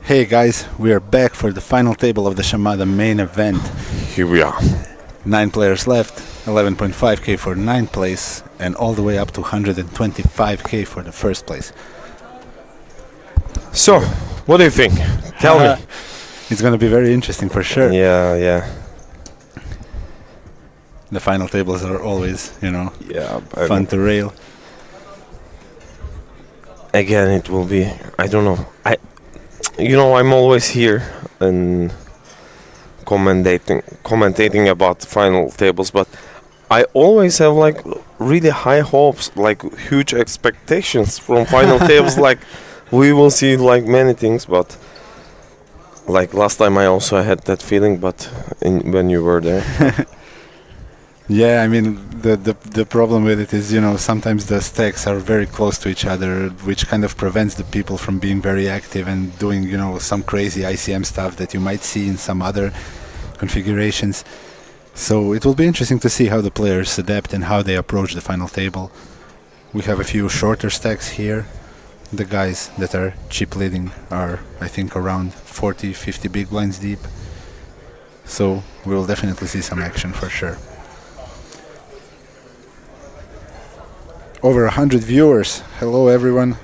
Hey guys, we are back for the final table of the Chamada main event. Here we are. 9 players left, 11.5k for 9th place, and all the way up to 125k for the first place. So, what do you think? Tell me. It's gonna be very interesting for sure. Yeah. The final tables are always, fun I to rail. Again, it will be. I don't know. I'm always here and commentating about final tables, but I always have like really high hopes, like huge expectations from final tables. Like we will see like many things, but like last time I also had that feeling, but when you were there. Yeah, I mean the problem with it is sometimes the stacks are very close to each other, which kind of prevents the people from being very active and doing some crazy ICM stuff that you might see in some other configurations. So it will be interesting to see how the players adapt and how they approach the final table. We have a few shorter stacks here. The guys that are chip leading are, I think, around 40-50 big blinds deep. So we will definitely see some action for sure. Over 100 viewers. Hello everyone.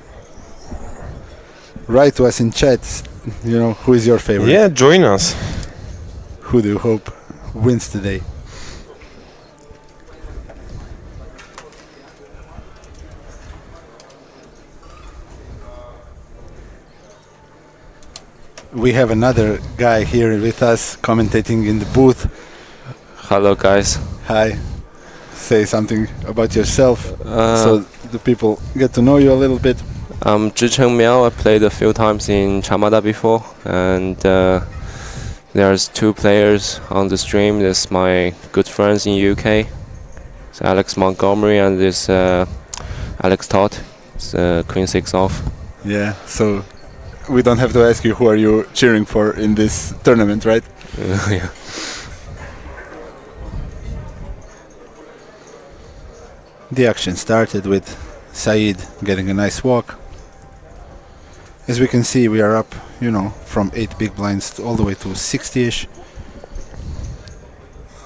Write to us in chat, who is your favorite? Yeah, join us. Who do you hope wins today? We have another guy here with us commentating in the booth. Hello guys. Hi. Say something about yourself so the people get to know you a little bit. I'm Zhicheng Miao. I played a few times in Chamada before, and there's 2 players on the stream. There's my good friends in UK. It's Alex Montgomery and this Alex Todd. It's Queen 6 off. Yeah, so we don't have to ask you who are you cheering for in this tournament, right? Yeah. The action started with Saeed getting a nice walk. As we can see, we are up, from 8 big blinds all the way to 60-ish.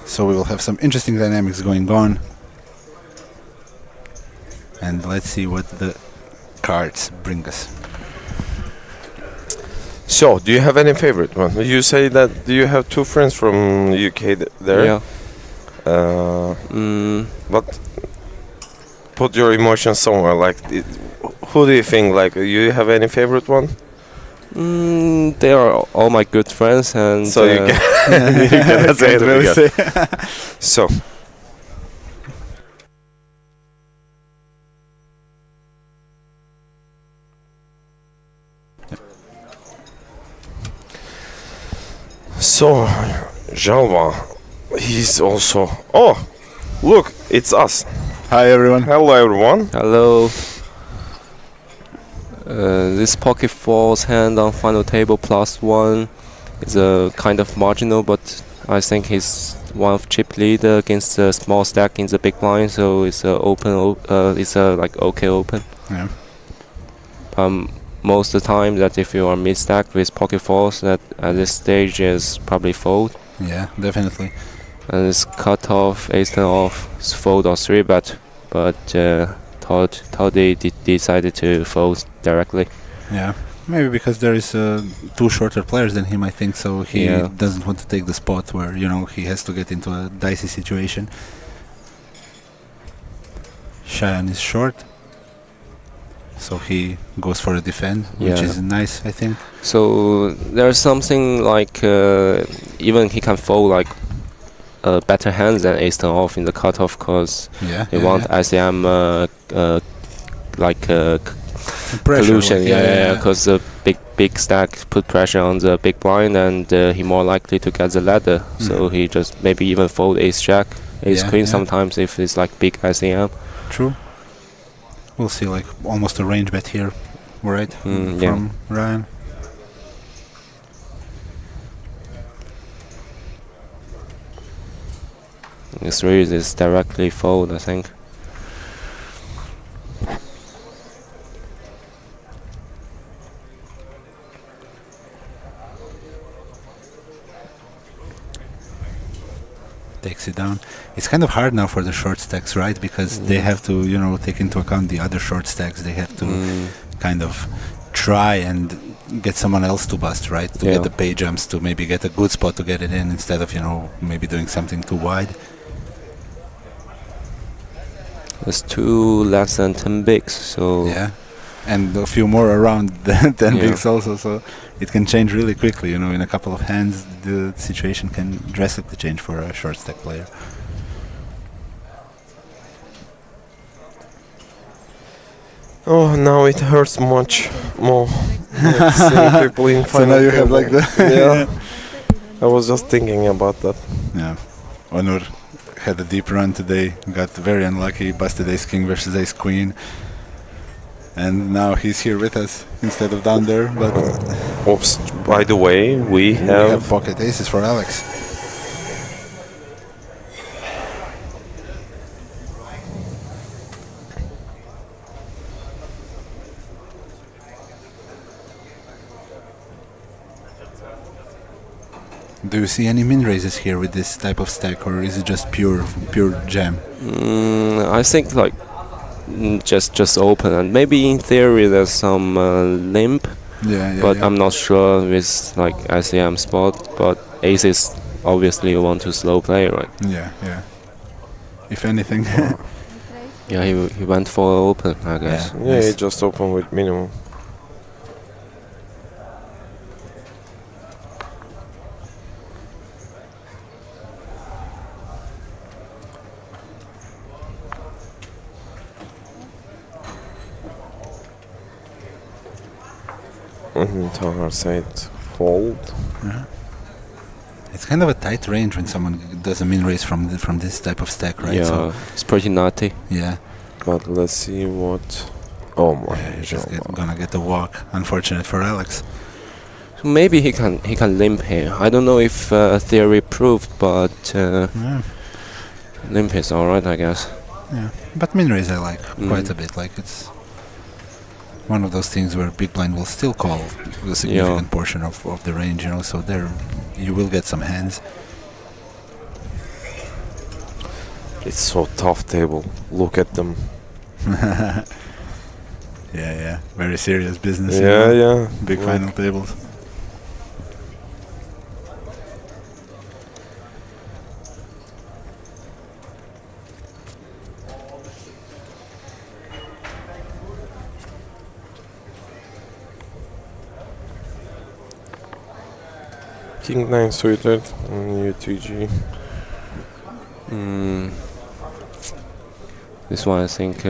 So we will have some interesting dynamics going on. And let's see what the cards bring us. So, do you have any favorite one? You say that do you have two friends from UK there? Yeah. But put your emotions somewhere. Like, who do you think? Like, you have any favorite one? They are all my good friends, and So you can you cannot say it really again. say. So. So, Jalva, he's also. Oh, look, it's us. Hi everyone. Hello, everyone. Hello. This pocket falls hand on final table +1 is a kind of marginal, but I think he's one of chip leader against a small stack in the big blind, so it's a open. It's a like okay open. Yeah. Most of the time that if you are mid stack with pocket falls, that at this stage is probably fold. Yeah, definitely. And it's cut off, ace 10 off, it's fold or 3-bet, but Todd decided to fold directly. Yeah, maybe because there is two shorter players than him, I think, so he Yeah. doesn't want to take the spot where, you know, he has to get into a dicey situation. Cheyenne is short, so he goes for a defend, which Yeah. is nice, I think. So there's something like even he can fold like better hands than ace 10 off in the cutoff, because Yeah, they yeah, want yeah. ICM Pressure, collusion, like, yeah, because the big stack put pressure on the big blind, and he more likely to get the ladder. So he just maybe even fold ace jack, ace Yeah, queen yeah. sometimes if it's like big ICM. True. We'll see, like, almost a range bet here, right? Yeah. From Ryan. This raise is directly fold, I think. Takes it down. It's kind of hard now for the short stacks, right? Because they have to, you know, take into account the other short stacks. They have to kind of try and get someone else to bust, right? To Yeah. get the pay jumps, to maybe get a good spot to get it in instead of, you know, maybe doing something too wide. There's two less than 10 bigs, so Yeah. And a few more around the 10 Yeah. bigs also, so it can change really quickly, you know, in a couple of hands the situation can drastically change for a short stack player. Oh, now it hurts much more. Like seeing people in So now final you have table. like the Yeah. I was just thinking about that. Yeah. Onur had a deep run today, got very unlucky, busted ace king versus ace queen. And now he's here with us instead of down there, but Oops. By the way, we have pocket aces for Alex. Do you see any min raises here with this type of stack, or is it just pure jam? I think like just open, and maybe in theory there's some limp, Yeah, but yeah. I'm not sure with like ICM spot. But aces obviously you want to slow play, right? Yeah, yeah. If anything. Yeah, he went for open, I guess. yeah, it just open with minimum. Tower side fold. Yeah. It's kind of a tight range when someone does a min raise from this type of stack, right? Yeah, So, it's pretty nutty. yeah. But let's see what. Oh my Just god. gonna get a walk. Unfortunate for Alex. So maybe he can limp here. I don't know if theory proved, but Yeah. limp is alright, I guess. Yeah. But min raise I like quite a bit. Like, it's one of those things where big blind will still call a significant portion of the range, you know, so there you will get some hands. It's so tough table. Look at them. Yeah, very serious business. you Yeah, know. yeah. Big Like- final tables. King 9 suited on UTG. This one, I think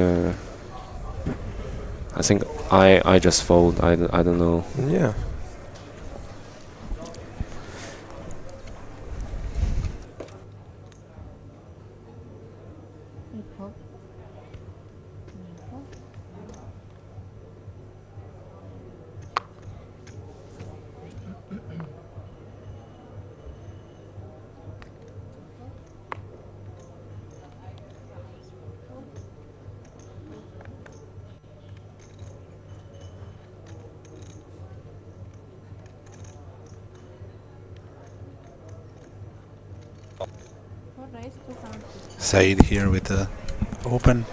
I just fold. I don't know. Yeah. Said here with the open.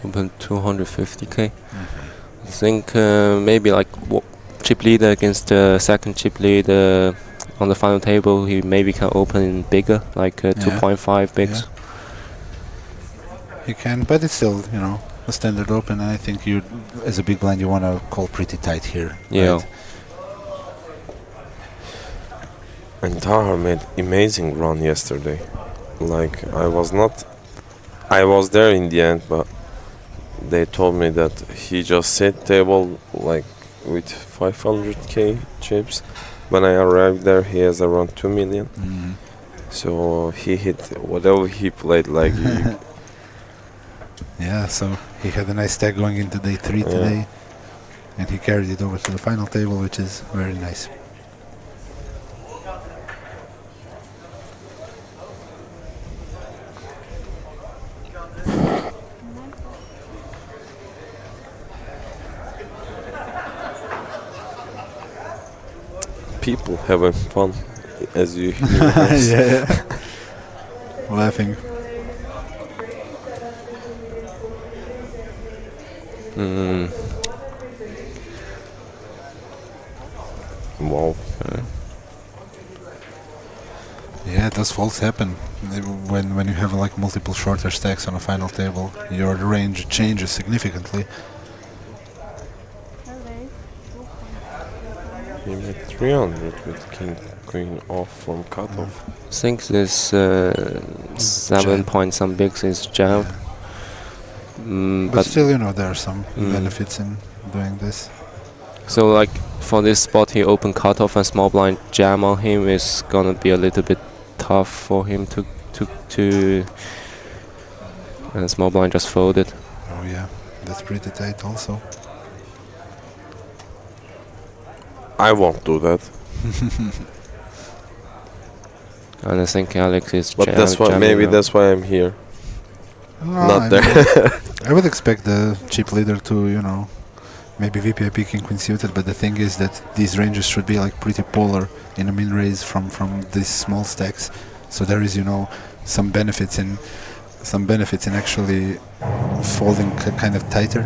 Open 250k. I think maybe like chip leader against the second chip leader on the final table, he maybe can open bigger, like 2.5 bigs. Yeah. He can, but it's still, you know, a standard open, and I think you, as a big blind, you want to call pretty tight here. Yeah. Right? And Tahar made amazing run yesterday. Like I was there in the end, but they told me that he just set table like with 500k chips. When I arrived there, he has around 2 million. So he hit whatever he played like. Yeah, so he had a nice stack going into day 3 today, and he carried it over to the final table, which is very nice. People having fun, as you hear. Yeah. Laughing. Wow. Yeah, those faults happen when you have like multiple shorter stacks on a final table. Your range changes significantly. He made 300 with king queen off from cutoff. I think this 7 point some bigs is jam. But still, you know, there are some benefits in doing this. So like for this spot, he open cutoff and small blind jam on him is gonna be a little bit tough for him to and small blind just folded. Oh yeah, that's pretty tight also. I won't do that. And I think Alex is but that's why maybe that's why I'm here. Not there. I would expect the chip leader to, you know, maybe VPIP king queen suited, but the thing is that these ranges should be like pretty polar in a min raise from these small stacks. So there is, you know, some benefits in actually folding kind of tighter,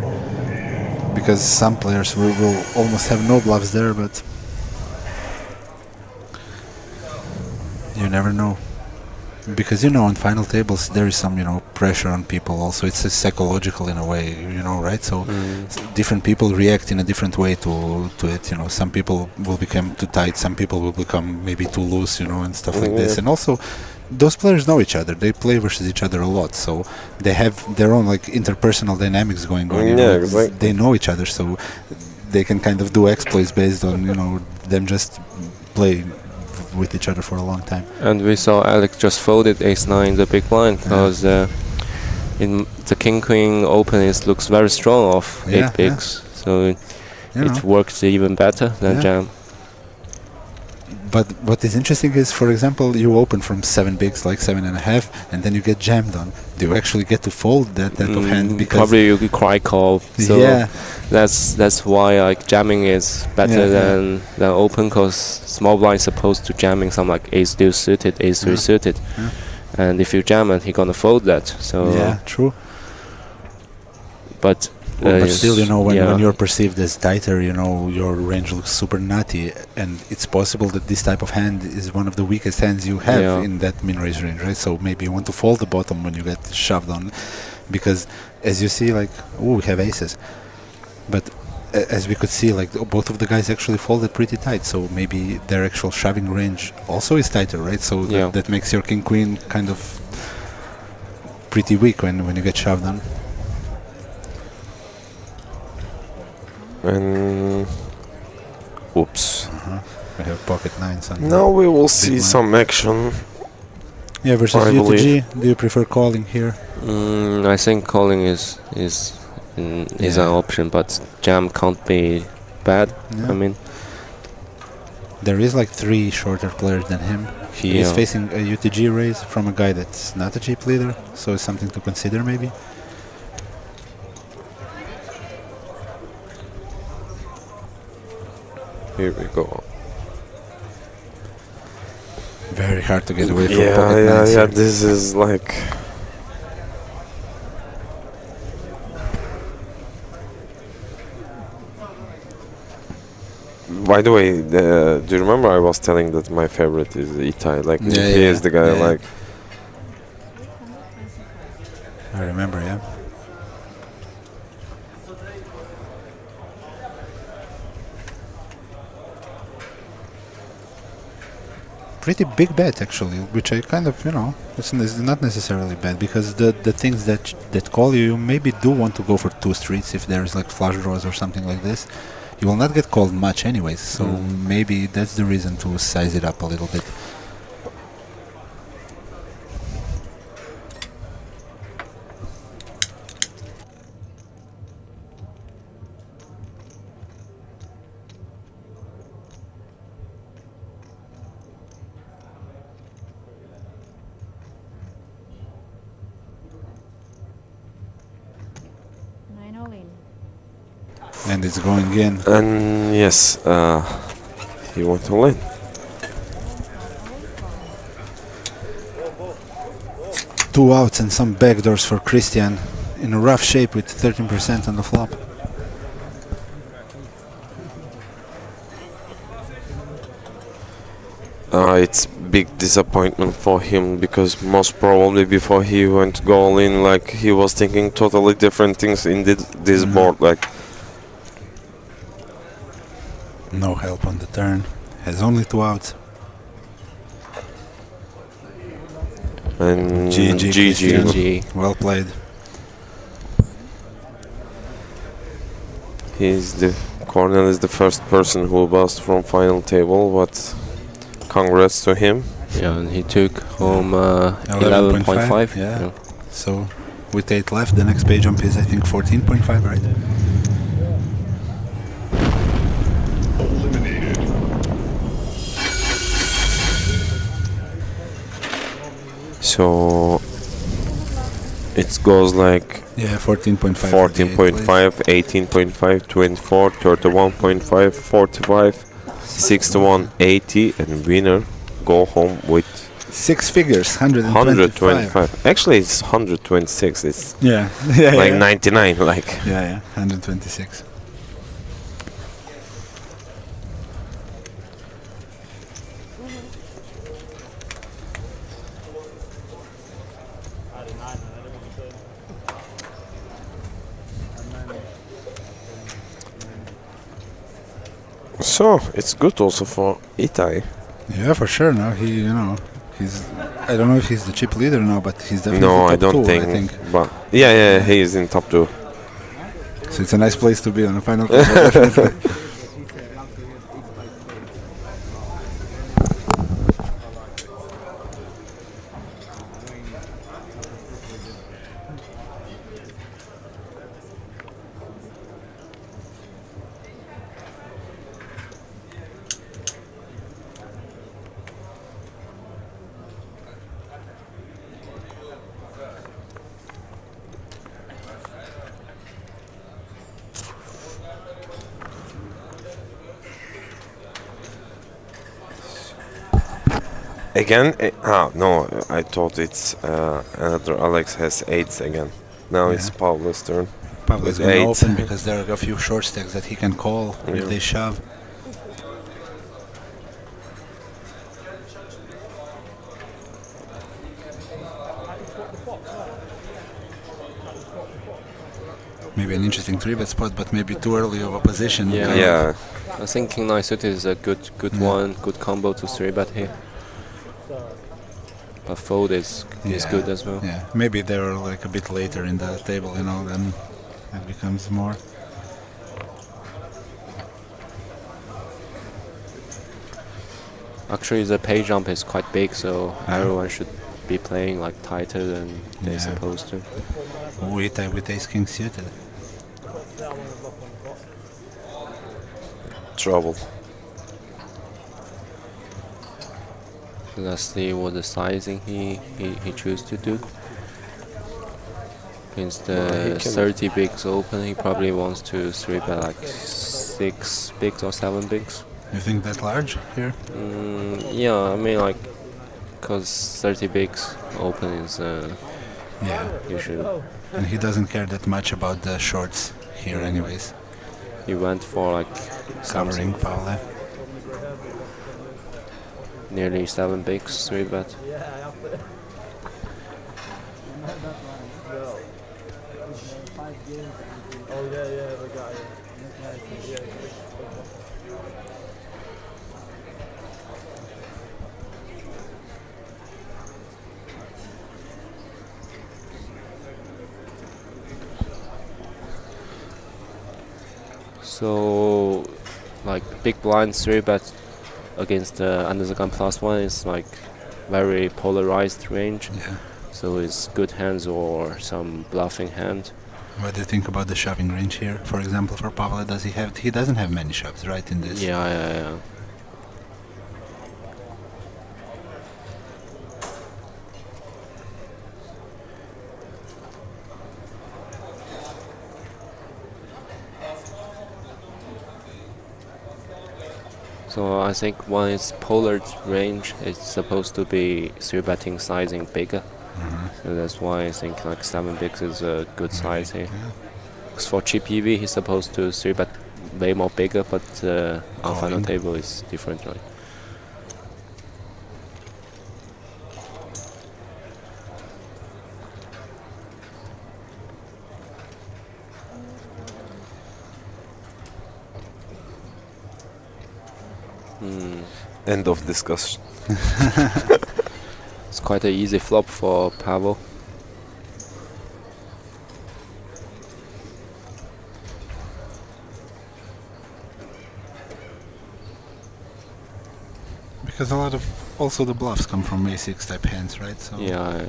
because some players will almost have no bluffs there, but you never know. Because, you know, on final tables there is some, you know, pressure on people also. It's psychological in a way, you know, right? So different people react in a different way to it, you know. Some people will become too tight, some people will become maybe too loose, you know, and stuff like this. And also those players know each other, they play versus each other a lot, so they have their own like interpersonal dynamics going on. Exactly. They know each other, so they can kind of do exploits based on, you know, them just play with each other for a long time. And we saw Alex just folded ace-9 in the big blind, because in the king-queen open it looks very strong off 8 bigs, so it works even better than jam. But what is interesting is, for example, you open from 7 bigs, like 7.5, and then you get jammed on. Do you actually get to fold that type of hand? Because probably you could cry call. So that's why like jamming is better than open, because small blind is supposed to jamming some like ace deuce suited, ace 3 suited, and if you jam it, he gonna fold that. So yeah, true. But But still, you know, when yeah. you're perceived as tighter, you know, your range looks super nutty, and it's possible that this type of hand is one of the weakest hands you have Yeah. in that min-raise range, right? So maybe you want to fold the bottom when you get shoved on, because as you see, like, oh, we have aces, but as we could see, like, both of the guys actually folded pretty tight, so maybe their actual shoving range also is tighter, right? So Yeah. that makes your king-queen kind of pretty weak when you get shoved on. And oops. We have pocket nines on Now we will big see blind. some action. Yeah, versus I UTG, believe. do you prefer calling here? I think calling is Yeah. an option, but jam can't be bad. Yeah. I mean, There is like 3 shorter players than him. He is Yeah. facing a UTG raise from a guy that's not a cheap leader, so it's something to consider maybe. Here we go. Very hard to get away from Yeah, pocket yeah, nines yeah. here. This is like. By the way, do you remember I was telling that my favorite is Itai? Like Yeah, he yeah, is the guy. yeah. Like I remember, yeah. Pretty big bet actually, which I kind of, you know, it's not necessarily bad, because the things that call you maybe do want to go for 2 streets if there's like flush draws or something like this. You will not get called much anyways, so maybe that's the reason to size it up a little bit. And it's going in. and yes, he went to win. Two outs and some backdoors for Christian, in a rough shape with 13% on the flop. It's big disappointment for him, because most probably before he went to go all in, like he was thinking totally different things in this board. Like No help on the turn. Has only 2 outs. and GG, Christian. GG. Well played. Cornel is the first person who bust from final table, but congrats to him. Yeah, and he took home 11.5. Yeah. So with 8 left, the next page jump is I think 14.5, right? So it goes like Yeah, 14.5. 14.5, 18.5, 24, 31.5, 45, 61, 80, and winner go home with 6 figures, 125. 125. Actually, it's 126. It's Yeah. like 99. Like Yeah, 126. so, it's good also for Itai. Yeah, for sure. Now he's. I don't know if he's the chip leader now, but he's definitely No, top I don't 2, think. I think. But yeah, he is in top 2. So it's a nice place to be on the final table, definitely. Again? No, I thought it's another Alex has 8s again. Now it's Pablo's turn. Pavel is with going to 8. open because there are a few short stacks that he can call if they shove. Maybe an interesting 3-bet spot, but maybe too early of a position. Yeah. kind of. I think King 9 suited is a good one, good combo to 3-bet here. But fold is good as well. Yeah, maybe they're like a bit later in the table, you know, then it becomes more. Actually, the pay jump is quite big, so everyone should be playing like tighter than they're supposed to. With ace king suited. Trouble. Let's see what the sizing he chooses to do. Against the 30 bigs open, he probably wants to 3-bet like 6 bigs or 7 bigs. You think that large here? Yeah, I mean like, cause 30 bigs open is usually. And he doesn't care that much about the shorts here, anyways. He went for like Covering Pavel. nearly 7 bigs, 3-bet. So, like big blind 3-bet against the under the gun +1 is like very polarized range. Yeah. So it's good hands or some bluffing hand. What do you think about the shoving range here? For example, for Pavel, he doesn't have many shoves, right, in this? Yeah. So I think when it's polar range, it's supposed to be 3-betting sizing bigger. So that's why I think like 7 bigs is a good size here. Because for cheap EV, he's supposed to 3-bet way more bigger, but on final table is different, right? End of discussion. It's quite an easy flop for Pavel. Because a lot of also the bluffs come from A6 type hands, right? So Yeah.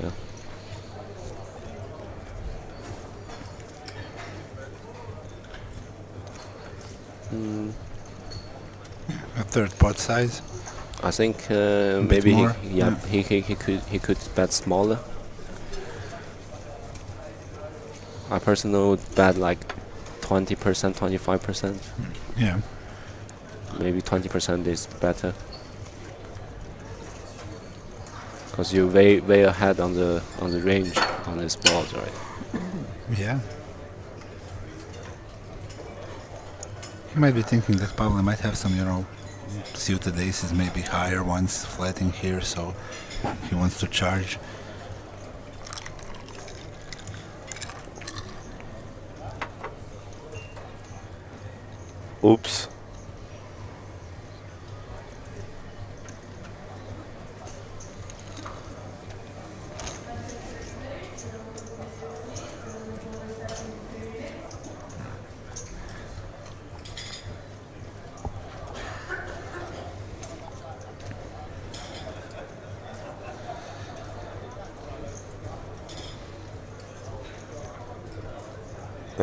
a third pot size. I think bit maybe more, he could bet smaller. I personally would bet like 20%, 25%. Yeah. Maybe 20% is better. Because you're way ahead on the range on this board, right? Yeah. He might be thinking that Pavel might have some, suited aces, maybe higher ones flatting here, so he wants to charge. Oops.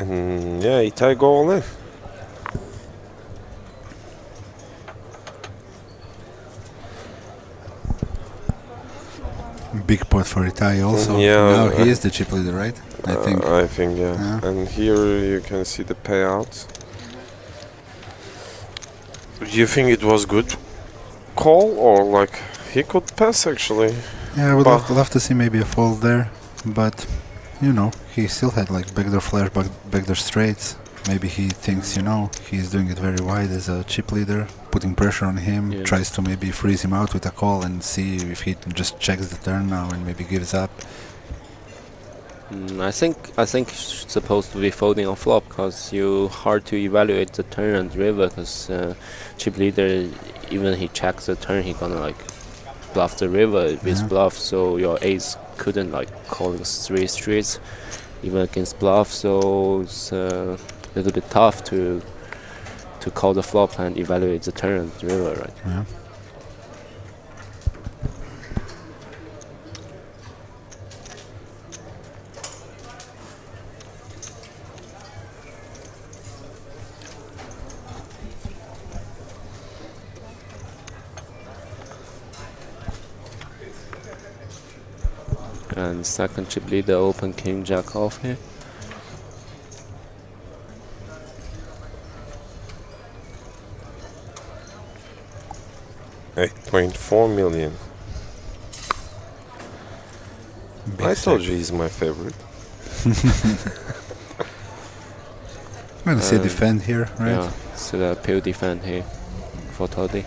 And yeah, Itai go all in. Big pot for Itai also. Yeah. Now he is the chip leader, right? I think. I think, yeah. And here you can see the payouts. Do you think it was good call or like he could pass actually? Yeah, I would love to see maybe a fold there, but he still had like backdoor flash, backdoor straights. Maybe he thinks, you know, he's doing it very wide as a chip leader, putting pressure on him, Yeah. tries to maybe freeze him out with a call and see if he just checks the turn now and maybe gives up. I think he's supposed to be folding on flop because you hard to evaluate the turn and river because chip leader, even he checks the turn, he gonna like bluff the river with bluff, so your ace couldn't like call the 3 streets even against bluff, so it's a little bit tough to call the flop and evaluate the turn and river, right? Yeah. And second chip leader open king jack off here. $8.4 million. Big I told stack. you he's my favorite. I'm gonna see defend here, right? Yeah, so the pure defend here for Toddy.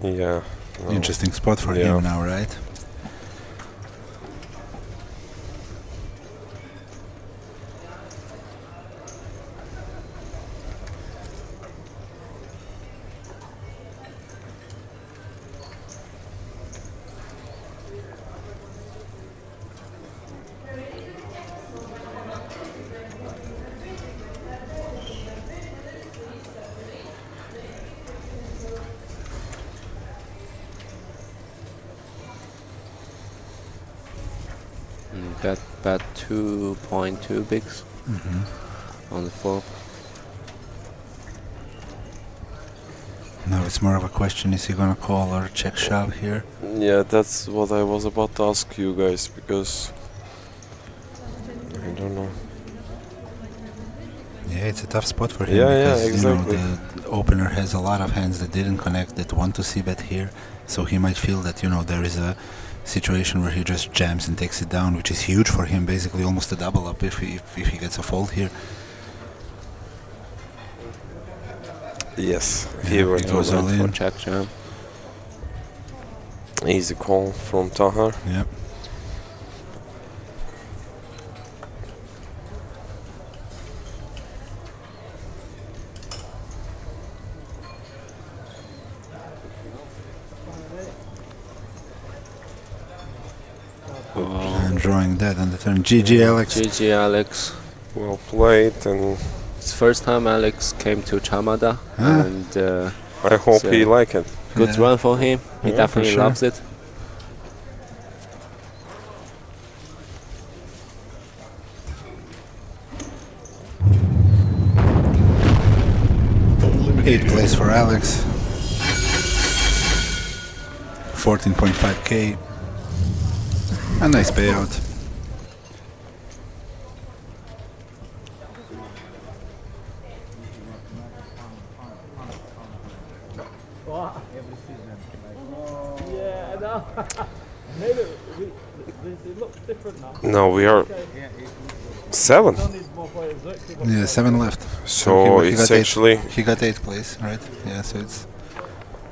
Yeah. no. Interesting spot for Yeah. him now, right? Bet 2.2 bigs on the flop. Now it's more of a question, is he gonna call or check shove here? Yeah, that's what I was about to ask you guys because I don't know. Yeah, it's a tough spot for him Yeah, because exactly. you know, the opener has a lot of hands that didn't connect, that want to see bet here, so he might feel that, you know, there is a situation where he just jams and takes it down, which is huge for him, basically almost a double up if he gets a fold here. Yes, Yeah, he went he goes all for in. Check jam. easy call from Tahar. Yep. And drawing that on the turn. GG, Alex. GG Alex. Well played, and It's first time Alex came to Chamada, Ah. and I hope so he like it. good Yeah. run for him. He Yeah, for definitely sure. loves it. Eighth place for Alex. 14.5k. A nice payout. Yeah, I know. Maybe it looks different now. Now we are 7. Don't need more players. Look, Yeah, 7 left. So he it's got actually he got 8th place, right? Yeah, so it's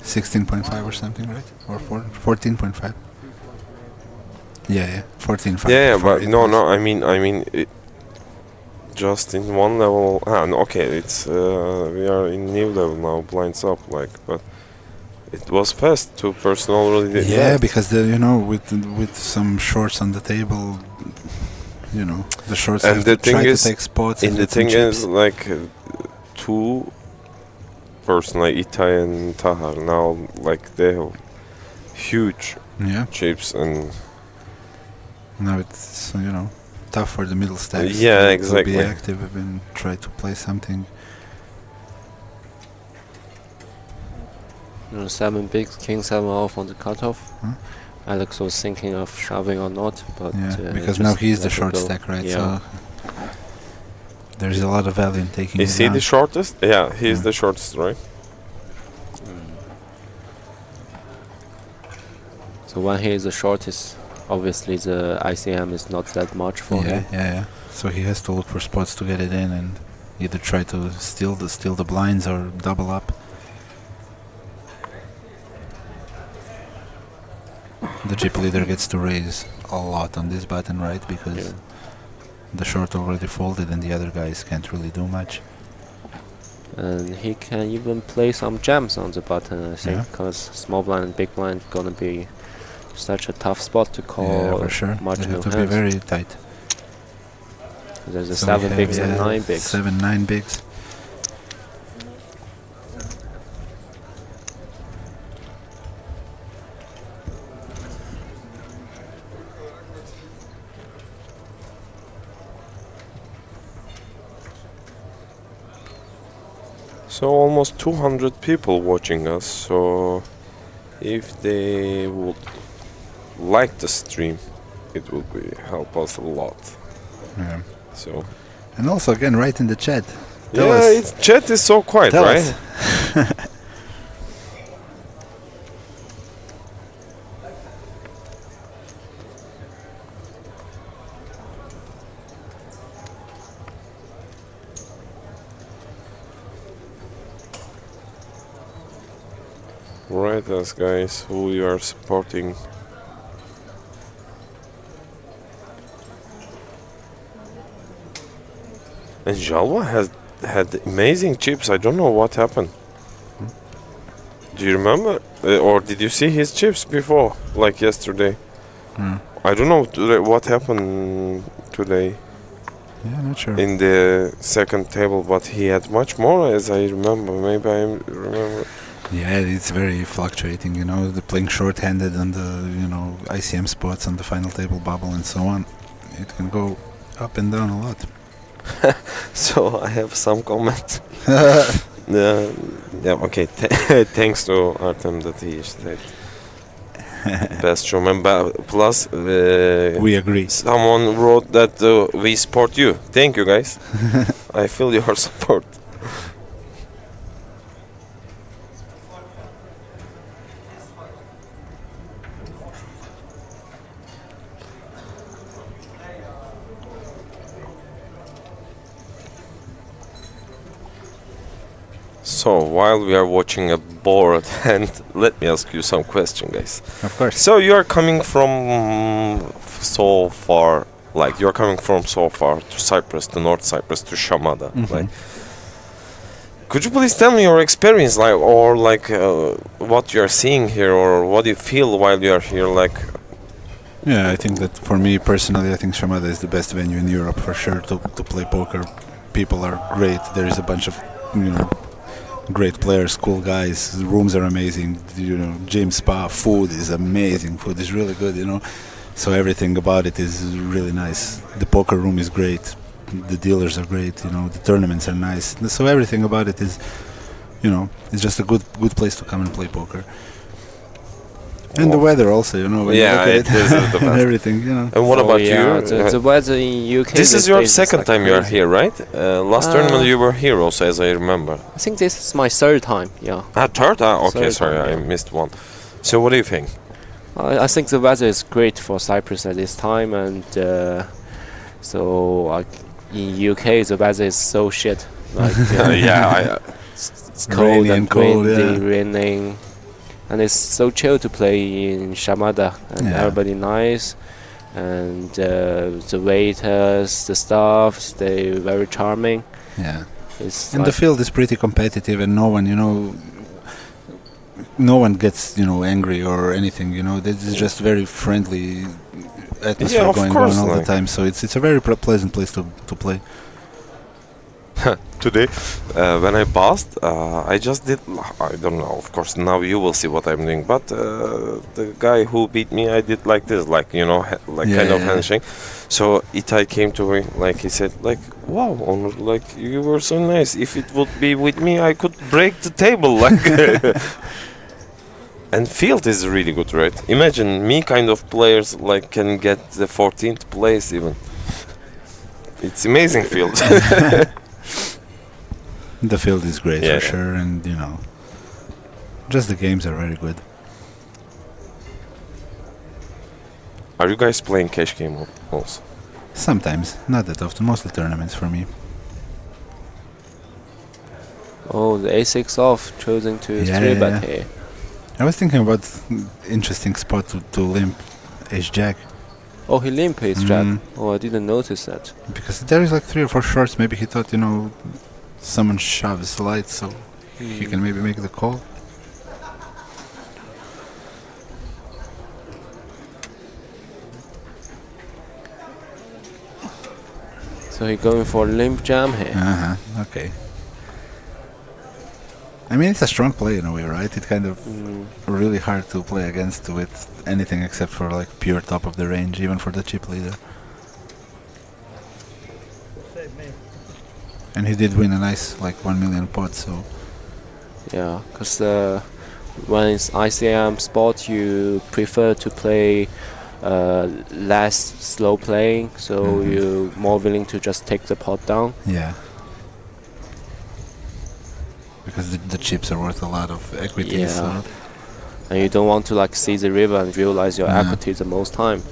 16.5 or something, right? Or 14.5. Yeah, 14.5. yeah, for but eighth no, place. no. I mean, it, just in one level. No, okay, it's we are in new level now. Blinds up, like, but it was fast. 2 person already did Yeah, that. because you know, with some shorts on the table, you know, the shorts And have the to try thing to is, take spots. and the get some thing chips. is, like, 2 person like Itai and Tahar now, like they have huge chips, and now it's tough for the middle stacks. Yeah, to exactly. be active and try to play something. 7 bigs, king 7 off on the cutoff. Alex was thinking of shoving or not, but because now he's the let it short go. stack, right? Yeah. So there's a lot of value in taking. Is it he down. the shortest? Yeah, he's the shortest, right? So when he is the shortest, obviously the ICM is not that much for him. Yeah. So he has to look for spots to get it in and either try to steal the blinds or double up. The chip leader gets to raise a lot on this button, right? Because the short already folded and the other guys can't really do much. And he can even play some jams on the button, I think, because small blind and big blind gonna be such a tough spot to call. Yeah, for sure. They Marginal have to hands. be very tight. There's a So 7 we bigs have, and 9 bigs. 7, 9 bigs. So almost 200 people watching us. So if they would like the stream, it would help us a lot. Yeah. So. And also again, right in the chat. Tell Yeah, us. chat is so quiet, Tell right? us. Write us, guys, who you are supporting. And Jalwa has had amazing chips. I don't know what happened. Do you remember? Or did you see his chips before, like yesterday? I don't know what happened today. Yeah, not sure. In the second table, but he had much more, as I remember. Maybe I remember. Yeah, it's very fluctuating, the playing short-handed on the, ICM spots on the final table bubble and so on. It can go up and down a lot. So I have some comments. Okay. Thanks to Artem that he said best showman. Plus, we agree. Someone wrote that we support you. Thank you, guys. I feel your support. So while we are watching a board, and let me ask you some question, guys. Of course. So you are coming from so far, like you're coming from so far to Cyprus, to North Cyprus, to Chamada. Like, could you please tell me your experience, like, or like what you are seeing here, or what you feel while you are here, like? Yeah, I think that for me personally, I think Chamada is the best venue in Europe for sure to play poker. People are great. There is a bunch of great players, cool guys. The rooms are amazing. Gym, spa, food is amazing. Food is really good. So everything about it is really nice. The poker room is great. The dealers are great. The tournaments are nice. So everything about it is, it's just a good place to come and play poker. And the weather also, when you look at it is the best. and everything, And what about you? The weather in UK. This is your second like time you are crazy. here, right? Last tournament you were here also, as I remember. I think this is my 3rd time, yeah. Third? Okay, Third sorry, time, I missed one. So what do you think? I think the weather is great for Cyprus at this time, and in UK the weather is so shit. Like, it's cold Rainy and and cold, windy, raining, and it's so chill to play in Chamada, and everybody nice, and the waiters, the staff, they're very charming. Yeah. It's And the field is pretty competitive, and no one gets angry or anything. This is just very friendly atmosphere of going course, on all like. the time. So it's a very pleasant place to play. today, when I passed, I just did, I don't know, of course, now you will see what I'm doing, but the guy who beat me, I did like this, like, you know, like kind of handshake. So Itai came to me, like he said, like, wow, Onur, like, you were so nice. If it would be with me, I could break the table, like. And field is really good, right? Imagine me kind of players, like, can get the 14th place even. It's amazing field. The field is great Yeah. for sure, and you know, just the games are very good. Are you guys playing cash game also? Sometimes, not that often, mostly tournaments for me. Oh, the a6 off, choosing to 3-bet here. I was thinking about interesting spot to limp ace-jack. Oh, he limp his jack. Oh, I didn't notice that. Because there is like 3 or 4 shorts, maybe he thought, you know, someone shoves light, so he can maybe make the call. So he going for limp jam here. Okay. I mean, it's a strong play in a way, right? It's kind of really hard to play against with anything except for like pure top of the range, even for the chip leader. And he did win a nice like 1 million pot, so... Yeah, because when it's ICM spot, you prefer to play less slow playing, so you're more willing to just take the pot down. Yeah. Because the chips are worth a lot of equity. Yeah. So And you don't want to like see the river and realize your equity the most time.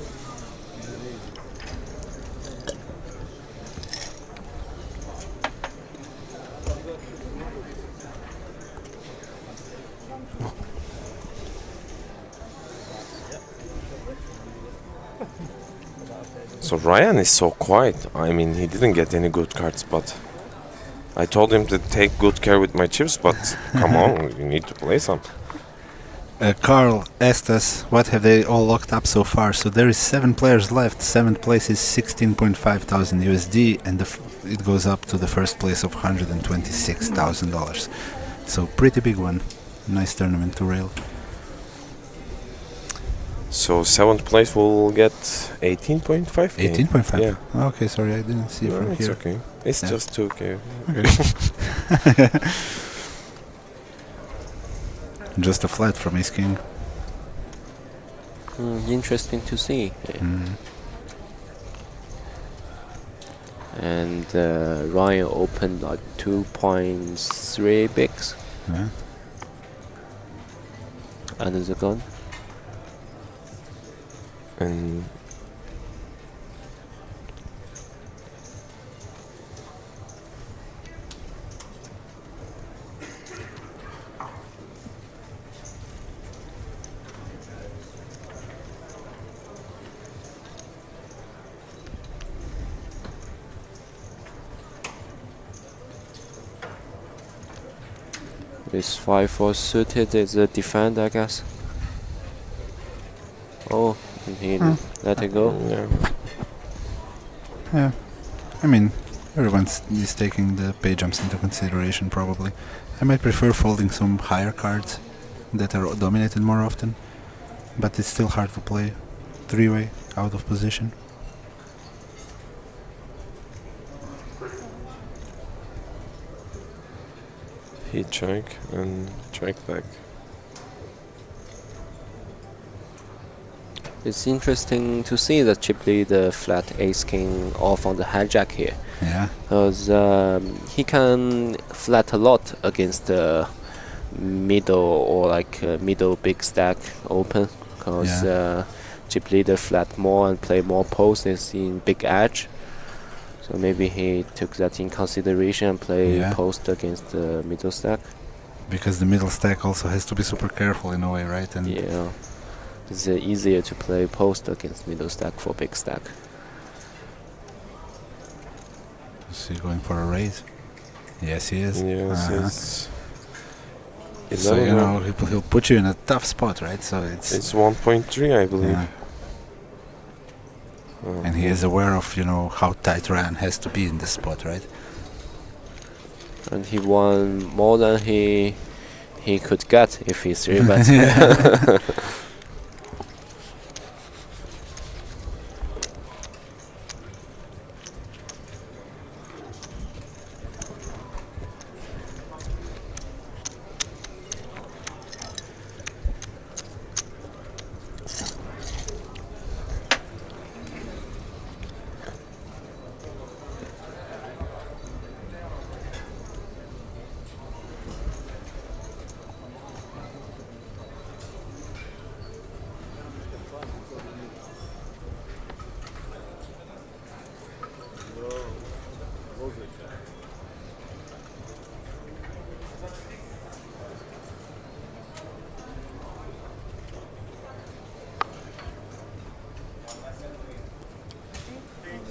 So Ryan is so quiet. I mean, he didn't get any good cards, but I told him to take good care with my chips, but come on, you need to play some. Carl asked us what have they all locked up so far. So there is 7 players left. 7th place is 16.5 thousand USD, and it goes up to the first place of $126,000. So pretty big one. Nice tournament to rail. So 7th place will get 18.5. 18.5. Yeah. Okay, sorry, I didn't see No, from it's here. okay. It's Yeah. just 2K. Okay. Just a flat from Ace King. Interesting to see. And Ryan opened like 2.3 bigs. Yeah. Under the gun. And This 5-4 suited is a defend, I guess. Oh, and he let it go. Yeah. Yeah. I mean, everyone is taking the pay jumps into consideration probably. I might prefer folding some higher cards that are dominated more often, but it's still hard to play 3-way out of position. he check and check back. It's interesting to see the chip leader flat ace king off on the hijack here. Yeah. Because he can flat a lot against the middle or like middle big stack open. Because chip leader flat more and play more posts in big edge. So maybe he took that in consideration and play post against the middle stack. Because the middle stack also has to be super careful in a way, right? And yeah. It's easier to play post against middle stack for big stack. is he going for a raise? Yes, he is. Yes, So you know he'll put you in a tough spot, right? So it's 1.3, I believe. Yeah. And he is aware of how tight Ryan has to be in this spot, right? and he won more than he could get if he 3-bet.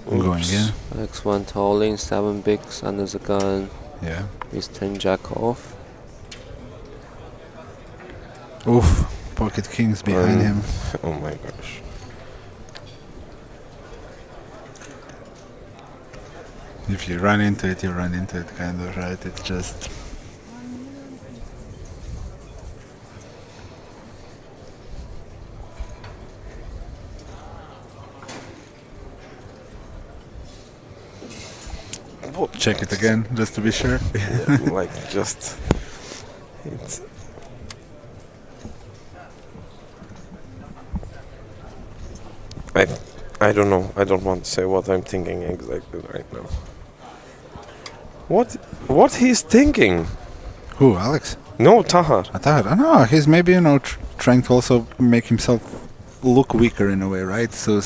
Going in. Alex went all in, 7 bigs under the gun. Yeah. With 10 jack off. Oof, pocket kings behind him. Oh my gosh. If you run into it, you run into it, kind of, right? It's just... Check it again, just to be sure. Yeah, like, just... It's... I don't know. I don't want to say what I'm thinking exactly right now. What he's thinking? Who, Alex? No, Tahar. Tahar. No, he's maybe, you know, trying to also make himself look weaker in a way, right? So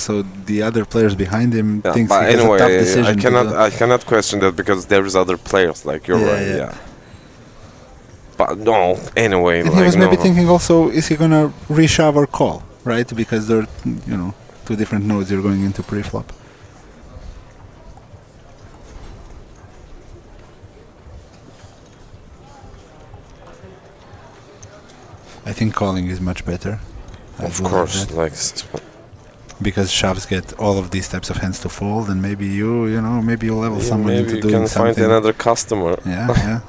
the other players behind him thinks he has a tough decision. I cannot question that because there's other players, like you're right. Yeah. But no, anyway. And like, he was maybe no. thinking also, is he gonna reshove or call, right? Because they're, you know, 2 different nodes you're going into pre-flop. I think calling is much better. Of course, like because shoves get all of these types of hands to fold, and maybe you know, maybe you level someone maybe into you doing can something. find another customer. Yeah, yeah.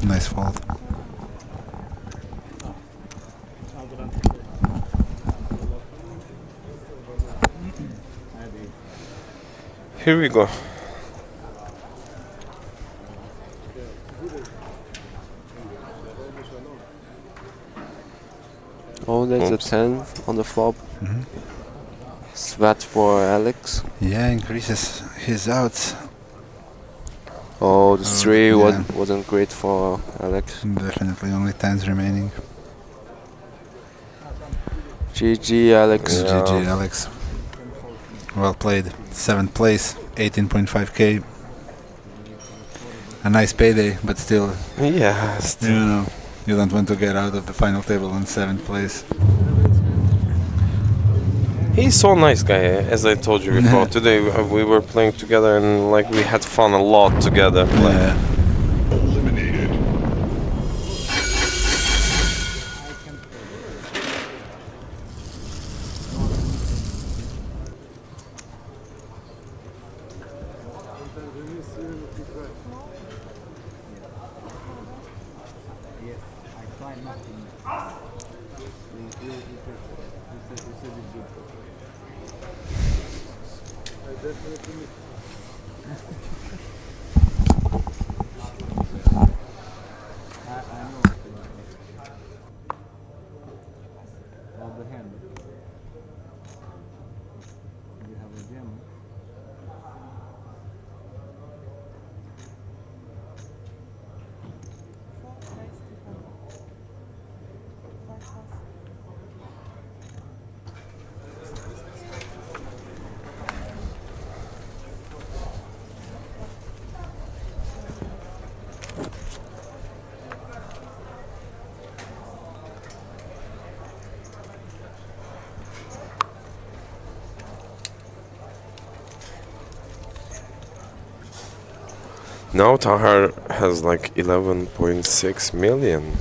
Nice fold. Here we go. Oh, there's a 10 on the flop. Sweat for Alex. Yeah, increases his outs. Oh, the 3 wasn't great for Alex. Definitely only 10s remaining. GG, Alex. Yeah. GG, Alex. Well played. 7th place, 18.5k. A nice payday, but still. Yeah. You know, you don't want to get out of the final table on 7th place. He's so nice guy, as I told you before. Today we were playing together and like we had fun a lot together. Yeah. Now Tahar has like 11.6 million.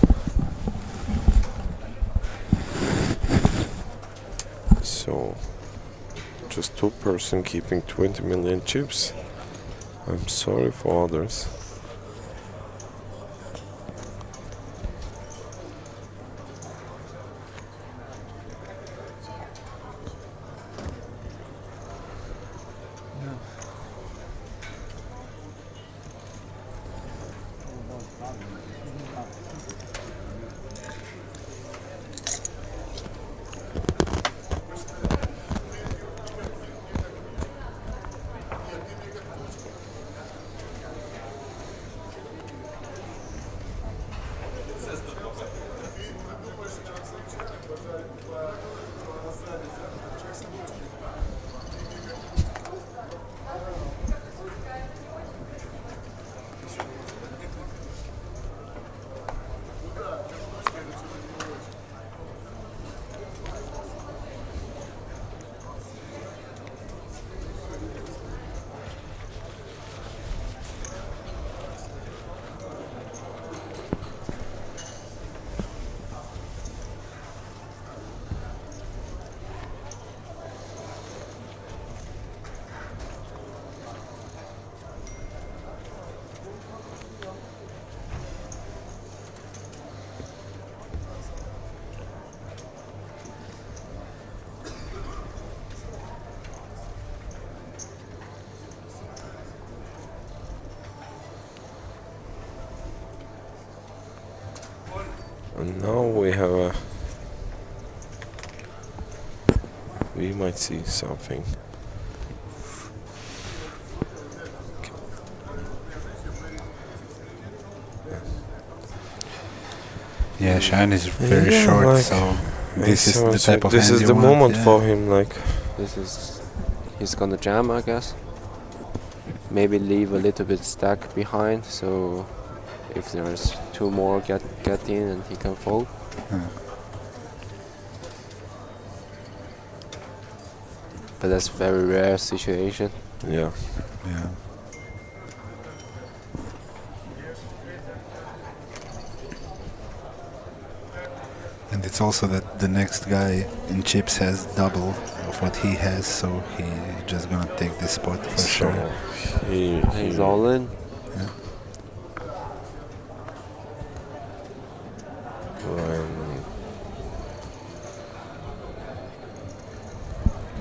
So just 2% keeping 20 million chips. I'm sorry for others. And now we have a... We might see something. Yeah, Shine is very short, like, so this is the type of this hand is you the want, moment yeah. for him, like. He's gonna jam, I guess. Maybe leave a little bit stack behind, so if there's two more get in and he can fold. But that's very rare situation. Yeah. Yeah. And it's also that the next guy in chips has double of what he has, so he just gonna take this spot for sure. He's all in. Yeah.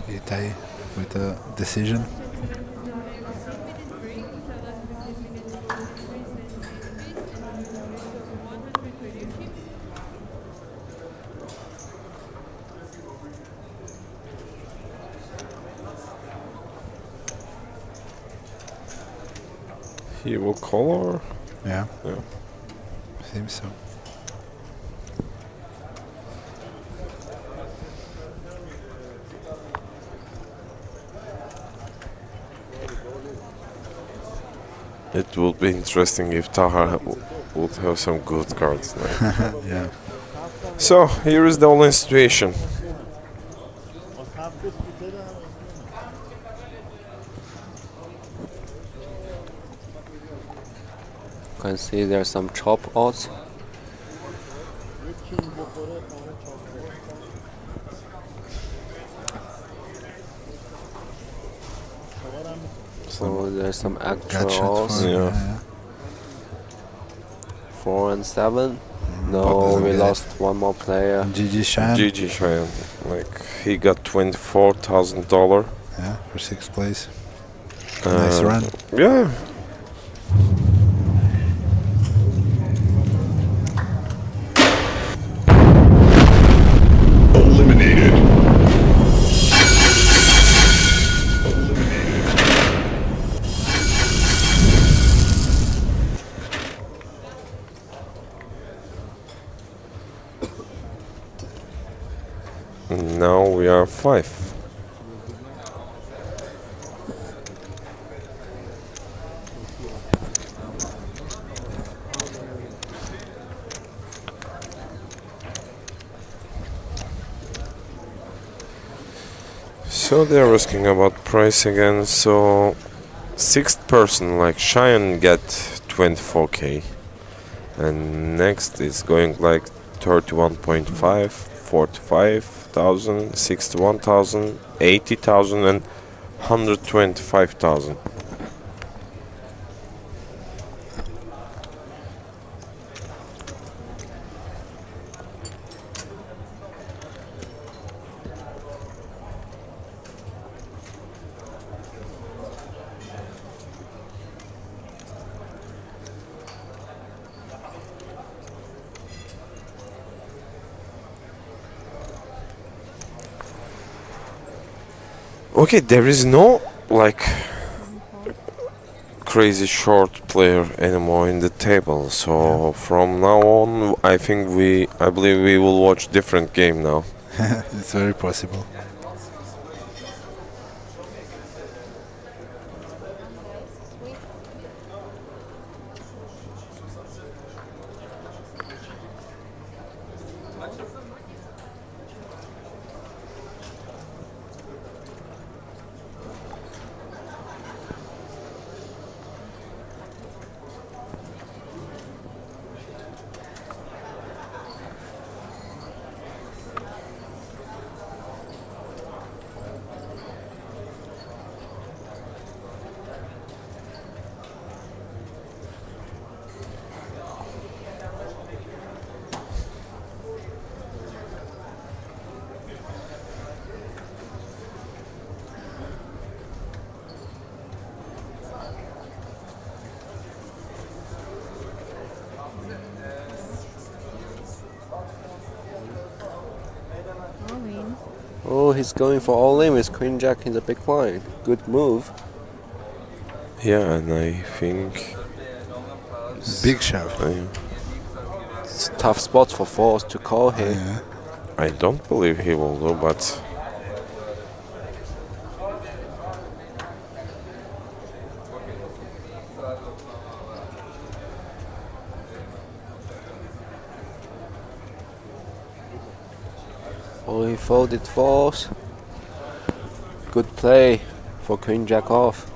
Itai with a decision. He will call or? Yeah. Yeah. Seems so. It would be interesting if Tahar would have some good cards. Like. Yeah. So here is the all-in situation. You can see there's some chop odds. So there's some extra odds. Yeah. 4 and 7. No, we lost one more player. GG Shan. GG Shan. Like he got $24,000. Yeah, for 6th place. Nice run. Yeah. Eliminated. Now we are 5. So they're asking about price again, so sixth person like Cheyenne get 24k, and next is going like 31.5, 45,000, 61,000, 80,000, and 125,000. Okay, there is no like crazy short player anymore in the table. So from now on, I believe we will watch different game now. It's very possible. Oh, he's going for all in with Queen Jack in the big blind. Good move. Yeah, and I think Big shove. It's a tough spot for Force to call here. I don't believe he will do, but Oh, he folded Force. Good play for Queen Jack off.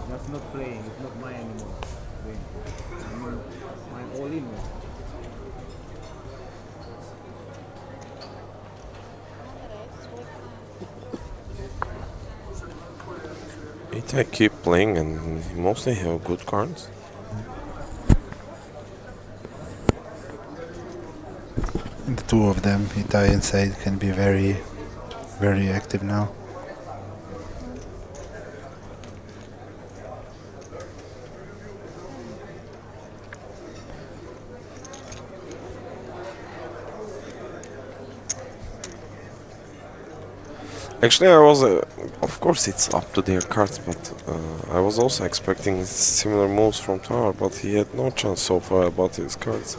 That's not playing, it's not mine anymore. Mine all in. I keep playing and mostly have good cards. The two of them, Itai and Said, can be very, very active now. Actually, I was, of course it's up to their cards, but I was also expecting similar moves from Tower, but he had no chance so far about his cards.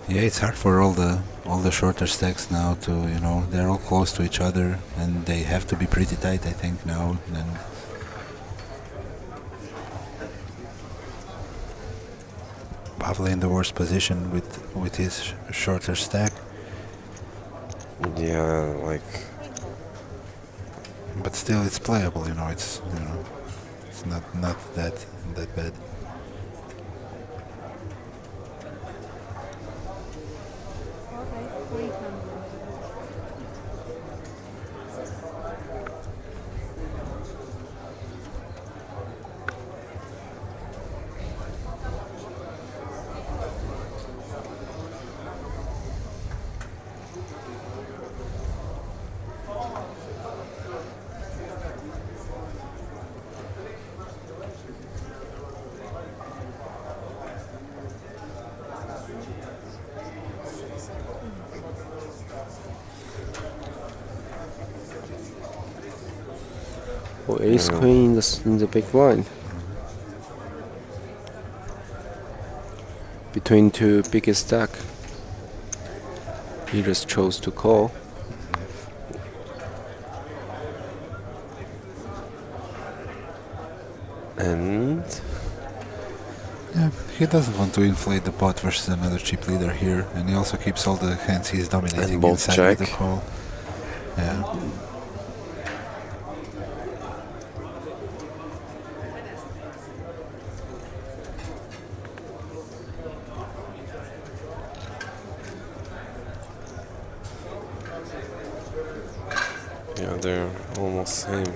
Yeah, it's hard for all the shorter stacks now to, they're all close to each other and they have to be pretty tight, I think, now. And Pavle in the worst position with his shorter stack. Yeah, like. But still, it's playable. It's it's not that bad. Oh, ace queen in the big blind. Between two biggest stack. He just chose to call. And Yeah, he doesn't want to inflate the pot versus another chip leader here, and he also keeps all the hands he's dominating And both inside check. with the call. Yeah. yeah, they're almost same.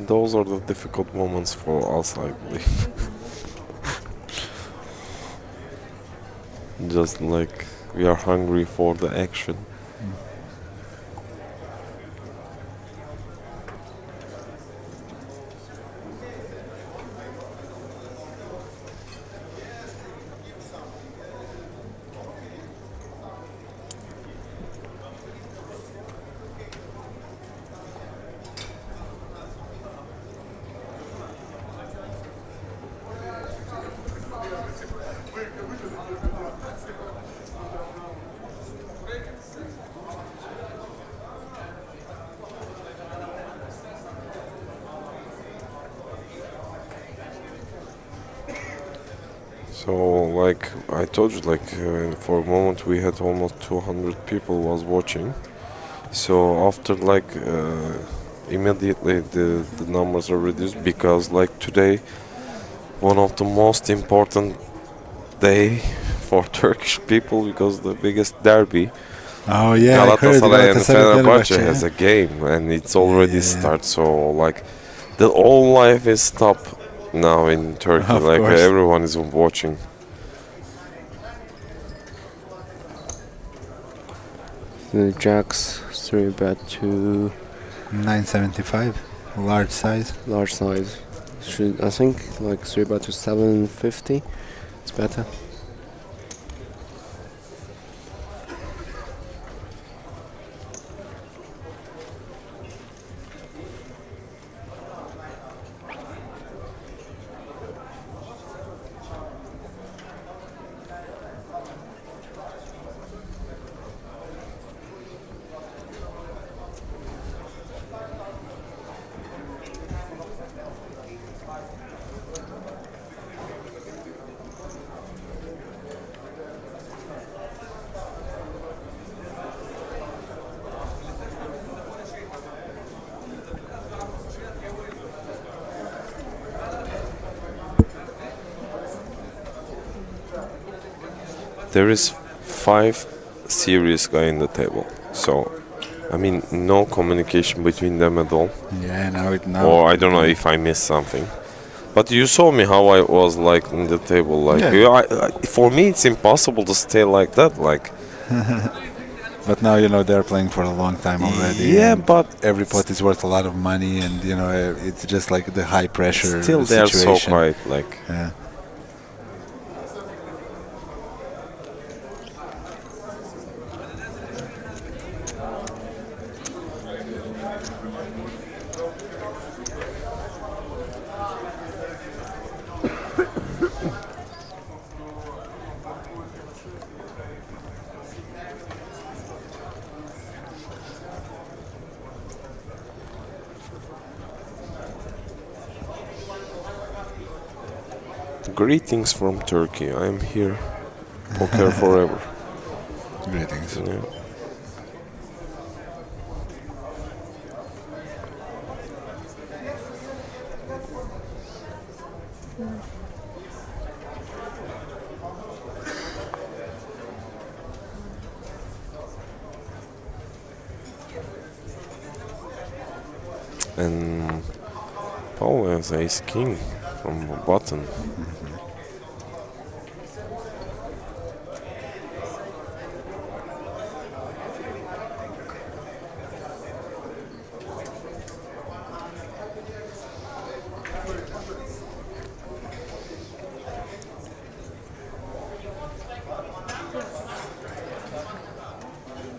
Those are the difficult moments for us, I believe. Just like we are hungry for the action. So, like I told you, like for a moment we had almost 200 people was watching. So after like immediately the numbers are reduced because like today, one of the most important day for Turkish people because the biggest derby. Oh yeah, Galatasaray and Fenerbahce yeah. has a game and it's already start. So like the whole life is stopped now in Turkey. Of like course. everyone is watching. The jacks 3-bet to 975, large size. large size. Should I think like 3-bet to 750? It's better. There is 5 serious guy in the table. So, I mean, no communication between them at all. Yeah, now. Or I don't know if I missed something. But you saw me how I was like in the table. Like Yeah. for me, it's impossible to stay like that. Like. But now they're playing for a long time already. Yeah, and but every pot is worth a lot of money, and it's just like the high pressure. Still, they are so situation. quiet. Like. Yeah. Greetings from Turkey. I'm here. Poker forever. Greetings. Yeah. And Paul has ace king from the bottom.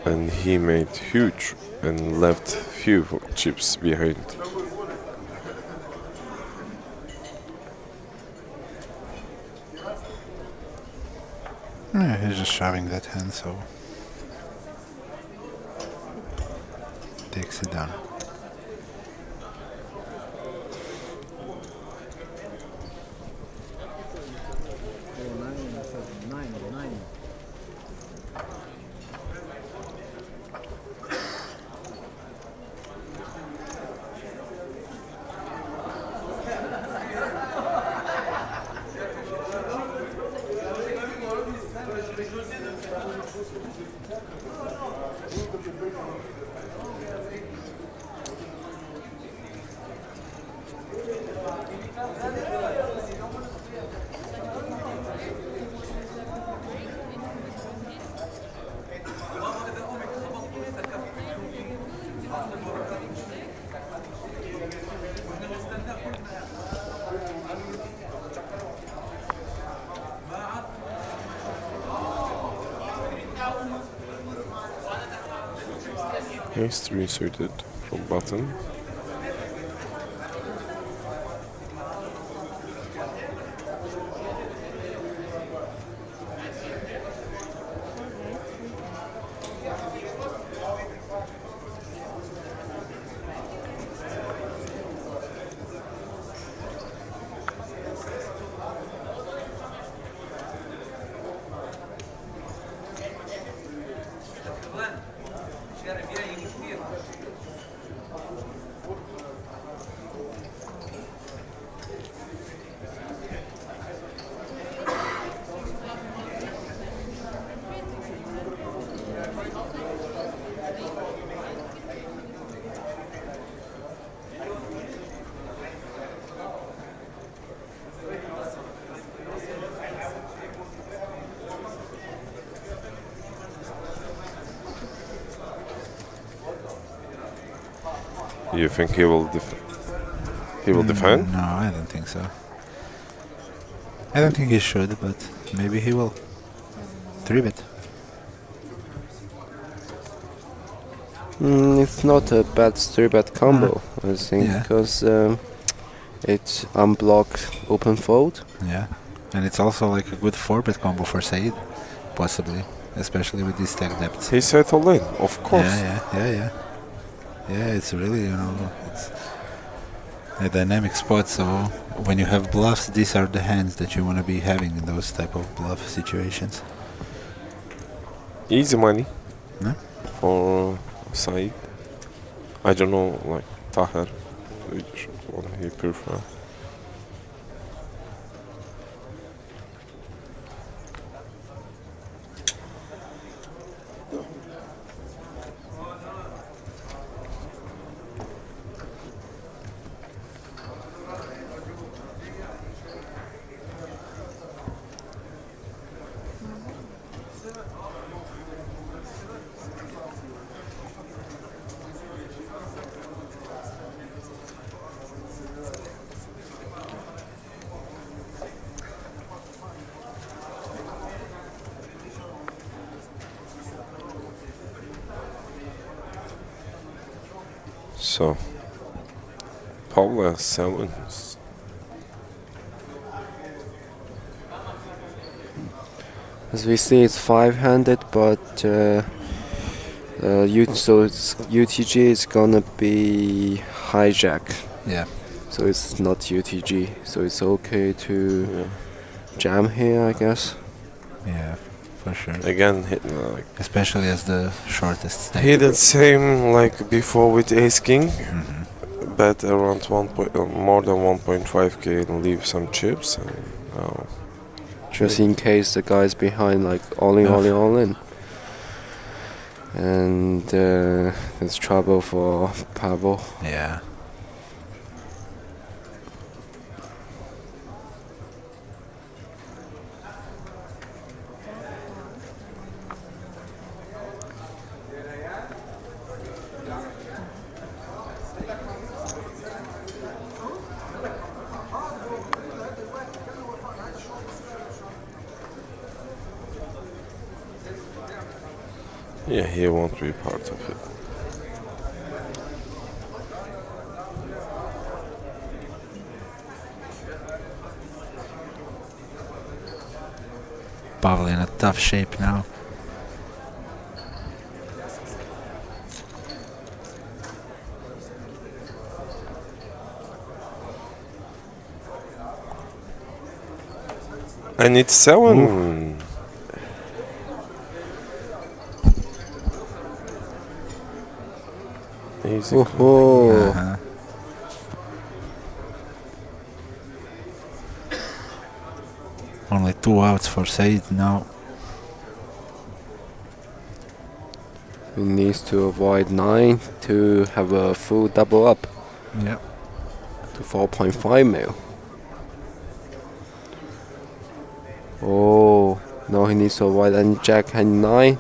And he made huge and left few chips behind. Yeah, he's just shoving that hand, so takes it down. Ace 3 suited from bottom. You think he will defend? No, I don't think so. I don't think he should, but maybe he will. 3-bet. It's not a bad 3-bet combo, I think, Yeah. because it unblocks open fold. Yeah, and it's also like a good 4-bet combo for Said, possibly, especially with these stack depths. He settled in, of course. Yeah. Yeah, it's really, it's a dynamic spot, so when you have bluffs, these are the hands that you want to be having in those type of bluff situations. Easy money No? for Said. I don't know, like Taher, which one he prefer. So, Paula sevens. As we see, it's 5-handed, but so it's UTG is gonna be hijack. Yeah. So it's not UTG, so it's okay to jam here, I guess. Yeah, for sure. Again, especially as the shortest stake. He did same like before with Ace King, bet around more than 1.5k and leave some chips. And, Just in case the guy's behind, like all in. And there's trouble for Pavel. Yeah. Yeah, he won't be part of it. Pavel in a tough shape now. I need 7. Easy. Uh-huh. Only 2 outs for Said now. He needs to avoid 9 to have a full double up. Yep. To 4.5 mil. Oh, no, he needs to avoid and jack and 9.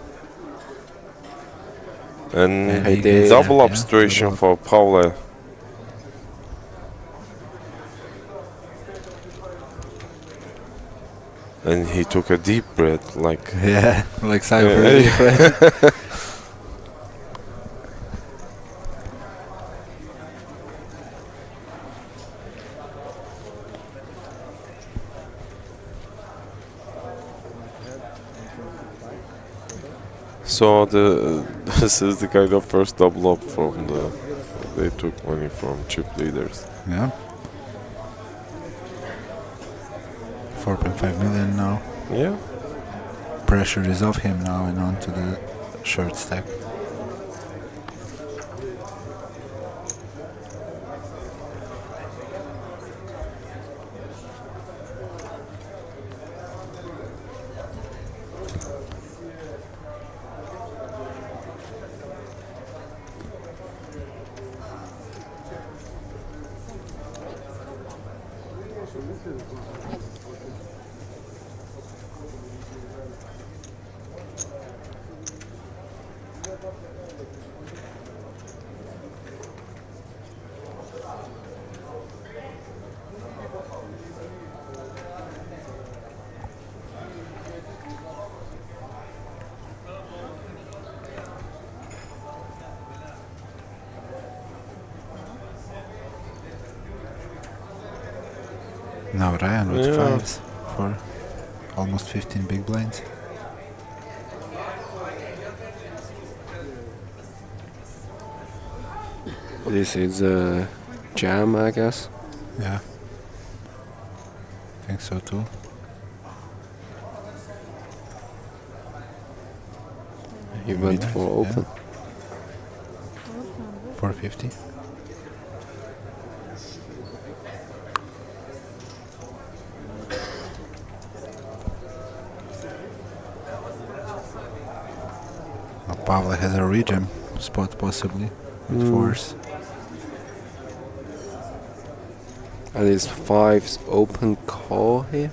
And he did. double up Yeah, situation double for Paula. And he took a deep breath, like Yeah, like Cyber relief, right? So this is the kind of first double up from they took money from chip leaders. Yeah. 4.5 million now. Yeah. Pressure is off him now and on to the short stack. Now Ryan with Yeah. 5s for almost 15 big blinds. This is a jam, I guess. Yeah. Think so too. He went Nice, for yeah. open. 450. Now Pavle has a rejam spot possibly with 4s. And his 5's open call here.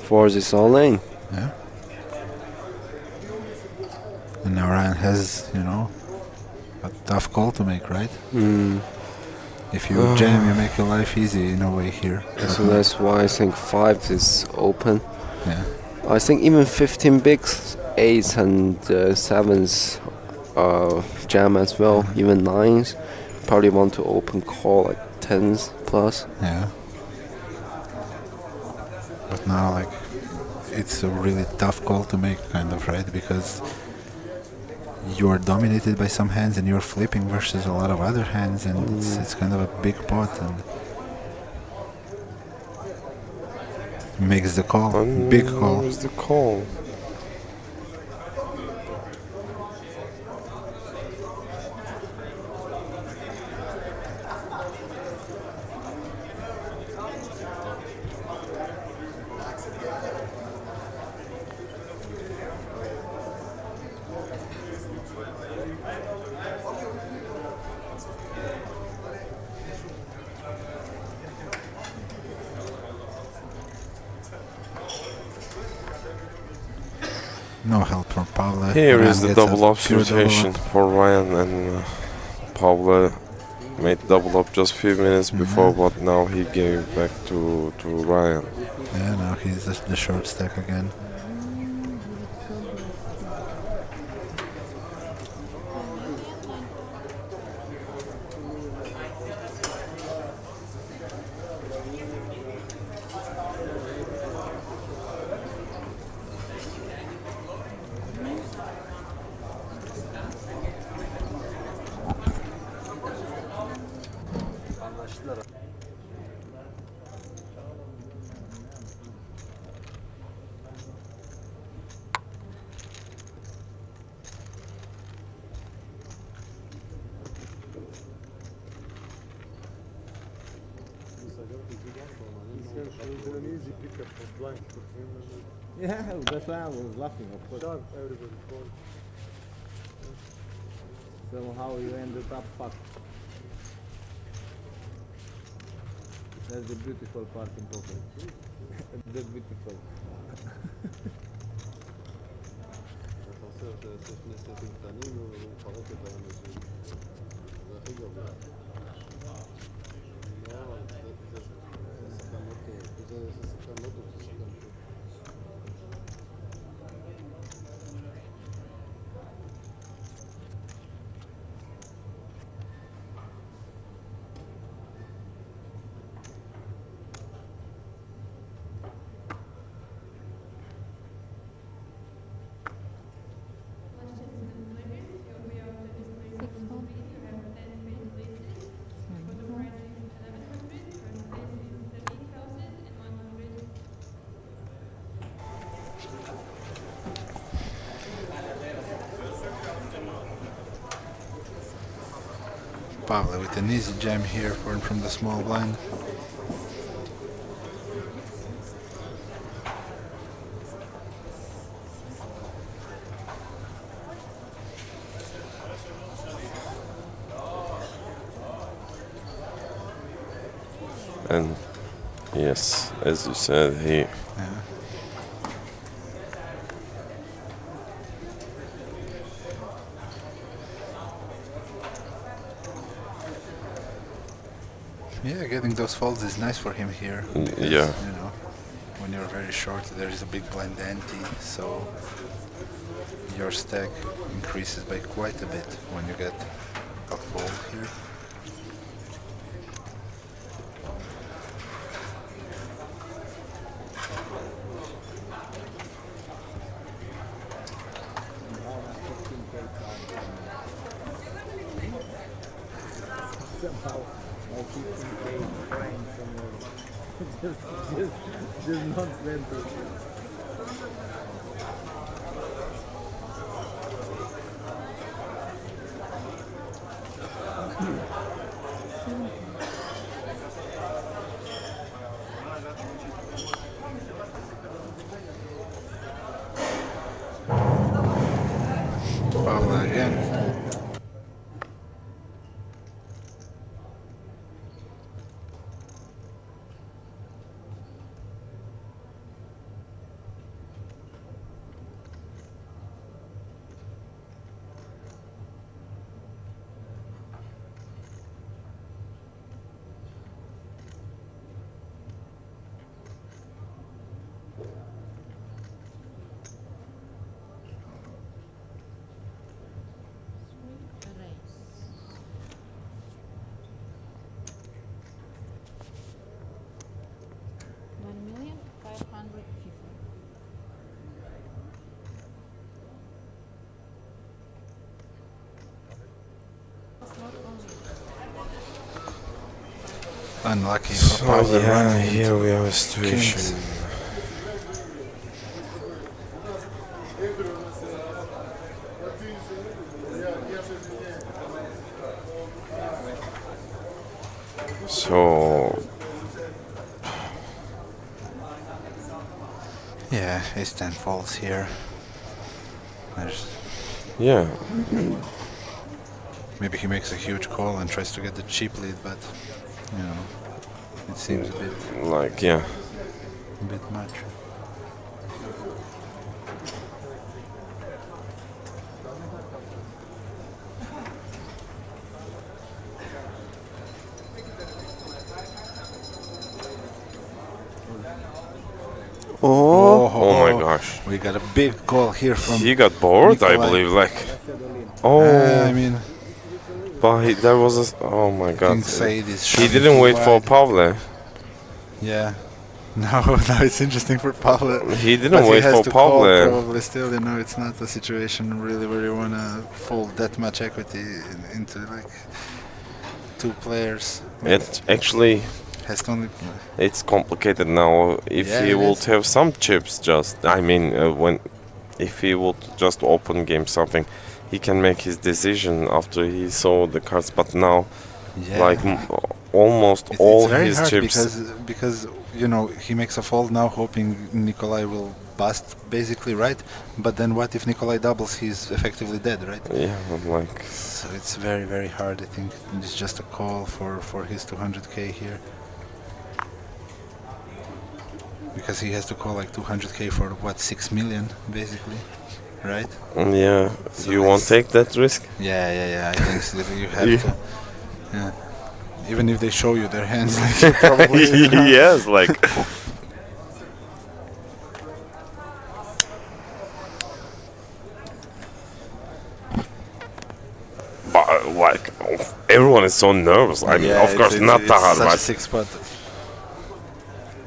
Fours is all in. Yeah. And now Ryan has, you know, a tough call to make, right? If you jam, you make your life easy in a way here. So that's why I think 5 is open. Yeah. I think even 15 bigs, 8s and 7s jam as well. Even 9s probably want to open call like 10s plus. Yeah. But now, like, it's a really tough call to make, kind of, right? Because you're dominated by some hands and you're flipping versus a lot of other hands, and it's kind of a big pot and makes the call. Big call. Where's the call? No help from Pavle. Here Ryan is the gets a double up pure double situation up. for Ryan, and Pavle made double up just few minutes before, but now he gave back to Ryan. Yeah, now he's the short stack again. Yeah, that's why I was laughing, of course. Somehow you ended up fucked. That's the beautiful part in poker. The beautiful. Pavle with an easy jam here from the small blind. And yes, as you said, he Yeah, getting those folds is nice for him here. Because, yeah. You know, when you're very short, there is a big blind ante, so your stack increases by quite a bit when you get a fold here. Somehow, my 15K crying somewhere. just not rented. Pavle again. Unlucky for So Pavle yeah, running here into we have a situation. kings. So Yeah, ace-10 falls here. There's yeah, maybe he makes a huge call and tries to get the cheap lead, but you know, it seems a bit like yeah. a bit much. Oh my gosh. We got a big call here from. He got bored, I Nikolai. believe. Like, oh. I mean, but there was a. Oh my god. King Said is He shoving didn't too wait for wide. Pavle. Yeah. Now it's interesting for Pavle. He didn't But he wait has for to call Pavle. Probably still, it's not a situation really where you wanna fold that much equity into like two players. It actually. Has to only. It's complicated now. If Yeah, he it would is. have some chips, if he would just open game something, he can make his decision after he saw the cards. But now, Yeah. almost It's all very his hard chips. because he makes a fold now, hoping Nikolai will bust, basically, right? But then what if Nikolai doubles? He's effectively dead, right? Yeah, I'm like. So it's very, very hard. I think it's just a call for his 200k here. Because he has to call like 200k for what, 6 million, basically, right? Yeah, So you won't it's- take that risk? Yeah. I think so. You have Yeah. to. Yeah. Even if they show you their hands, like you probably. Yes, like. But like, everyone is so nervous. I mean, of course, not it's Tahar, such a but sick spot.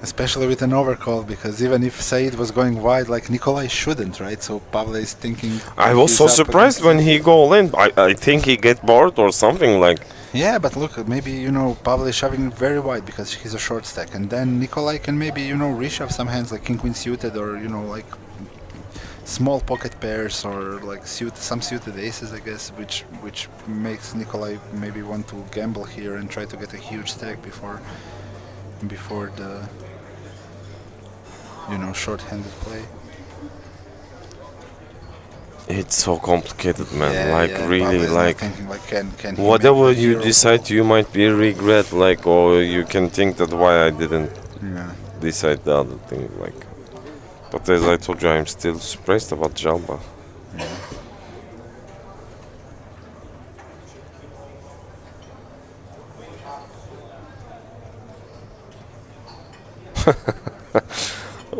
Especially with an overcall, because even if Said was going wide, like Nikolai shouldn't, right? So Pavle is thinking. I was he's so up surprised against when it. he go in. I think he get bored or something like. Yeah, but look, maybe Pavle is shoving very wide because he's a short stack, and then Nikolai can maybe reshove some hands like King Queen suited or like small pocket pairs or like some suited aces, I guess, which makes Nikolai maybe want to gamble here and try to get a huge stack before the short-handed play. It's so complicated, man. Yeah, like yeah, really, Pavle is not like thinking, like, can he whatever make the you hero decide, you might be regret, like, or you can think that why I didn't Yeah. decide the other thing, like. But as I told you, I'm still surprised about Jalba.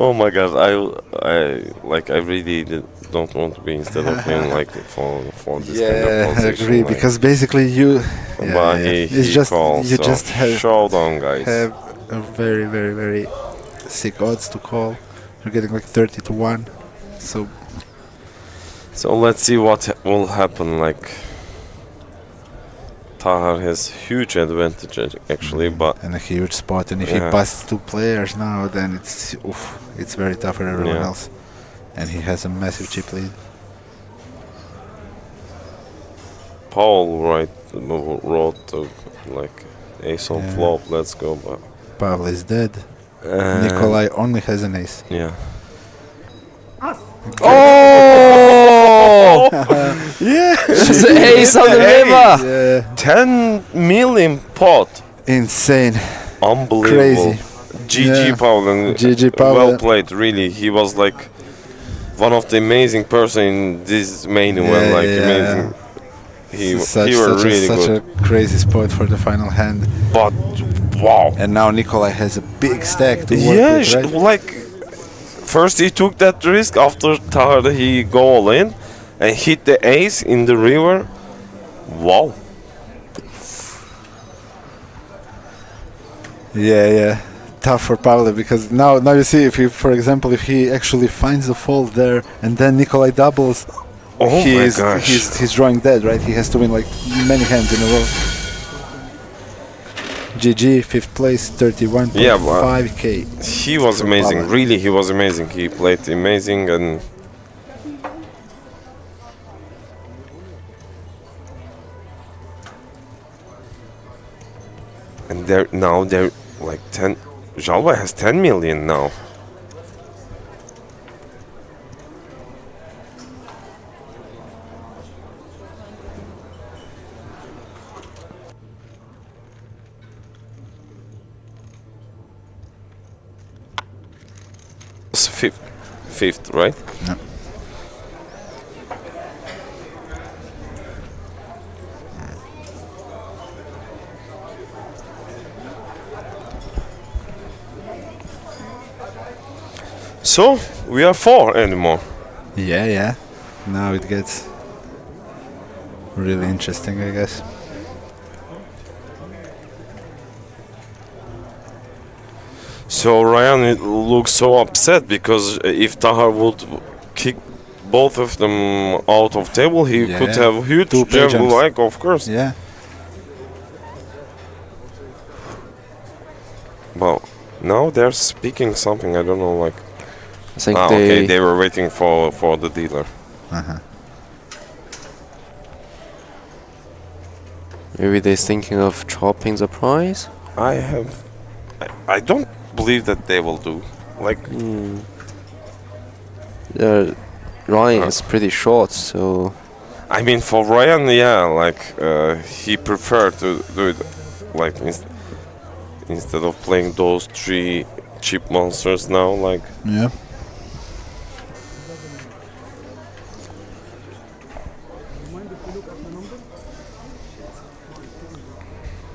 Oh my god, I really don't want to be instead of him, like for this kind of Yeah, I position. agree. like. Because basically you, But it's he just calls, you so just have showdown, guys. have a very, very, very sick odds to call. You're getting like 30 to 1. So let's see what will happen. Like Tahar has huge advantage actually, but and a huge spot. And if he yeah. busts 2 players now, then it's very tough for everyone Yeah. else. And he has a massive chip lead. Paul wrote like ace on Yeah. flop. Let's go, but Pavle is dead. Nikolai only has an ace. yeah. Oh! Yeah, It's the ace on the river. Yeah. 10 million pot. Insane. Unbelievable. Crazy. GG Yeah. Paul, and GG Paul. well played. Really, he was like one of the amazing person in this main event. Yeah, Like yeah. amazing. He Such were really such good. a crazy spot for the final hand. But wow. And now Nikolai has a big stack to work Yeah, with, right? like first he took that risk. After Tahar, he go all in and hit the ace in the river. Wow. Yeah. Tough for Pavle because now you see if he, for example, if he actually finds the fold there and then Nikolai doubles, Oh my gosh. he's drawing dead, right? He has to win like many hands in a row. GG, 5th place, 31.5k. Yeah, but he was for amazing. Pavle. Really, he was amazing. He played amazing and. And they're like 10. Jalba has 10 million now. It's fifth, right? Yeah. So we are 4 anymore. Yeah. Now it gets really interesting, I guess. So Ryan looks so upset because if Tahar would kick both of them out of table, he could have huge jump, like, of course. Yeah. Well, now they're speaking something. I don't know, like. I think okay, they were waiting for the dealer. Maybe they're thinking of chopping the price. I don't believe that they will do. Like. Ryan is pretty short, so. I mean, for Ryan, yeah, like he preferred to do it, like instead of playing those 3 cheap monsters now, like. Yeah.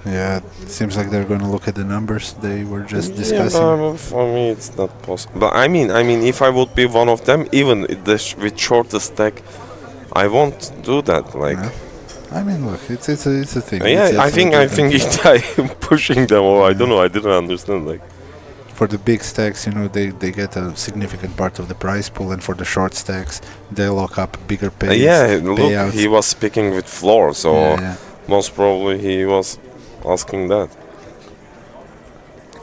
Yeah, it seems like they're going to look at the numbers they were just discussing. Yeah, for me it's not possible. But I mean, if I would be one of them, even with shortest stack, I won't do that. Like, I mean, look, it's a thing. Yeah, It's I think I'm pushing them, or I don't know. I didn't understand. Like, for the big stacks, they get a significant part of the prize pool, and for the short stacks, they lock up bigger payouts. yeah, look, he was speaking with floor, so most probably he was asking that.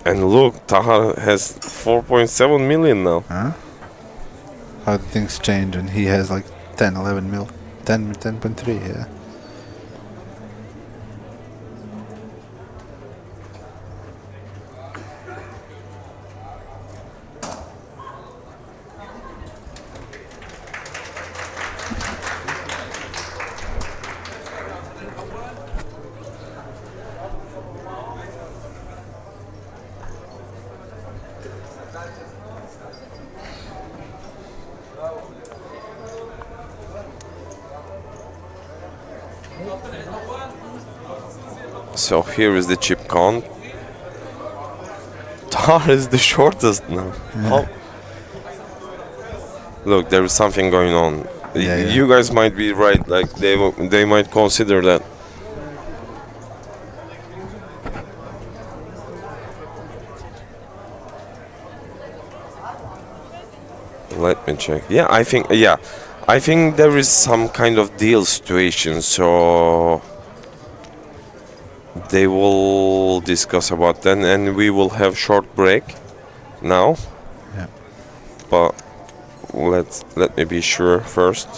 And look, Tahar has 4.7 million now. Huh? How did things change? And he has like 10, 11 mil. 10.3, yeah. So here is the chip count. Tahar is the shortest now. How? Look, there is something going on. You guys might be right. Like they might consider that. Let me check. Yeah, I think there is some kind of deal situation. So they will discuss about that, and we will have short break now. Yeah. But let me be sure first.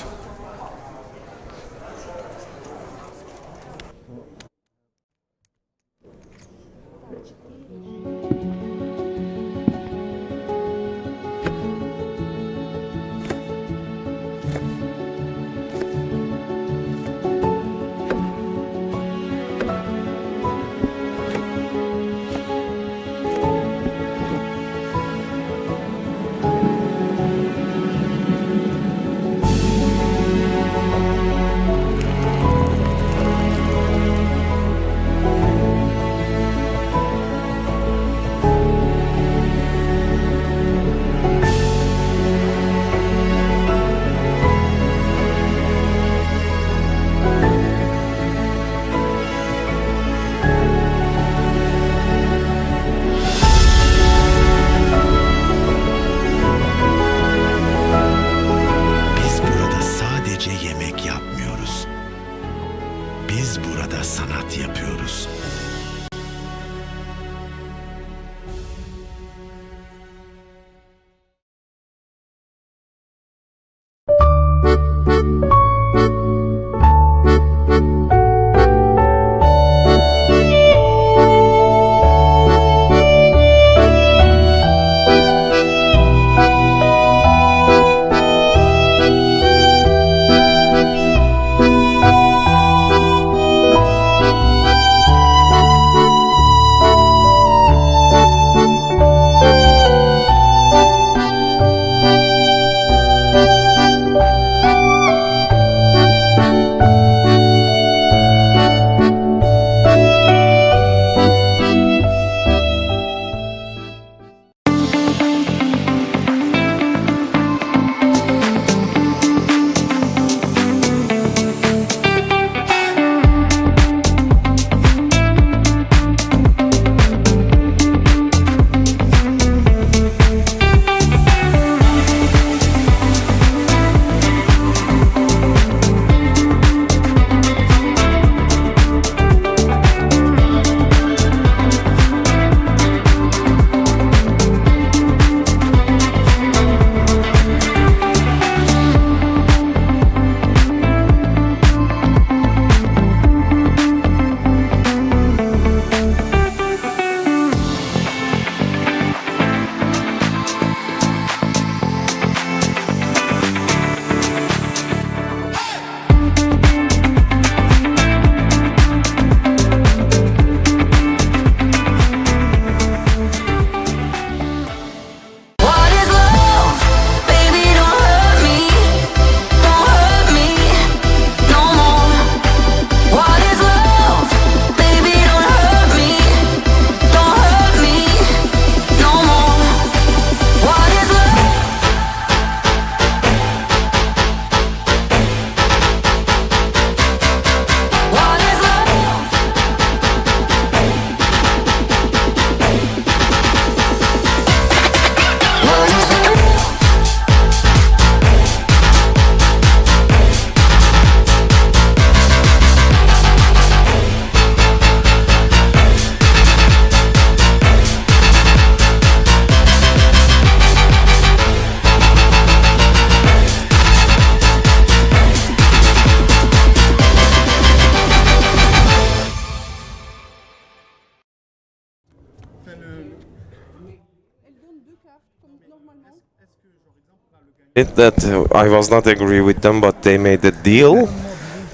It that I was not agree with them, but they made a deal.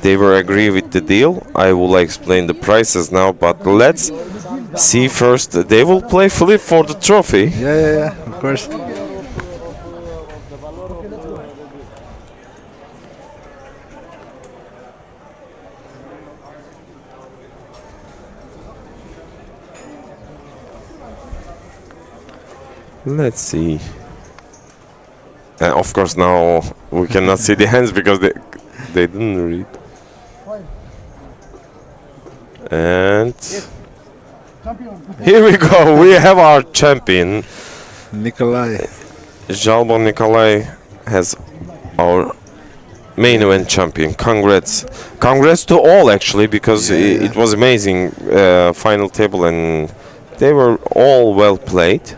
They were agree with the deal. I will explain the prices now, but let's see first. They will play flip for the trophy. Yeah, of course. Let's see. And of course now we cannot see the hands because they didn't read. And here we go. We have our champion. Nikolai. Jalbo Nikolai has our main event champion. Congrats. Congrats to all actually, because it was amazing final table and they were all well played.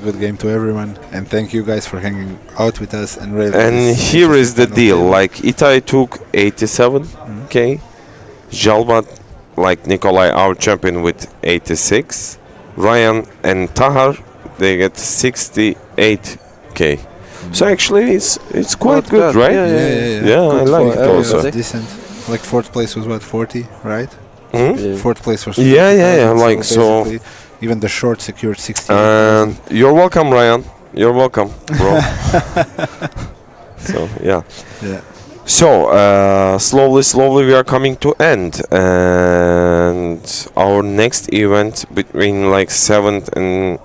Good game to everyone, and thank you guys for hanging out with us and really. And here is the deal: like Itai took 87k, Jalbat, like Nikolai, our champion, with 86. Ryan and Tahar, they get 68k. So actually, it's quite good, right? Yeah, I like it also. Decent. Like fourth place was what, 40, right? Fourth place was. Yeah. Like so. Even the short secured 16. And you're welcome, Ryan. You're welcome, bro. So yeah. So slowly we are coming to end, and our next event between like 7th and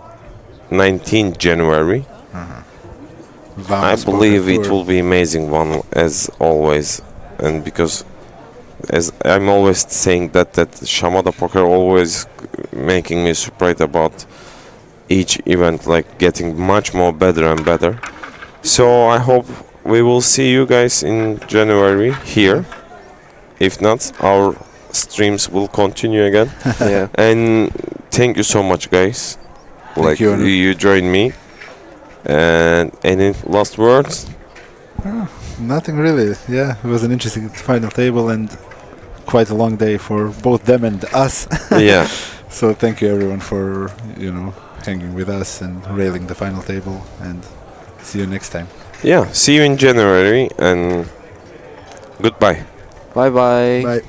19th January. I believe it will be amazing one as always, and because as I'm always saying that Chamada Poker always making me surprised about each event, like getting much more better and better. So I hope we will see you guys in January here. If not, our streams will continue again. Yeah. And thank you so much, guys. Thank you. You joined me. And any last words? Nothing really. Yeah, it was an interesting final table and quite a long day for both them and us. Yeah. So thank you everyone for, hanging with us and railing the final table, and see you next time. Yeah, see you in January and goodbye. Bye. Bye.